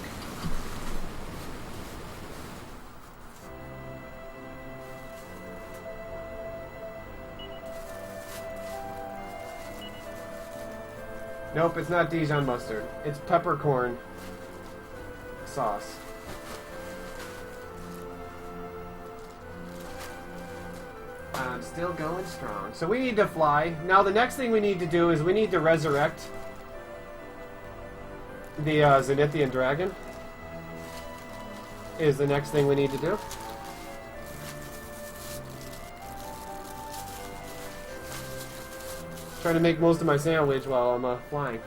Nope, it's not Dijon mustard. It's peppercorn sauce. I'm still going strong. So we need to fly. Now the next thing we need to do is we need to resurrect the Zenithian dragon. Is the next thing we need to do. Trying to make most of my sandwich while I'm flying.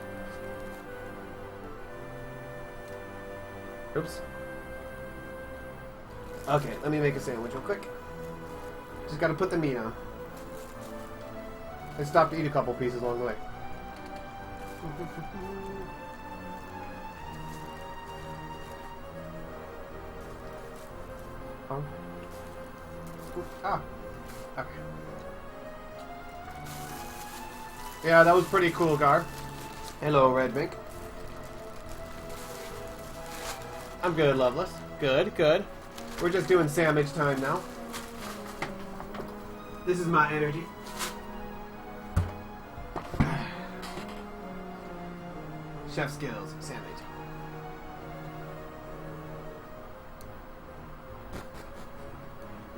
Oops. Okay, let me make a sandwich real quick. Just gotta put the meat on. I stopped to eat a couple pieces along the way. Oh. Ah. Okay. Yeah, that was pretty cool, Gar. Hello, Red Mink. I'm good, Loveless. Good, good. We're just doing sandwich time now. This is my energy. Chef skills, sandwich.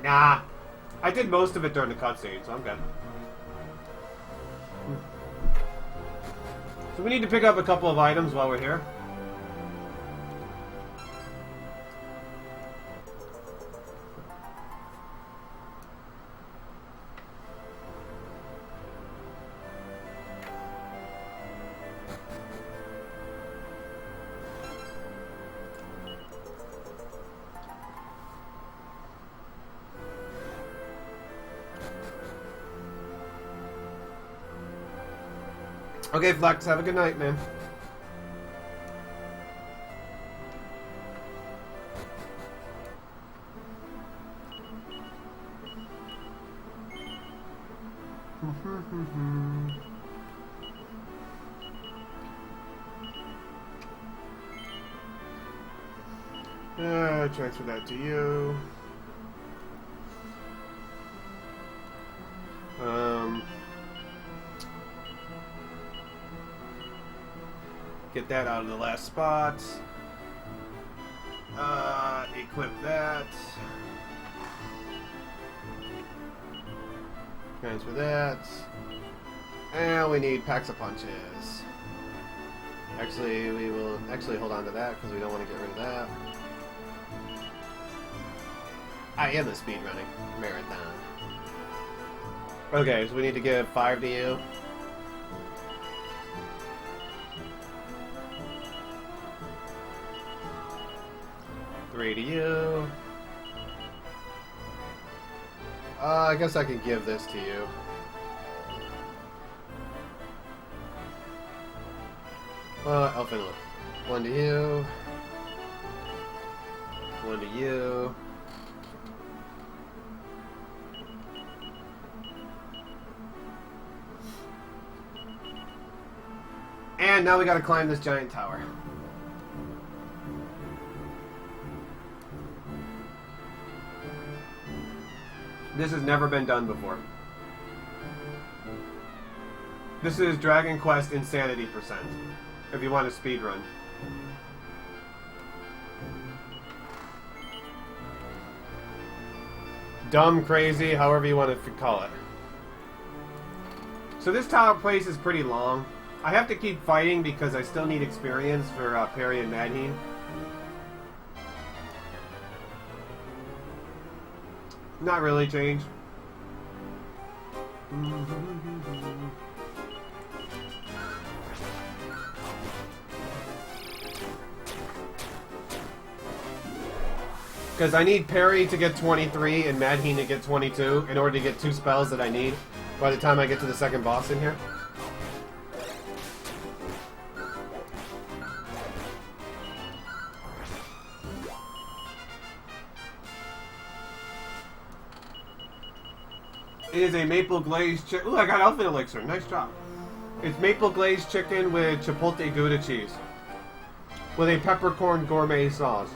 Nah. I did most of it during the cutscene, so I'm good. So we need to pick up a couple of items while we're here. Okay, Flex, have a good night, man. Transfer that to you. Get that out of the last spot. Equip that. Transfer that. And we need packs of punches. Actually, we will hold on to that because we don't want to get rid of that. I am a speedrunning marathon. Okay, so we need to give 5 to you. Three to you. I guess I can give this to you. Elfin look. 1 to you. 1 to you. And now we gotta climb this giant tower. This has never been done before. This is Dragon Quest Insanity %, if you want to speedrun. Dumb, crazy, however you want to call it. So this tower place is pretty long. I have to keep fighting because I still need experience for Perry and Madheen. Not really changed. Because I need Parry to get 23 and Madheen to get 22 in order to get 2 spells that I need by the time I get to the second boss in here. It is a maple glazed chicken. Ooh, I got Elfin Elixir. Nice job. It's maple glazed chicken with chipotle Gouda cheese. With a peppercorn gourmet sauce.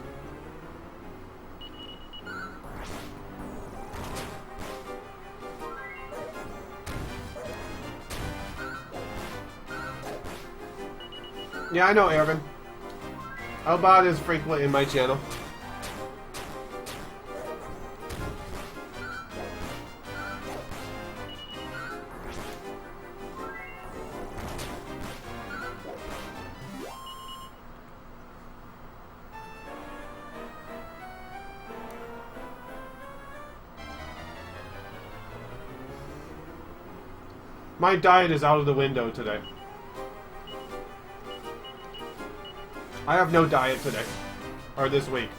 Yeah, I know, Ervin. Albot is frequent in my channel. My diet is out of the window today. I have no diet today. Or this week.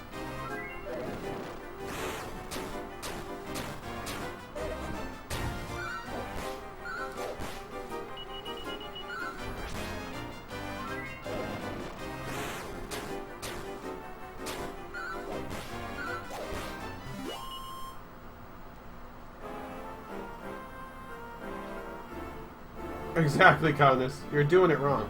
Exactly, Kindness. You're doing it wrong.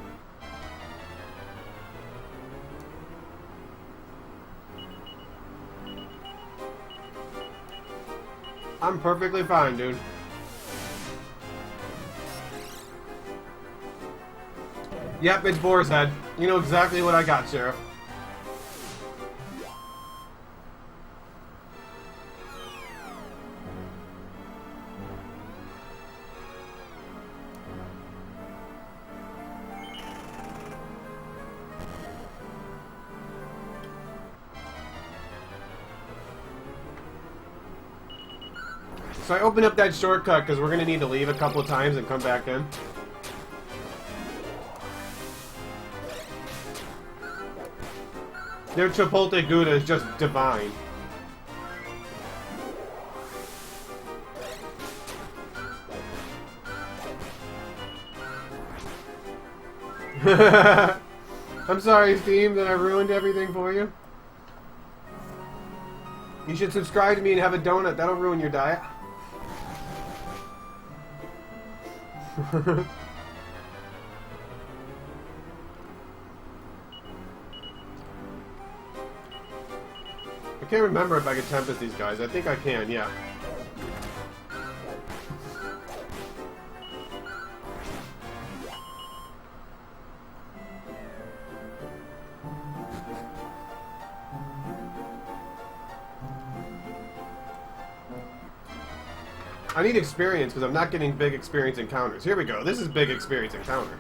I'm perfectly fine, dude. Yep, it's Boar's Head. You know exactly what I got, Sheriff. So I opened up that shortcut because we're going to need to leave a couple of times and come back in. Their chipotle Gouda is just divine. I'm sorry, Steam, that I ruined everything for you. You should subscribe to me and have a donut. That'll ruin your diet. I can't remember if I can tempest these guys. I think I can, yeah. I need experience because I'm not getting big experience encounters. Here we go. This is big experience encounter.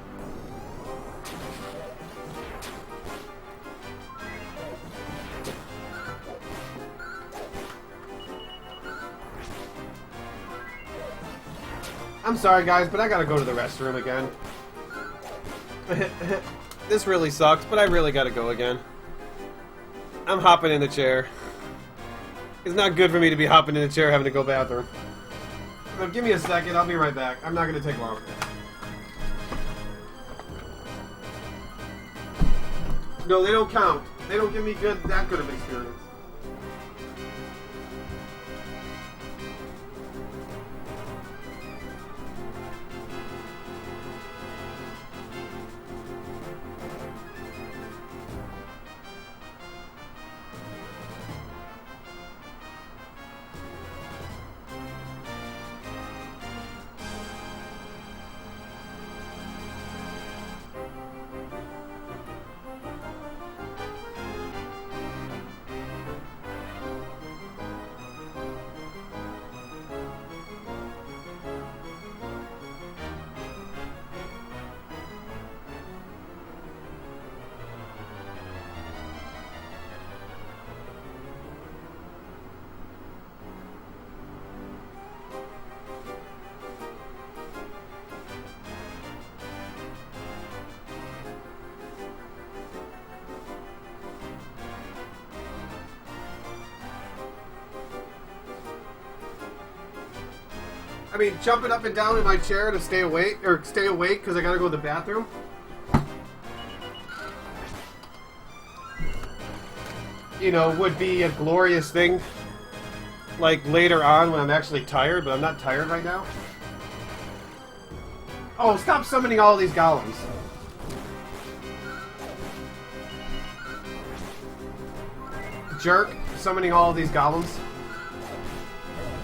I'm sorry, guys, but I gotta go to the restroom again. This really sucks, but I really gotta go again. I'm hopping in the chair. It's not good for me to be hopping in the chair having to go bathroom. But give me a second, I'll be right back. I'm not gonna take long. No, they don't count. They don't give me that good of experience. I mean, jumping up and down in my chair to stay awake, or stay awake because I gotta go to the bathroom. You know, would be a glorious thing. Like later on when I'm actually tired, but I'm not tired right now. Oh, stop summoning all these golems. Jerk, summoning all these golems.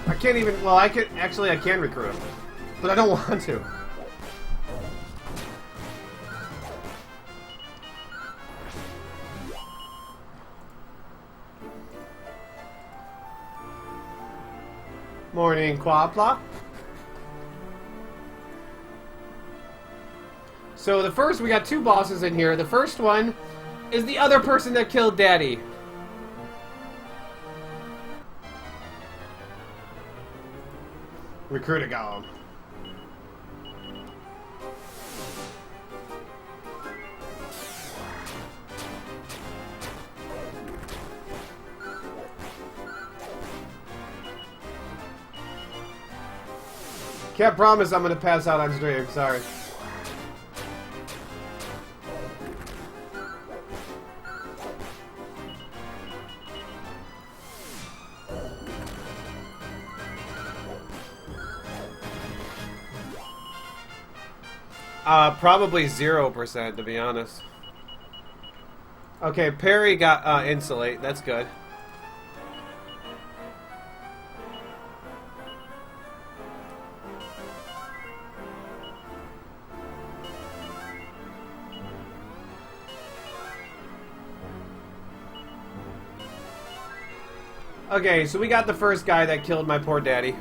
I can't even, well, I can, actually I can recruit them. But I don't want to. Morning, Quapla. So the first, we got two bosses in here. The first one is the other person that killed Daddy. Recruit a golem. Can't promise I'm gonna pass out on stream, sorry. Probably 0% to be honest. Okay, Perry got insulate, that's good. Okay, so we got the first guy that killed my poor daddy.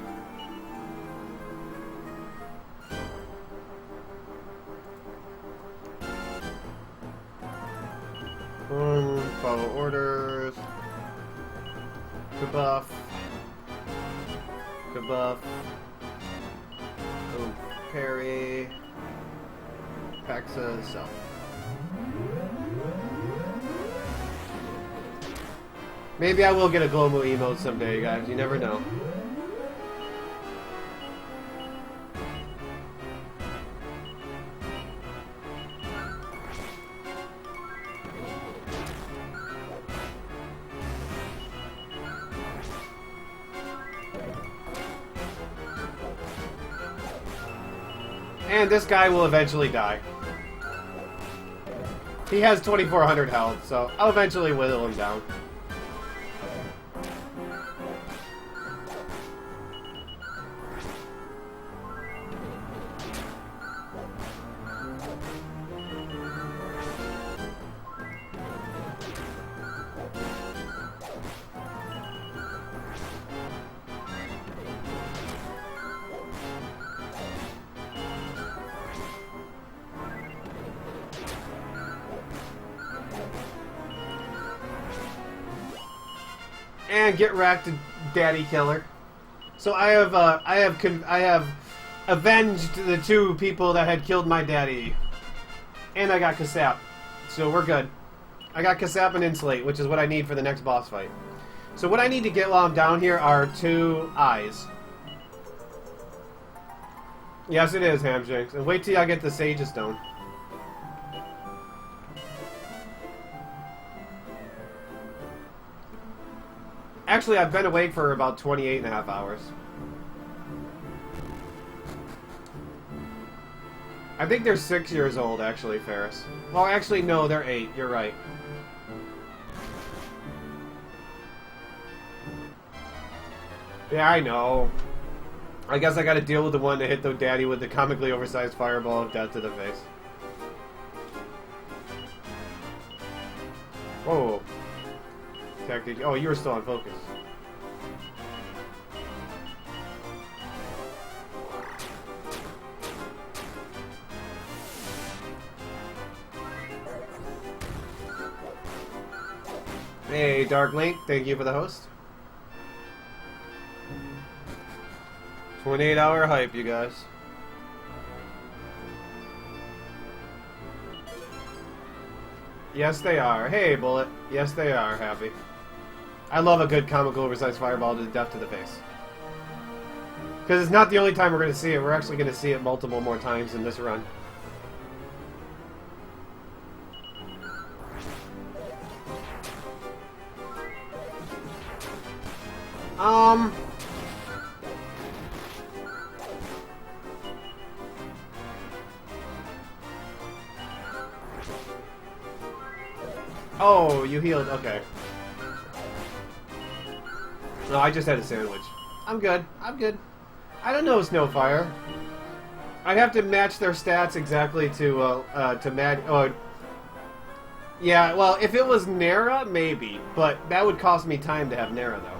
Follow orders. Good buff. Good buff. Oh, parry. Paxa, self. Maybe I will get a Glow Moo emote someday, guys. You never know. And this guy will eventually die. He has 2,400 health, so I'll eventually whittle him down. And get wrecked, Daddy Killer. So I have avenged the two people that had killed my daddy, and I got Kasap, so we're good. I got Kasap and Insulate, which is what I need for the next boss fight. So what I need to get while I'm down here are 2 eyes. Yes, it is, Hamshanks. And wait till I get the Sage Stone. Actually, I've been awake for about 28.5 hours. I think they're 6 years old, actually, Ferris. Well, actually, no, they're 8. You're right. Yeah, I know. I guess I gotta deal with the one that hit the daddy with the comically oversized fireball of death to the face. Whoa. Tactic. Oh, you were still on focus. Hey, Dark Link, thank you for the host. 28-hour hype, you guys. Yes, they are. Hey, Bullet. Yes, they are, Happy. I love a good comical oversized fireball to death to the face. Because it's not the only time we're going to see it. We're actually going to see it multiple more times in this run. Oh, you healed. Okay. No, I just had a sandwich. I'm good. I'm good. I don't know Snowfire. I'd have to match their stats exactly to match. Oh, yeah. Well, if it was Nara, maybe, but that would cost me time to have Nara, though.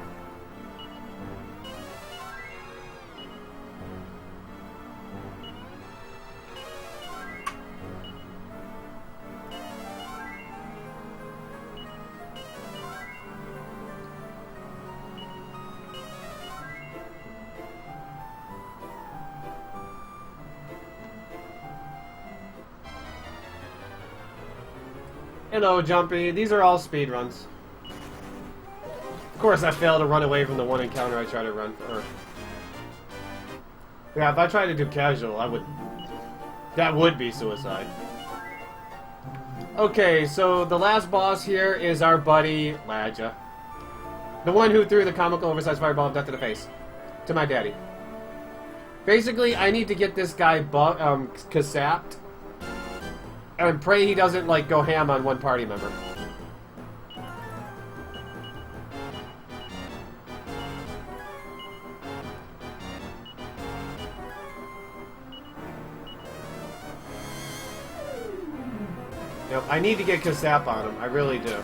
Hello, Jumpy. These are all speed runs. Of course, I failed to run away from the one encounter I tried to run. Yeah, if I tried to do casual, I would... That would be suicide. Okay, so the last boss here is our buddy, Ladja. The one who threw the comical oversized fireball of death to the face. To my daddy. Basically, I need to get this guy kasapped. And pray he doesn't, like, go ham on one party member. Nope, I need to get Kasap on him. I really do.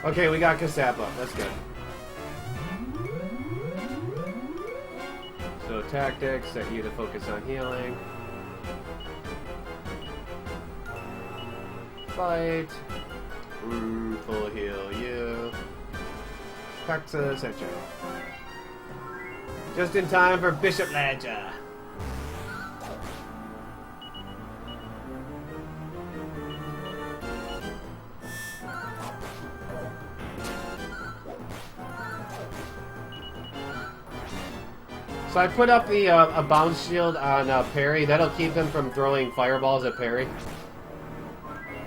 Okay, we got Kasap up. That's good. So tactics, set you to focus on healing. Fight. Full heal you. Texas, etc. Just in time for Bishop Ladja. So I put up the a bounce shield on Parry. That'll keep him from throwing fireballs at Parry.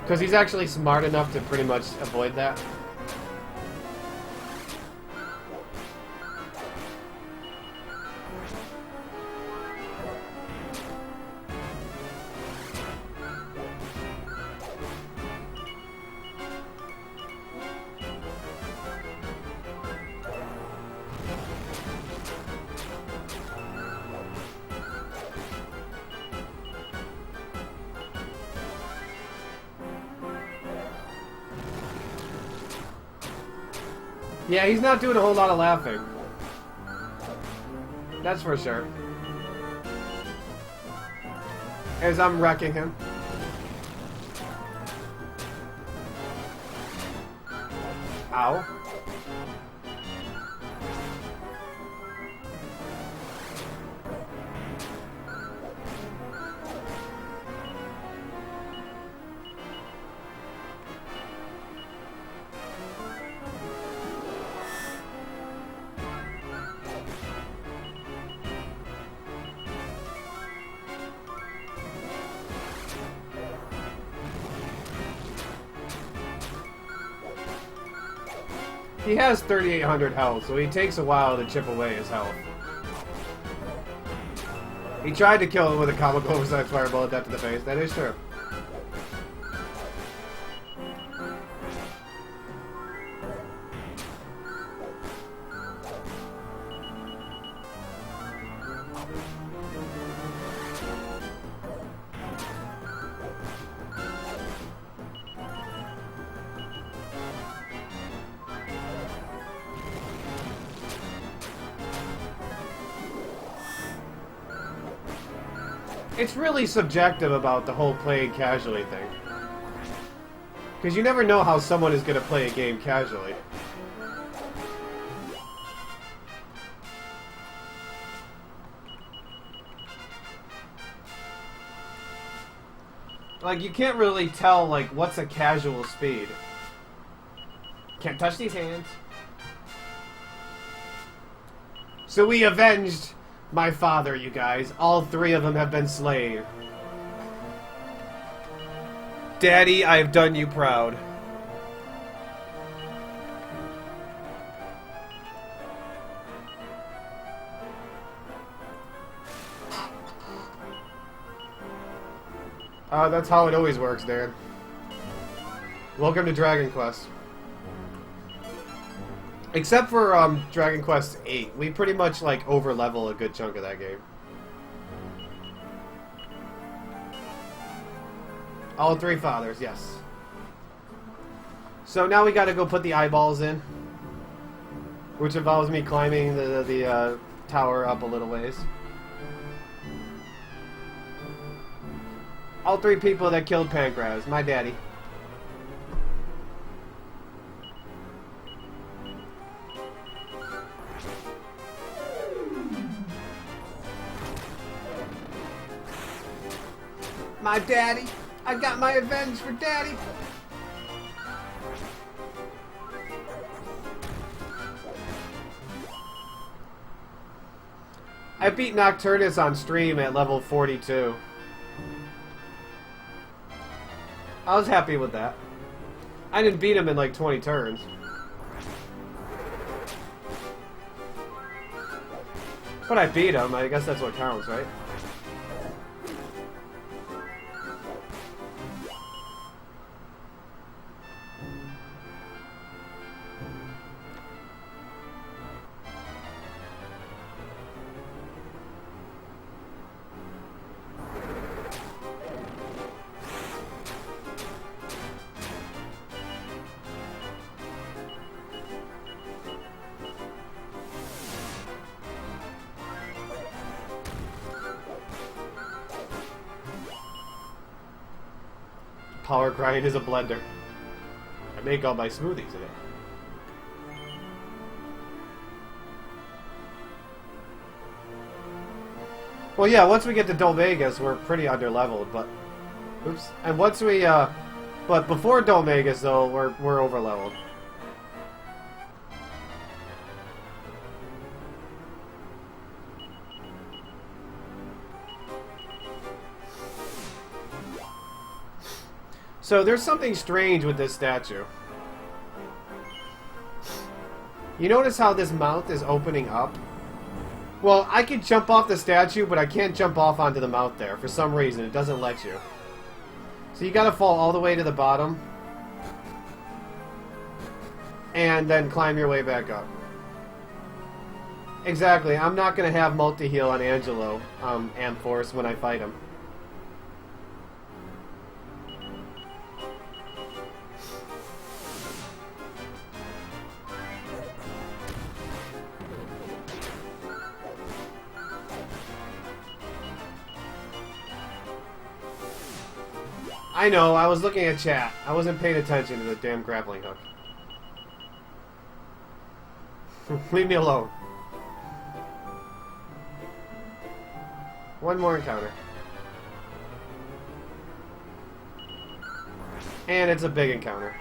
Because he's actually smart enough to pretty much avoid that. Yeah, he's not doing a whole lot of laughing. That's for sure. As I'm wrecking him. Ow. He has 3,800 health, so he takes a while to chip away his health. He tried to kill him with a comical oversized fireball death to the face. That is true. It's really subjective about the whole playing casually thing. Because you never know how someone is going to play a game casually. Like, you can't really tell, like, what's a casual speed. Can't touch these hands. So we avenged my father, you guys. All 3 of them have been slain. Daddy, I have done you proud. That's how it always works, Dan. Welcome to Dragon Quest. Except for Dragon Quest 8, we pretty much like over-level a good chunk of that game. All 3 fathers, yes. So now we gotta go put the eyeballs in, which involves me climbing the tower up a little ways. All 3 people that killed Pancras, my daddy. My daddy. I got my revenge for daddy. I beat Nocturnus on stream at level 42. I was happy with that. I didn't beat him in like 20 turns. But I beat him. I guess that's what counts, right? Power grind is a blender. I make all my smoothies in it. Well, yeah, once we get to Dol Vegas, we're pretty under-leveled, but... Oops. And once we, But before Dol Vegas, though, we're over-leveled. So there's something strange with this statue. You notice how this mouth is opening up? Well, I could jump off the statue, but I can't jump off onto the mouth there. For some reason, it doesn't let you. So you gotta fall all the way to the bottom. And then climb your way back up. Exactly. I'm not gonna have multi-heal on Angelo, Amforce, when I fight him. I know, I was looking at chat. I wasn't paying attention to the damn grappling hook. Leave me alone. One more encounter. And it's a big encounter.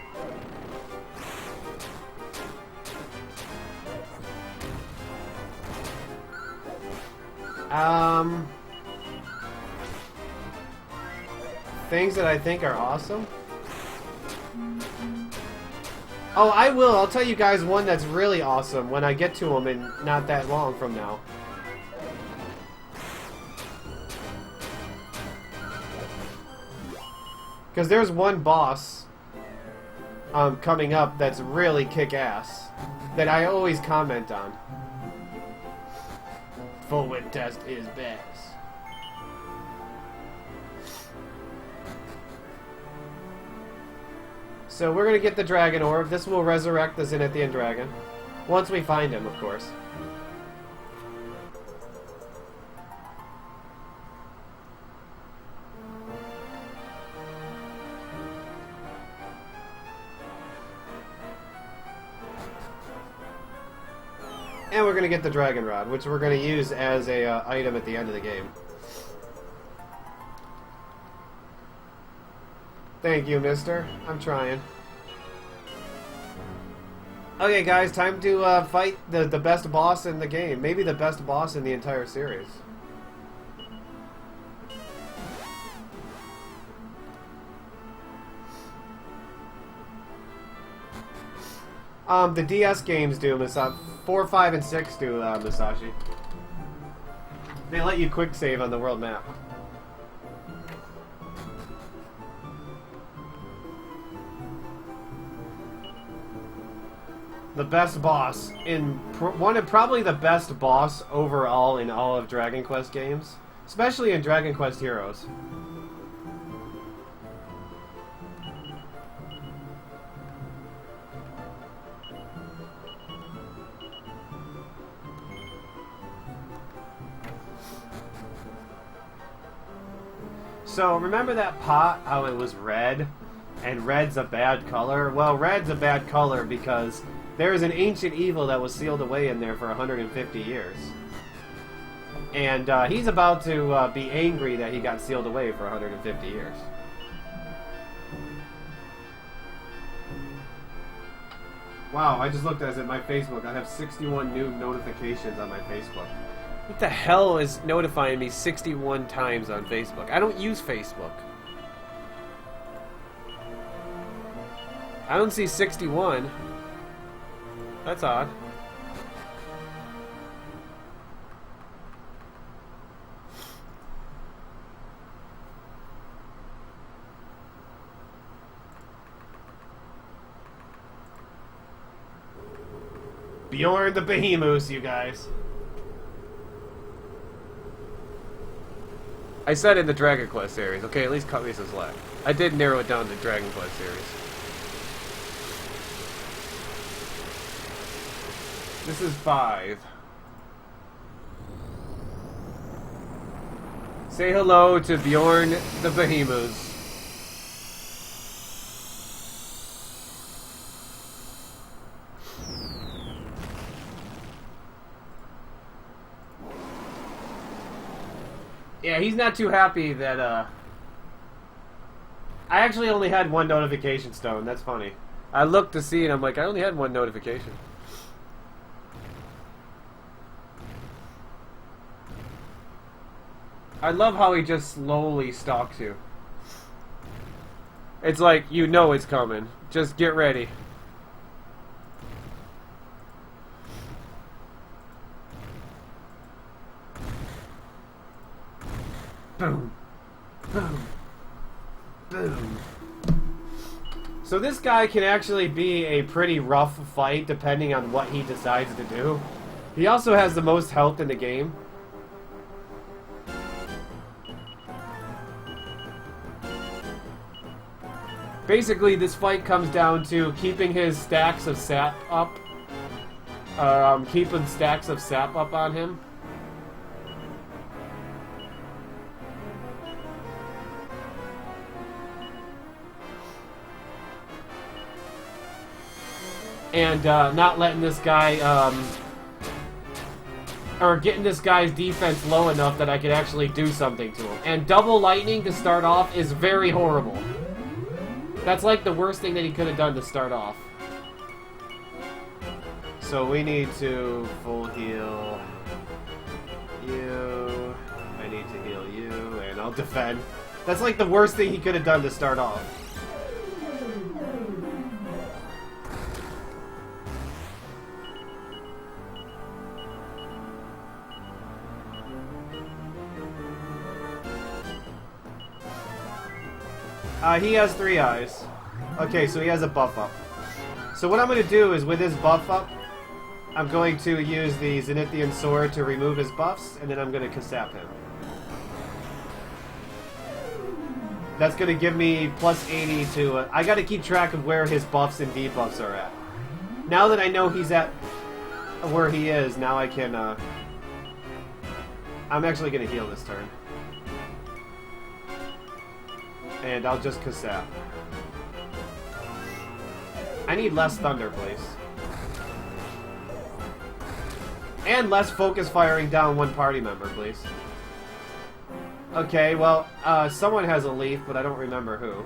Things that I think are awesome? Oh, I will. I'll tell you guys one that's really awesome when I get to them in not that long from now. Because there's one boss coming up that's really kick-ass that I always comment on. Full wit test is best. So we're going to get the Dragon Orb. This will resurrect the Zenithian Dragon. Once we find him, of course. And we're going to get the Dragon Rod, which we're going to use as a item at the end of the game. Thank you, mister. I'm trying. Okay, guys, time to fight the best boss in the game. Maybe the best boss in the entire series. The DS games do, 4, 5, and 6 do, Musashi. They let you quick save on the world map. The best boss in probably the best boss overall in all of Dragon Quest games, especially in Dragon Quest Heroes. So remember that pot, how it was red, and red's a bad color? Well, red's a bad color because there is an ancient evil that was sealed away in there for 150 years. And he's about to be angry that he got sealed away for 150 years. Wow, I just looked at my Facebook. I have 61 new notifications on my Facebook. What the hell is notifying me 61 times on Facebook? I don't use Facebook. I don't see 61. That's odd. Bjorn the Behemoth, you guys. I said in the Dragon Quest series. Okay, at least cut me some slack. I did narrow it down to Dragon Quest series. This is 5. Say hello to Bjorn the Behemoth. Yeah, he's not too happy that, I actually only had one notification stone. That's funny. I looked to see and I'm like, I only had one notification. I love how he just slowly stalks you. It's like, you know it's coming. Just get ready. Boom. Boom. Boom. So this guy can actually be a pretty rough fight depending on what he decides to do. He also has the most health in the game. Basically, this fight comes down to keeping his stacks of sap up. Keeping stacks of sap up on him. And not letting this guy, or getting this guy's defense low enough that I could actually do something to him. And double lightning to start off is very horrible. That's like the worst thing that he could have done to start off. So we need to full heal you. I need to heal you, and I'll defend. That's like the worst thing he could have done to start off. He has 3 eyes. Okay, so he has a buff up. So what I'm going to do is with his buff up, I'm going to use the Zenithian sword to remove his buffs, and then I'm going to Kasap him. That's going to give me plus 80 to... I got to keep track of where his buffs and debuffs are at. Now that I know he's at where he is, now I can... I'm actually going to heal this turn. And I'll just Kasap. I need less thunder, please. And less focus firing down one party member, please. Okay, well, someone has a leaf, but I don't remember who.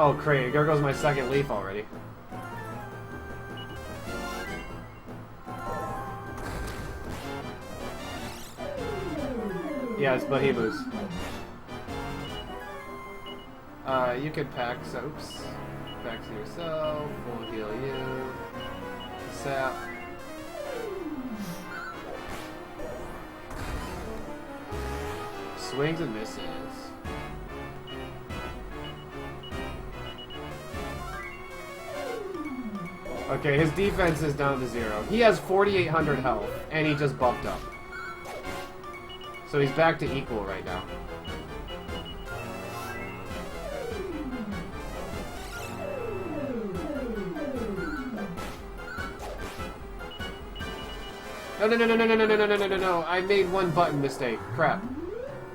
Oh, great. There goes my second leaf already. Yes, but he moves. You could pack soaps. Back to yourself. We'll heal you. Sap. Swings and misses. Okay, his defense is down to 0. He has 4,800 health, and he just buffed up. So he's back to equal right now. No. I made one button mistake. Crap.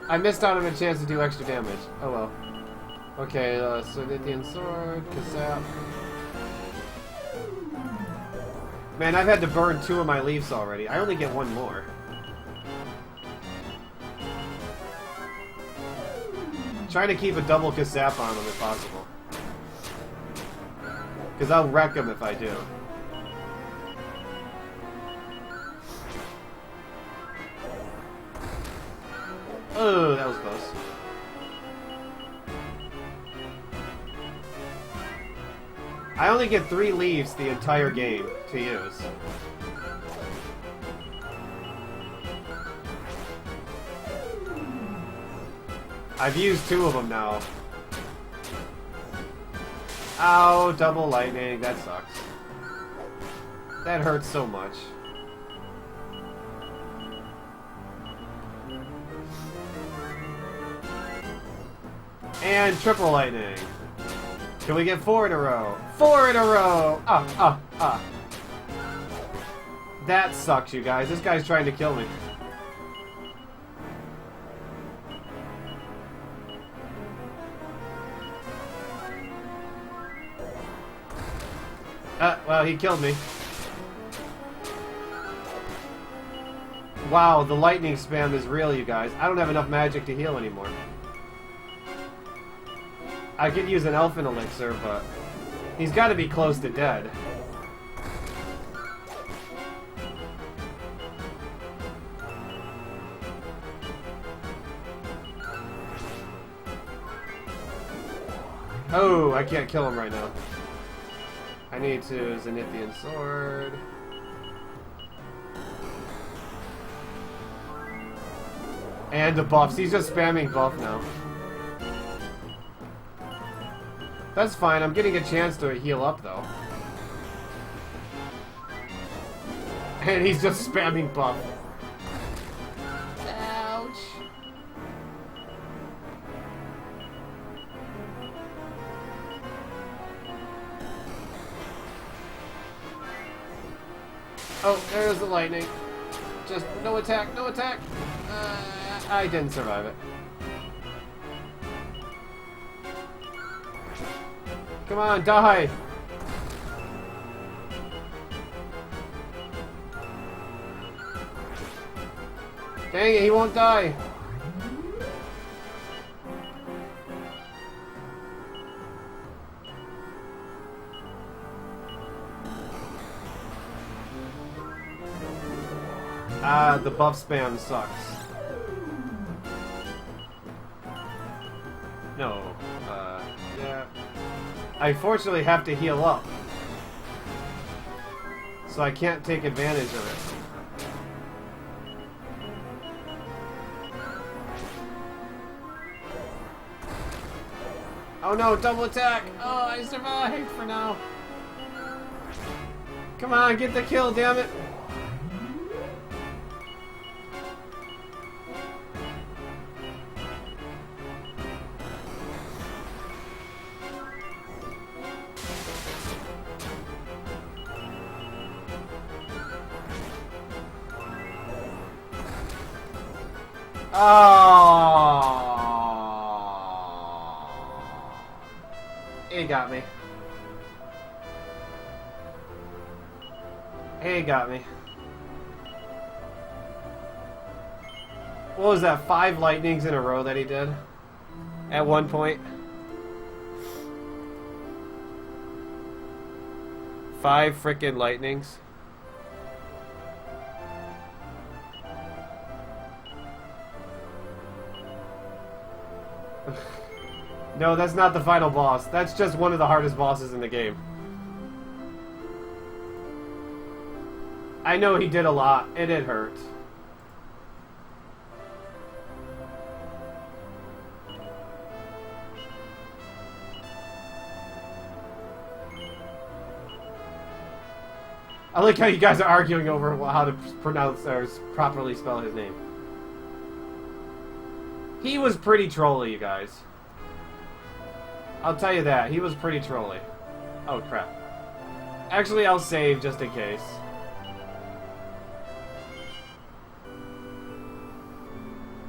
I missed out on a chance to do extra damage. Oh well. Okay, Zenithian sword, Kassap. Man, I've had to burn 2 of my leaves already. I only get 1 more. Trying to keep a double Kassap on him if possible. Because I'll wreck him if I do. Oh, that was close. I only get 3 leaves the entire game to use. I've used 2 of them now. Ow, double lightning. That sucks. That hurts so much. And triple lightning. Can we get 4 in a row? 4 in a row! That sucks, you guys. This guy's trying to kill me. Well, he killed me. Wow, the lightning spam is real, you guys. I don't have enough magic to heal anymore. I could use an elfin elixir, but he's got to be close to dead. Oh, I can't kill him right now. I need to Zenithian sword. And the buffs. He's just spamming buff now. That's fine. I'm getting a chance to heal up, though. And he's just spamming buff. Ouch. Oh, there's the lightning. Just no attack, no attack. I didn't survive it. Come on, die! Dang it, he won't die! Ah, the buff spam sucks. No, yeah. I fortunately have to heal up. So I can't take advantage of it. Oh no, double attack! Oh, I survived for now. Come on, get the kill, damn it! Oh, he got me. He got me. What was that, 5 lightnings in a row that he did? At one point? 5 frickin' lightnings. No, that's not the final boss. That's just one of the hardest bosses in the game. I know he did a lot, and it hurt. I like how you guys are arguing over how to pronounce or properly spell his name. He was pretty trolly, you guys. I'll tell you that. He was pretty trolly. Oh, crap. Actually, I'll save just in case.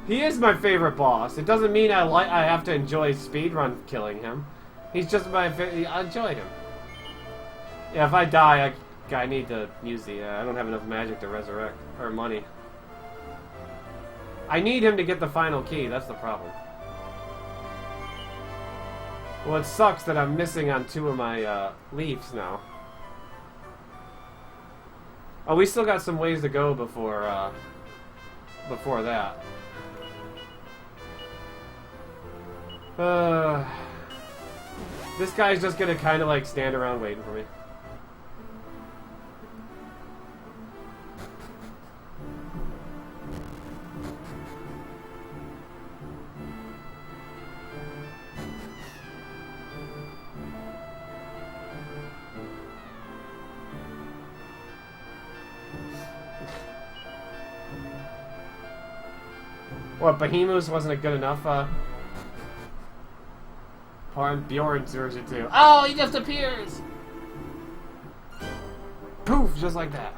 He is my favorite boss. It doesn't mean I have to enjoy speedrun killing him. He's just my favorite. I enjoy him. Yeah, if I die, I need to use the... I don't have enough magic to resurrect. Or money. I need him to get the final key. That's the problem. Well, it sucks that I'm missing on 2 of my leaves now. Oh, we still got some ways to go before that. This guy's just gonna kind of like stand around waiting for me. What, Behemoth wasn't good enough? Bjorn's version 2. Oh, he just appears! Poof, just like that.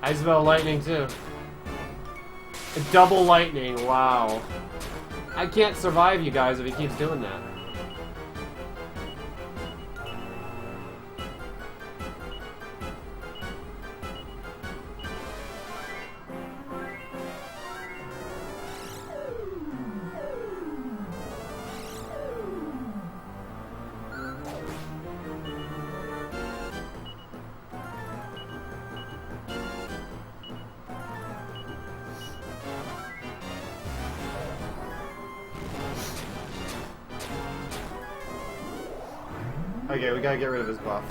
I smell lightning too. A double lightning, wow. I can't survive you guys if he keeps doing that. Okay, we gotta get rid of his buff.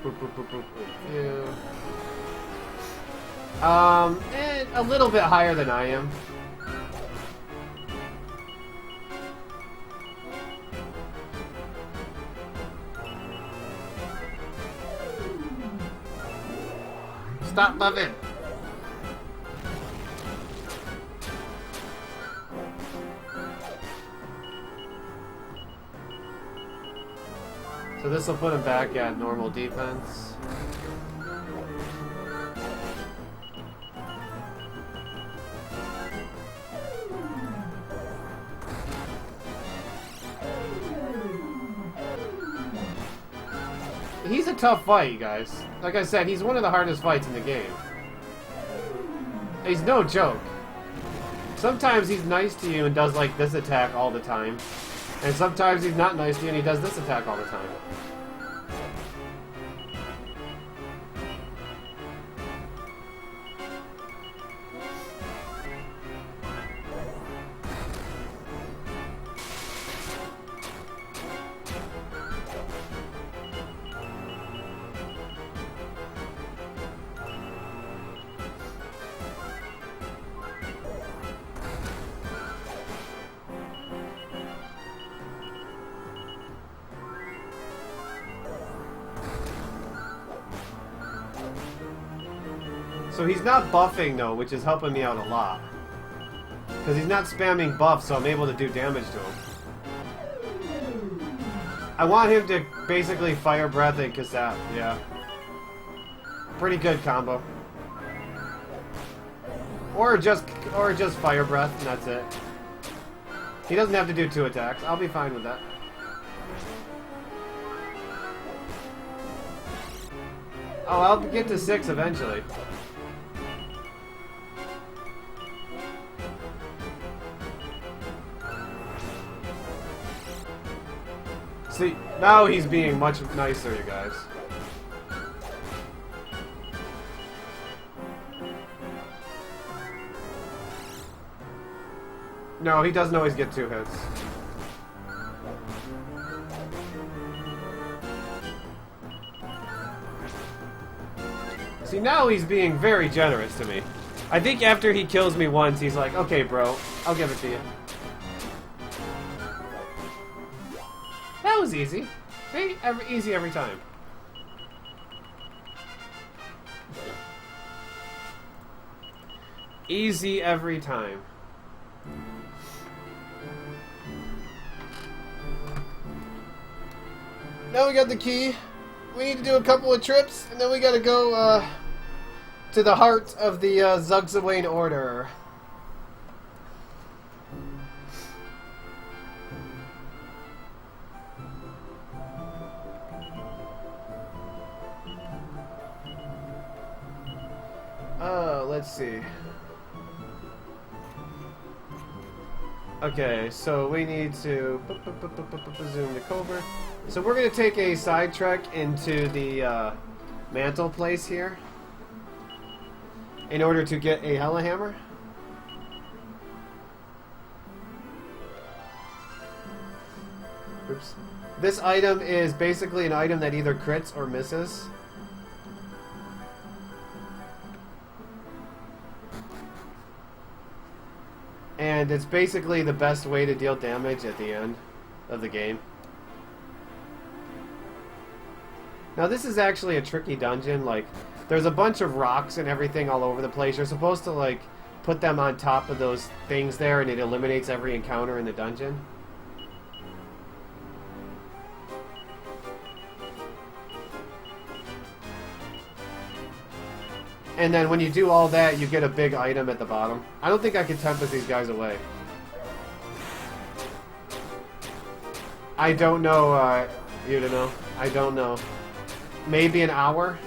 Boop, boop, boop, boop, boop. Yeah. A little bit higher than I am. Stop moving! So this will put him back at normal defense. He's a tough fight, you guys. Like I said, he's one of the hardest fights in the game. He's no joke. Sometimes he's nice to you and does like this attack all the time. And sometimes he's not nice to you and he does this attack all the time. So he's not buffing though, which is helping me out a lot. Because he's not spamming buffs, so I'm able to do damage to him. I want him to basically fire breath and cassette, yeah. Pretty good combo. Or just fire breath and that's it. He doesn't have to do 2 attacks. I'll be fine with that. Oh, I'll get to 6 eventually. See, now he's being much nicer, you guys. No, he doesn't always get 2 hits. See, now he's being very generous to me. I think after he kills me once, he's like, okay, bro, I'll give it to you. That was easy. See? Easy every time. Easy every time. Now we got the key. We need to do a couple of trips, and then we gotta go to the heart of the Zugzawain Order. Let's see. Okay, so we need to zoom the Cobra. So we're going to take a side trek into the mantle place here in order to get a Helihammer. Oops. This item is basically an item that either crits or misses. And it's basically the best way to deal damage at the end of the game. Now this is actually a tricky dungeon. Like, there's a bunch of rocks and everything all over the place. You're supposed to, like, put them on top of those things there, and it eliminates every encounter in the dungeon. And then when you do all that, you get a big item at the bottom. I don't think I can Tempest these guys away. I don't know, you to know. I don't know. Maybe an hour?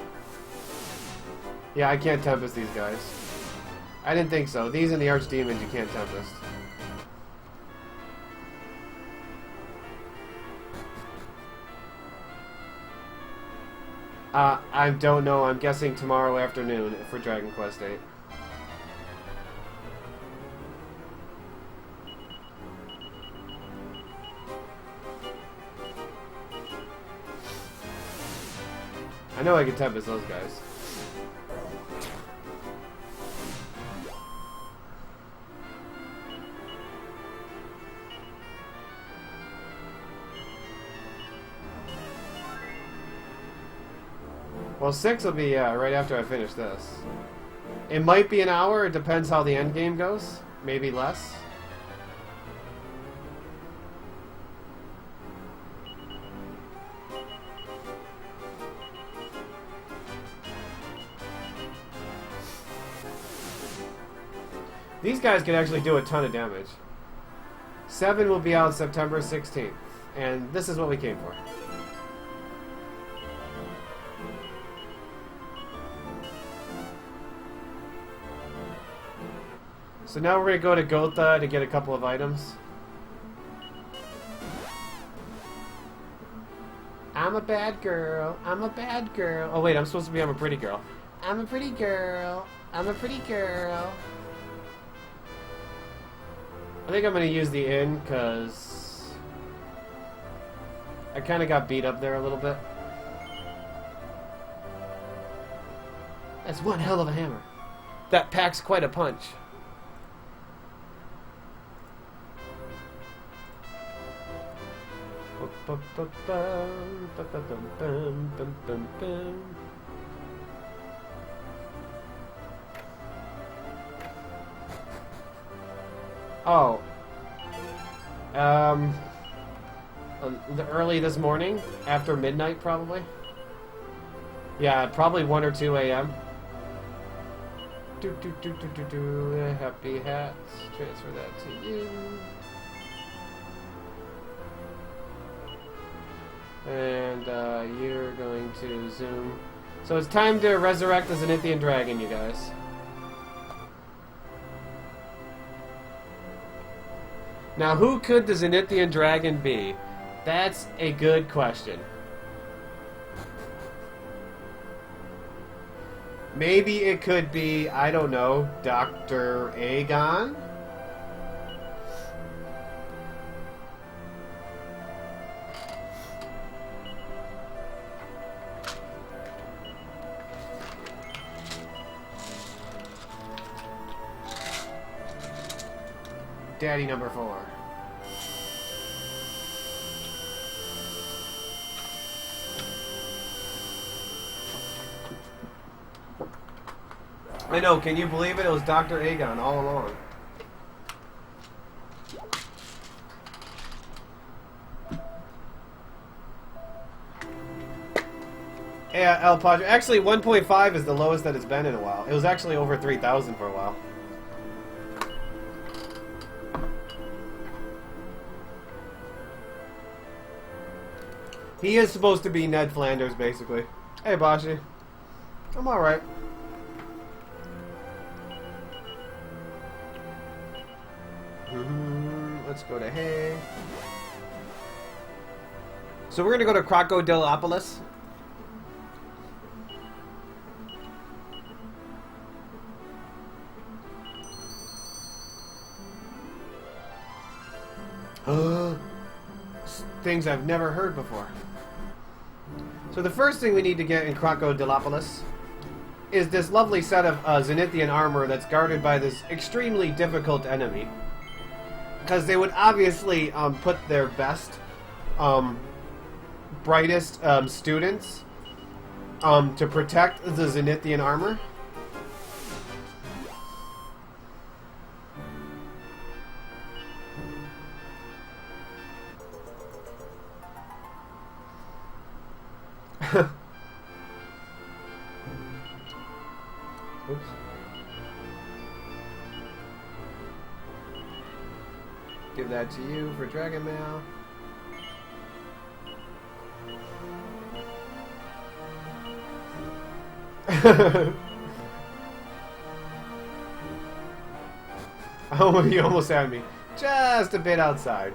Yeah, I can't Tempest these guys. I didn't think so. These and the Archdemons you can't Tempest. I don't know. I'm guessing tomorrow afternoon for Dragon Quest VIII. I know I can Tempest those guys. Well, 6 will be right after I finish this. It might be an hour. It depends how the end game goes. Maybe less. These guys can actually do a ton of damage. 7 will be out September 16th. And this is what we came for. So now we're going to go to Gotha to get a couple of items. I'm a bad girl. I'm a bad girl. Oh wait, I'm supposed to be I'm a pretty girl. I'm a pretty girl. I'm a pretty girl. I think I'm going to use the inn because I kind of got beat up there a little bit. That's one hell of a hammer. That packs quite a punch. Oh. Early this morning? After midnight, probably? Yeah, probably 1 or 2 a.m. Happy hats. Transfer that to you. And you're going to zoom. So it's time to resurrect the Zenithian dragon, you guys. Now, who could the Zenithian dragon be? That's a good question. Maybe it could be, I don't know, Dr. Aegon? Daddy number 4. I know, can you believe it? It was Dr. Aegon all along. Yeah, El Padre. Actually, 1.5 is the lowest that it's been in a while. It was actually over 3,000 for a while. He is supposed to be Ned Flanders, basically. Hey, Bashi. I'm alright. Let's go to Hay. So we're going to go to Crocodilopolis. Things I've never heard before. So the first thing we need to get in Crocodilopolis is this lovely set of Zenithian armor that's guarded by this extremely difficult enemy. Because they would obviously put their best, brightest students to protect the Zenithian armor. Oops. Give that to you for Dragon Mail. Oh, you almost had me. Just a bit outside.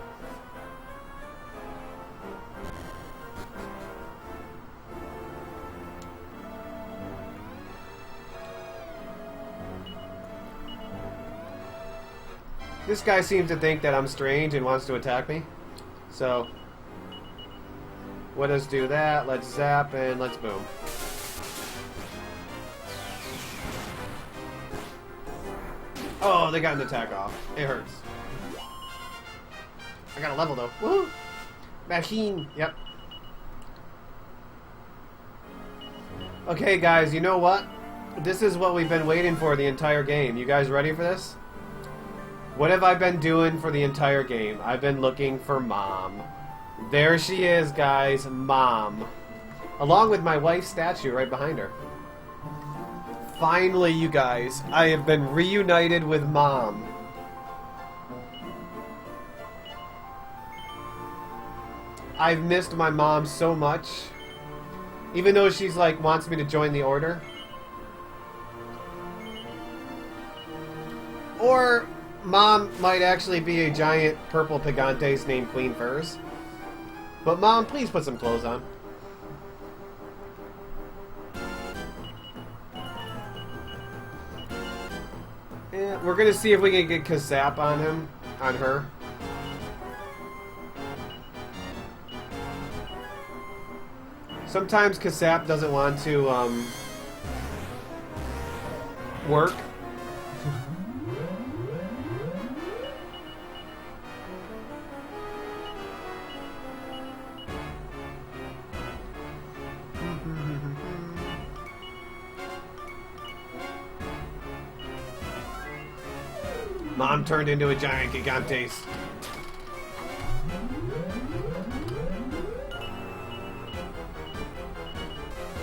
This guy seems to think that I'm strange and wants to attack me. So, let us do that. Let's zap and let's boom. Oh, they got an attack off. It hurts. I got a level though. Woo! Machine. Yep. Okay, guys, you know what? This is what we've been waiting for the entire game. You guys ready for this? What have I been doing for the entire game? I've been looking for Mom. There she is, guys. Mom. Along with my wife's statue right behind her. Finally, you guys, I have been reunited with Mom. I've missed my mom so much. Even though she's like, wants me to join the order. Or Mom might actually be a giant purple Pigantes named Queen Furs. But Mom, please put some clothes on. Yeah, we're gonna see if we can get Kazap on him, on her. Sometimes Kazap doesn't want to work. Mom turned into a giant gigantes.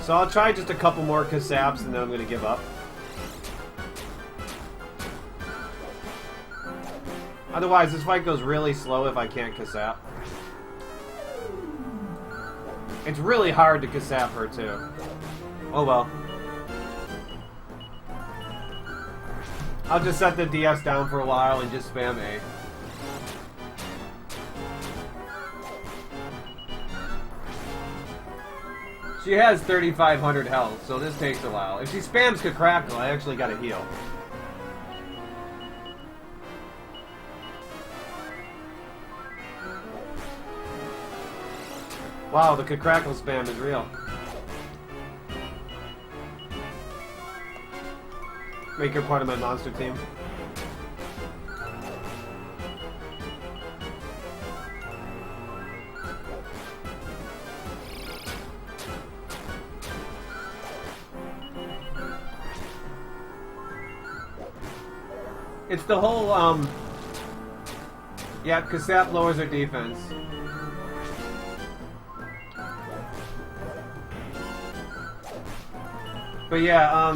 So I'll try just a couple more Kassaps and then I'm going to give up. Otherwise, this fight goes really slow if I can't Kassap. It's really hard to Kassap her, too. Oh well. I'll just set the DS down for a while and just spam A. She has 3,500 health, so this takes a while. If she spams Crackle, I actually gotta heal. Wow, the Crackle spam is real. Make her part of my monster team. It's the whole, yeah, Kassap lowers her defense. But yeah,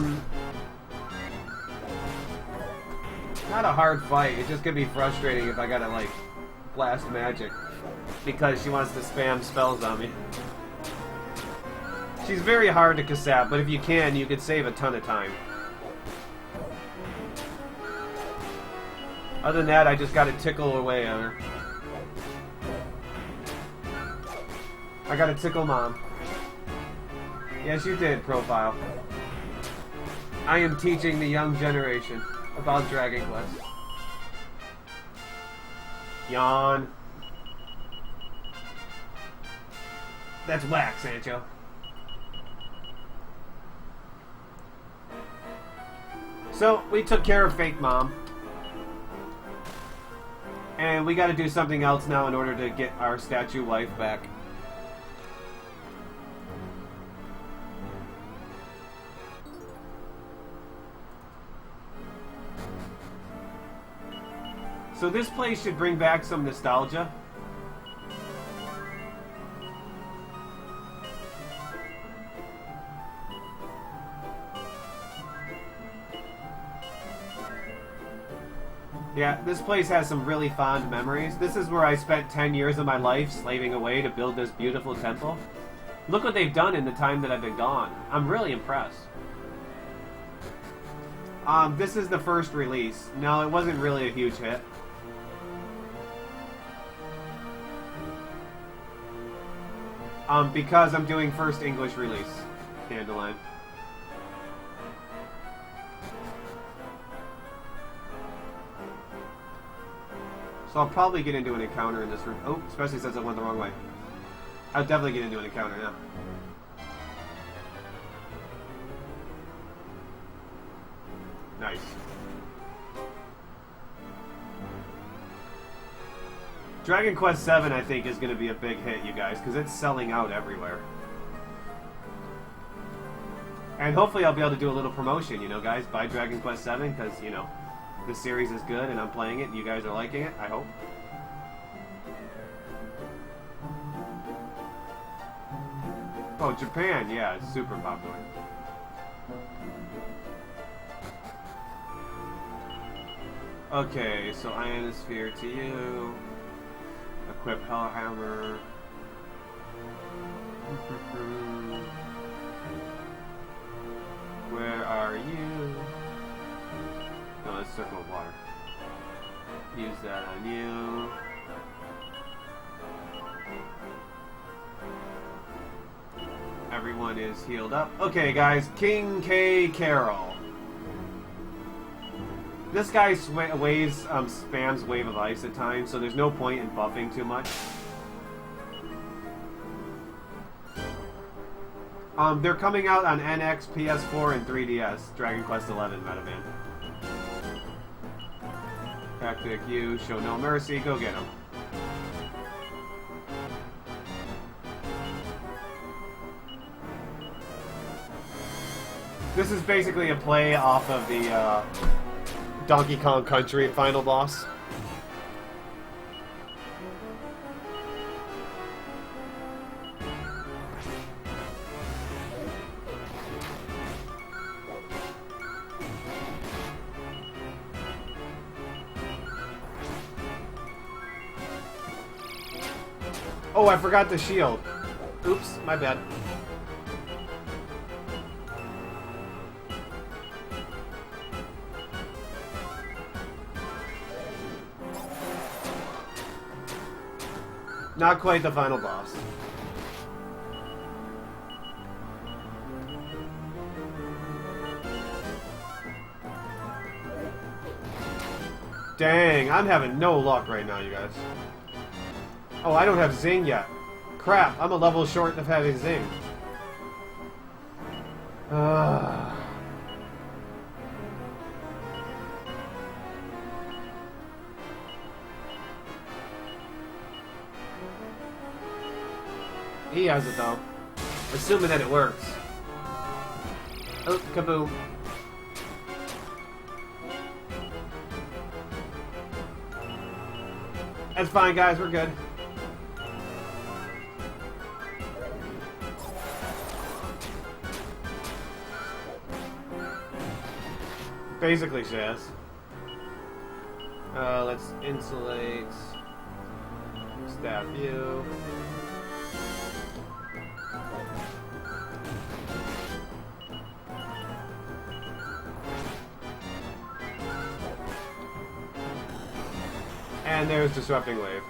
not a hard fight. It's just gonna be frustrating if I gotta, like, blast magic. Because she wants to spam spells on me. She's very hard to Kassap, but if you can, you could save a ton of time. Other than that, I just gotta tickle away at her. I gotta tickle Mom. Yes, you did, Profile. I am teaching the young generation about Dragon Quest. Yawn. That's whack, Sancho. So, we took care of Fake Mom. And we gotta do something else now in order to get our statue wife back. So this place should bring back some nostalgia. Yeah, this place has some really fond memories. This is where I spent 10 years of my life slaving away to build this beautiful temple. Look what they've done in the time that I've been gone. I'm really impressed. This is the first release. No, it wasn't really a huge hit. Because I'm doing first English release. Dandelion. So I'll probably get into an encounter in this room. Oh, especially since I went the wrong way. I'll definitely get into an encounter now. Nice. Dragon Quest VII, I think, is going to be a big hit, you guys, because it's selling out everywhere. And hopefully I'll be able to do a little promotion, you know, guys. Buy Dragon Quest VII, because, you know, the series is good and I'm playing it and you guys are liking it, I hope. Oh, Japan, yeah, it's super popular. Okay, so Ionosphere to you. Equip Hellhammer. Where are you? No, it's Circle of Water. Use that on you. Everyone is healed up. Okay, guys, King K. Carroll. This guy spams Wave of Ice at times, so there's no point in buffing too much. They're coming out on NX, PS4, and 3DS. Dragon Quest XI Metaman. Tactic you, show no mercy, go get him. This is basically a play off of the Donkey Kong Country final boss. Oh, I forgot the shield. Oops, my bad. Not quite the final boss. Dang, I'm having no luck right now, you guys. Oh, I don't have Zing yet. Crap, I'm a level short of having Zing. He has it though. Assuming that it works. Oh, kaboom. That's fine, guys. We're good. Basically, Shaz. Let's insulate. Staff view. And there's Disrupting Wave.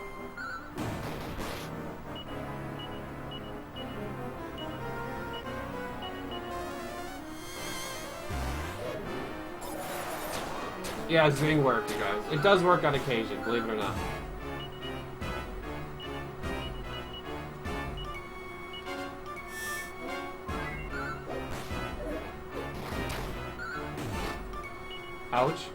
Yeah, Zing worked, you guys. It does work on occasion, believe it or not. Ouch.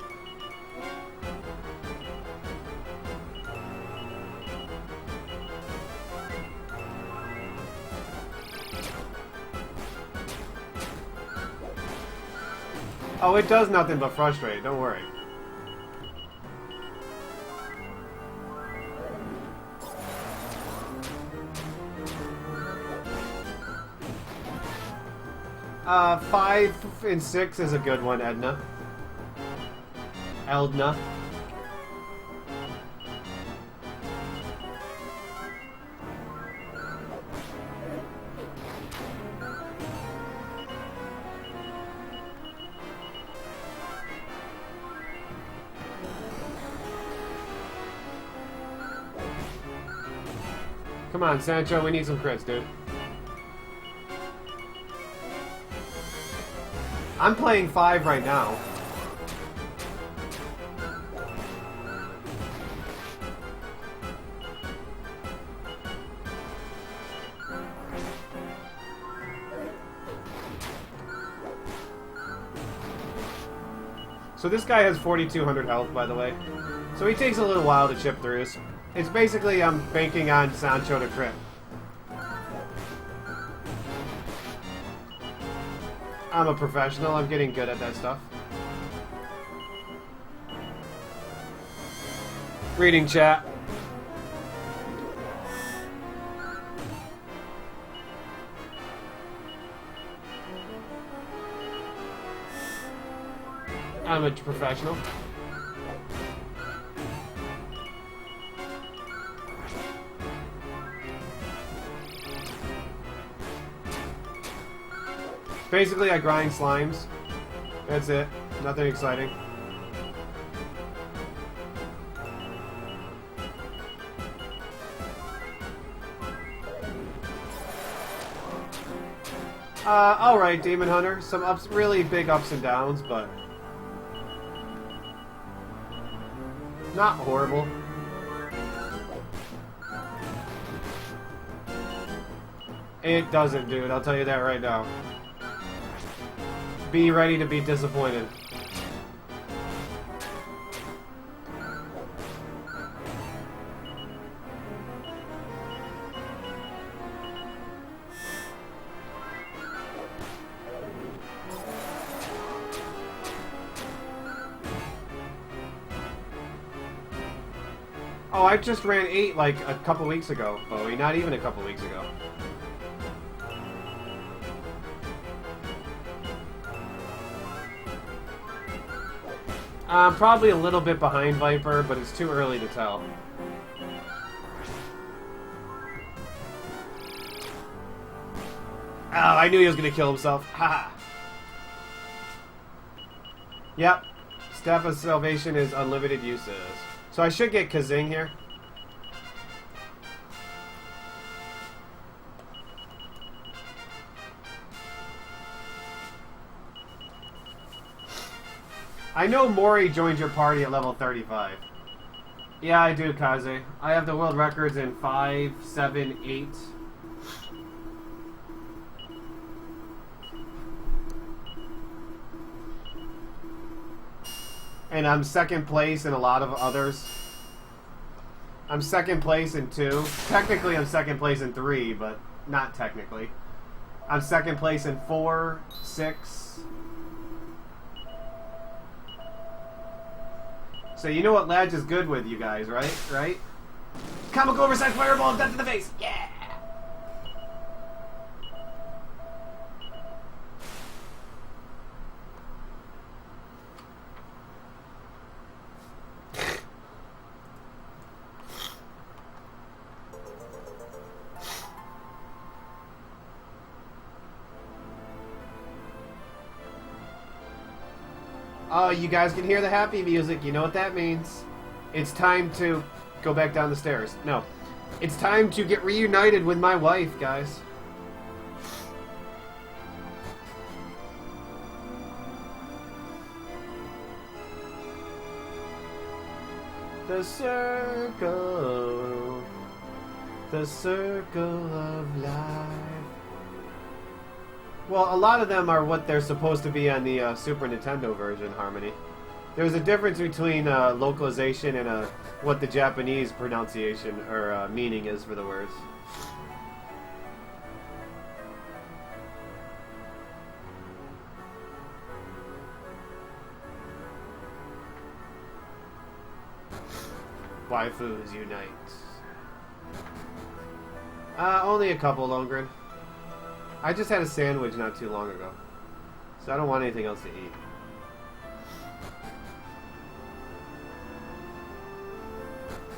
Oh, it does nothing but frustrate, don't worry. Uh, 5 and 6 is a good one, Edna. Eldna. Come on, Sancho, we need some crits, dude. I'm playing 5 right now. So this guy has 4,200 health, by the way. So he takes a little while to chip through. It's basically I'm banking on Sancho to crit. I'm a professional. I'm getting good at that stuff. Reading chat. I'm a professional. Basically, I grind slimes. That's it. Nothing exciting. Alright, Demon Hunter. Some ups, really big ups and downs, but not horrible. It doesn't, dude. I'll tell you that right now. Be ready to be disappointed. Oh, I just ran 8 like a couple weeks ago, Bowie. Not even a couple weeks ago. I'm probably a little bit behind Viper, but it's too early to tell. Oh, I knew he was going to kill himself. Haha. Yep. Staff of Salvation is unlimited uses. So I should get Kazing here. I know Mori joined your party at level 35. Yeah, I do, Kaze. I have the world records in 5, 7, 8. And I'm second place in a lot of others. I'm second place in 2. Technically, I'm second place in 3, but not technically. I'm second place in 4, 6. So you know what Ladge is good with, you guys, right? Right? Comical oversized fireball, death to the face! Yeah! Oh, you guys can hear the happy music. You know what that means. It's time to go back down the stairs. No. It's time to get reunited with my wife, guys. The circle of life. Well, a lot of them are what they're supposed to be on the Super Nintendo version, Harmony. There's a difference between localization and what the Japanese pronunciation or meaning is for the words. Waifus unite. Only a couple, Longren. I just had a sandwich not too long ago, so I don't want anything else to eat.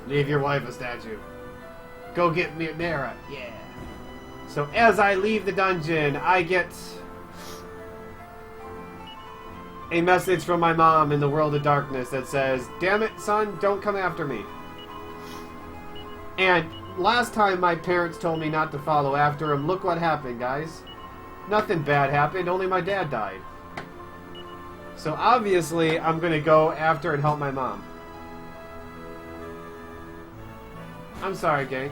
Leave your wife a statue. Go get me Mara. Yeah. So as I leave the dungeon, I get a message from my mom in the world of darkness that says, "Damn it, son, don't come after me." And last time my parents told me not to follow after him, look what happened, guys. Nothing bad happened, only my dad died. So obviously, I'm going to go after and help my mom. I'm sorry, gang.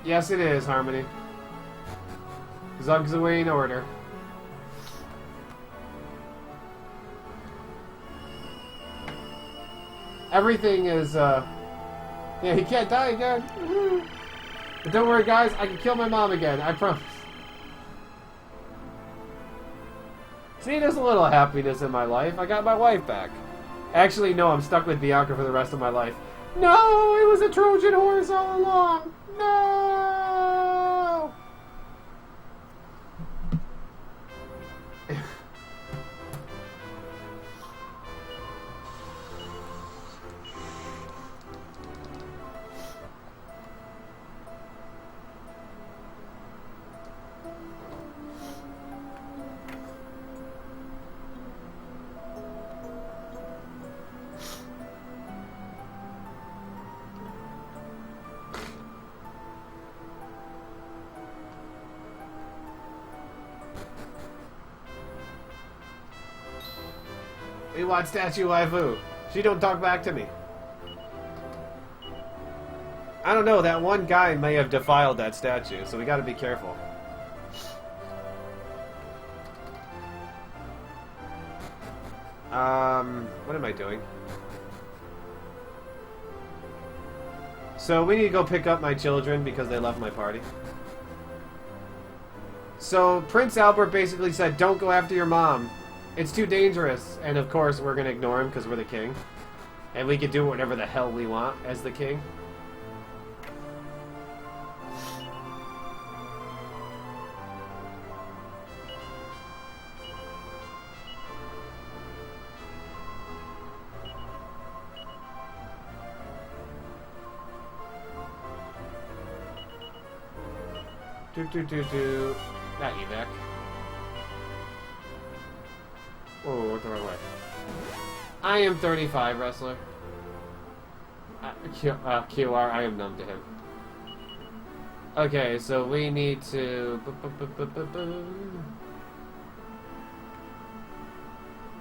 Yes, it is, Harmony. Zug's away in order. Everything is, yeah, he can't die again. But don't worry, guys, I can kill my mom again, I promise. See, there's a little happiness in my life. I got my wife back. Actually, no, I'm stuck with Bianca for the rest of my life. No, it was a Trojan horse all along. No! We want statue waifu. She don't talk back to me. I don't know, that one guy may have defiled that statue, so we gotta be careful. What am I doing? So we need to go pick up my children because they left my party. So Prince Albert basically said, don't go after your mom. It's too dangerous, and of course we're gonna ignore him because we're the king. And we can do whatever the hell we want as the king. Not evac. Oh, what's the wrong way? I am 35, wrestler. QR, I am numb to him. Okay, so we need to...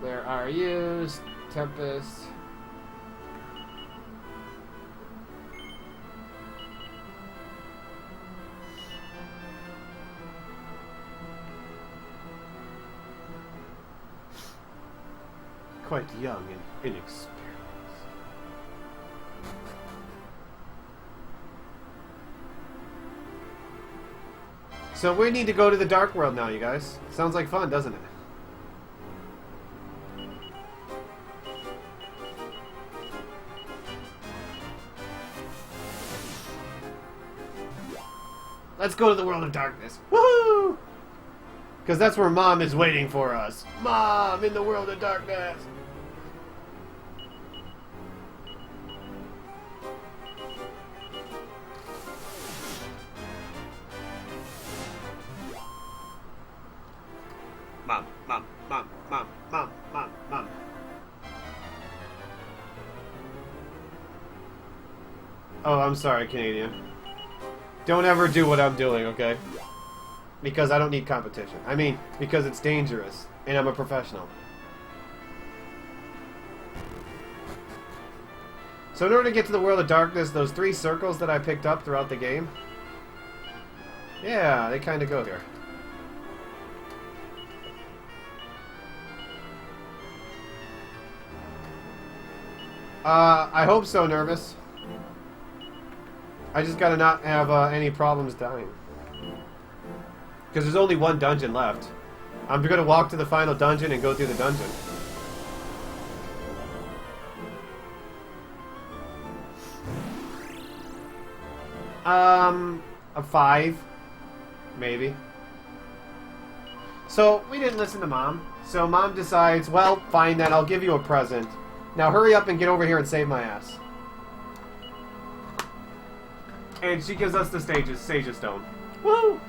Where are you? Tempest. Quite young and inexperienced. So we need to go to the dark world now, you guys. Sounds like fun, doesn't it? Let's go to the world of darkness. Woohoo! Because that's where Mom is waiting for us. Mom, in the world of darkness. Mom, Mom, Mom, Mom, Mom, Mom, Mom. Oh, I'm sorry, Canadian. Don't ever do what I'm doing, okay? Because I don't need competition. I mean, because it's dangerous, and I'm a professional. So in order to get to the world of darkness, those 3 circles that I picked up throughout the game, yeah, they kind of go here. I hope so, Nervous. I just gotta not have any problems dying. Because there's only 1 dungeon left. I'm gonna walk to the final dungeon and go through the dungeon. A 5. Maybe. So, we didn't listen to Mom. So Mom decides, well, fine then, I'll give you a present. Now hurry up and get over here and save my ass. And she gives us the Sage Stone. Woo!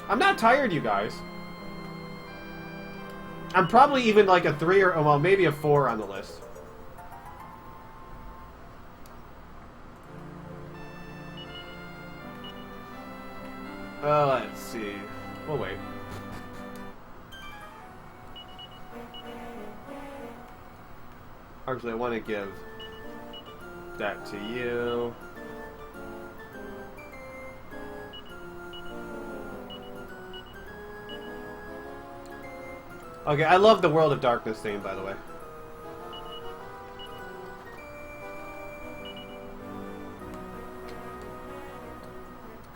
I'm not tired, you guys. I'm probably even like a 3 or, well, maybe a 4 on the list. Let's see. We'll wait. Actually, I want to give that to you. Okay, I love the World of Darkness theme, by the way.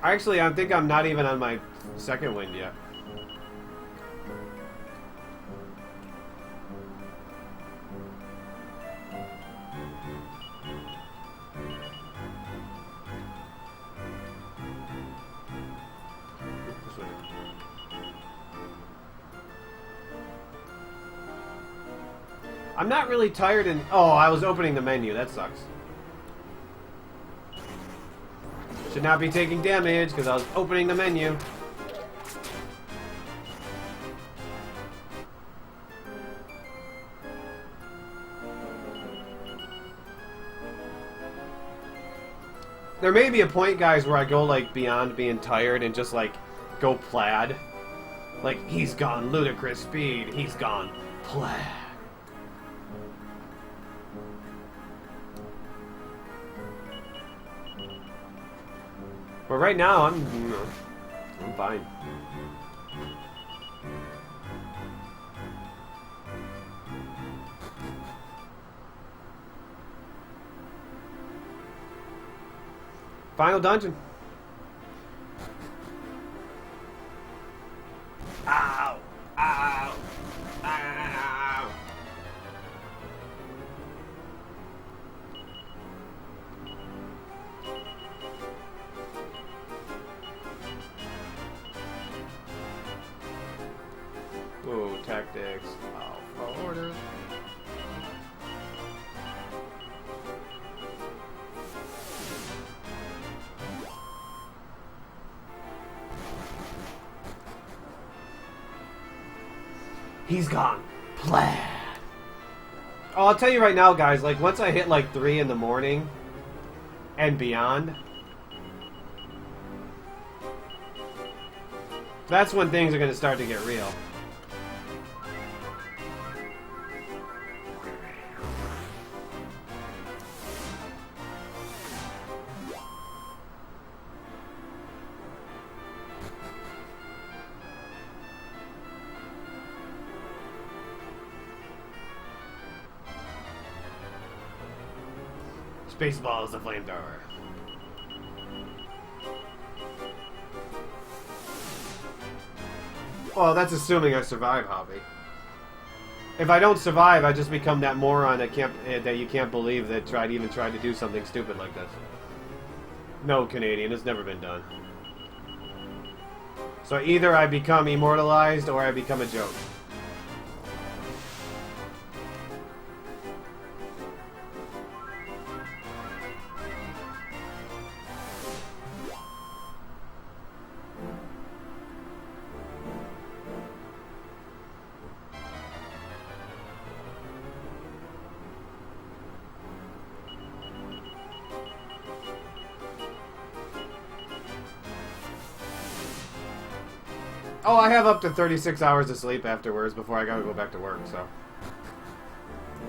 Actually, I think I'm not even on my 2nd wind yet. I'm not really tired and... Oh, I was opening the menu. That sucks. Should not be taking damage because I was opening the menu. There may be a point, guys, where I go, like, beyond being tired and just, like, go plaid. Like, he's gone ludicrous speed. He's gone plaid. But right now, I'm fine. Final dungeon. Ow! Ow! tactics. Alpha orders. He's gone. Plaid. Oh, I'll tell you right now, guys, like, once I hit, like, 3 in the morning and beyond, that's when things are going to start to get real. Baseball is a flamethrower. Well, that's assuming I survive, Hobby. If I don't survive, I just become that moron that you can't believe that even tried to do something stupid like this. No, Canadian, it's never been done. So either I become immortalized or I become a joke. Oh, I have up to 36 hours of sleep afterwards before I gotta go back to work, so.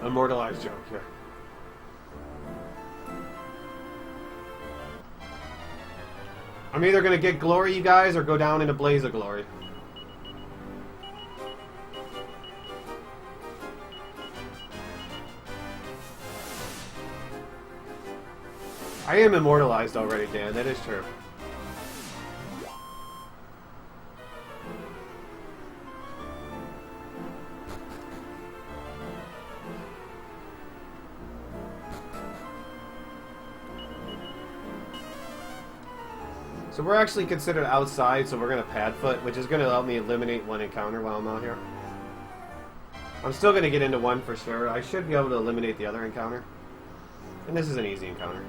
Immortalized joke, yeah. I'm either gonna get glory, you guys, or go down in a blaze of glory. I am immortalized already, Dan, that is true. So we're actually considered outside, so we're going to pad foot, which is going to help me eliminate one encounter while I'm out here. I'm still going to get into one for sure. I should be able to eliminate the other encounter. And this is an easy encounter.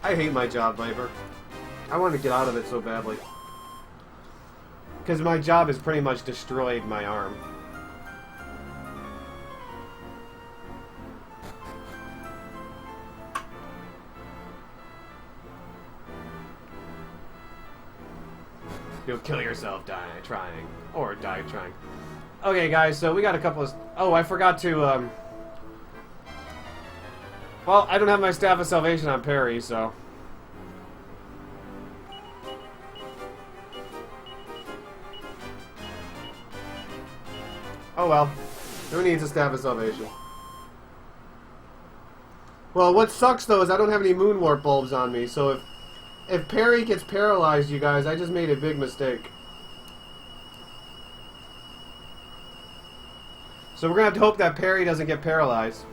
I hate my job, Viper. I want to get out of it so badly. Because my job has pretty much destroyed my arm. You'll kill yourself trying. Or die trying. Okay, guys, so we got a couple of... Oh, I forgot to, Well, I don't have my Staff of Salvation on Perry, so... Oh well. Who needs a Staff of Salvation? Well, what sucks, though, is I don't have any Moonwarp bulbs on me, so if Perry gets paralyzed, you guys, I just made a big mistake. So we're going to have to hope that Perry doesn't get paralyzed.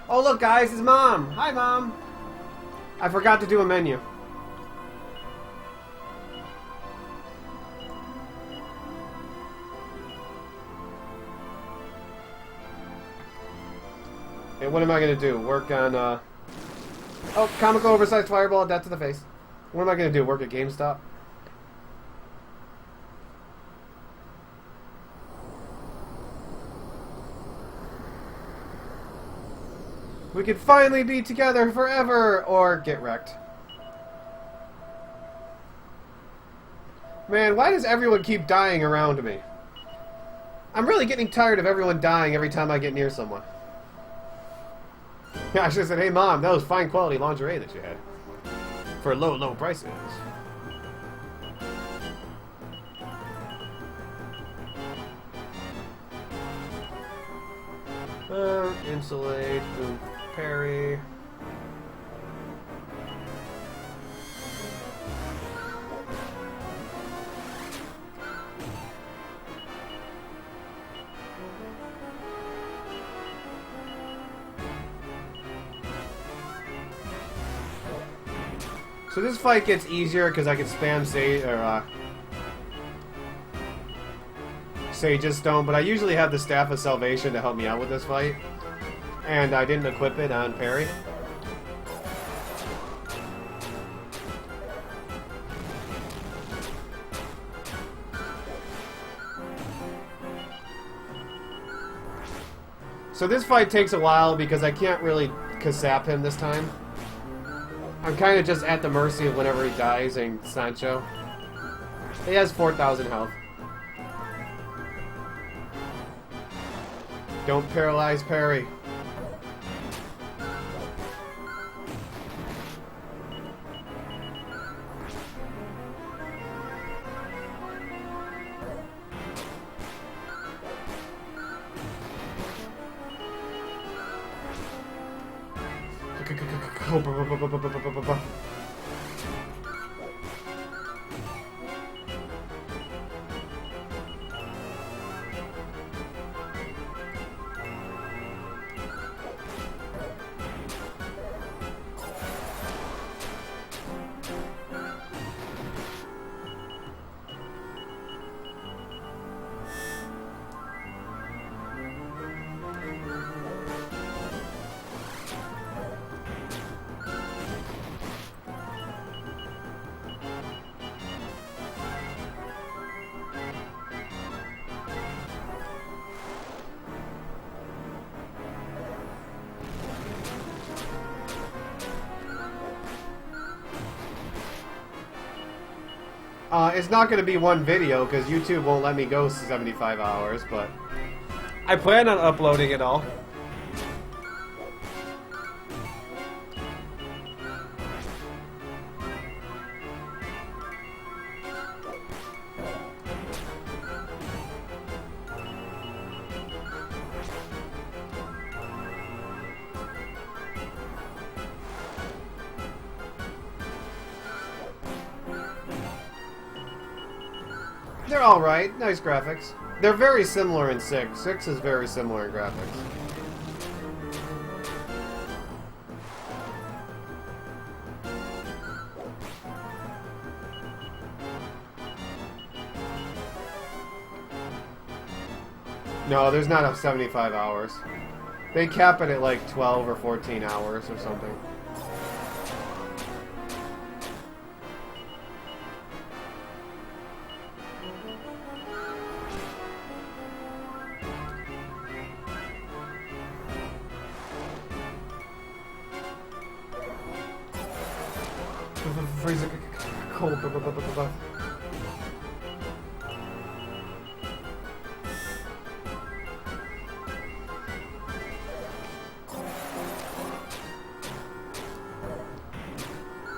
Oh, look, guys, it's Mom. Hi, Mom. I forgot to do a menu. And what am I going to do? Work on, Oh, comical oversized fireball, death to the face. What am I going to do? Work at GameStop? We could finally be together forever! Or get wrecked. Man, why does everyone keep dying around me? I'm really getting tired of everyone dying every time I get near someone. Yeah, I should have said, hey Mom, that was fine quality lingerie that you had. For low, low prices. Insulate, boom, parry. So this fight gets easier because I can spam Sage Stone, but I usually have the Staff of Salvation to help me out with this fight. And I didn't equip it on parry. So this fight takes a while because I can't really Kasap him this time. I'm kind of just at the mercy of whenever he dies and Sancho. He has 4,000 health. Don't paralyze parry. It's not going to be one video because YouTube won't let me go 75 hours, but I plan on uploading it all. They're alright, nice graphics. They're very similar in 6. 6 is very similar in graphics. No, there's not a 75 hours. They cap it at like 12 or 14 hours or something. Freezer cold.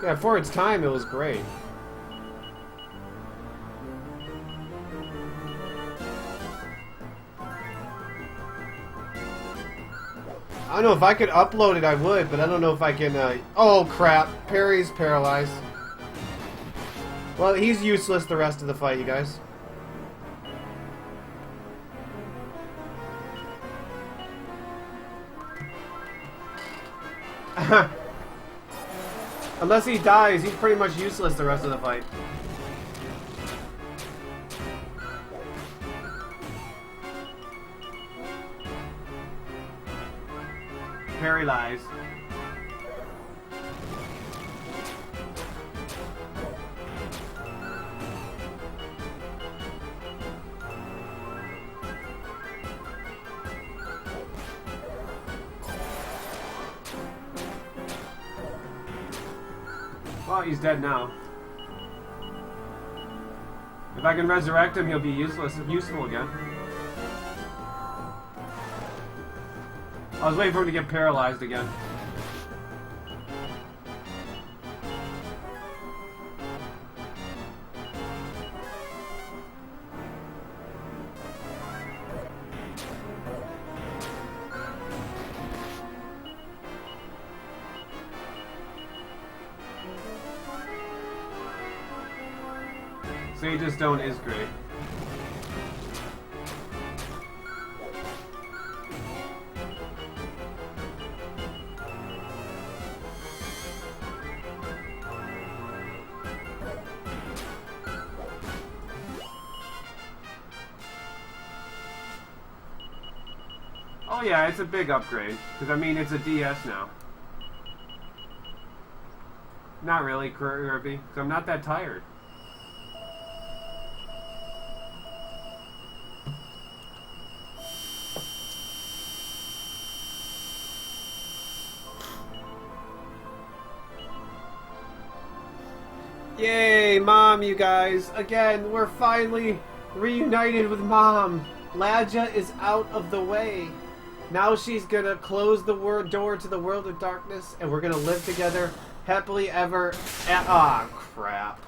Yeah, for its time, it was great. I don't know if I could upload it, I would, but I don't know if I can. Oh crap! Parry's paralyzed. Well, he's useless the rest of the fight, you guys. Unless he dies, he's pretty much useless the rest of the fight. Parry lies. Well, he's dead now. If I can resurrect him, he'll be useful again. I was waiting for him to get paralyzed again. Sage Stone is great. Oh yeah, it's a big upgrade. Because, I mean, it's a DS now. Not really, Kirby. Because I'm not that tired. Yay, Mom, you guys. Again, we're finally reunited with Mom. Ladja is out of the way. Now she's gonna close the door to the world of darkness, and we're gonna live together happily ever. Crap.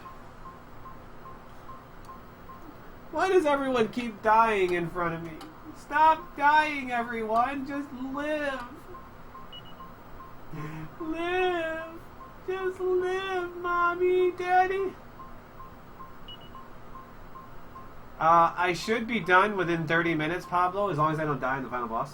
Why does everyone keep dying in front of me? Stop dying, everyone. Just live. Live. Just live, Mommy, Daddy. I should be done within 30 minutes, Pablo, as long as I don't die in the final boss.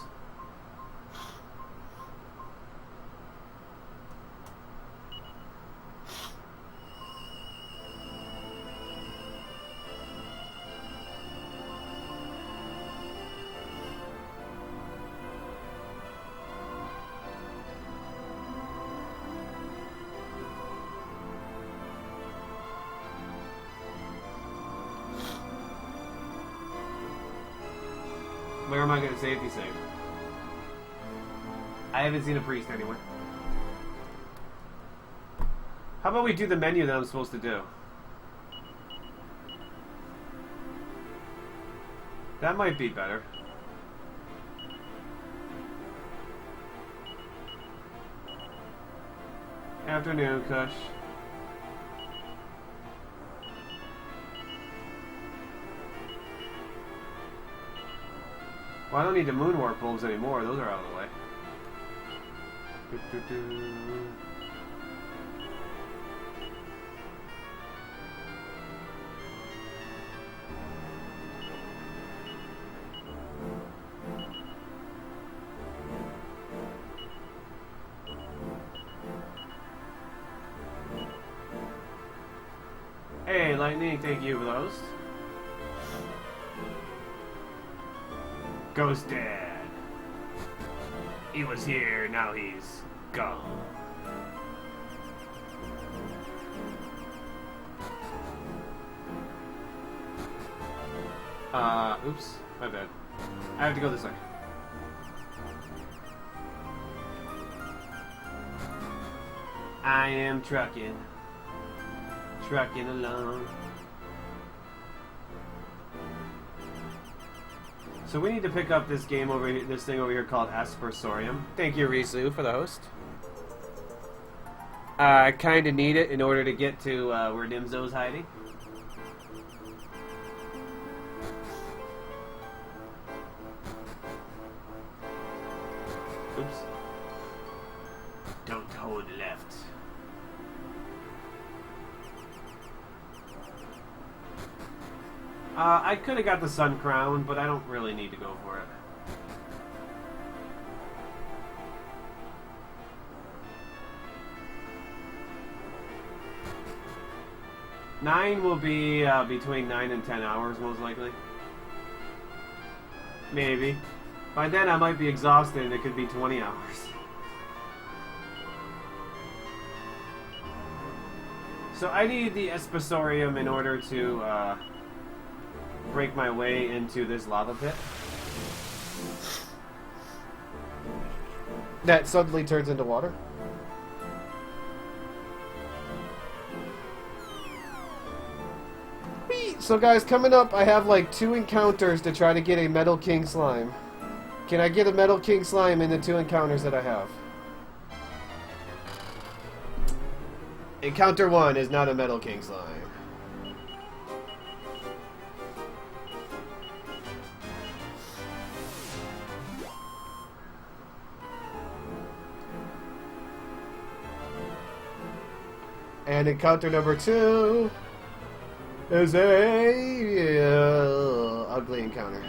Where am I going to safety save? I haven't seen a priest anywhere. How about we do the menu that I'm supposed to do? That might be better. Afternoon, Kush. Well, I don't need the moonwarp bulbs anymore. Those are out of the way. Hey, Lightning, thank you for those. Ghost Dad. He was here, now he's gone. Oops, my bad. I have to go this way. I am trucking along. So we need to pick up this game over here, this thing over here called Aspersorium. Thank you, Risu, for the host. I kind of need it in order to get to where Nimzo's hiding. Oops. Don't hold left. I could have got the Sun Crown, but I don't really need to go for it. Nine will be between 9 and 10 hours, most likely. Maybe. By then I might be exhausted and it could be 20 hours. So I need the Espesorium in order to break my way into this lava pit. That suddenly turns into water. Whee! So guys, coming up I have like 2 encounters to try to get a Metal King Slime. Can I get a Metal King Slime in the 2 encounters that I have? Encounter 1 is not a Metal King Slime. And encounter number 2 is a ugly encounter.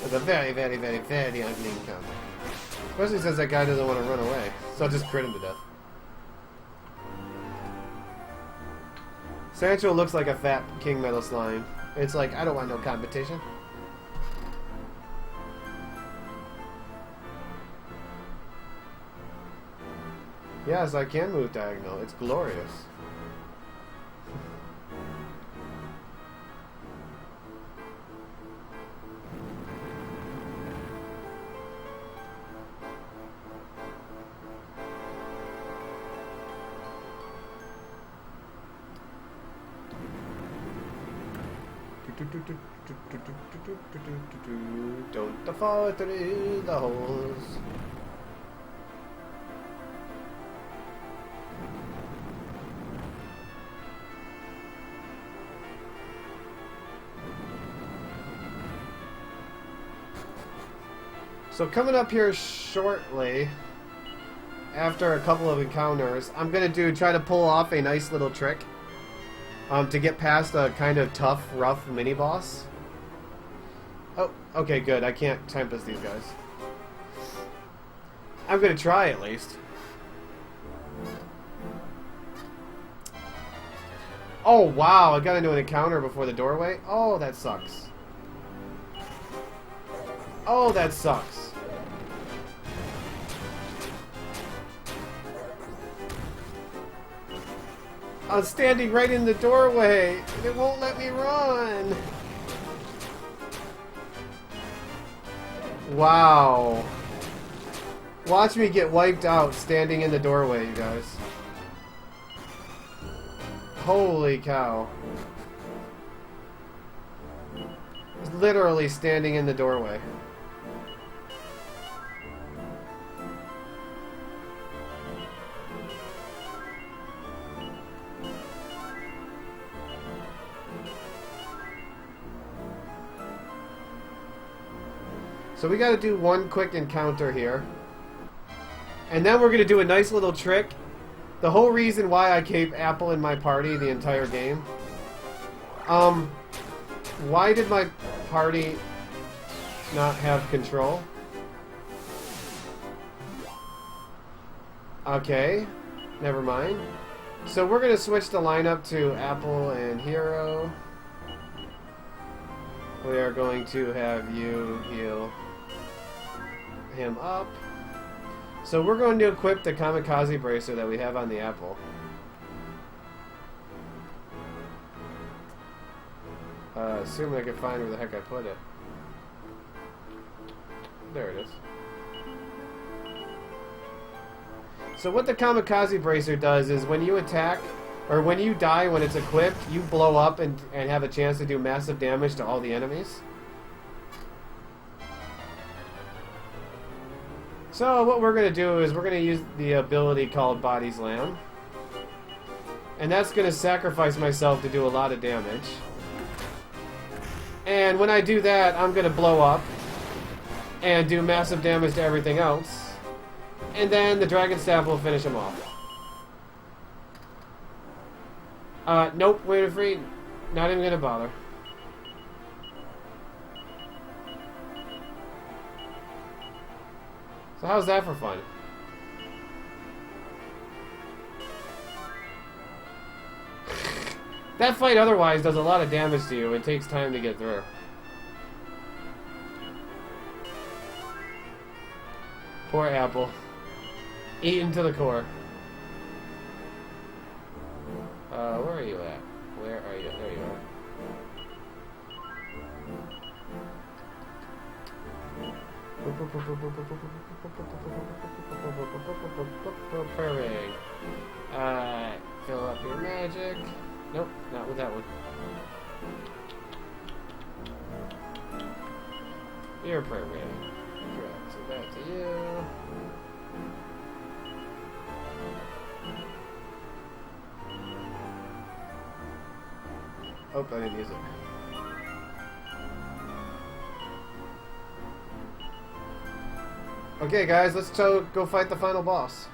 It's a very, very, very, very ugly encounter. Especially since that guy doesn't want to run away. So I'll just crit him to death. Sancho looks like a fat king metal slime. It's like, I don't want no competition. Yes, I can move diagonal. It's glorious. Don't fall through the holes. So coming up here shortly, after a couple of encounters, I'm gonna try to pull off a nice little trick. To get past a kind of tough, rough mini-boss. Oh, okay, good. I can't tempest these guys. I'm gonna try at least. Oh, wow, I got into an encounter before the doorway? Oh, that sucks. Oh, that sucks. I'm standing right in the doorway. It won't let me run. Wow. Watch me get wiped out standing in the doorway, you guys. Holy cow. Literally standing in the doorway. So we got to do one quick encounter here. And then we're going to do a nice little trick. The whole reason why I keep Apple in my party the entire game. Why did my party not have control? Okay, never mind. So we're going to switch the lineup to Apple and Hero. We are going to have you heal him up. So we're going to equip the kamikaze bracer that we have on the Apple. Assuming I can find where the heck I put it. There it is. So what the kamikaze bracer does is when you attack, or when you die when it's equipped, you blow up and have a chance to do massive damage to all the enemies. So what we're going to do is we're going to use the ability called Body Slam. And that's going to sacrifice myself to do a lot of damage. And when I do that, I'm going to blow up and do massive damage to everything else. And then the Dragon Staff will finish him off. Nope, wait free. Not even going to bother. So how's that for fun? That fight otherwise does a lot of damage to you. It takes time to get through. Poor Apple. Eaten to the core. Where are you at? Where are you? There you are. Perfect. Fill up your magic. Nope, not with that one. You're perfect. So back to you. Oh, I didn't use it. Okay, guys, let's go fight the final boss.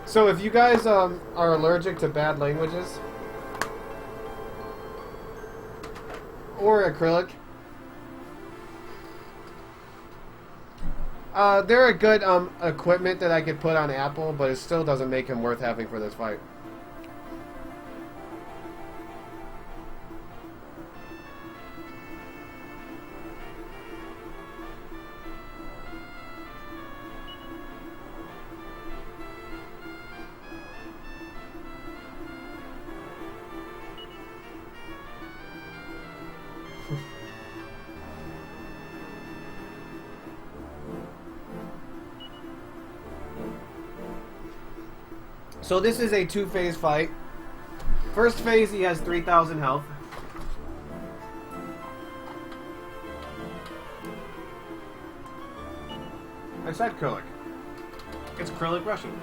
So if you guys are allergic to bad languages, Or acrylic. They're a good equipment that I could put on Apple, but it still doesn't make him worth having for this fight. So this is a two-phase fight. First phase, he has 3,000 health. I said acrylic. It's acrylic Russian.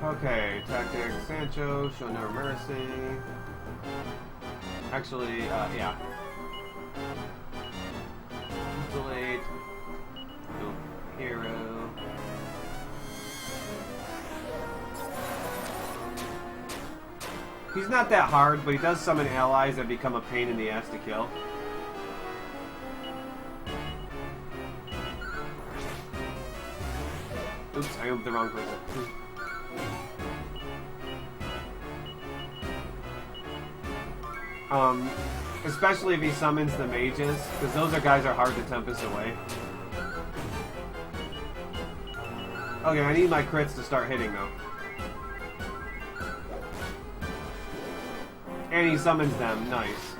Okay, tactic, Sancho, show no mercy. Actually, yeah. Isolate. Go hero. He's not that hard, but he does summon allies that become a pain in the ass to kill. Oops, I opened the wrong person. Especially if he summons the mages, because those guys are hard to tempest away. Okay, I need my crits to start hitting though. And he summons them, nice.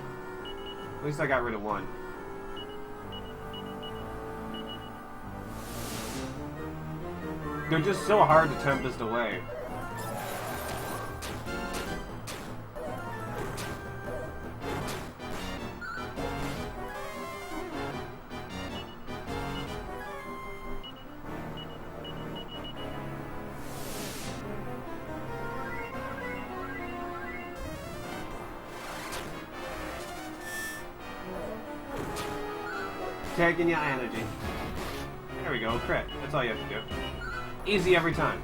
At least I got rid of one. They're just so hard to tempest away. Taking your energy. There we go, crit. That's all you have to do. Easy every time.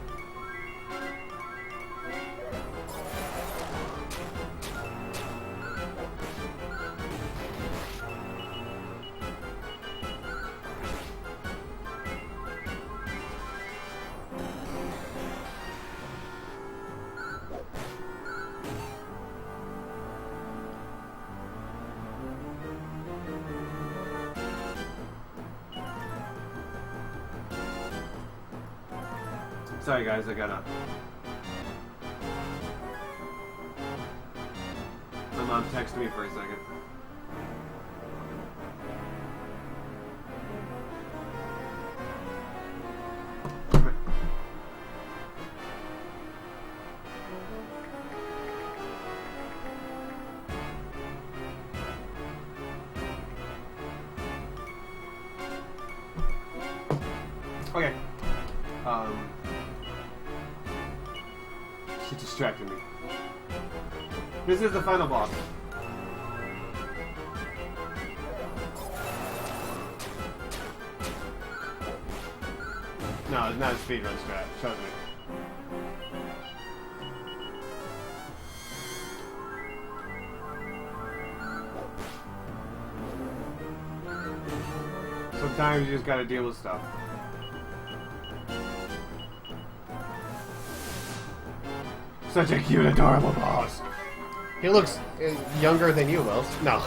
Sorry guys, I gotta... My mom texted me for a second. Okay. She distracted me. This is the final boss. No, it's not a speedrun strat. Trust me. Sometimes you just gotta deal with stuff. Such a cute, adorable boss. He looks younger than you, Will. No.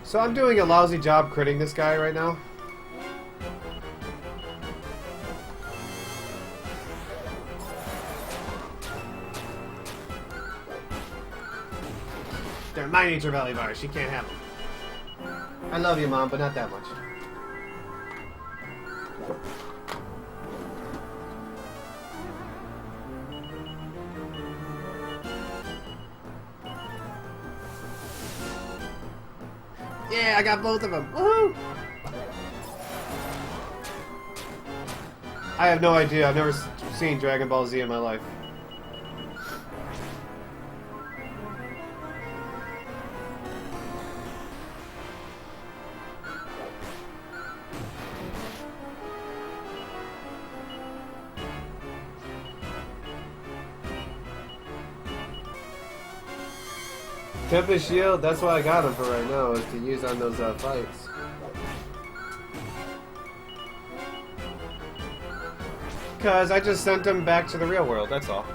So I'm doing a lousy job critting this guy right now. They're my nature valley bars. She can't have them. I love you, Mom, but not that much. Yeah, I got both of them. Woohoo! I have no idea. I've never seen Dragon Ball Z in my life. Tempest Shield, that's what I got him for right now, is to use on those fights. Because I just sent him back to the real world, that's all.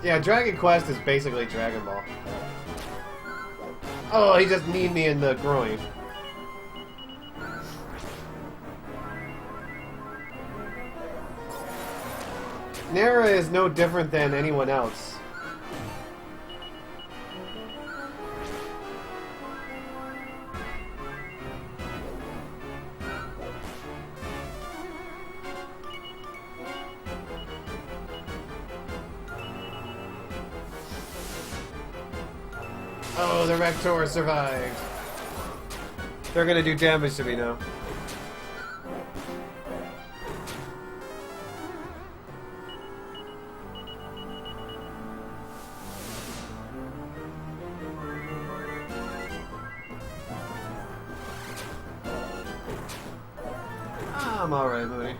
Yeah, Dragon Quest is basically Dragon Ball. Oh, he just kneed me in the groin. Nara is no different than anyone else. Oh, the Rector survived. They're gonna do damage to me now. I'm alright, Moody.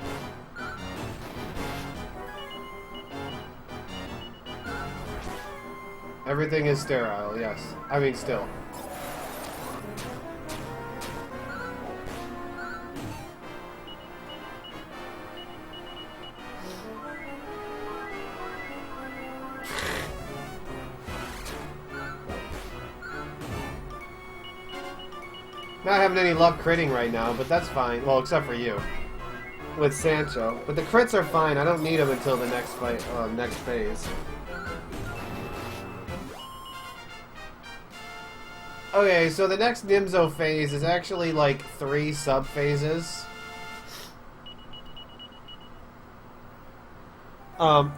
Everything is sterile, yes. I mean, still. Not having any luck critting right now, but that's fine. Well, except for you. With Sancho. But the crits are fine. I don't need them until the next fight, next phase. Okay, so the next Nimzo phase is actually like 3 sub-phases.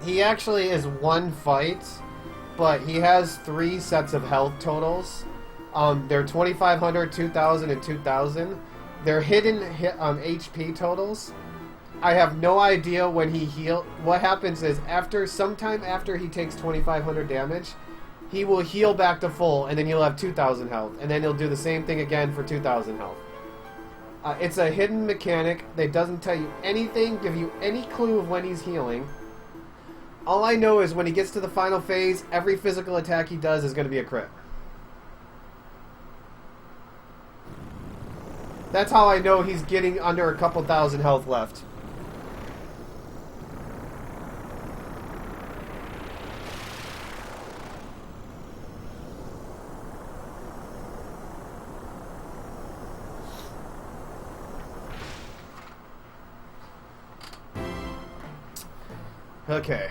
He actually is 1 fight, but he has 3 sets of health totals. They're 2,500, 2,000, and 2,000. They're hidden HP totals. I have no idea when he heals. What happens is, sometime after he takes 2,500 damage, he will heal back to full, and then he'll have 2,000 health. And then he'll do the same thing again for 2,000 health. It's a hidden mechanic that doesn't tell you anything, give you any clue of when he's healing. All I know is when he gets to the final phase, every physical attack he does is going to be a crit. That's how I know he's getting under a couple thousand health left. Okay.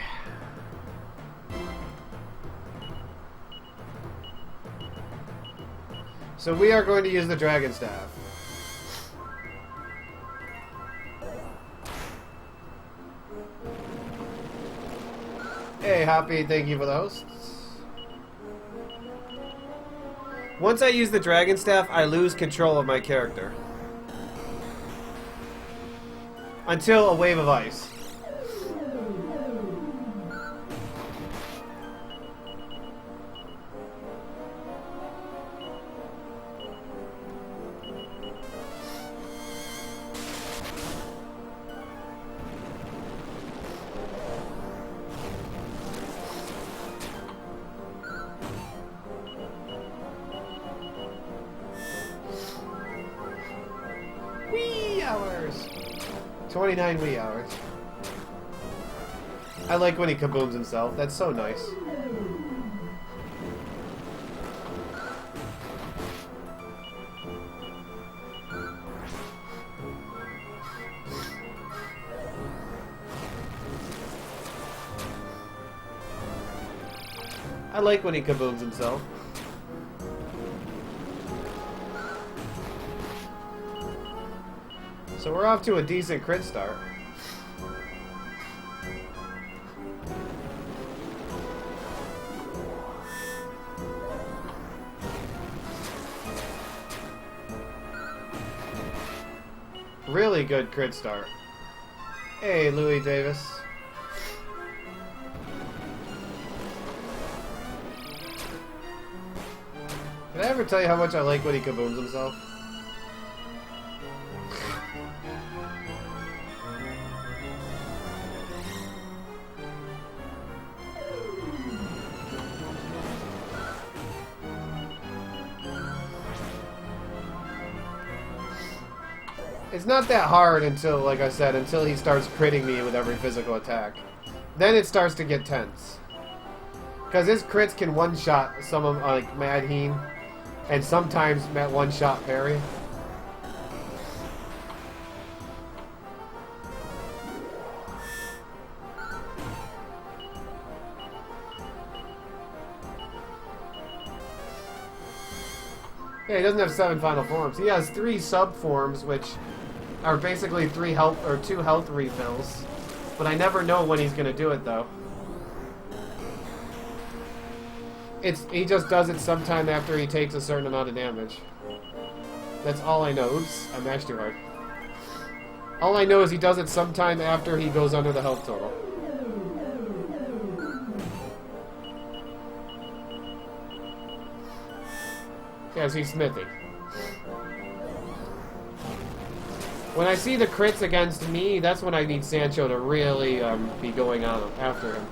So we are going to use the Dragon Staff. Hey, Hoppy, thank you for those. Once I use the Dragon Staff, I lose control of my character. Until a wave of ice. Wee hours! 29 wee hours. I like when he kabooms himself. That's so nice. I like when he kabooms himself. So we're off to a decent crit start. Really good crit start. Hey, Louis Davis. Did I ever tell you how much I like when he kabooms himself? It's not that hard until, like I said, until he starts critting me with every physical attack. Then it starts to get tense. Because his crits can one-shot some of, like, Mad Heen, and sometimes one-shot parry. Yeah, he doesn't have 7 final forms. He has 3 sub-forms, which are basically 2 health refills. But I never know when he's gonna do it, though. He just does it sometime after he takes a certain amount of damage. That's all I know. Oops, I mashed too hard. All I know is he does it sometime after he goes under the health total. Yes, he's smithing. When I see the crits against me, that's when I need Sancho to really be going on after him.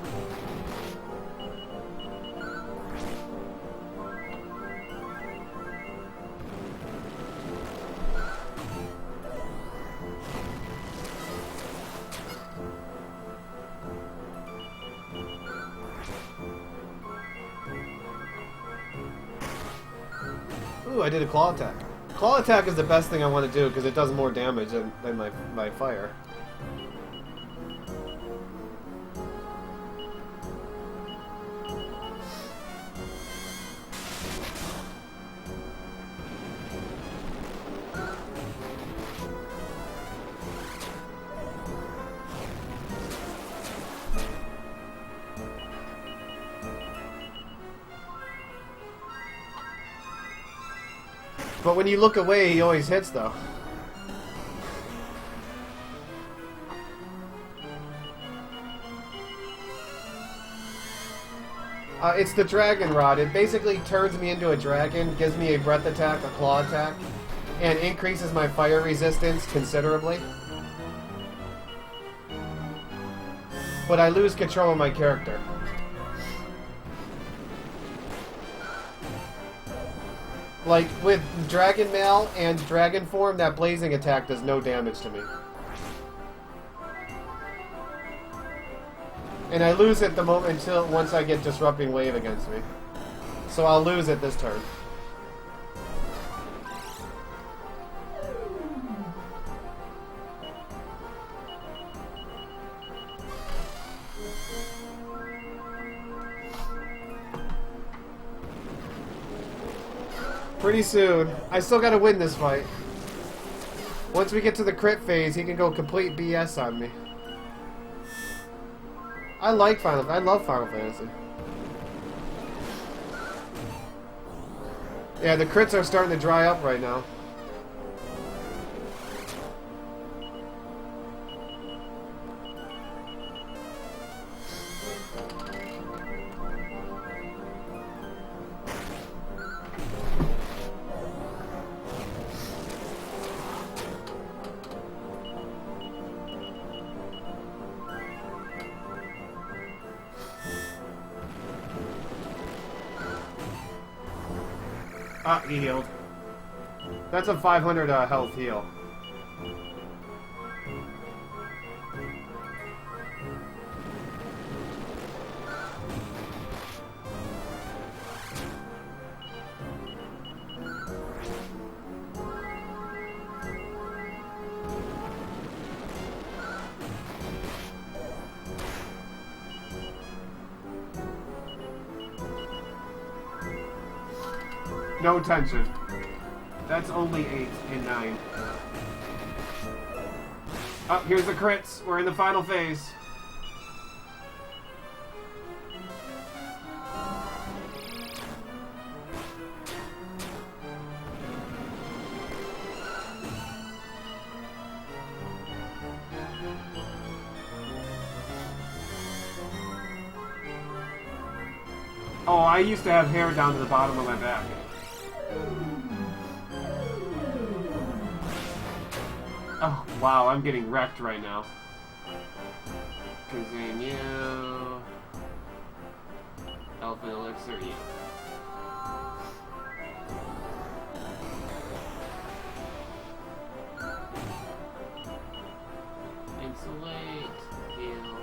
Ooh, I did a claw attack. Claw attack is the best thing I want to do because it does more damage than my fire. But when you look away, he always hits, though. It's the Dragon Rod. It basically turns me into a dragon, gives me a breath attack, a claw attack, and increases my fire resistance considerably. But I lose control of my character. Like, with Dragon Mail and Dragon Form, that blazing attack does no damage to me. And I lose it the moment once I get Disrupting Wave against me. So I'll lose it this turn. Pretty soon. I still gotta win this fight. Once we get to the crit phase, he can go complete BS on me. I love Final Fantasy. Yeah, the crits are starting to dry up right now. Ah, he healed. That's a 500 health heal. No tension. That's only 8 and 9. Oh, here's the crits. We're in the final phase. Oh, I used to have hair down to the bottom of my back. Oh, wow, I'm getting wrecked right now. Kazanio. Alpha Elixir, yeah. Insulate, heal.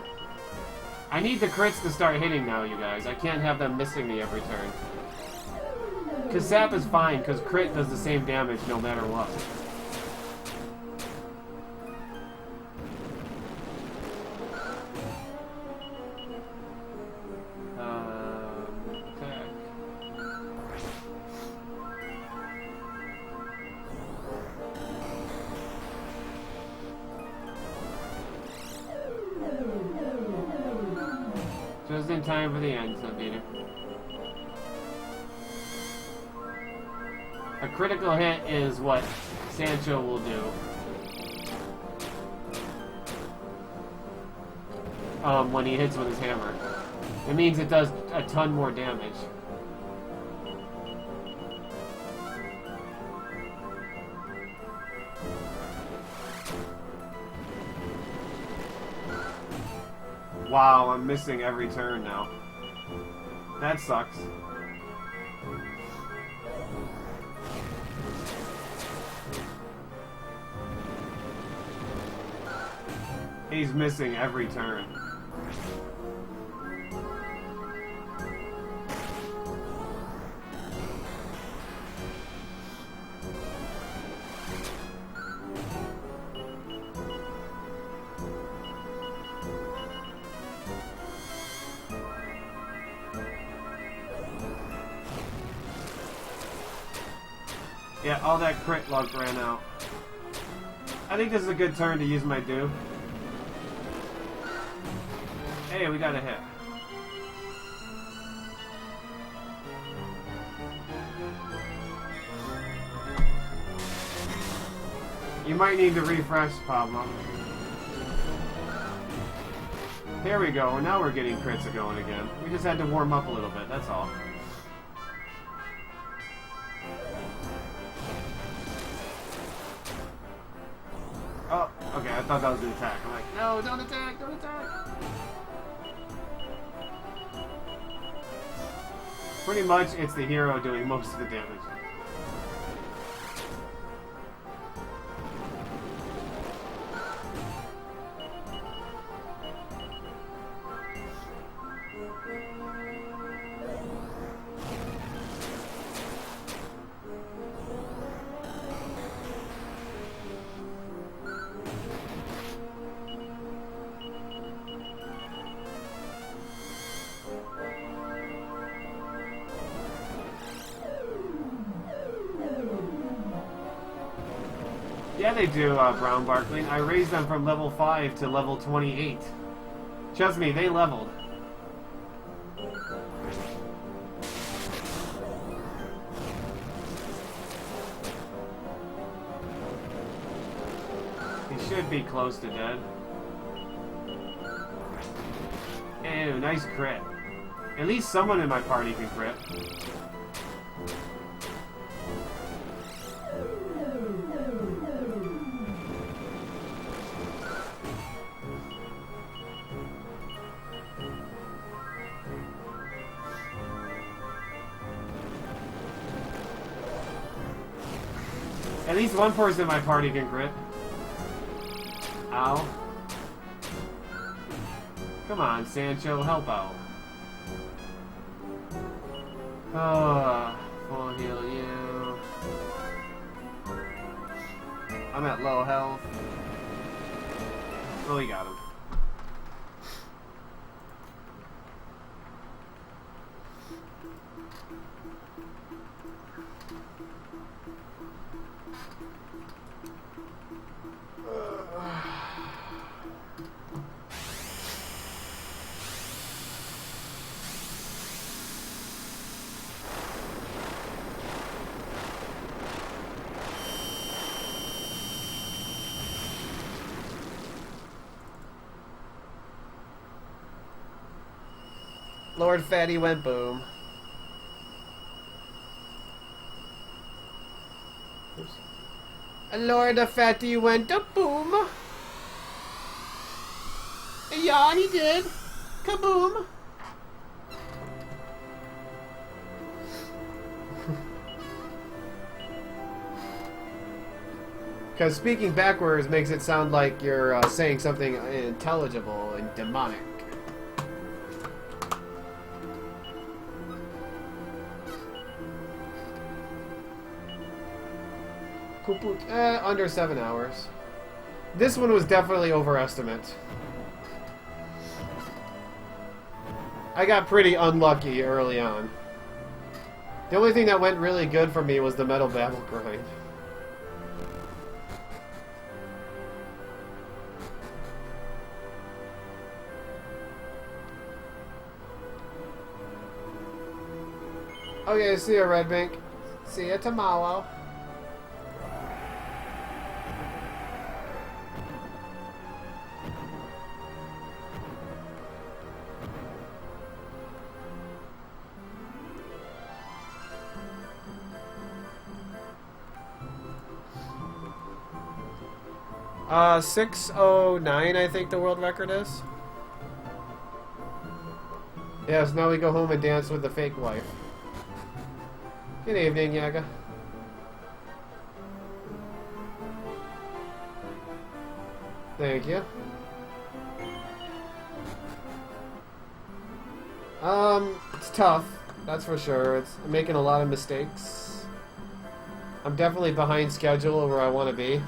I need the crits to start hitting now, you guys. I can't have them missing me every turn. Because Sap is fine, because crit does the same damage no matter what. Attack. Just in time for the end, Peter. A critical hit is what Sancho will do. When he hits with his hammer. It means it does a ton more damage. Wow, I'm missing every turn now. That sucks. He's missing every turn. Yeah, all that crit luck ran out. I think this is a good turn to use my do. Hey, we got a hit. You might need to refresh, Pablo. There we go. Now we're getting crits going again. We just had to warm up a little bit, that's all. Oh, okay, I thought that was an attack. I'm like, no, don't attack, don't attack! Pretty much, it's the hero doing most of the damage. Yeah, they do, Brown Barkling. I raised them from level 5 to level 28. Trust me, they leveled. He should be close to dead. Ew, nice crit. At least someone in my party can crit. At least one person in my party can crit. Ow. Come on, Sancho, help out. Full heal you. I'm at low health. Oh, we got him. Lord Fatty went boom. Oops. Lord Fatty went a boom. Yeah, he did. Kaboom. Because speaking backwards makes it sound like you're saying something unintelligible and demonic. Under 7 hours. This one was definitely overestimate. I got pretty unlucky early on. The only thing that went really good for me was the metal battle grind. Okay, see ya, Red Bank. See ya tomorrow. Uh, 6:09, I think the world record is. Yes, now we go home and dance with the fake wife. Good evening, Yaga. Thank you. It's tough, that's for sure. I'm making a lot of mistakes. I'm definitely behind schedule where I want to be.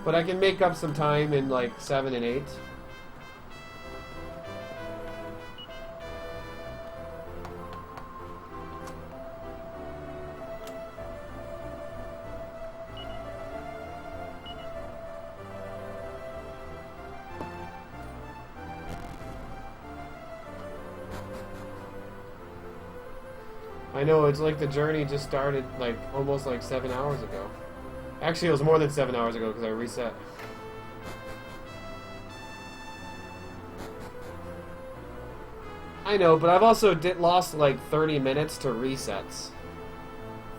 But I can make up some time in like 7 and 8. I know, it's like the journey just started like almost like 7 hours ago. Actually, it was more than 7 hours ago because I reset. I know, but I've also lost like 30 minutes to resets.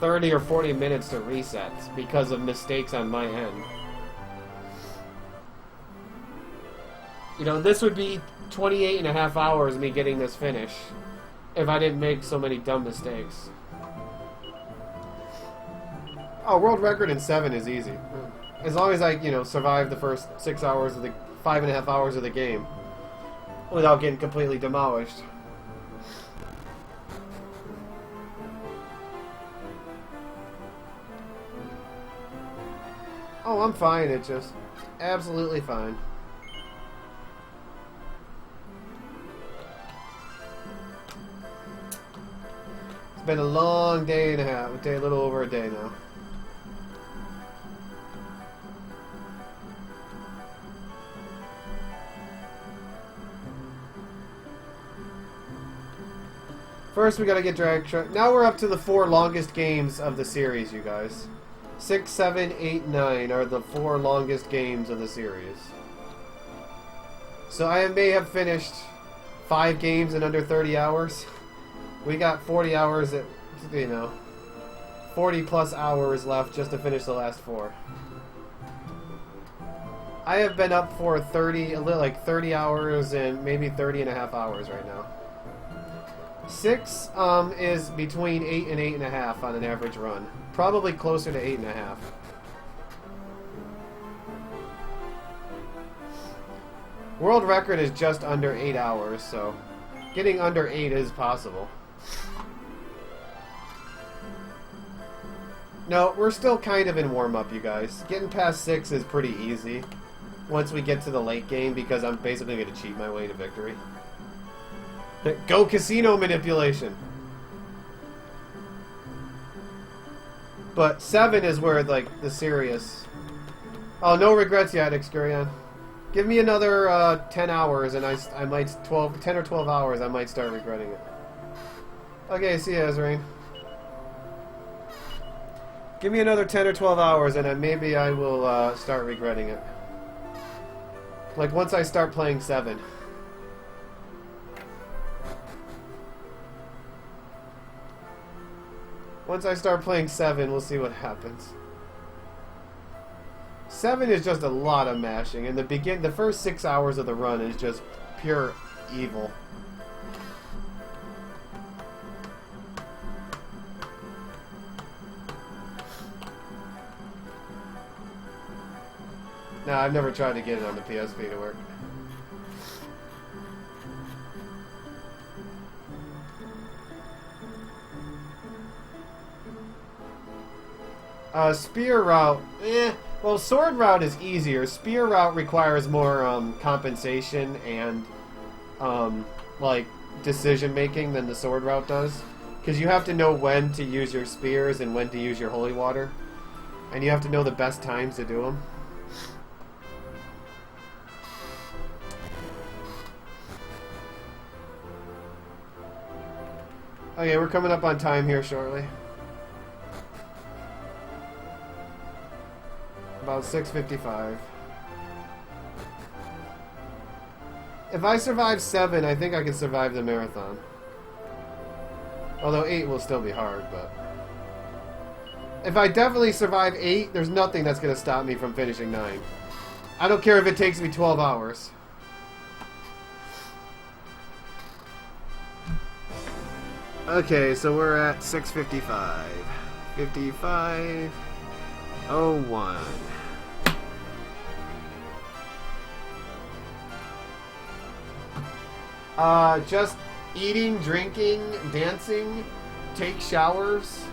30 or 40 minutes to resets because of mistakes on my end. You know, this would be 28 and a half hours of me getting this finish if I didn't make so many dumb mistakes. Oh, world record in 7 is easy. As long as I, you know, survive the first 6 hours of the 5.5 hours of the game without getting completely demolished. Oh, I'm fine. It's just absolutely fine. It's been a long day and a half. A little over a day now. First, we gotta get Drag Truck. Now we're up to the 4 longest games of the series, you guys. 6, 7, 8, 9 are the 4 longest games of the series. So I may have finished 5 games in under 30 hours. We got 40 hours at, you know, 40 plus hours left just to finish the last 4. I have been up for 30 hours and maybe 30 and a half hours right now. 6 is between 8 and 8.5 on an average run. Probably closer to 8.5. World record is just under 8 hours, so getting under 8 is possible. No, we're still kind of in warm-up, you guys. Getting past 6 is pretty easy once we get to the late game because I'm basically going to cheat my way to victory. Go casino manipulation. But 7 is where, like, the serious... Oh, no regrets yet, Excurion. Give me another 10 hours and I might... 10 or 12 hours, I might start regretting it. Okay, see ya, Ezrain. Give me another 10 or 12 hours and maybe I will start regretting it. Like, once I start playing 7. Once I start playing 7, we'll see what happens. 7 is just a lot of mashing, and the first 6 hours of the run is just pure evil. No, I've never tried to get it on the PSP to work. Spear route, well, sword route is easier. Spear route requires more compensation and like decision making than the sword route does, because you have to know when to use your spears and when to use your holy water, and you have to know the best times to do them. Okay, we're coming up on time here shortly. About 6:55. If I survive 7, I think I can survive the marathon. Although 8 will still be hard, but... If I definitely survive 8, there's nothing that's going to stop me from finishing 9. I don't care if it takes me 12 hours. Okay, so we're at 6:55. 55:01. Just eating, drinking, dancing, take showers.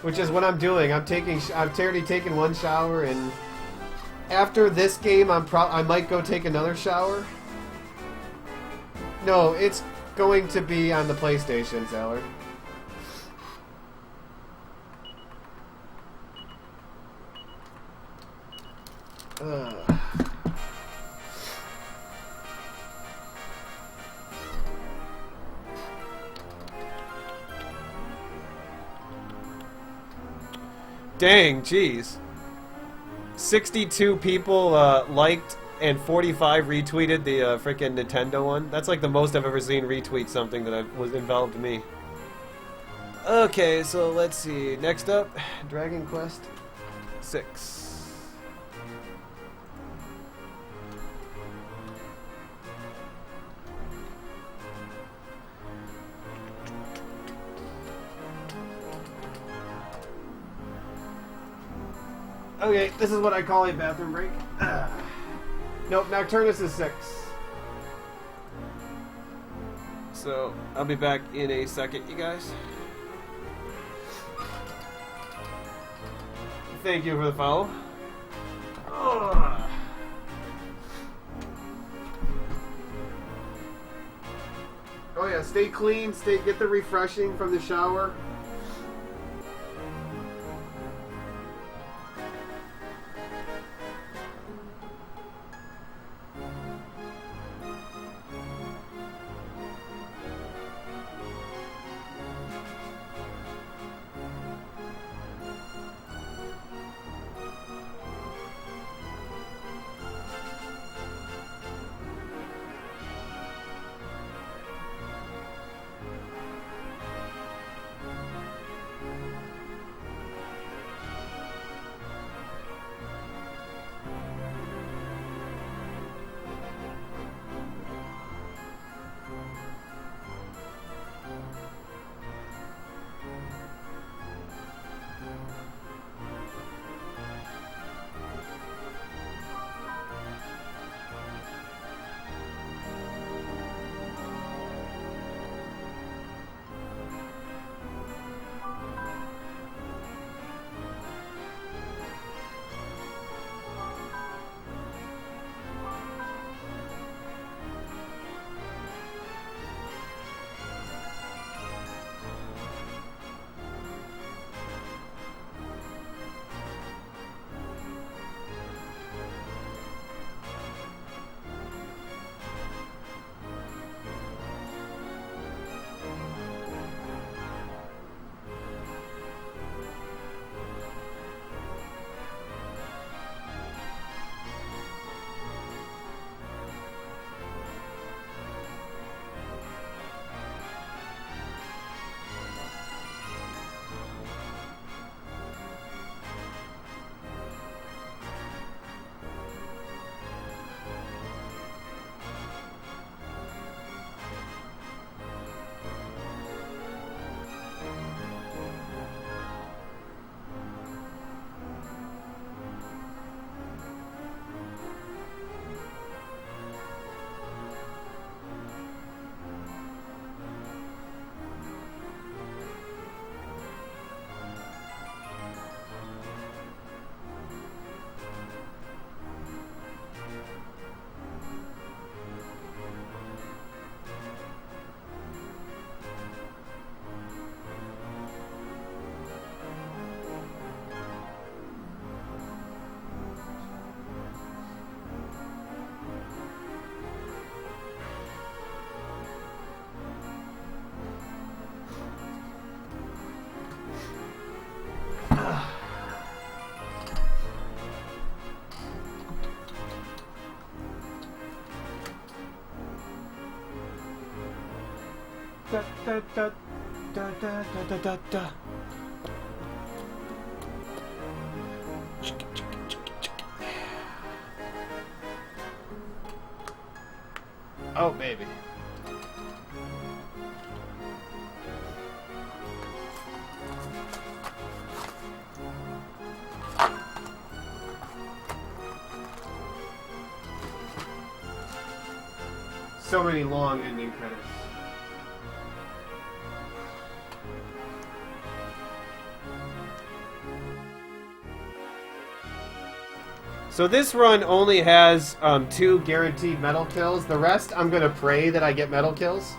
Which is what I'm doing. I've already taken one shower, and after this game, I might go take another shower. No, it's going to be on the PlayStation, Sailor. Dang, jeez. 62 people liked and 45 retweeted the frickin' Nintendo one. That's like the most I've ever seen retweet something that was involved me. Okay, so let's see. Next up, Dragon Quest 6. Okay, this is what I call a bathroom break. Nope, Nocturnus is 6. So, I'll be back in a second, you guys. Thank you for the follow. Oh yeah, stay clean, get the refreshing from the shower. Da, da, da, da, da, da, da, da. Oh, baby. So many long ending credits. So this run only has 2 guaranteed metal kills. The rest, I'm gonna pray that I get metal kills.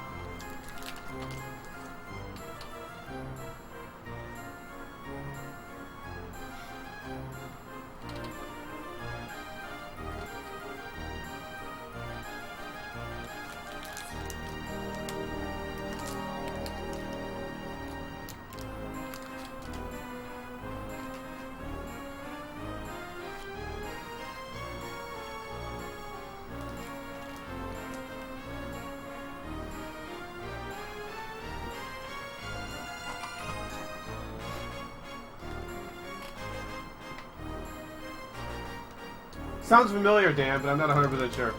Sounds familiar, Dan, but I'm not 100% sure.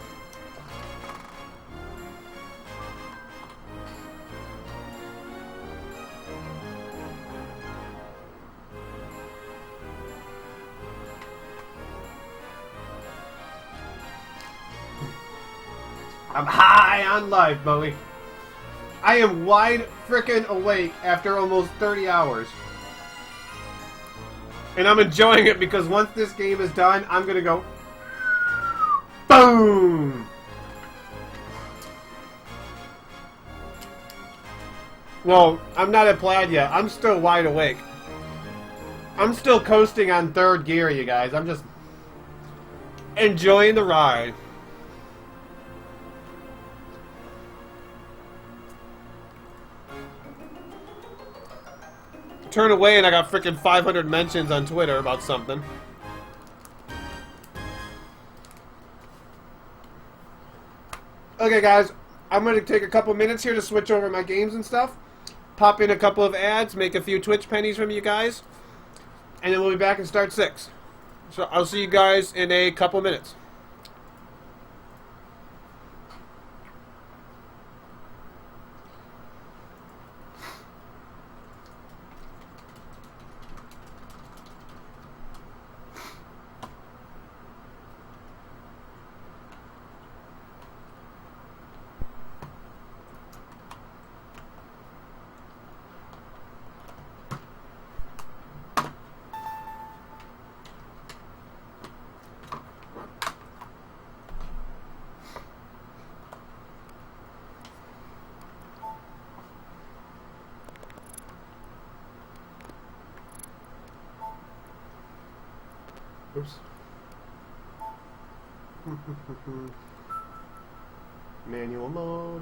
I'm high on life, Bowie. I am wide frickin' awake after almost 30 hours. And I'm enjoying it because once this game is done, I'm gonna go... Boom! Well, I'm not at plaid yet. I'm still wide awake. I'm still coasting on 3rd gear, you guys. I'm just enjoying the ride. Turn away and I got freaking 500 mentions on Twitter about something. Okay, guys, I'm going to take a couple minutes here to switch over my games and stuff. Pop in a couple of ads, make a few Twitch pennies from you guys. And then we'll be back and start 6. So I'll see you guys in a couple minutes. Oops. Manual mode.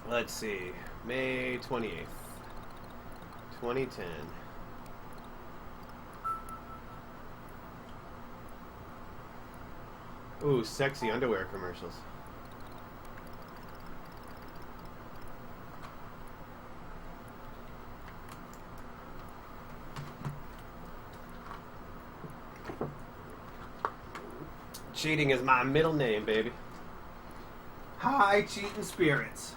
Let's see. May 28th, 2010. Ooh, sexy underwear commercials. Cheating is my middle name, baby. Hi, cheating spirits.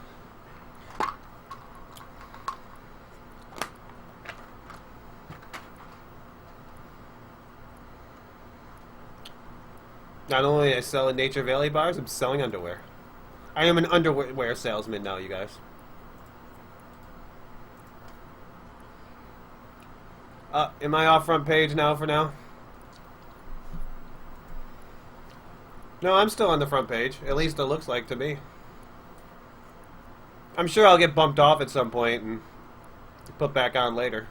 Not only am I selling Nature Valley bars, I'm selling underwear. I am an underwear salesman now, you guys. Am I off front page now for now? No, I'm still on the front page. At least it looks like to me. I'm sure I'll get bumped off at some point and put back on later.